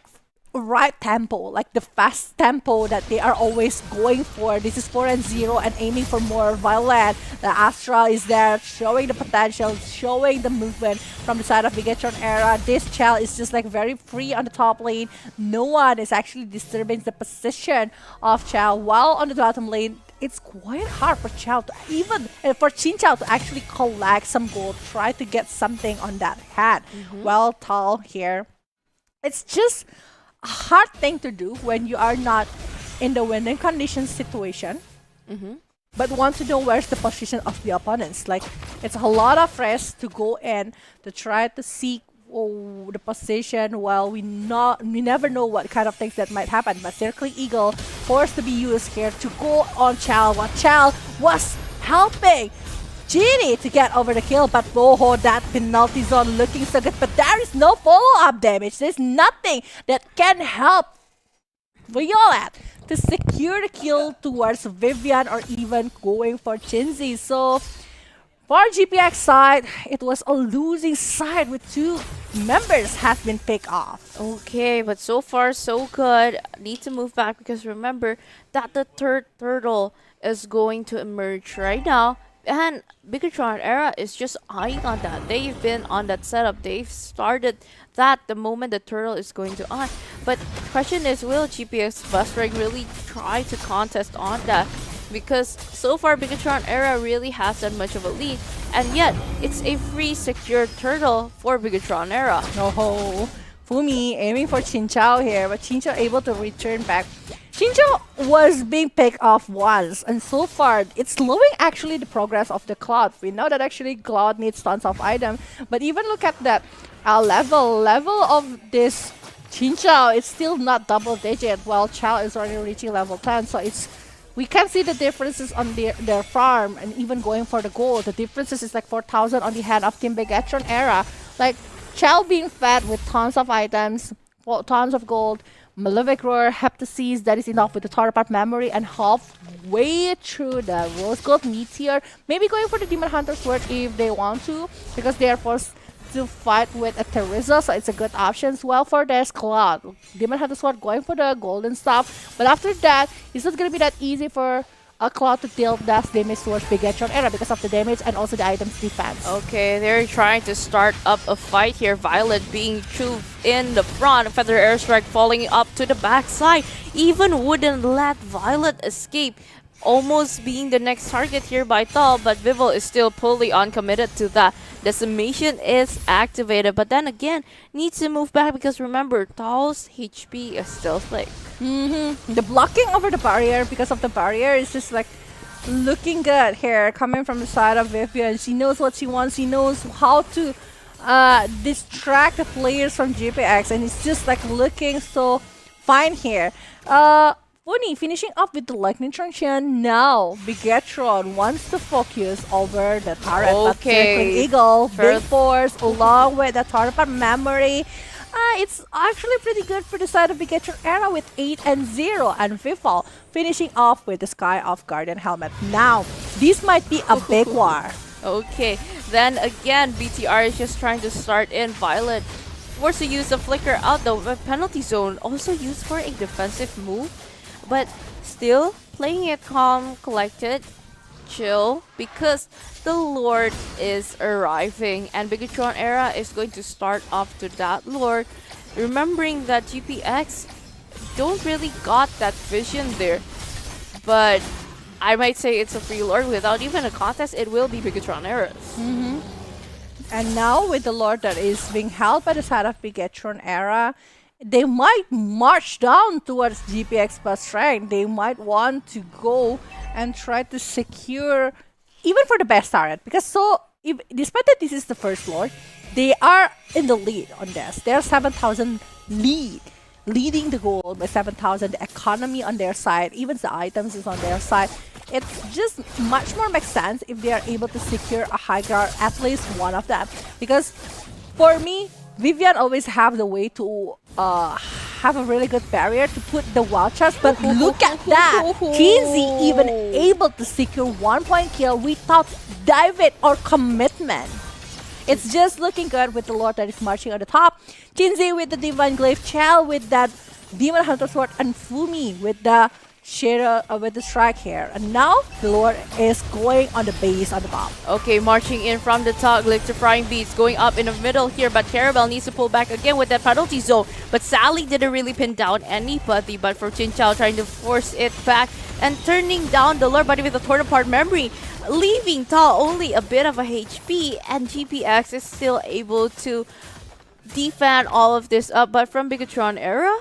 right tempo, like the fast tempo that they are always going for. This is 4-0 and aiming for more. Violet, the Astra is there, showing the potential, showing the movement from the side of BIGETRON ERA. This Chell is just like very free on the top lane. No one is actually disturbing the position of Chell, while on the bottom lane, it's quite hard for Chell to for Chinchao to actually collect some gold, try to get something on that hat. Well, Tal here, it's just a hard thing to do when you are not in the winning condition situation, but want to know where's the position of the opponents. Like, it's a lot of risk to go in to try to seek the position, while we never know what kind of things that might happen. But Circling Eagle forced to be used here to go on Chal, while Chal was helping Genie to get over the kill, but that penalty zone looking so good, but there is no follow-up damage. There's nothing that can help Violet to secure the kill towards Vivian or even going for Chinzy. So for GPX side, it was a losing side with 2 members has been picked off. Okay, but so far so good. Need to move back because remember that the third turtle is going to emerge right now. And BIGETRON ERA is just eyeing on that. They've been on that setup. They've started that the moment the turtle is going to on. But the question is, will GPX BASRENG really try to contest on that? Because so far BIGETRON ERA really hasn't much of a lead. And yet, it's a free secure turtle for BIGETRON ERA. Oh, Fumi aiming for Chinchao here, but Chinchao able to return back. Chinchao was being picked off once, and so far it's slowing actually the progress of the Cloud. We know that actually Cloud needs tons of items, but even look at that level of this Chinchao, it's still not double digit, while Chao is already reaching level 10. So we can see the differences on their farm and even going for the gold. The differences is like 4,000 on the hand of Team BIGETRON ERA. Like Chao being fed with tons of items, tons of gold, Malefic Roar, Heptasis, that is enough with the Tower Part Memory, and halfway through the Rose Gold Meteor. Maybe going for the Demon Hunter Sword if they want to, because they are forced to fight with a Teresa, so it's a good option as well for this Cloud. Demon Hunter Sword going for the golden stuff, but after that, it's not going to be that easy for a Cloud to deal that damage towards BIGETRON ERA because of the damage and also the item's defense. Okay, they're trying to start up a fight here. Violet being true in the front. Feather Airstrike falling up to the backside. Even wouldn't let Violet escape. Almost being the next target here by Tal, but Vival is still fully uncommitted to that. Decimation is activated, but then again, needs to move back because remember, Tal's HP is still thick. The blocking over the barrier because of the barrier is just like looking good here, coming from the side of Vivian. She knows what she wants. She knows how to distract the players from GPX, and it's just like looking so fine here. Funi finishing up with the Lightning Truncheon. Now, BIGETRON wants to focus over the turret. But Circling Eagle, Big Force, along with the turret memory. It's actually pretty good for the side of BIGETRON Era with 8-0 and Vifal finishing off with the Sky of Guardian helmet. Now, this might be a big war. Okay, then again, BTR is just trying to start in. Violet forced to use the flicker out the penalty zone, also used for a defensive move, but still playing it calm, collected, chill, because the Lord is arriving and BIGETRON Era is going to start off to that Lord, remembering that GPX don't really got that vision there, but I might say it's a free Lord without even a contest. It will be BIGETRON Era's. And now with the Lord that is being held by the side of BIGETRON Era, they might march down towards GPX BASRENG. They might want to go and try to secure even for the best turret, because despite that this is the first Lord, they are in the lead on this. They're 7,000 leading the goal by 7,000. The economy on their side, even the items is on their side. It's just much more makes sense if they are able to secure a high ground, at least one of them. Because for me, Vivian always have the way to have a really good barrier to put the vouchers, but look at that! Kinsey even able to secure 1-point kill without dive or commitment. It's just looking good with the Lord that is marching on the top. Kinsey with the Divine Glaive, Chell with that Demon Hunter Sword, and Fumi with the Shadow with the strike here. And now the Lord is going on the base on the top. Okay, marching in from the top, electrifying beats going up in the middle here, but Caramel needs to pull back again with that penalty zone. But Sally didn't really pin down anybody, but for Chin Chao trying to force it back and turning down the Lord Buddy with a torn apart memory, leaving Tal only a bit of a HP, and GPX is still able to defend all of this up. But from BIGETRON Era,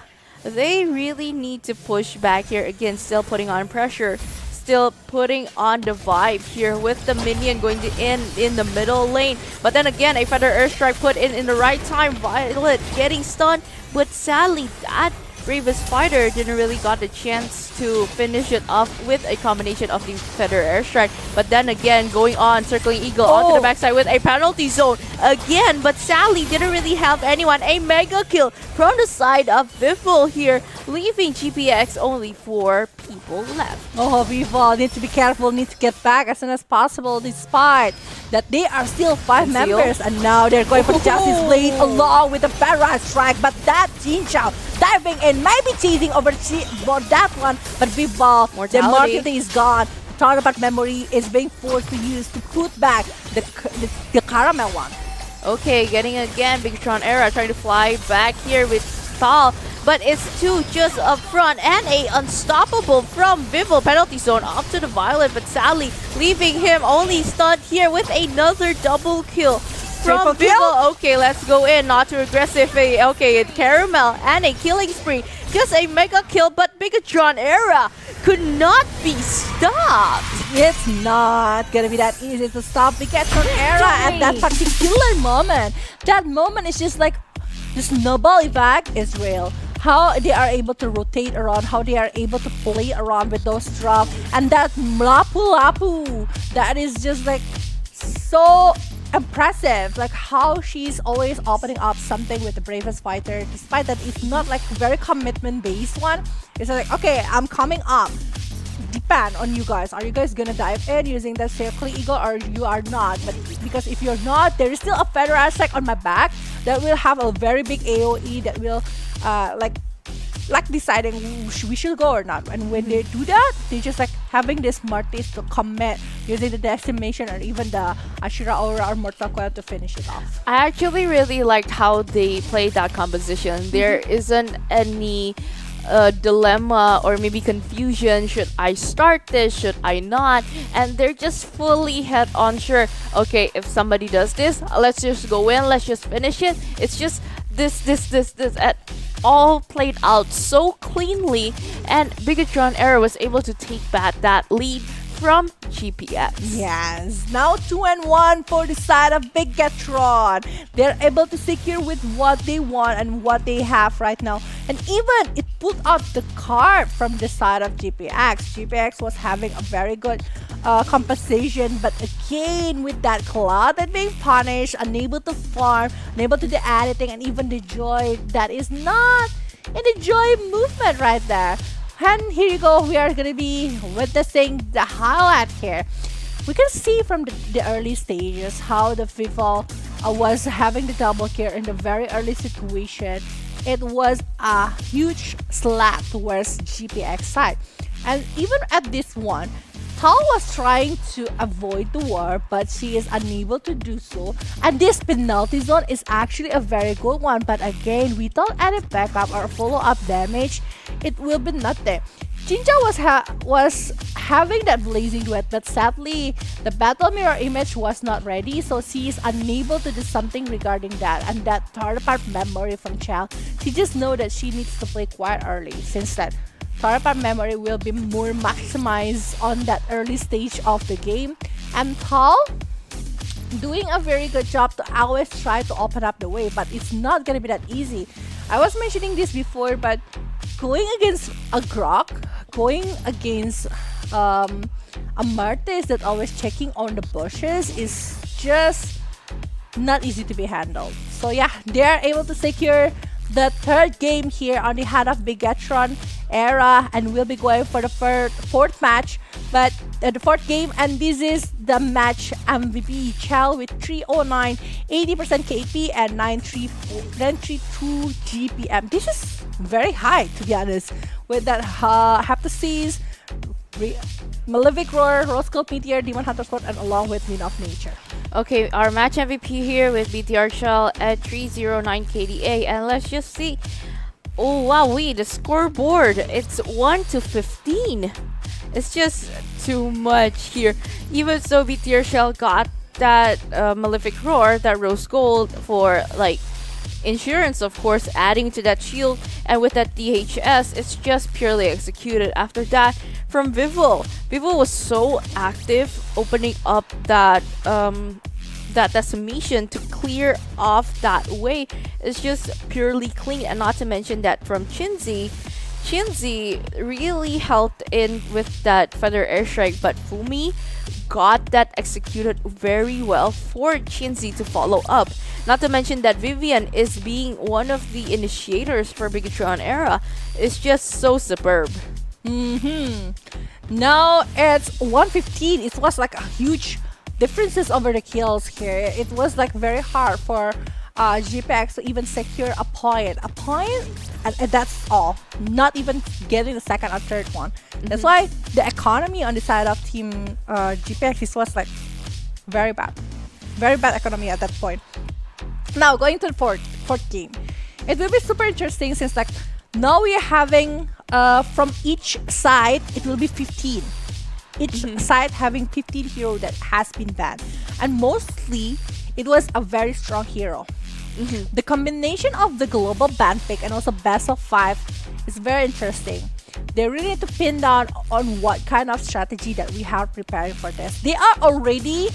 they really need to push back here again, still putting on pressure, still putting on the vibe here with the minion going to end in the middle lane. But then again, a Feather Airstrike put in the right time. Violet getting stunned, but sadly that Bravest Fighter didn't really got the chance to finish it off with a combination of the Feather Airstrike. But then again, going on, circling Eagle onto the backside with a penalty zone again. But Sally didn't really help anyone. A mega kill from the side of Vifal here, leaving GPX only 4 people left. Oh, Vifal need to be careful, need to get back as soon as possible, despite that they are still 5 members. And now they're going for the Justice Blade along with the Feather Strike. But that Jin Chao diving in, maybe chasing over that one, but Vifal, the marketing is gone. Torn apart memory is being forced to use to put back the Caramel one. Okay, getting again BIGETRON Era trying to fly back here with Tal, but it's 2 just up front and a unstoppable from Vifal penalty zone up to the Violet, but sadly leaving him only stunned here with another double kill from Vifal. Okay, let's go in, not too aggressive. Okay, Caramel and a killing spree, just a mega kill, but BIGETRON Era could not be stopped. It's not gonna be that easy to stop BIGETRON Era at that particular moment. That moment is just like the snowball effect is real. How they are able to rotate around, how they are able to play around with those drops, and that Lapu Lapu, that is just like so impressive. Like how she's always opening up something with the Bravest Fighter, despite that it's not like very commitment based one. It's like, okay, I'm coming up. Depend on you guys. Are you guys gonna dive in using that Circle Eagle or you are not? But because if you're not, there is still a Feather Aspect on my back that will have a very big AoE that will like deciding we should go or not. And when they do that, they just like having this Martis to commit using the Decimation or even the Ashura Aura or Mortal Coil to finish it off. I actually really liked how they played that composition. There isn't any dilemma or maybe confusion. Should I start this? Should I not? And they're just fully head on sure. Okay, if somebody does this, let's just go in. Let's just finish it. It's just this. All played out so cleanly, and BIGETRON Era was able to take back that lead from GPX. Yes, now 2-1 for the side of BIGETRON. They're able to secure with what they want and what they have right now. And even it put out the card from the side of GPX. GPX was having a very good compensation, but again with that cloud that being punished, unable to farm, unable to do anything, and even the joy that is not in the joy movement right there. And here you go, we are gonna be witnessing the highlight here. We can see from the early stages how the FIFA was having the double kill in the very early situation. It was a huge slap towards GPX side. And even at this one, Tal was trying to avoid the war, but she is unable to do so. And this penalty zone is actually a very good one, but again, without any backup or follow-up damage, it will be nothing. Jinja was having that blazing duet, but sadly, the battle mirror image was not ready, so she is unable to do something regarding that. And that third part memory from Chal, she just know that she needs to play quite early, since that third part memory will be more maximized on that early stage of the game. And Tal doing a very good job to always try to open up the way, but it's not gonna be that easy. I was mentioning this before, but going against a Grok, going against a Martes that always checking on the bushes is just not easy to be handled. So yeah, they are able to secure the third game here on the hand of BIGETRON Era, and we'll be going for the fourth match, but the fourth game, and this is the match MVP Chal with 309, 80% KP and 932 GPM. This is very high, to be honest, with that Heptasis, Malefic Roar, Rose Gold Meteor, Demon Hunter Sword, and along with Wind of Nature. Okay, our match MVP here with BTR Shell at 309 KDA, and let's just see. Oh wow, the scoreboard, it's 1-15. It's just too much here. Even so, BTR Shell got that Malefic Roar, that Rose Gold for like insurance, of course, adding to that shield, and with that DHS, it's just purely executed. After that, from Vivo was so active, opening up that that decimation to clear off that way. It's just purely clean, and not to mention that from Chinzy really helped in with that feather airstrike, but Fumi got that executed very well for Chinzy to follow up. Not to mention that Vivian is being one of the initiators for BIGETRON Era. It's just so superb. Now it's 115. It was like a huge differences over the kills here. It was like very hard for GPX to even secure a point, and that's all. Not even getting the second or third one. That's why the economy on the side of team GPX was like very bad economy at that point. Now going to the fourth game, it will be super interesting, since like now we are having from each side it will be 15. Each side having 15 hero that has been banned, and mostly it was a very strong hero. The combination of the global ban pick and also best of 5 is very interesting. They really need to pin down on what kind of strategy that we have preparing for this. They are already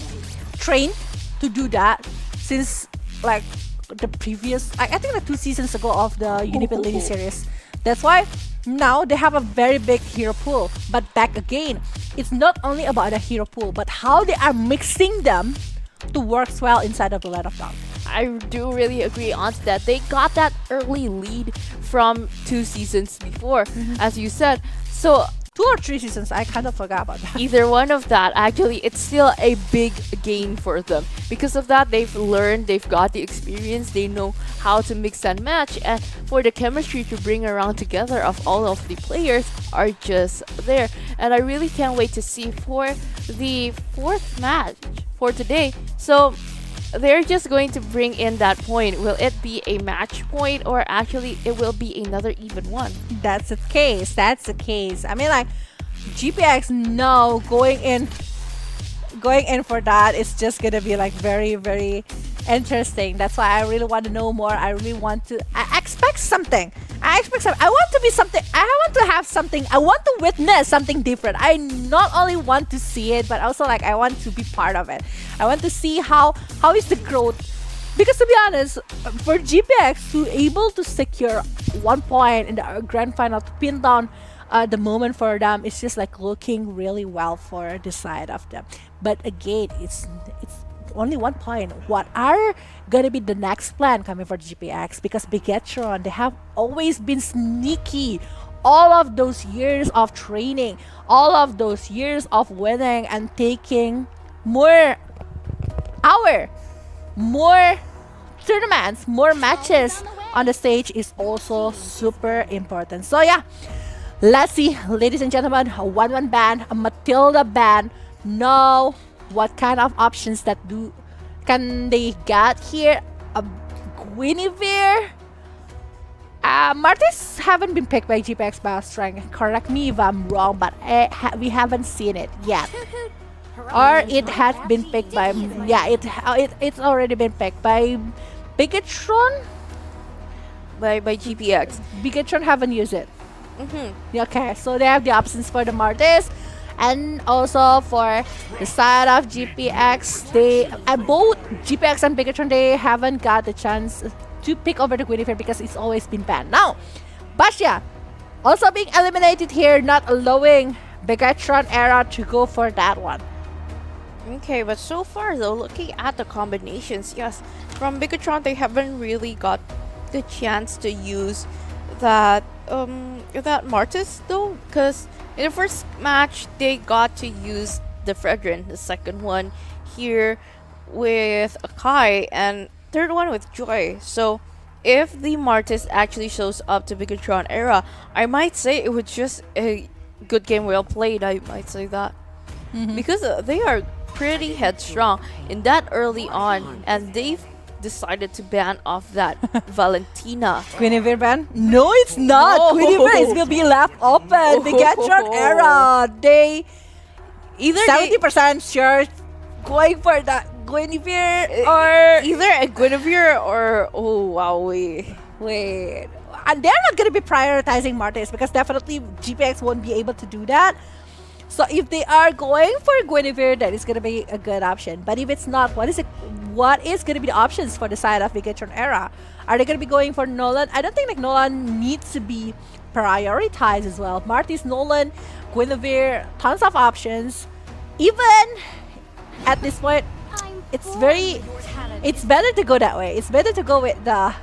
trained to do that since like the previous, I think like 2 seasons ago of the UniPin Lady series. That's why now they have a very big hero pool. But back again, it's not only about the hero pool, but how they are mixing them to work well inside of the Land of Dawn. I do really agree on that. They got that early lead from 2 seasons before, as you said. So 2 or 3 seasons, I kind of forgot about that. either one of that, actually, it's still a big gain for them. Because of that, they've learned, they've got the experience, they know how to mix and match, and for the chemistry to bring around together of all of the players are just there. And I really can't wait to see for the 4th match for today. So they're just going to bring in that point. Will it be a match point, or actually it will be another even one? That's the case. I mean, like GPX now going in for that is just gonna be like very, very interesting. That's why I really want to know more. I expect something. I expect something. I want to be something. I want to have something. I want to witness something different. I not only want to see it, but also like I want to be part of it. I want to see how is the growth. Because to be honest, for GPX to able to secure 1 point in the grand final to pin down the moment for them, it's just like looking really well for the side of them. But again, it's only 1 point. What are gonna be the next plan coming for GPX? Because BIGETRON, they have always been sneaky. All of those years of training, all of those years of winning and taking more tournaments, more matches on the stage is also super important. So yeah, let's see, ladies and gentlemen, a 1-1 ban, a Matilda ban. Now, what kind of options that can they get here? A Guinevere. Martis haven't been picked by GPX BASRENG. Correct me if I'm wrong, but we haven't seen it yet. Or it has been picked by it's already been picked by BIGETRON. By GPX. BIGETRON haven't used it. Okay, so they have the options for the Martis. And also for the side of GPX, they both GPX and BIGETRON, they haven't got the chance to pick over the Guinevere because it's always been banned. Now, Basha also being eliminated here, not allowing BIGETRON Era to go for that one. Okay, but so far though, looking at the combinations, yes, from BIGETRON they haven't really got the chance to use that Martis though, because in the first match they got to use the Fredrin, the second one here with Akai, and third one with Joy. So if the Martis actually shows up to BIGETRON Era, I might say it was just a good game well played. I might say that because they are pretty headstrong in that early on, and they've decided to ban off that Valentina. Guinevere ban? No, it's not. No. Guinevere is gonna be left open. BIGETRON Era, they Either 70% sure going for that Guinevere or either a Guinevere or wait. And they're not gonna be prioritizing Martis because definitely GPX won't be able to do that. So if they are going for Guinevere, that is gonna be a good option. But if it's not, what is gonna be the options for the side of BIGETRON Era? Are they gonna be going for Nolan? I don't think like Nolan needs to be prioritized as well. Martis, Nolan, Guinevere, tons of options. Even at this point, it's better to go that way. It's better to go with the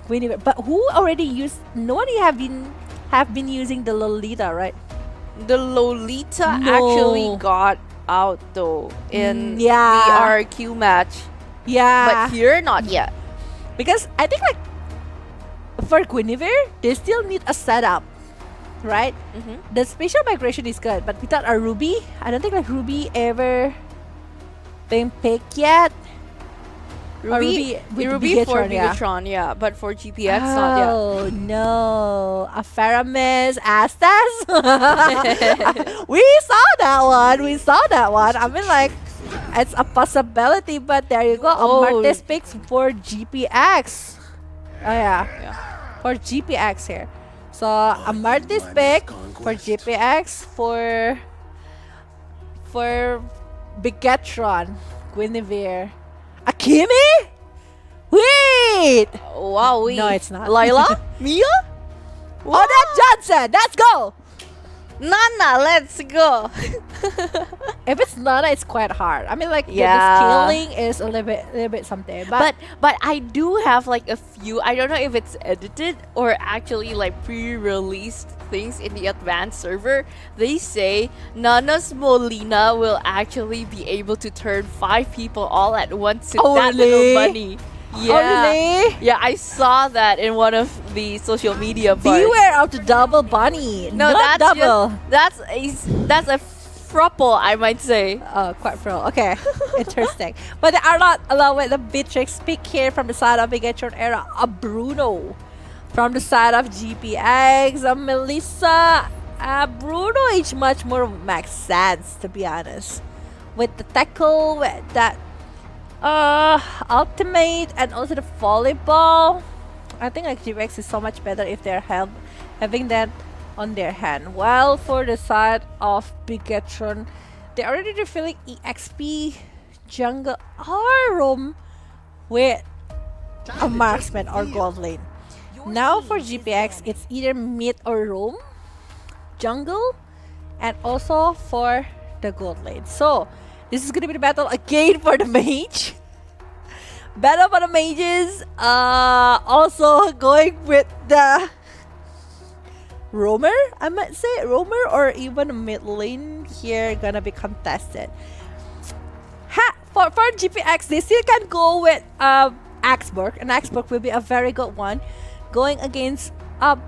Guinevere. But who already used? No one have been using the Lolita, right? the Lolita actually got out though in the yeah. RQ match. Yeah. But here, not yet. Because I think like for Guinevere, they still need a setup, right? The spatial migration is good, but without a Ruby, I don't think like Ruby ever been picked yet. Ruby for BIGETRON, yeah, but for GPX, not yet. Oh no, a Faramis Astas? We saw that one. I mean, like, it's a possibility, but there you go. A Martes picks for GPX. Oh yeah, for GPX here. So a Martes pick for GPX for BIGETRON, Guinevere. Akimi? Wait! Wow, No, it's not. Lila? Mia? Oh, that's Johnson! Let's go! Nana, let's go! If it's Nana, it's quite hard. I mean, like, the scaling is a little bit something. But I do have like a few. I don't know if it's edited or actually like pre-released things in the advanced server. They say Nana's Molina will actually be able to turn 5 people all at once to that little bunny. Yeah. Oh, really? Yeah, I saw that in one of the social media parts. Beware of the double bunny. No, not that's double. that's a thruple, I might say. Oh, quite pro. Okay, interesting. But they are not allowed with the Beatrix pick here from the side of BIGETRON Era. A Bruno from the side of GPX. A Melissa. Bruno is much more makes sense, to be honest. With the tackle, with that ultimate, and also the volleyball. I think like GPX is so much better if they're having that on their hand. While for the side of BIGETRON, they're already refilling EXP, jungle, or roam with a marksman or gold lane. Now for GPX, it's either mid or roam, jungle, and also for the gold lane. So this is gonna be the battle again for the mage. Battle for the mages. Also going with the roamer, I might say roamer or even mid lane here gonna be contested. For GPX, they still can go with Axburg, and Axburg will be a very good one going against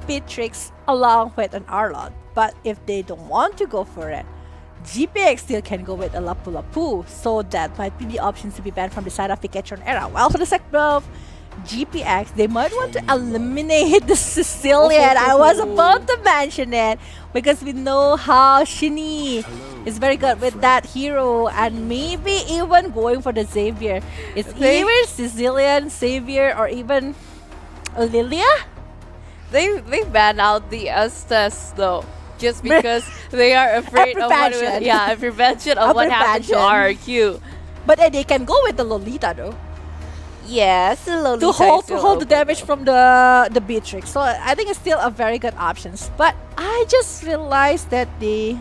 Beatrix along with an Arlot. But if they don't want to go for it, GPX still can go with a Lapu Lapu, so that might be the options to be banned from the side of BIGETRON Era. Well, for the side of GPX, they might want to eliminate the Sicilian. I was about to mention it because we know how Shini is very good with that hero, and maybe even going for the Xavier. It's either Sicilian, Xavier, or even Lilia. They ban out the Estes though, just because they are afraid of what will, prevention of what happened to RQ. But they can go with the Lolita though. Yes, the Lolita to hold the damage from the Beatrix. So I think it's still a very good options. But I just realized that the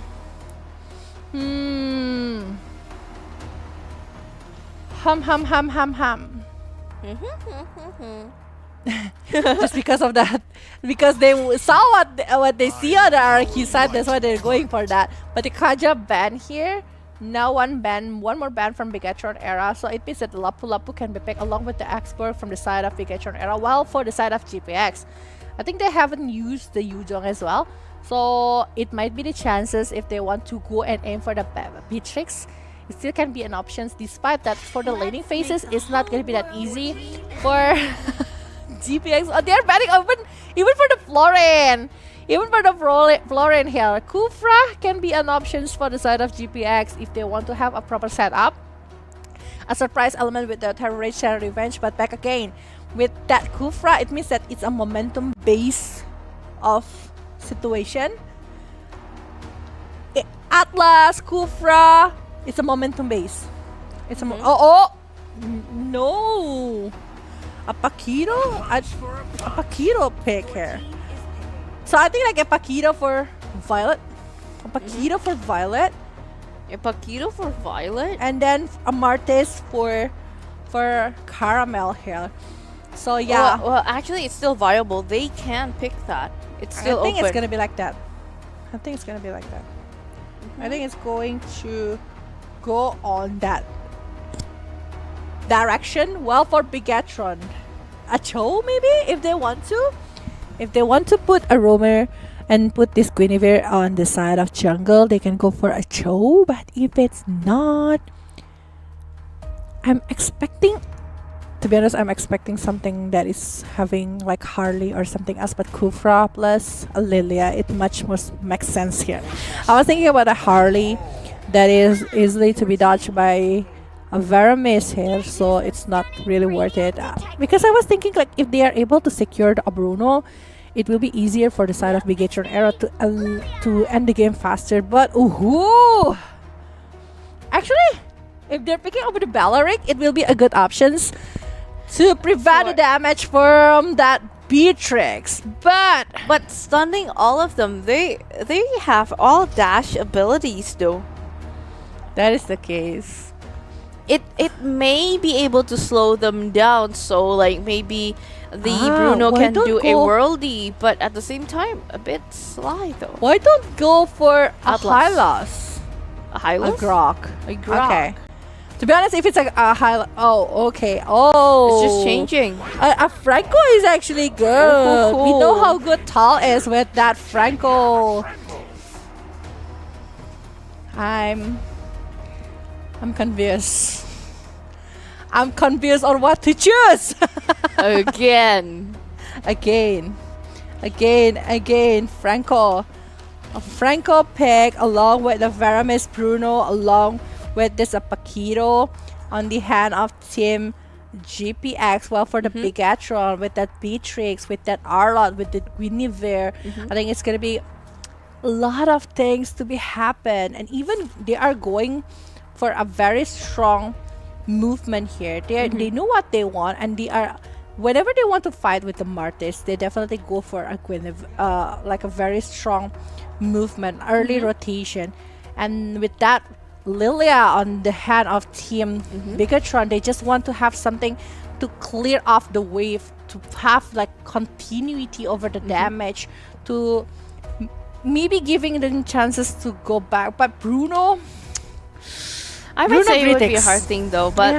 just because of that, because they saw what they see on the RQ side, that's why they're going for that. But the Kaja ban here, now one more ban from BIGETRON Era, so it means that the Lapu Lapu can be picked along with the Axburg from the side of BIGETRON Era. While for the side of GPX, I think they haven't used the Yuzhong as well, so it might be the chances if they want to go and aim for the Beatrix. It still can be an option, despite that for the laning phases, it's not going to be that easy for GPX. Oh, they're banning even for the Florian. Even for the Florian here, Kufra can be an option for the side of GPX if they want to have a proper setup. A surprise element with the Terror Rage and Revenge, but back again, with that Kufra, it means that it's a momentum base of situation. Atlas, Kufra, it's a momentum base. It's a no, a Paquito pick here. So I think like a Paquito for Violet, a Paquito for Violet, and then a Martes for Caramel here. So yeah. Well, actually, it's still viable. They can pick that. It's still I think open. it's gonna be like that. I think it's gonna be like that. I think it's going to go on that direction. Well, for BIGETRON, a Cho maybe if they want to. If they want to put a roamer and put this Guinevere on the side of jungle, they can go for a Cho. But if it's not, I'm expecting, to be honest, I'm expecting something that is having like Harley or something else. But Kufra plus a Lilia, it much more makes sense here. I was thinking about a Harley that is easily to be dodged by a Veramis here, so it's not really worth it. Because I was thinking like if they are able to secure the Bruno, it will be easier for the side of BIGETRON Era to end the game faster. But actually, if they're picking up with the Balearic, it will be a good options to prevent the damage from that Beatrix. But stunning all of them, they have all dash abilities though. That is the case. It may be able to slow them down, so like maybe the Bruno can do a worldy, but at the same time a bit sly though. Why don't go for a Atlas? Hylos? A Hylos? A Grok. Okay. To be honest, if it's a Hylos, okay. Oh, it's just changing. A Franco is actually good. We know how good Tal is with that Franco. I'm confused. I'm confused on what to choose. Again. Franco. A Franco pick along with the Veramis Bruno, along with this Paquito on the hand of Team GPX, well, for the Bigetron, with that Beatrix, with that Arlot, with the Guinevere, I think it's gonna be a lot of things to be happen. And even they are going for a very strong movement here. They know what they want, and they are, whenever they want to fight with the Martyrs, they definitely go for a like a very strong movement, early rotation. And with that Lilia on the hand of team Bigetron, they just want to have something to clear off the wave, to have like continuity over the damage, to maybe giving them chances to go back. But Bruno, I might say it would be a hard thing though, but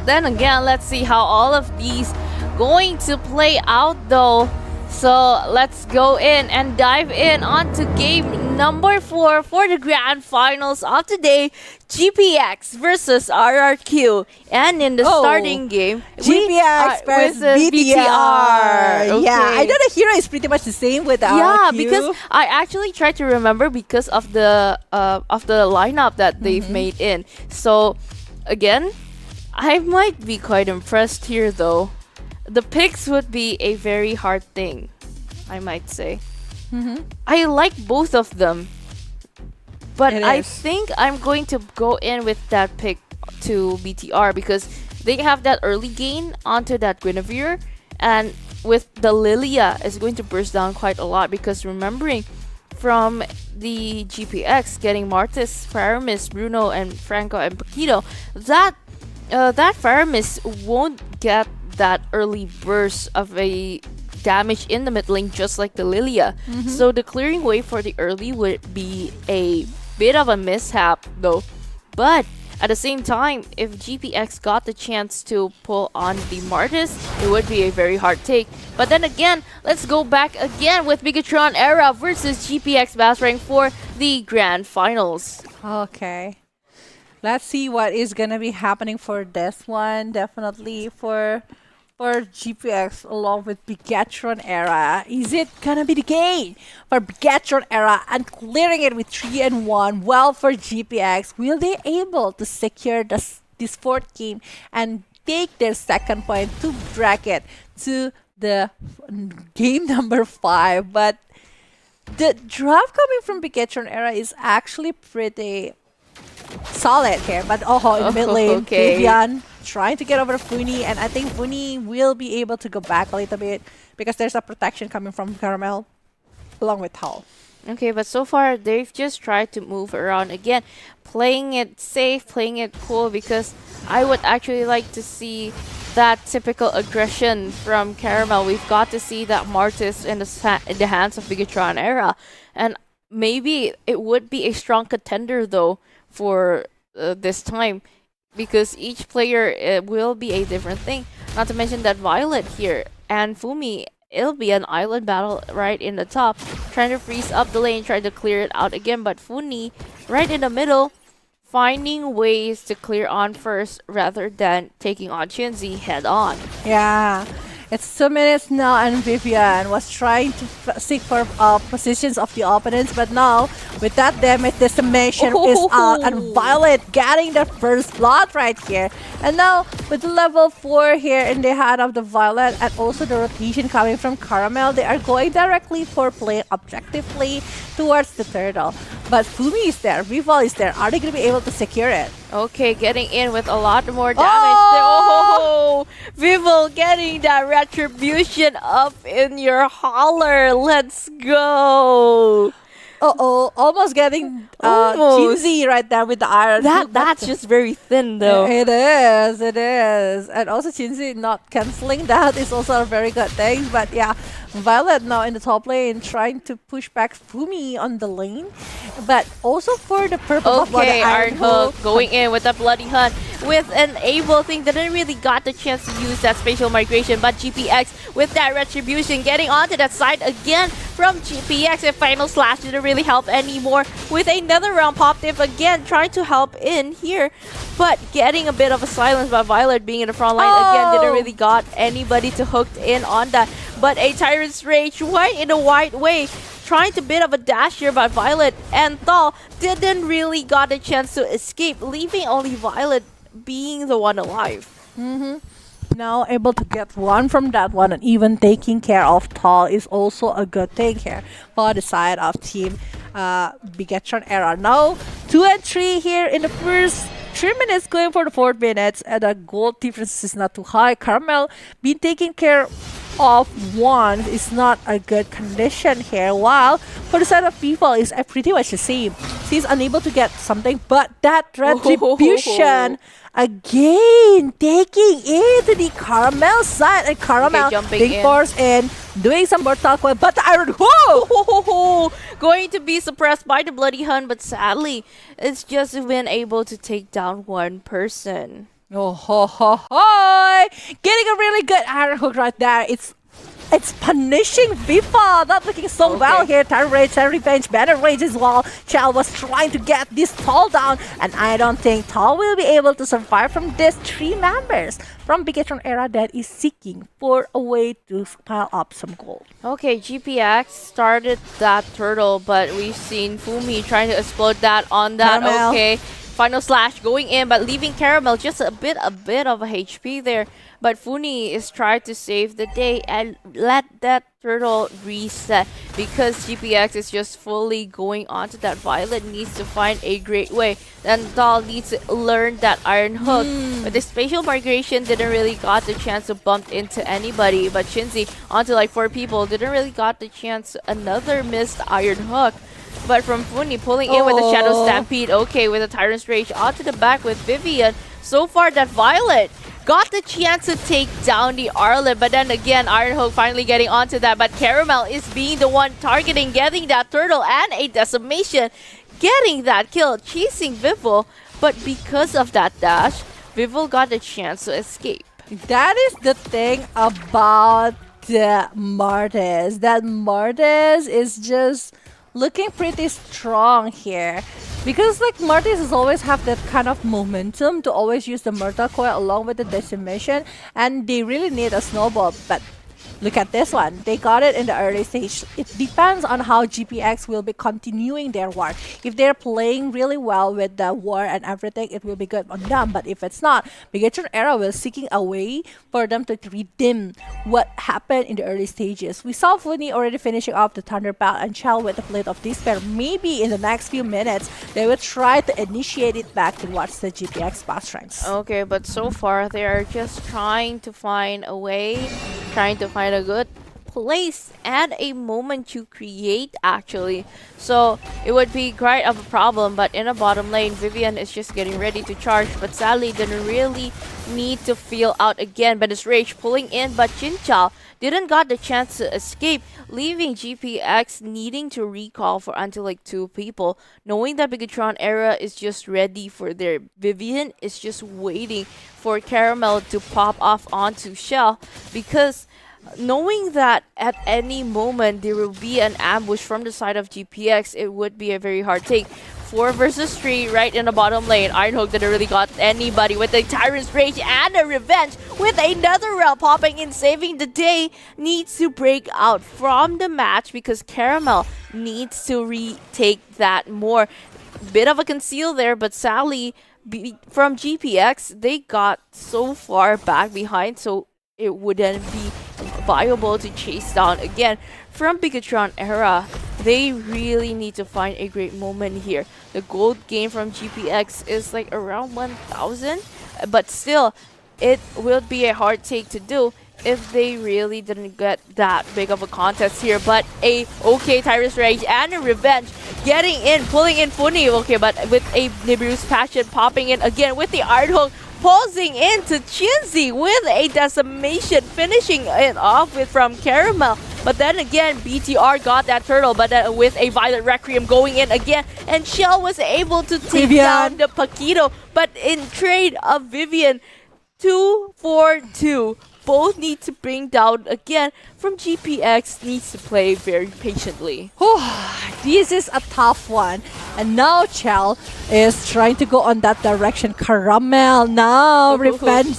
then again, let's see how all of these going to play out though. So let's go in and dive in onto game number 4 for the grand finals of today. GPX versus RRQ. And in the starting game, GPX versus BTR. Okay. Yeah, I know the hero is pretty much the same with the RRQ. Yeah, because I actually tried to remember because of the lineup that they've made in. So again, I might be quite impressed here though. The picks would be a very hard thing, I might say. I like both of them, but I think I'm going to go in with that pick to BTR because they have that early gain onto that Guinevere, and with the Lilia is going to burst down quite a lot because remembering from the GPX getting Martis, Faramis, Bruno, and Franco and Paquito, that Faramis won't get that early burst of a damage in the mid lane just like the Lilia. So the clearing wave for the early would be a bit of a mishap though. But at the same time, if GPX got the chance to pull on the Martis, it would be a very hard take. But then again, let's go back again with BIGETRON ERA versus GPX BASRENG for the grand finals. Okay. Let's see what is gonna be happening for this one. Definitely for GPX along with BIGETRON ERA. Is it gonna be the game for BIGETRON ERA and clearing it with 3-1? Well, for GPX, will they able to secure this fourth game and take their second point to bracket to the game number 5? But the draft coming from BIGETRON ERA is actually pretty solid here, but in the mid lane, Vivian trying to get over Funi, and I think Funi will be able to go back a little bit because there's a protection coming from Caramel along with Hal. Okay, but so far they've just tried to move around again, playing it safe, playing it cool, because I would actually like to see that typical aggression from Caramel. We've got to see that Martis in the hands of BIGETRON ERA, and maybe it would be a strong contender though for this time, because each player will be a different thing. Not to mention that Violet here and Fumi, it'll be an island battle right in the top, trying to freeze up the lane, trying to clear it out again. But Funi right in the middle, finding ways to clear on first rather than taking on Chinzy head on. Yeah. It's 2 minutes now, and Vivian was trying to seek for positions of the opponents, but now with that damage, decimation is out, and Violet getting the first blood right here. And now with the level 4 here in the hand of the Violet, and also the rotation coming from Caramel, they are going directly for playing objectively towards the turtle. But Fumi is there, Rival is there. Are they going to be able to secure it? Okay, getting in with a lot more damage. Vival getting that retribution up in your holler. Let's go. Almost getting Chinzy right there with the iron. That's just very thin though. It is. And also Chinzy not cancelling that is also a very good thing. But yeah, Violet now in the top lane trying to push back Fumi on the lane. But also for the purpose of the Iron Hook going in with the Bloody Hunt with an able thing that didn't really got the chance to use that spatial migration, but GPX with that retribution getting onto that side again from GPX, and Final Slash didn't really help anymore with another round popped in again, trying to help in here, but getting a bit of a silence by Violet being in the front line again, didn't really got anybody to hooked in on that, but a Tyrant's Rage right in the white way, trying to bit of a dash here by Violet, and Thal didn't really got a chance to escape, leaving only Violet being the one alive. Now able to get one from that one, and even taking care of Tall is also a good thing here for the side of team BIGETRON Era. Now 2 and 3 here in the first 3 minutes, going for the 4 minutes, and the goal difference is not too high. Caramel been taking care of one is not a good condition here, while for the side of people is pretty much the same. She's unable to get something, but that retribution again taking into the Caramel side, and Caramel jumping being in. forced in, doing some mortal coil, but the Iron Whoa! Going to be suppressed by the Bloody Hun, but sadly, it's just been able to take down one person. Oh ho ho ho! Getting a really good iron hook right there. It's punishing Viva. Not looking so well here. Time Rage and Revenge. Banner Rage as well. Chell was trying to get this Tall down, and I don't think Tall will be able to survive from these 3 members from BIGETRON Era that is seeking for a way to pile up some gold. Okay, GPX started that turtle, but we've seen Fumi trying to explode that on that. Caramel. Okay, final slash going in, but leaving Caramel just a bit of a HP there. But Funi is trying to save the day and let that turtle reset, because GPX is just fully going onto that. Violet needs to find a great way. Then Doll needs to learn that Iron Hook. But the spatial migration didn't really got the chance to bump into anybody. But Shinzi onto like 4 people didn't really got the chance. Another missed Iron Hook. But from Funi pulling in with the Shadow Stampede. Okay, with the Tyrant's Rage onto the back with Vivian. So far that Violet got the chance to take down the Arlet, but then again, Iron Hook finally getting onto that, but Caramel is being the one targeting, getting that turtle and a decimation, getting that kill, chasing Vivol, but because of that dash, Vivol got the chance to escape. That is the thing about the Martes. That Martes is just looking pretty strong here, because like Martes always have that kind of momentum to always use the Murder Coil along with the decimation, and they really need a snowball. But look at this one. They got it in the early stage. It depends on how GPX will be continuing their war. If they're playing really well with the war and everything, it will be good on them. But if it's not, BIGETRON Era will seeking a way for them to redeem what happened in the early stages. We saw Funi already finishing off the Thunderbolt and Chell with the Plate of Despair. Maybe in the next few minutes, they will try to initiate it back towards the GPX boss ranks. Okay, but so far they are just trying to find a way, trying to find a good place and a moment to create actually. So it would be quite of a problem, but in a bottom lane, Vivian is just getting ready to charge, but sadly didn't really need to feel out again. But it's Rage pulling in, but Jinchao didn't got the chance to escape, leaving GPX needing to recall for until like 2 people, knowing that BIGETRON Era is just ready for their Vivian is just waiting for Caramel to pop off onto Shell, because knowing that at any moment there will be an ambush from the side of GPX, it would be a very hard take. 4 versus 3 right in the bottom lane. Iron Hook didn't really got anybody with the Tyrant's Rage and a Revenge with another Rel popping in, saving the day. Needs to break out from the match because Caramel needs to retake that more. Bit of a conceal there, but sadly from GPX, they got so far back behind, so it wouldn't be viable to chase down again. From BIGETRON Era, they really need to find a great moment here. The gold gain from GPX is like around 1,000, but still, it will be a hard take to do if they really didn't get that big of a contest here. But a okay Tyrant's Rage and a Revenge getting in, pulling in Funi. Okay, but with a Nibiru's Passion popping in again with the Iron Hook, pausing into Chinzy with a decimation, finishing it off with from Caramel. But then again, BTR got that turtle, but with a Violet Requiem going in again, and Shell was able to take down the Paquito. But in trade of Vivian, 2 for 2. Both need to bring down again. From GPX needs to play very patiently. This is a tough one. And now Chell is trying to go on that direction. Caramel now. Revenge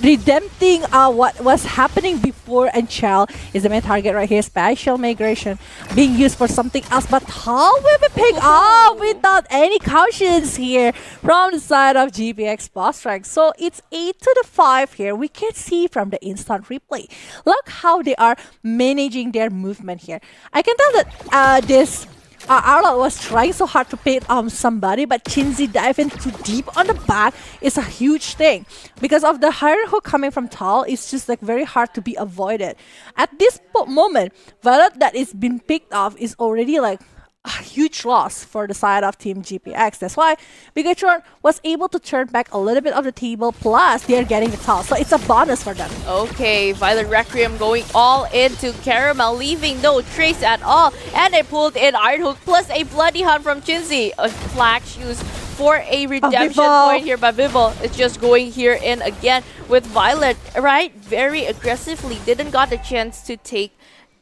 redempting what was happening before, and Chell is the main target right here. Special migration being used for something else, but how will be picked up without any cautions here from the side of GPX BASRENG. So it's 8-5 here. We can see from the instant replay. Look how they are managing their movement here. I can tell that this Arla was trying so hard to pin somebody, but Chinzy diving too deep on the back is a huge thing. Because of the higher hook coming from Tal, it's just like very hard to be avoided. At this moment, Violet that is being picked off is already like a huge loss for the side of Team GPX. That's why BIGETRON was able to turn back a little bit of the table, plus they're getting the toss. So it's a bonus for them. Okay, Violet Requiem going all into Caramel, leaving no trace at all. And they pulled in Iron Hook plus a Bloody Hunt from Chinzy. A Black Shoes for a redemption point here by Vival. It's just going here in again with Violet, right? Very aggressively. Didn't got the chance to take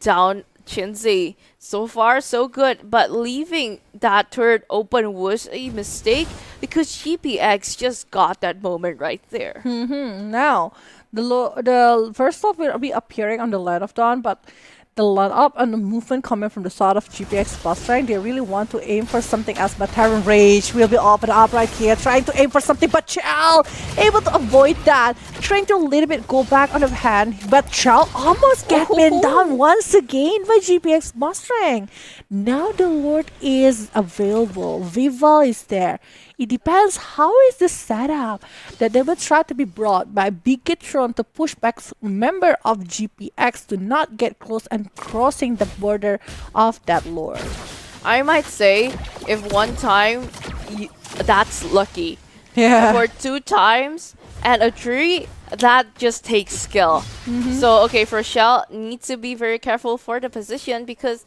down Chinzy. So far, so good, but leaving that turret open was a mistake because GPX just got that moment right there. Now, the first off will be appearing on the Light of Dawn, but the line-up and the movement coming from the side of GPX BASRENG, they really want to aim for something else, but Terran Rage will be open up right here, trying to aim for something, but Chell able to avoid that, trying to a little bit go back on the hand, but Chell almost get pinned down once again by GPX BASRENG. Now the Lord is available, Vival is there. It depends how is the setup that they will try to be brought by BIGETRON to push back member of GPX to not get close and crossing the border of that Lord. I might say, if one time, that's lucky. Yeah. For 2 times and a 3, that just takes skill. So, okay, for Shell, needs to be very careful for the position because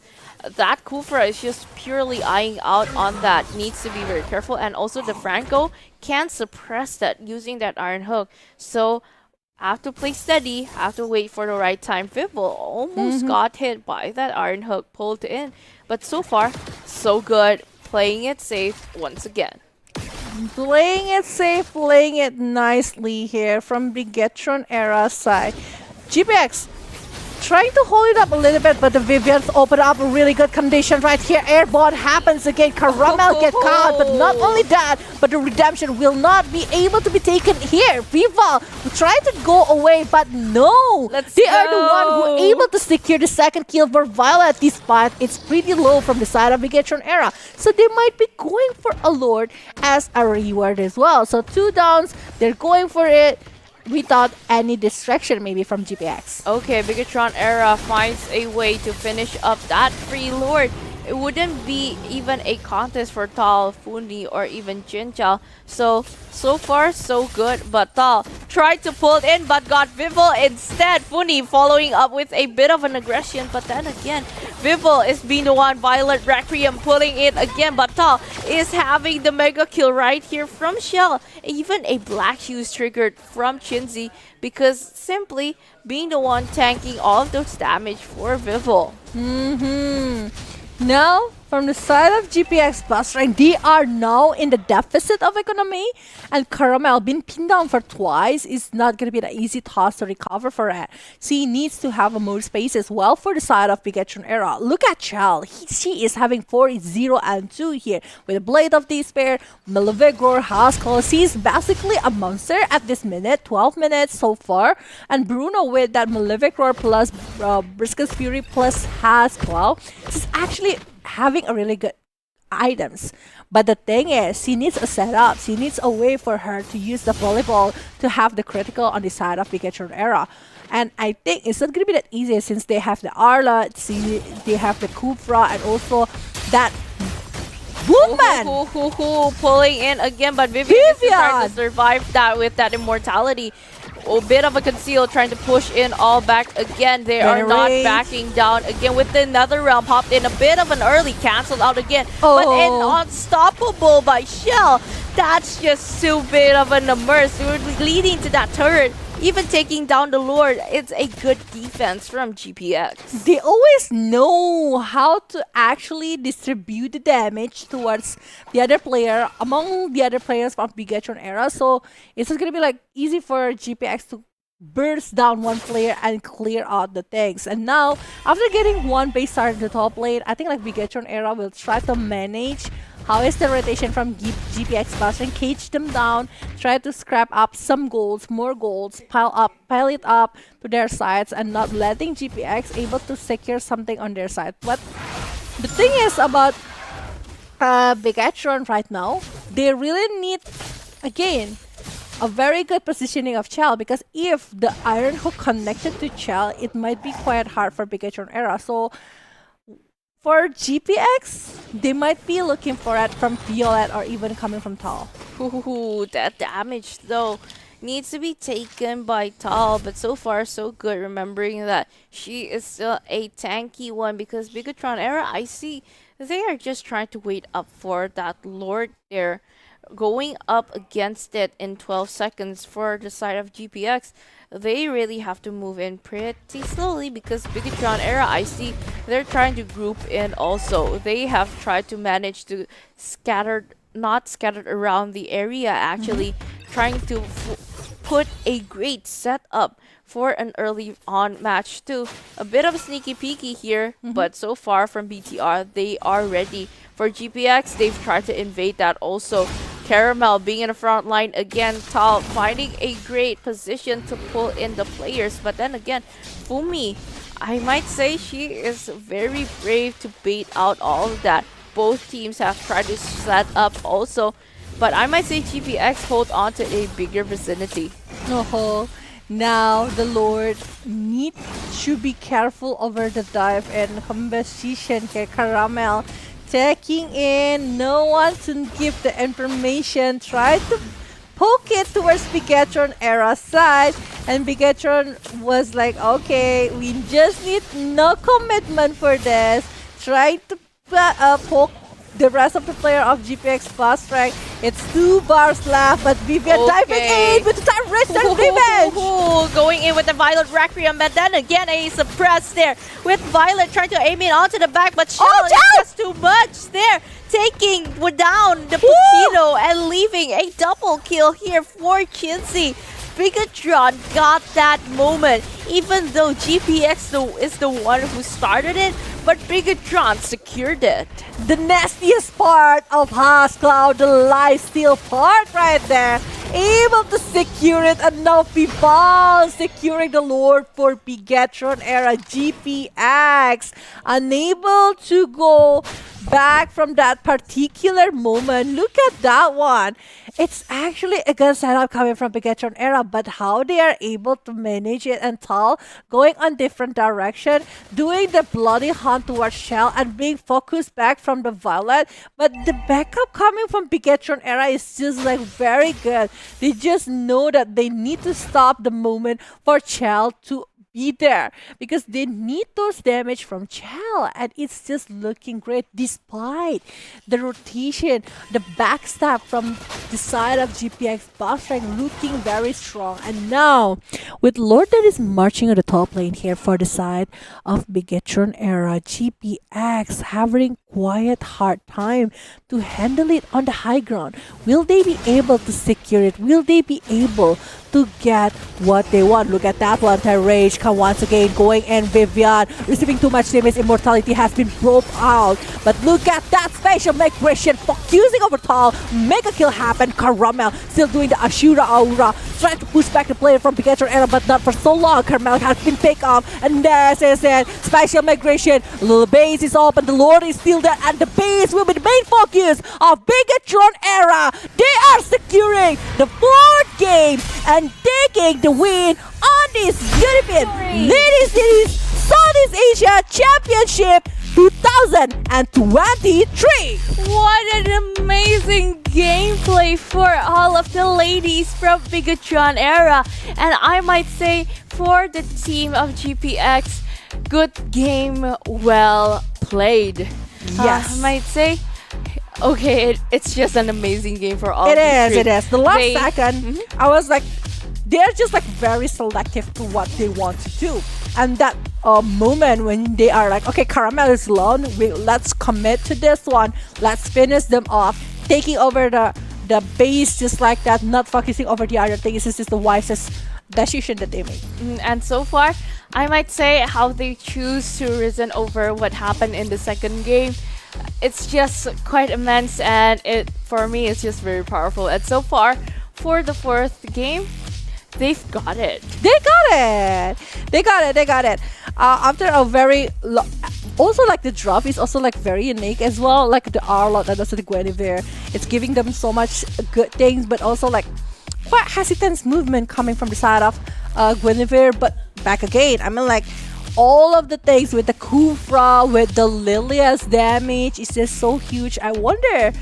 that Kufra is just purely eyeing out on that. Needs to be very careful. And also the Franco can suppress that using that Iron Hook. So, have to play steady, have to wait for the right time. Vival almost got hit by that Iron Hook pulled in. But so far, so good. Playing it safe once again. Playing it safe, playing it nicely here from BIGETRON era side. GPX trying to hold it up a little bit, but the Vivians open up a really good condition right here. Airborne happens again. Caramel get caught, but not only that, but the redemption will not be able to be taken here. Vival tried to go away, but no. They are the one who able to secure the second kill for Violet, despite it's pretty low from the side of BIGETRON era. So they might be going for a Lord as a reward as well. So 2 downs, they're going for it without any distraction maybe from GPX. Okay, BIGETRON era finds a way to finish up that free Lord. It wouldn't be even a contest for Tal, Funi, or even Jinchao. So far, so good. But Tal tried to pull it in, but got Vival instead. Funi following up with a bit of an aggression. But then again, Vival is being the one. Violet Requiem pulling it again. But Tal is having the mega kill right here from Shell. Even a Black Shoes triggered from Chinzy because simply being the one tanking all of those damage for Vival. Now, from the side of GPX BASRENG, they are now in the deficit of economy, and Caramel being pinned down for twice is not going to be an easy task to recover for it. So he needs to have more space as well for the side of BIGETRON era. Look at Chell. She is having 4-0-2 here with a Blade of Despair, Malefic Haskell. She's basically a monster at this minute, 12 minutes so far. And Bruno with that Malefic Roar plus Briscoe's Fury plus Haskell. She's actually having a really good items, but the thing is she needs a setup, she needs a way for her to use the volleyball to have the critical on the side of BIGETRON era. And I think it's not gonna be that easy since they have the Arla, they have the Kufra, and also that Woman pulling in again, but Vivian is trying to survive that with that immortality. A bit of a conceal, trying to push in all back again. They are not backing down again with another round popped in. A bit of an early canceled out again, but an unstoppable by Shell. That's just too bit of an immerse. We're leading to that turret, even taking down the Lord. It's a good defense from GPX. They always know how to actually distribute the damage towards the other player among the other players from BIGETRON era. So it's just gonna be like easy for GPX to burst down one player and clear out the things. And now, after getting one base start in the top lane, I think like BIGETRON Era will try to manage how is the rotation from GPX BASRENG, cage them down, try to scrap up some golds, more golds, pile it up to their sides, and not letting GPX able to secure something on their side. But the thing is about BIGETRON right now, they really need, again, a very good positioning of Chell, because if the Iron Hook connected to Chell, it might be quite hard for BIGETRON Era. So for GPX, they might be looking for it from Violet or even coming from Tal. Ooh, that damage though needs to be taken by Tal, but so far so good, remembering that she is still a tanky one, because BIGETRON Era, I see they are just trying to wait up for that Lord there, going up against it in 12 seconds for the side of GPX. They really have to move in pretty slowly, because BIGETRON Era, I see they're trying to group in also. They have tried to manage to not scattered around the area, actually trying to put a great setup for an early on match too. A bit of a sneaky peeky here, but so far from BTR, they are ready. For GPX, they've tried to invade that also. Caramel being in the front line again, Tal finding a great position to pull in the players. But then again, Fumi, I might say she is very brave to bait out all of that. Both teams have tried to set up also, but I might say GPX hold on to a bigger vicinity. Oh, now the Lord need to be careful over the dive and composition here. Caramel checking in, no one to give the information, try to poke it towards BIGETRON Era side, and BIGETRON was like, okay, we just need no commitment for this. Try to poke the rest of the player of GPX BASRENG. It's 2 bars left, but Vivian diving in with the time rest and revenge! Going in with the Violet Requiem, but then again a suppress there with Violet trying to aim it onto the back, but Shell is just too much there, taking down the Pokino and leaving a double kill here for Chinsey. BIGETRON got that moment, even though GPX is the one who started it, but BIGETRON secured it. The nastiest part of Cloud, the lifesteal part right there. Able to secure it, and now Pibal securing the Lord for BIGETRON Era. GPX unable to go back from that particular moment. Look at that one. It's actually a good setup coming from BIGETRON Era, but how they are able to manage it, and Tal going on different direction, doing the bloody hunt towards Shell and being focused back from the Violet. But the backup coming from BIGETRON Era is just like very good. They just know that they need to stop the moment for Shell to be there, because they need those damage from Chell, and it's just looking great despite the rotation, the backstab from the side of GPX BASRENG looking very strong. And now with Lord that is marching on the top lane here for the side of BIGETRON Era, GPX having quite hard time to handle it on the high ground. Will they be able to secure it? Will they be able to get what they want? Look at that one. Rage come once again going in. Vivian receiving too much damage. Immortality has been broke out. But look at that spatial migration focusing over Tal. Make a kill happen. Caramel still doing the Ashura Aura. Trying to push back the player from BIGETRON Era, but not for so long. Caramel has been picked up. And this is it. Spatial migration. Little base is open. The Lord is still there. And the base will be the main focus of BIGETRON Era. They are securing the 4th game and taking the win on this UniPin Ladies Southeast Asia Championship 2023. What an amazing gameplay for all of the ladies from BIGETRON Era. And I might say for the team of GPX, good game, well played. Yes. I might say, okay, it's just an amazing game for all. It is. The last second, I was like, they're just like very selective to what they want to do. And that moment when they are like, okay, Caramel is alone, let's commit to this one, let's finish them off, taking over the base just like that, not focusing over the other things. This is the wisest decision that they made. And so far, I might say how they choose to reason over what happened in the second game. It's just quite immense, and it for me it's just very powerful. And so far, for the fourth game, they've got it. They got it. After a very also like the drop is also like very unique as well. Like the Arlott and also the Guinevere, it's giving them so much good things, but also like quite hesitant movement coming from the side of Guinevere. But back again, I mean like all of the things with the Kufra, with the Lilia's damage is just so huge. I wonder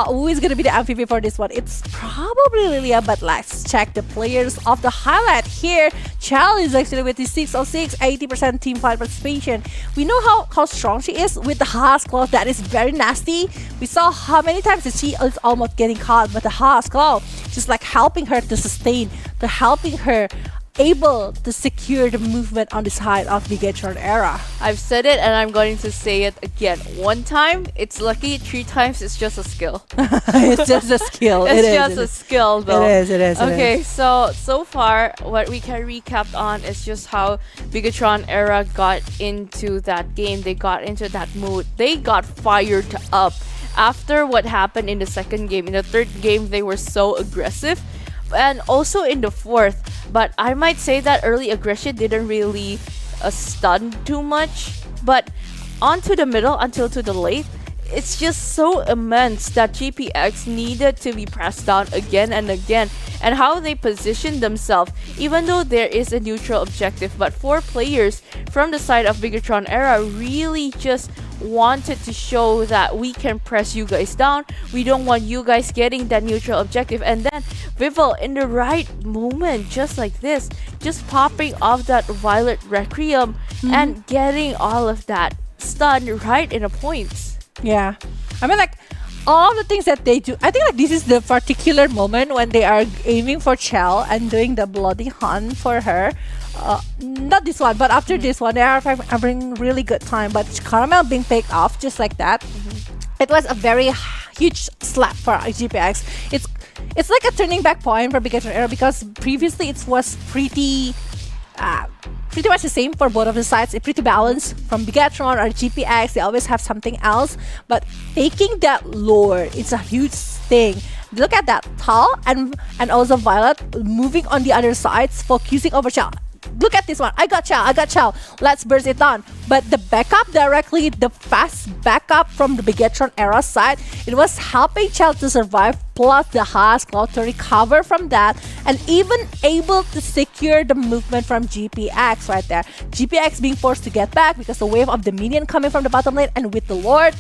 who is gonna be the MVP for this one. It's probably Lilia, but let's check the players of the highlight here. Chal is actually with the 606, 80% team fight participation. We know how strong she is with the Haas Claw. That is very nasty. We saw how many times that she is almost getting caught, but the Haas Claw just like helping her to sustain, to helping her able to secure the movement on the side of BIGETRON Era. I've said it and I'm going to say it again. One time, it's lucky. 3 times, it's just a skill. It's just a skill. It's just a skill, though. It is. Okay, so far, what we can recap on is just how BIGETRON Era got into that game. They got into that mood. They got fired up after what happened in the second game. In the third game, they were so aggressive. And also in the fourth, but I might say that early aggression didn't really stun too much, but onto the middle until to the late, it's just so immense that GPX needed to be pressed down again and again, and how they positioned themselves even though there is a neutral objective. But 4 players from the side of BIGETRON Era really just wanted to show that we can press you guys down. We don't want you guys getting that neutral objective. And then Vival in the right moment, just like this, just popping off that Violet Requiem and getting all of that stun right in the points. Yeah, I mean like all the things that they do, I think like this is the particular moment when they are aiming for Chell and doing the bloody hunt for her. Not this one, but after this one, they are having really good time. But Caramel being picked off just like that, it was a very huge slap for GPX. It's like a turning back point for BIGETRON Era, because previously it was pretty much the same for both of the sides. It's pretty balanced from BIGETRON or GPX. They always have something else, but taking that lore, it's a huge thing. Look at that, Tal and also Violet moving on the other sides, focusing over Chal. Look at this one. I got Chal. Let's burst it down. But the backup directly, the fast backup from the BIGETRON Era side, it was helping Chal to survive, plus the Haas Claw to recover from that, and even able to secure the movement from GPX right there. GPX being forced to get back because the wave of the minion coming from the bottom lane, and with the Lord,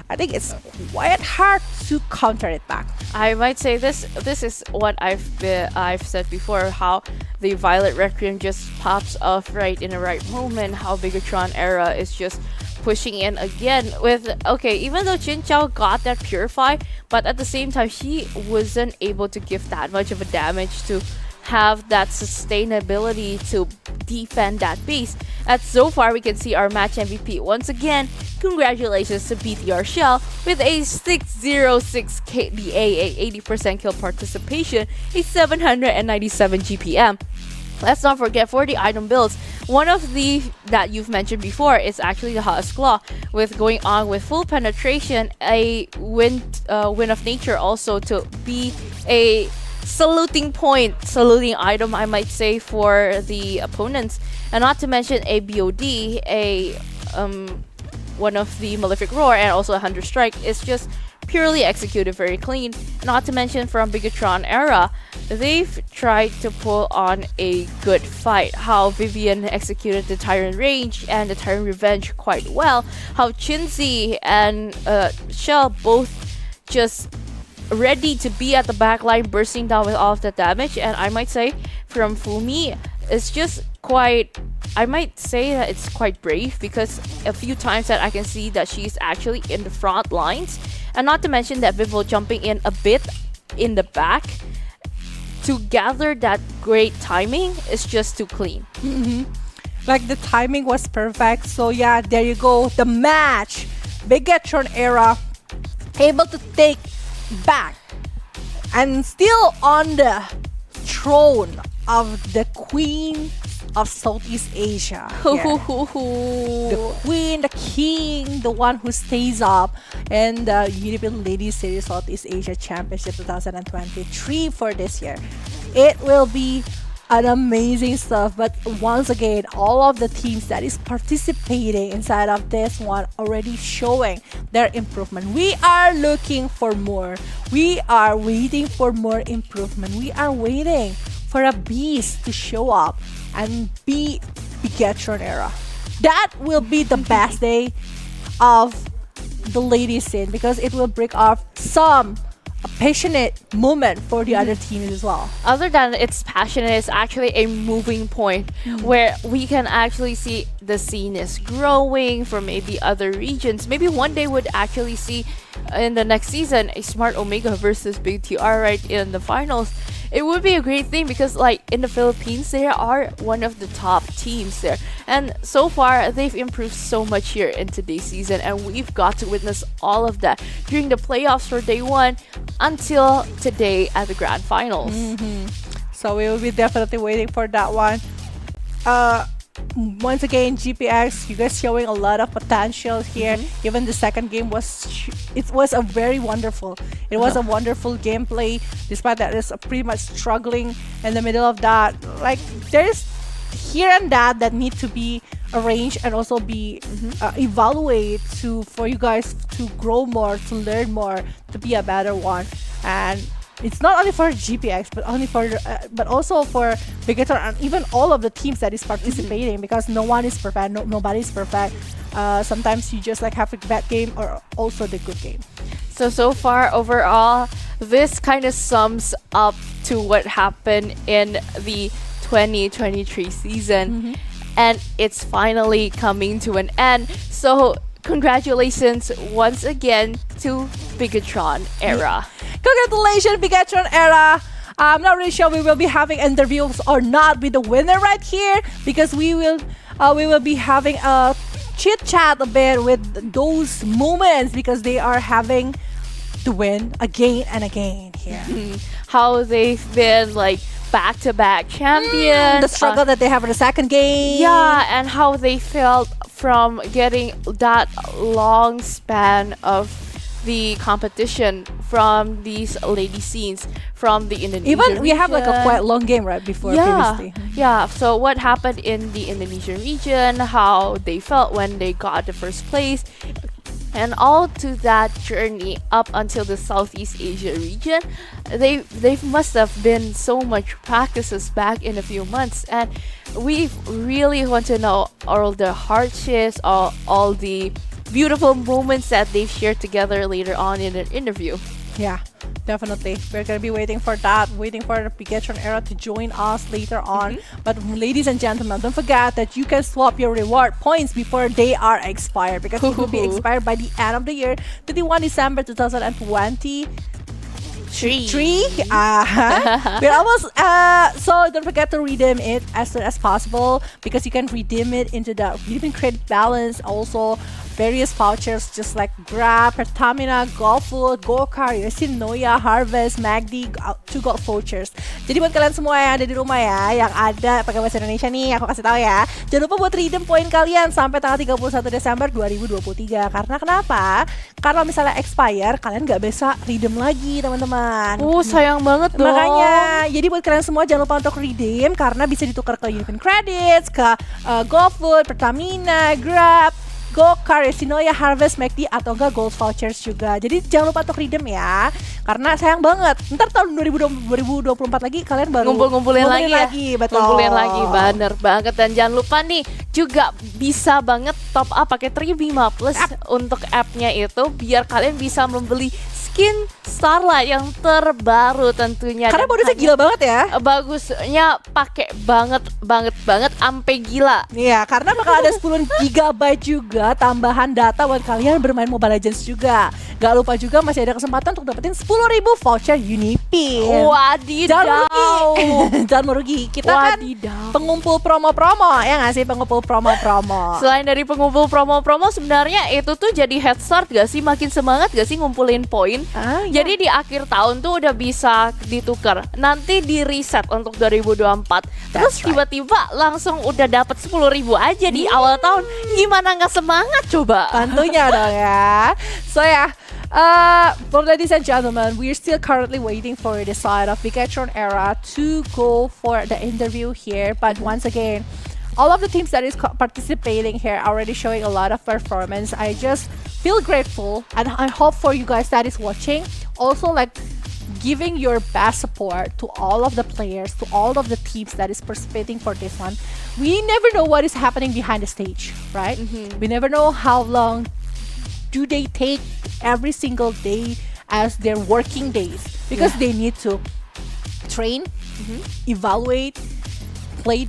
I think it's quite hard to counter it back. I might say this is what I've said before, how the Violet Requiem just pops off right in the right moment, how BIGETRON Era is just pushing in again with, okay, even though Jin Chao got that Purify, but at the same time she wasn't able to give that much of a damage to have that sustainability to defend that base. And so far we can see our match MVP once again. Congratulations to BTR Shell with a 606 KDA, a 80% kill participation, a 797 GPM. Let's not forget for the item builds, one of the that you've mentioned before is actually the Haas Claw, with going on with full penetration, a wind of nature also to be a saluting item, I might say, for the opponents, and not to mention a BOD, a one of the Malefic Roar, and also a 100 Strike is just purely executed very clean. Not to mention from BIGETRON Era, they've tried to pull on a good fight. How Vivian executed the Tyrant Range and the Tyrant Revenge quite well. How Chinzy and Shell both just ready to be at the back line, bursting down with all of the damage. And I might say from Fumi, it's just quite, I might say that it's quite brave, because a few times that I can see that she's actually in the front lines, and not to mention that Vivo jumping in a bit in the back to gather that great timing is just too clean. Like the timing was perfect. So yeah, there you go, the match. BIGETRON Era able to take back and still on the throne of the Queen of Southeast Asia. here. The queen, the king, the one who stays up in the UniPin Ladies Series Southeast Asia Championship 2023 for this year. It will be an amazing stuff, but once again, all of the teams that is participating inside of this one already showing their improvement. We are looking for more. We are waiting for more improvement. We are waiting for a beast to show up and be BIGETRON era. That will be the best day of the ladies scene because it will break off some passionate moment for the other teams as well. Other than it's passionate, it's actually a moving point where we can actually see the scene is growing for maybe other regions. Maybe one day would actually see in the next season a Smart Omega versus Big TR right in the finals. It would be a great thing because like in the Philippines, they are one of the top teams there. And so far, they've improved so much here in today's season. And we've got to witness all of that during the playoffs for day one until today at the grand finals. So we will be definitely waiting for that one. Once again, GPX, you guys showing a lot of potential here. Even the second game was a very wonderful. It was a wonderful gameplay, despite that it's pretty much struggling in the middle of that. Like there's here and that need to be arranged and also be evaluated for you guys to grow more, to learn more, to be a better one. And it's not only for GPX, but also for BIGETRON and even all of the teams that is participating because no one is perfect, nobody is perfect. Sometimes you just like have a bad game or also the good game. So far overall, this kind of sums up to what happened in the 2023 season, and it's finally coming to an end. So congratulations once again to BIGETRON era. Congratulations, BIGETRON era. I'm not really sure we will be having interviews or not with the winner right here because we will be having a chit chat a bit with those moments because they are having to win again and again here. How they've been like back-to-back champions. The struggle that they have in the second game. Yeah, and how they felt from getting that long span of the competition from these lady scenes from the Indonesian Even we have like a region. quite long game right before previously. Yeah, so what happened in the Indonesian region, how they felt when they got the first place, and all to that journey up until the Southeast Asia region. They must have been so much practices back in a few months, and we really want to know all the hardships, all the beautiful moments that they've shared together later on in an interview. Yeah, definitely. We're going to be waiting for that, waiting for the BIGETRON era to join us later on. But ladies and gentlemen, don't forget that you can swap your reward points before they are expired because it will be expired by the end of the year, 31 December 2020. We're almost so don't forget to redeem it as soon as possible because you can redeem it into the UniPin Credit balance, also various vouchers just like Grab, Pertamina, Gofood, Gocar, Yoshinoya, Harvest, MACD, to got vouchers. Jadi buat kalian semua yang ada di rumah ya, yang ada pakai bahasa Indonesia nih, aku kasih tahu ya, jangan lupa buat redeem poin kalian sampai tanggal 31 Desember 2023. Karena kenapa? Karena misalnya expire, kalian nggak bisa redeem lagi teman-teman. Sayang banget dong. Makanya, jadi buat kalian semua jangan lupa untuk redeem karena bisa ditukar ke UniPin Credits, ke Gofood, Pertamina, Grab, Gocar, Yoshinoya, Harvest, MACD, atau enggak Gold Vouchers juga. Jadi jangan lupa untuk redeem ya, karena sayang banget. Ntar tahun 2024 lagi kalian baru ngumpulin lagi. Betul. Ngumpulin lagi, bener banget. Dan jangan lupa nih, juga bisa banget top up pakai Tribima Plus untuk app-nya itu, biar kalian bisa membeli skin Starlight yang terbaru tentunya. Karena bonusnya gila banget ya. Bagusnya pakai banget ampe gila. Iya, karena bakal ada 10 GB juga tambahan data buat kalian bermain Mobile Legends juga. Gak lupa juga masih ada kesempatan untuk dapetin 10.000 voucher UniPin. Wadidaw. Jangan merugi. Kita kan pengumpul promo-promo, ya nggak sih, pengumpul promo-promo. Selain dari pengumpul promo-promo, sebenarnya itu tuh jadi head start gak sih? Makin semangat gak sih ngumpulin poin? Iya. Jadi di akhir tahun tuh udah bisa ditukar. Nanti di reset untuk 2024. Terus tiba-tiba langsung udah dapat 10.000 aja di awal tahun. Gimana nggak semangat coba? Tentunya dong ya. So yeah, for ladies and gentlemen, we're still currently waiting for the side of BIGETRON Era to go for the interview here. But once again, all of the teams that is participating here are already showing a lot of performance. I just feel grateful, and I hope for you guys that is watching also like giving your best support to all of the players, to all of the teams that is participating for this one. We never know what is happening behind the stage, right? We never know how long do they take every single day as their working days, because they need to train, evaluate, play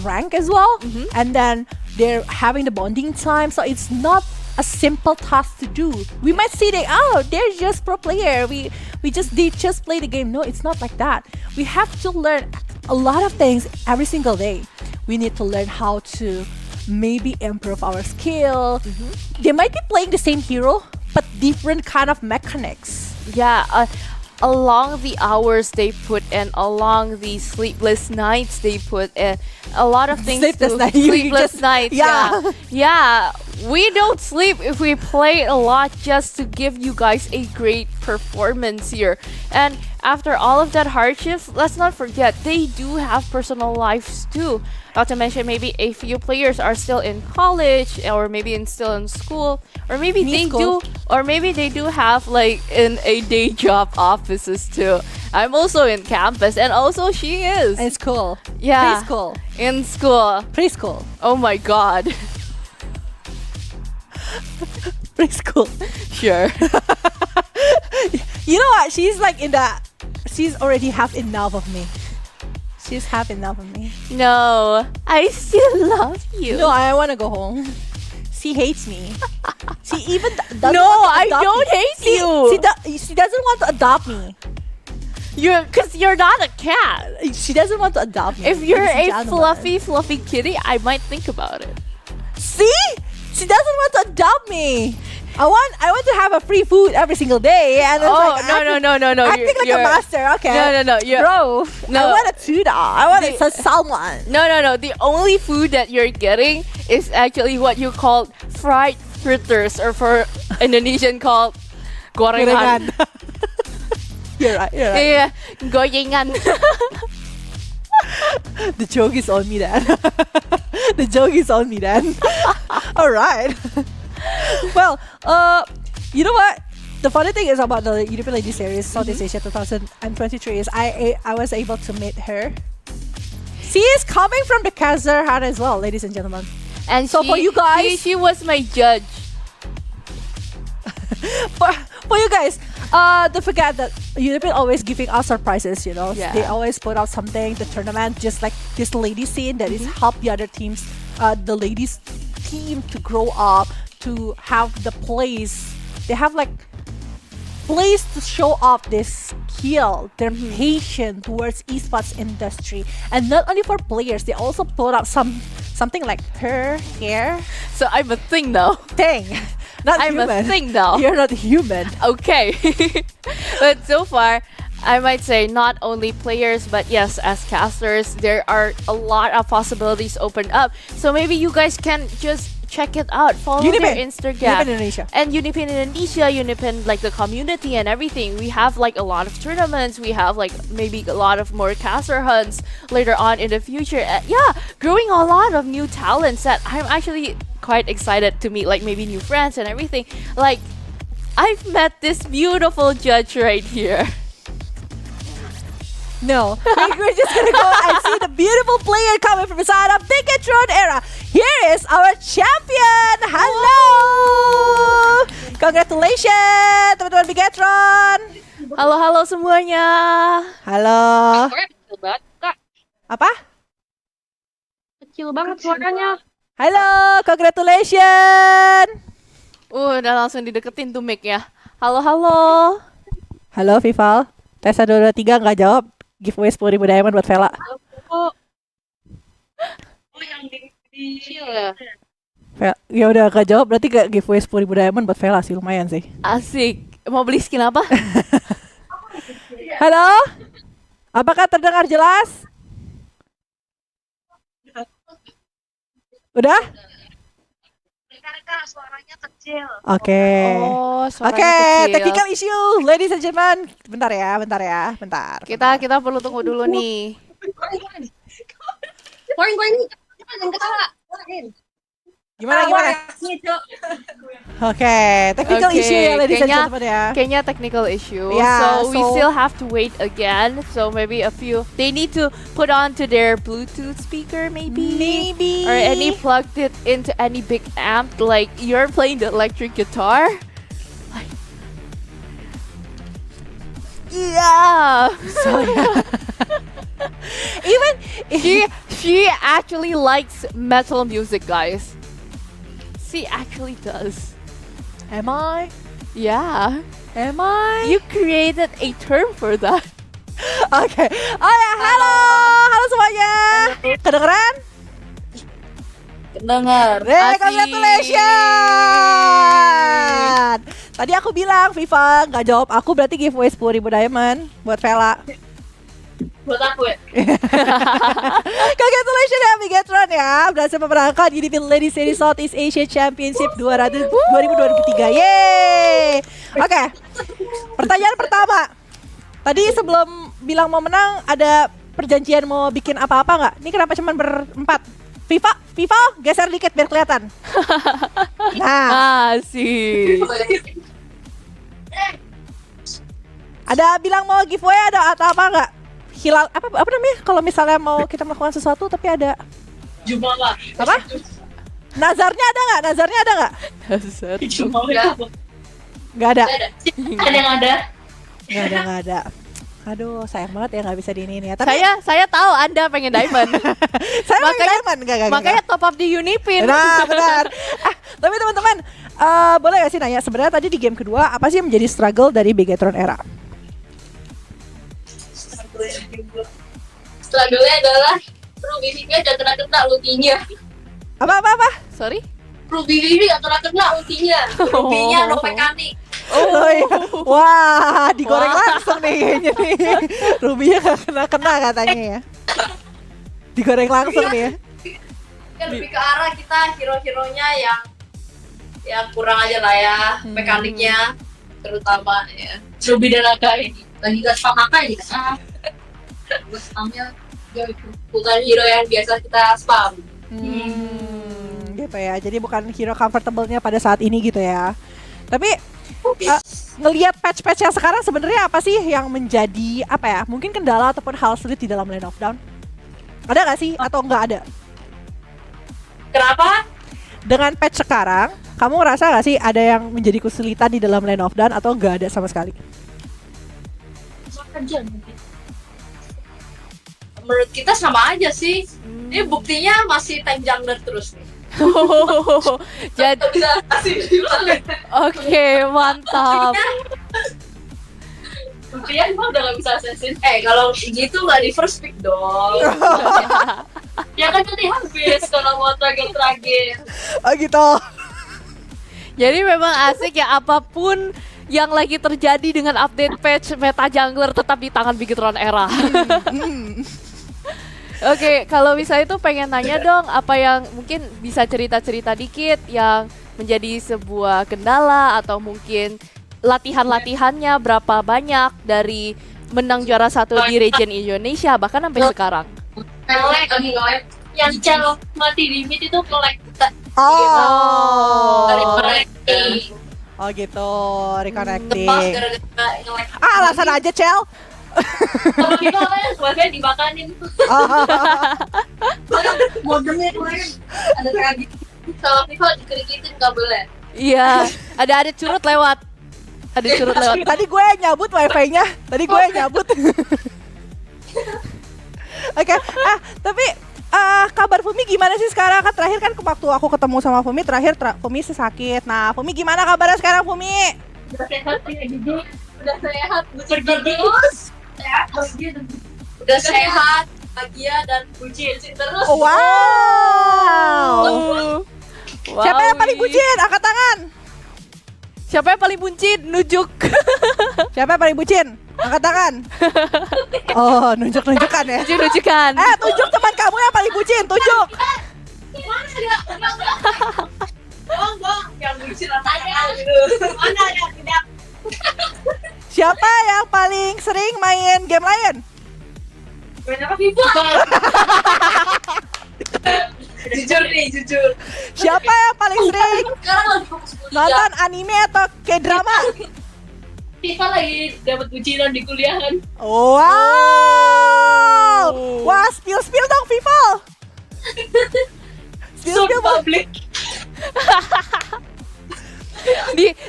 rank as well, and then they're having the bonding time. So it's not a simple task to do. We might say that, oh, they're just pro player. They just play the game. No, it's not like that. We have to learn a lot of things every single day. We need to learn how to maybe improve our skill. They might be playing the same hero, but different kind of mechanics. Yeah, along the hours they put in, along the sleepless nights they put in, a lot of things. Sleepless nights. Yeah. Yeah. We don't sleep if we play a lot just to give you guys a great performance here. And after all of that hardships, let's not forget they do have personal lives too. Not to mention maybe a few players are still in college, or maybe still in school, or maybe they do have like in a day job offices too. I'm also in campus, and also she is In school. Yeah. Preschool. in school. Preschool. Oh my god. Preschool. Sure. You know what? She's already have enough of me. She's have enough of me. No, I still love you. No, I want to go home. She hates me. She even doesn't No, want to I adopt don't me. hate you. She doesn't want to adopt me. Because you're not a cat. She doesn't want to adopt me. If you're ladies a and gentlemen. fluffy kitty, I might think about it. See? She doesn't want to adopt me. I want to have a free food every single day. And it's Oh, like, no. Acting like a master. Okay. No. Bro, No. I want a tuna. I want a salmon. No. The only food that you're getting is actually what you call fried fritters, or for Indonesian called gorengan. You're right. Yeah, gorengan. The joke is on me then. The joke is on me then. All right. Well, you know what? The funny thing is about the UniPin Lady Series Southeast Asia 2023 is I was able to meet her. She is coming from the Kazarhan as well, ladies and gentlemen. And So for you guys- she was my judge. For you guys, don't forget that UniPin always giving us surprises, you know. Yeah. They always put out something, the tournament, just like this lady scene that is help the other teams, the ladies team to grow up, to have the place. They have like place to show off this skill, their passion towards esports industry. And not only for players, they also put out something like her hair So I'm a thing now. thing. Not I'm human. a thing now. You're not human. Okay. But so far, I might say not only players, but yes, as casters, there are a lot of possibilities opened up. So maybe you guys can just check it out. Follow their UniPin. Instagram. UniPin Indonesia. And UniPin Indonesia, UniPin like the community and everything. We have like a lot of tournaments. We have like maybe a lot of more caster hunts later on in the future. Yeah, growing a lot of new talents that I'm actually quite excited to meet, like maybe new friends and everything. Like, I've met this beautiful judge right here. No, we're just gonna go and see the beautiful player coming from inside of BIGETRON Era. Here is our champion. Hello, congratulations, teman-teman BIGETRON. Halo semuanya. Halo. Kecil banget, Kak. Apa? Kecil banget suaranya. Halo, congratulations. Udah langsung dideketin tuh mic-nya. Halo. Halo, Vival. Tes 1, 2, 3 nggak jawab. Giveaway 10.000 diamond buat Vela. Oh, yang di kecil ya. Ya udah nggak jawab, berarti gak giveaway 10.000 diamond buat Vela sih, lumayan sih. Asik. Mau beli skin apa? Halo? Apakah terdengar jelas? Udah? Mereka suaranya kecil. Oke. Oh, suaranya Oke, kecil. technical issue, ladies and gentlemen. Bentar. Kita perlu tunggu dulu nih. Poin jangan ketawa. Gimana? Oke, technical Oke, issue ya, ladies and kayaknya- gentlemen ya. Kayaknya technical issue. Yeah, so we so- still have to wait again. So maybe they need to put on to their Bluetooth speaker maybe. Or any plugged it into any big amp, like you're playing the electric guitar. Like, yeah. So, yeah. Even She actually likes metal music, guys. She actually does. am I? Yeah. Am I? You created a term for that. Oke. Oh ya, halo semuanya. Kedengeran? Dengar. Congratulations. Tadi aku bilang Viva nggak jawab aku, berarti giveaway 10.000 diamond buat Vela. Buat aku ya. Congratulations ya BIGETRON ya, berhasil memenangkan UniPin Ladies Series Southeast Asia Championship 2023. Yeay. Oke. Pertanyaan pertama. Tadi sebelum bilang mau menang ada perjanjian mau bikin apa-apa nggak? Ini kenapa cuma berempat? Viva, geser dikit biar kelihatan. Nah, Asik. ada bilang mau giveaway ada atau apa nggak? Hilal apa namanya? Kalau misalnya mau kita melakukan sesuatu tapi ada Jumawa. apa? Nazarnya ada nggak? Dasar. Jumawa. Nggak ada. Ada yang ada. Nggak ada. Aduh, sayang banget ya nggak bisa di ini ya. Tapi Saya tahu Anda pengen diamond. saya mau makanya- diamond. Nggak. Makanya top up di UniPin. Nah, benar. Tapi teman-teman, boleh gak sih nanya sebenarnya tadi di game kedua apa sih yang menjadi struggle dari BIGETRON era? Struggle-nya adalah Ruby Vivi gak kena ultinya. Apa? Sorry. Ruby Vivi gak kena ultinya. Ruby-nya no mekanik. Oh iya. Wah, digoreng langsung nih kayaknya nih. Rubinya gak kena katanya ya. Digoreng langsung nih ya. Kan lebih ke arah kita hero-heronya yang kurang aja lah ya mekaniknya, terutama ya Ruby dan Naga ini lagi gak spam Naga ini kan. Spamnya bukan hero yang biasa kita spam. Gitu ya. Jadi bukan hero comfortable-nya pada saat ini gitu ya. Tapi ngelihat patch-patch yang sekarang sebenarnya apa sih yang menjadi apa ya? Mungkin kendala ataupun hal sulit di dalam Lane of Dawn? Ada nggak sih atau nggak ada? Kenapa? Dengan patch sekarang, kamu ngerasa nggak sih ada yang menjadi kesulitan di dalam Lane of Dawn atau nggak ada sama sekali? Kerja mungkin. Menurut kita sama aja sih. Ini buktinya masih tank jungler terus nih. Jadi Bisa kasih oke, mantap. buktinya emang udah gak bisa assassin. Kalau gitu nggak di first pick dong. Ya kan nanti habis kalau mau terakhir. Oh gitu. Jadi memang asik ya, apapun yang lagi terjadi dengan update patch meta jungler tetap di tangan BIGETRON era. Oke, kalau misalnya itu pengen nanya dong, apa yang mungkin bisa cerita-cerita dikit yang menjadi sebuah kendala atau mungkin latihan-latihannya berapa banyak dari menang juara 1 di region Indonesia bahkan sampai sekarang. Nge-lag. Yang channel mati di mid itu collect Oh. connecting. Oh gitu, Lepas reconnecting. gara-gara nge-lag. Alasan aja, Cel. Kalau kita kan sebagai dimakanin. Modemnya kemarin ada tragedi. Kalau FIFA dikerikitin nggak boleh. Iya, ada curut lewat. Ada curut lewat. Tadi gue yang nyabut wifi-nya. Oke, tapi kabar Fumi gimana sih sekarang? Kan terakhir kan waktu aku ketemu sama Fumi terakhir Fumi sakit. Nah, Fumi gimana kabarnya sekarang Fumi? Udah sehat ya gigi. Udah sehat, terus. Sehat lagi. Udah sehat, bahagia dan bucin terus. Oh, wow. Siapa yang paling bucin? Angkat tangan. Siapa yang paling bucin? Nunjuk. Siapa yang paling bucin? Angkat tangan. Oh, nunjuk-nunjukan ya. Nunjuk-nunjukan. Tunjuk teman kamu yang paling bucin, tunjuk. Mana dia? Bang, yang bucin ada. Mana ada? Tidak. Siapa yang paling sering main game lain? Banyak FIFA. Jujur. Siapa yang paling sering Sekarang lagi fokus kuliah. nonton anime atau K-drama? FIFA lagi dapat bucinan di kuliahan. Wow. Wah, spill dong Vival. Spill Public.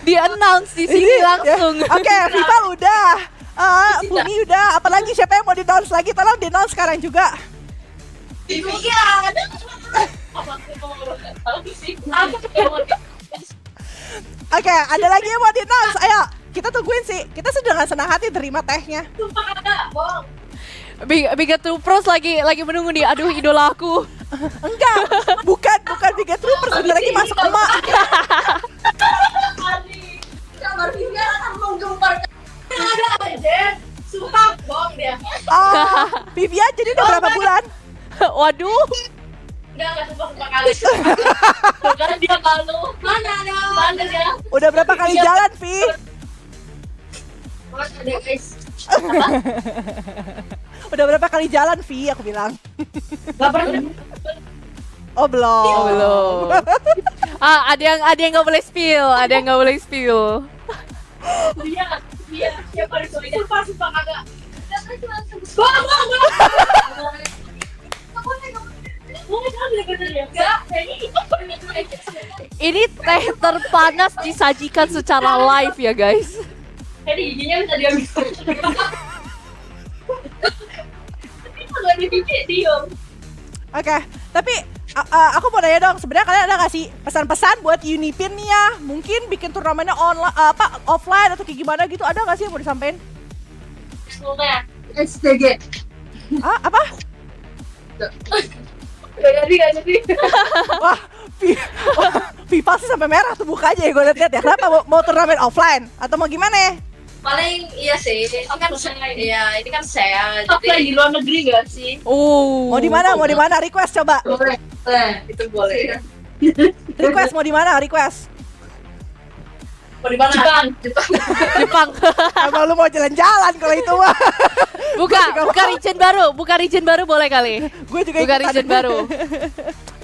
Di announce di sini langsung. Oke, Vival udah. Fumi udah. Apalagi siapa yang mau di-announce lagi? Tolong di-announce sekarang juga. Iya, ada. Oke, ada lagi yang mau di-announce. Ayo, kita tungguin sih. Kita sudah dengan senang hati terima tehnya. Sumpah ada, bohong. BIGETROOPERS lagi menunggu nih. Aduh, idola aku. Enggak, bukan BIGETROOPERS, sebentar lagi masuk emak. Kamar Vivian akan menggempar. Ada aja. Sumpah, bohong dia. Vivian jadi udah berapa bulan? Waduh. Enggak sumpah kali. Bukan dia malu. Mana dia? Udah berapa kali jalan, Vi? Mas ada guys. Udah berapa kali jalan, Vi? Aku bilang. Gak pernah. Oh, belum. Ada yang nggak boleh spill. Dia siapa di sini? Sumpah kagak. Ini teh terpanas disajikan secara live ya guys. Jadi giginya bisa diambil. Tapi kalau di gigi diem. Oke, tapi aku mau nanya dong, sebenarnya kalian ada nggak sih pesan-pesan buat UniPin nih ya? Mungkin bikin turnamennya online, offline atau kayak gimana gitu? Ada nggak sih yang mau disampaikan? Semoga STG. Apa? Gak jadi. Wah, Viva sih sampai merah tuh mukanya ya, gue liat ya. Kenapa mau turnamen offline atau mau gimana? Paling iya sih. Ini kan iya, ini kan saya. Offline di luar negeri gak sih? Mau di mana? Request coba. Boleh. Itu boleh. Request mau di mana? Request. Mau di mana? Jepang. Emang lu mau jalan-jalan kalau itu mah. Buka region baru boleh kali. Gue juga Buka ikutan. region baru.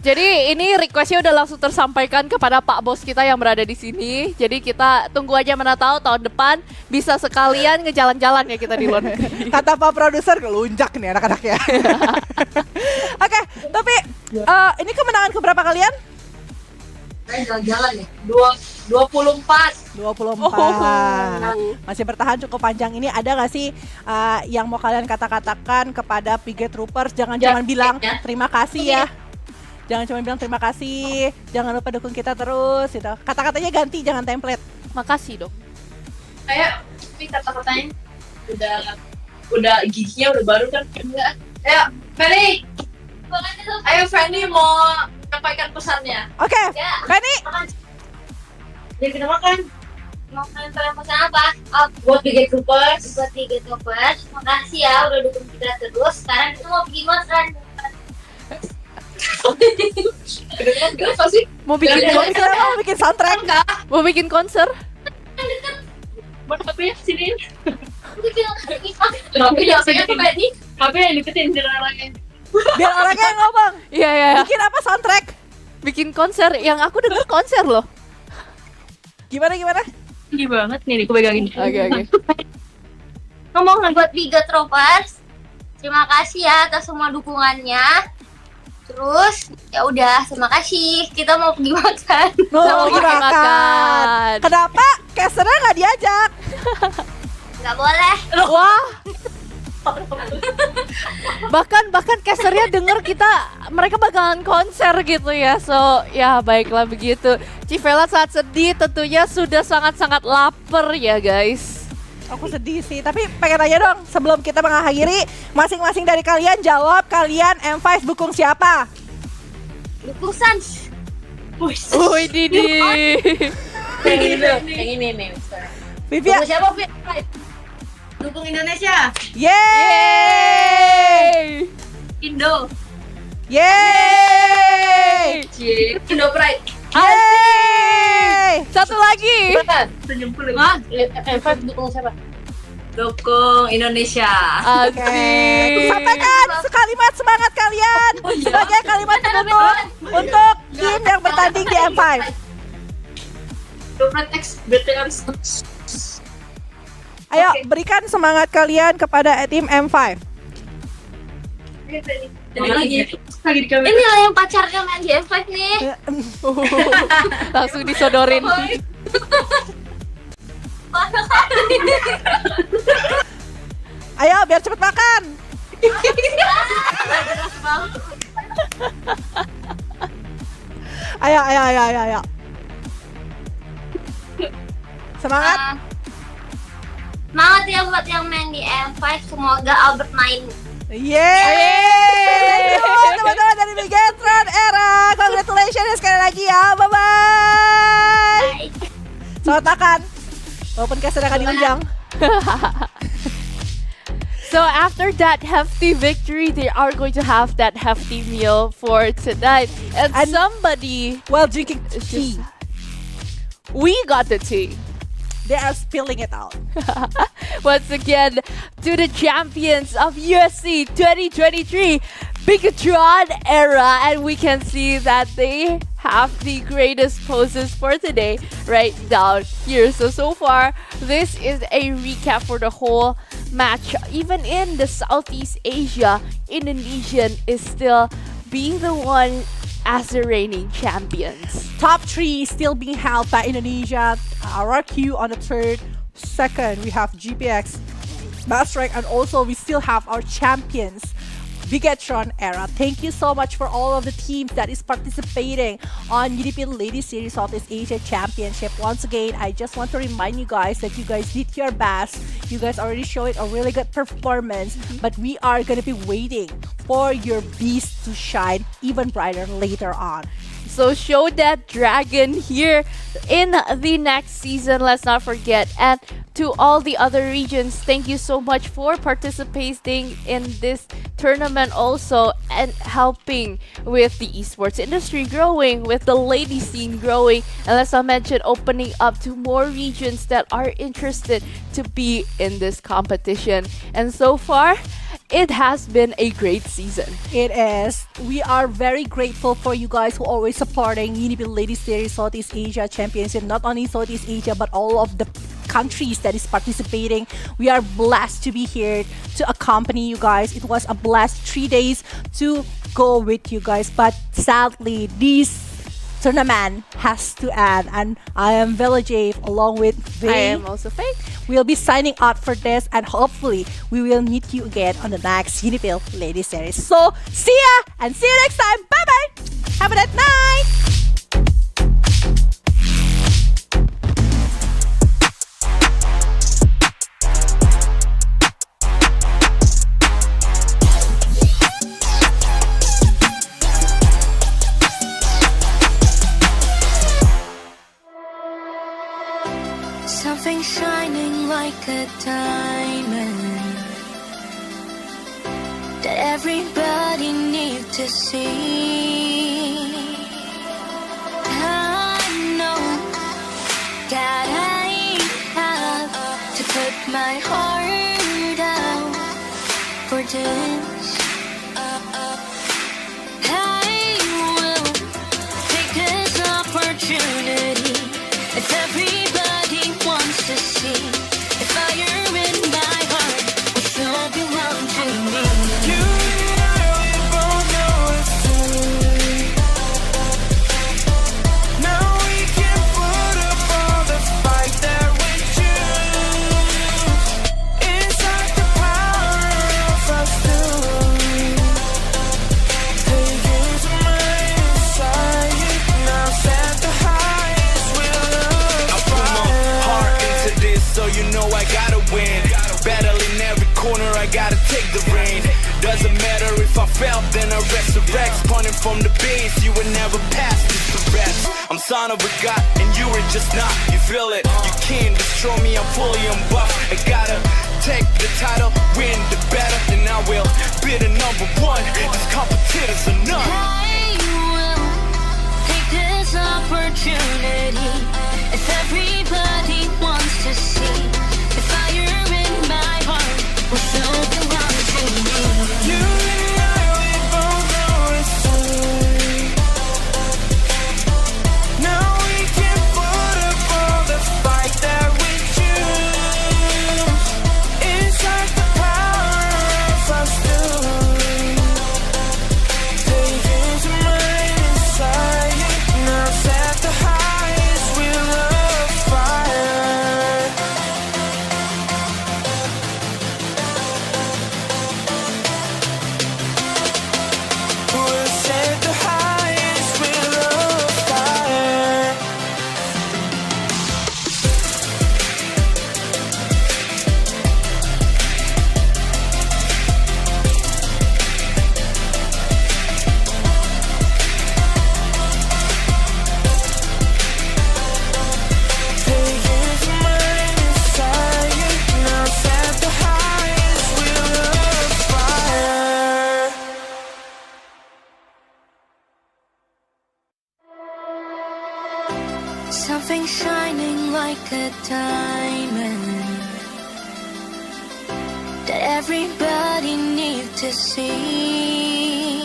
Jadi ini requestnya udah langsung tersampaikan kepada Pak Bos kita yang berada di sini. Jadi kita tunggu aja, mana tahu tahun depan bisa sekalian ngejalan-jalan ya kita di luar negeri. Kata Pak Produser ngelunjak nih anak-anaknya. Oke, tapi ini kemenangan keberapa kalian? Jalan-jalan ya. 24. Masih bertahan cukup panjang ini. Ada nggak sih yang mau kalian katakan kepada BIGETROOPERS? Jangan cuma bilang terima kasih ya. Jangan cuma bilang terima kasih. Jangan lupa dukung kita terus gitu. Kata-katanya ganti, jangan template. Makasih dong. Kayak kata-katanya udah giginya udah baru kan. Enggak. Ayo, Fanny. Ayo Fanny mau menyampaikan pesannya. Oke, Fanny. Jadi kita makan. Mau kalian pesan apa? Buat BIGETROOPERS. Makasih ya udah dukung kita terus. Sekarang kita mau pergi makan. Kedengeran gak sih? Mau bikin soundtrack? Mau bikin konser? Mana HP-nya sini? HP yang deketin biar orangnya yang ngomong. Iya. Bikin apa soundtrack? Bikin konser, yang aku denger konser loh. Gimana? Tinggi banget nih, aku pegangin. Oke. Ngomong buat BIGETROOPERS, terima kasih ya atas semua dukungannya. Terus ya udah, terima kasih. Kita mau pergi makan. Mau pergi makan. Kenapa casternya nggak diajak? Nggak boleh. Wah. bahkan casternya denger mereka bakalan konser gitu ya. So ya baiklah begitu. Civela saat sedih tentunya sudah sangat-sangat lapar ya guys. Aku sedih sih, tapi pengen tanya dong sebelum kita mengakhiri, masing-masing dari kalian jawab, kalian M5 dukung siapa? Dukung Sans. Wih Didi. Yang ini dulu, yang ini nih. Vivia. Dukung siapa, Vi? Dukung Indonesia. Yeay! Indo. Yeay! Indo Pride. Yeay! Satu lagi. Betul. Hah? M5 dukung siapa? Dukung Indonesia. Oke, sampaikan sekalimat semangat kalian sebagai kalimat penutup untuk tim yang bertanding di M5. Ayo, berikan semangat kalian kepada tim M5. Inilah yang pacarnya main di M5 nih. Langsung disodorin. Ayo, biar cepet makan. Ayo. Semangat. Semangat ya buat yang main di M5. Semoga Albert main. Yeay! Teman-teman dari BIGETRON ERA, congratulations sekali lagi ya. Bye-bye. Selamat makan. Walaupun kasih akan diundang. So after that hefty victory, they are going to have that hefty meal for tonight. And somebody While drinking tea, we got the tea. they are spilling it out. Once again, to the champions of UFC 2023, BIGETRON ERA, and we can see that they have the greatest poses for today right down here. So far, this is a recap for the whole match. Even in the Southeast Asia, Indonesian is still being the one as the reigning champions. Top 3 still being held by Indonesia. RRQ on the third. Second, we have GPX, BASRENG, and also we still have our champions, BIGETRON ERA. Thank you so much for all of the teams that is participating on UniPin Ladies Series Southeast Asia Championship. Once again, I just want to remind you guys that you guys did your best. You guys already showed a really good performance, but we are going to be waiting for your beast to shine even brighter later on. So show that dragon here in the next season. Let's not forget. And to all the other regions, thank you so much for participating in this tournament also and helping with the esports industry growing, with the lady scene growing, and let's not mention opening up to more regions that are interested to be in this competition. And so far, it has been a great season. It is. We are very grateful for you guys who are always supporting UniPin Ladies Series Southeast Asia Championship. Not only Southeast Asia, but all of the countries that is participating. We are blessed to be here to accompany you guys. It was a blessed 3 days to go with you guys. But sadly, this tournament has to end. And I am Village along with Vay. I am also Faye. We'll be signing out for this, and hopefully we will meet you again on the next UniPin Ladies Series. So see ya and see you next time. Bye bye. Have a good night. Something shining like a diamond that everybody needs to see. I know that I have to put my heart out for this. I will take this opportunity. If everybody wants to see the fire in my heart will still belong to me. You and I, we both know it's true. Now we can put up all the fight that we choose. It's like the power of us two. Take it to my inside. Now set the highest will I put my heart into this, so you know I gotta win. Battling every corner, I gotta take the reign. Doesn't matter if I fell, then I resurrect. Pointing from the base, you would never pass this to rest. I'm son of a god, and you were just not. You feel it? You can't destroy me, I'm fully unbuffed. I gotta take the title, win the battle, and I will be the number one. This competitor's enough. I will take this opportunity. If everybody wants to see the fire in my heart, will still belong to me. You and I, we both know it's true. Now we can put up all the fight that we choose. It's like the power of us two. Taking to mine inside. Now set the highest wheel of fire. We'll set the highest wheel of fire. Taking to mine inside. Now set the highest wheel of fire. Something shining like a diamond that everybody needs to see.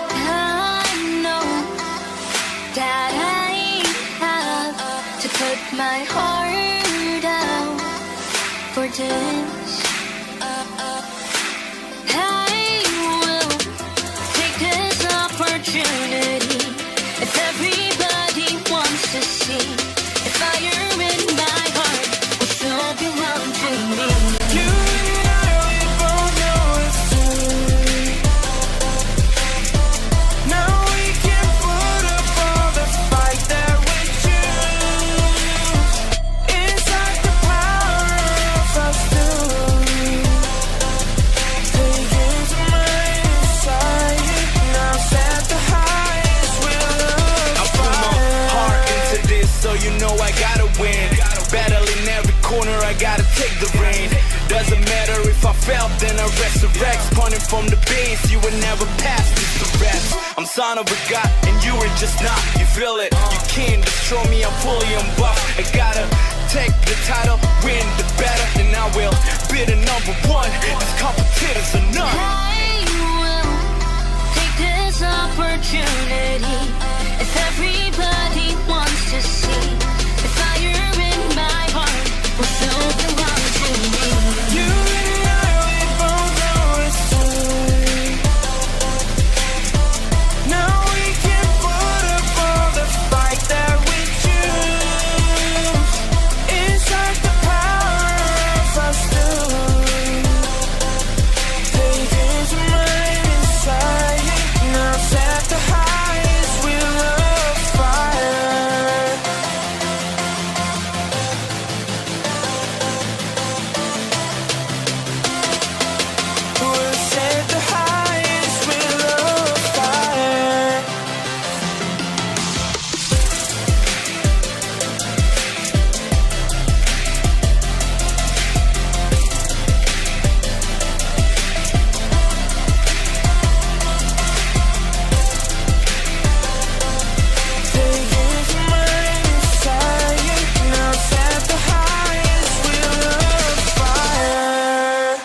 I know that I have to put my heart out for this. I will take this opportunity. If everybody wants to see the fire in my heart, will still belong to me. You and I, we both know it's true. Now we can put up all the fight that we choose. It's like the power of us two. Taking to mine inside. Now set the highest wheel of fire. I put my heart into this, so you know I gotta win. Battling every corner, I gotta take the reign. Doesn't matter if I fell, then I resurrect. Pointing from the base, you would never pass this to rest. I'm son of a god, and you were just not. You feel it? You can't destroy me, I'm fully unbuffed. I gotta take the title, win the battle, and I will be the number one. This competitor's enough. I will take this opportunity. If everybody wants to see the fire in my heart, will still belong to me. You and I, we both know it's true. Now we can put up all the fight that we choose. It's like the power of us two. Taking to mine inside. Now set the highest wheel of fire. We'll set the highest wheel of fire. Taking to mine inside. Now set the highest wheel of fire.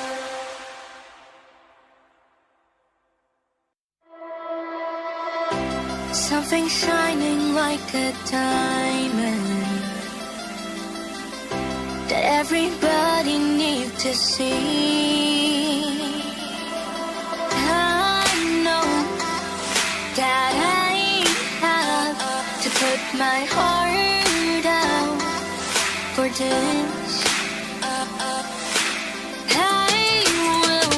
Something shining like a diamond that everybody needs to see. I know that I have to put my heart out for this. I will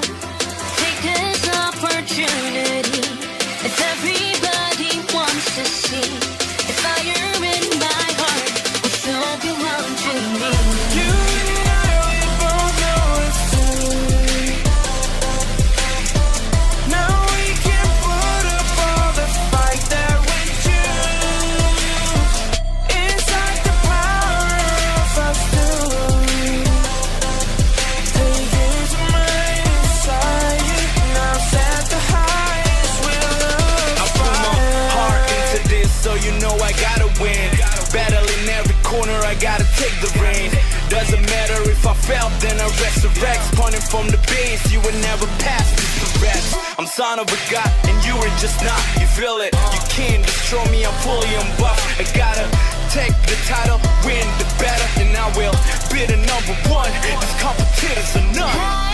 take this opportunity. If everybody wants to see the fire in my heart, will still belong to me. You and I, we both know it's true. gotta take the reign. Doesn't matter if I fell, then I resurrect. Pointing from the base, you would never pass this the rest. I'm son of a god, and you were just not. You feel it? You can't destroy me, I'm fully unbuffed. I gotta take the title, win the battle, and I will be the number one. This competitor's enough.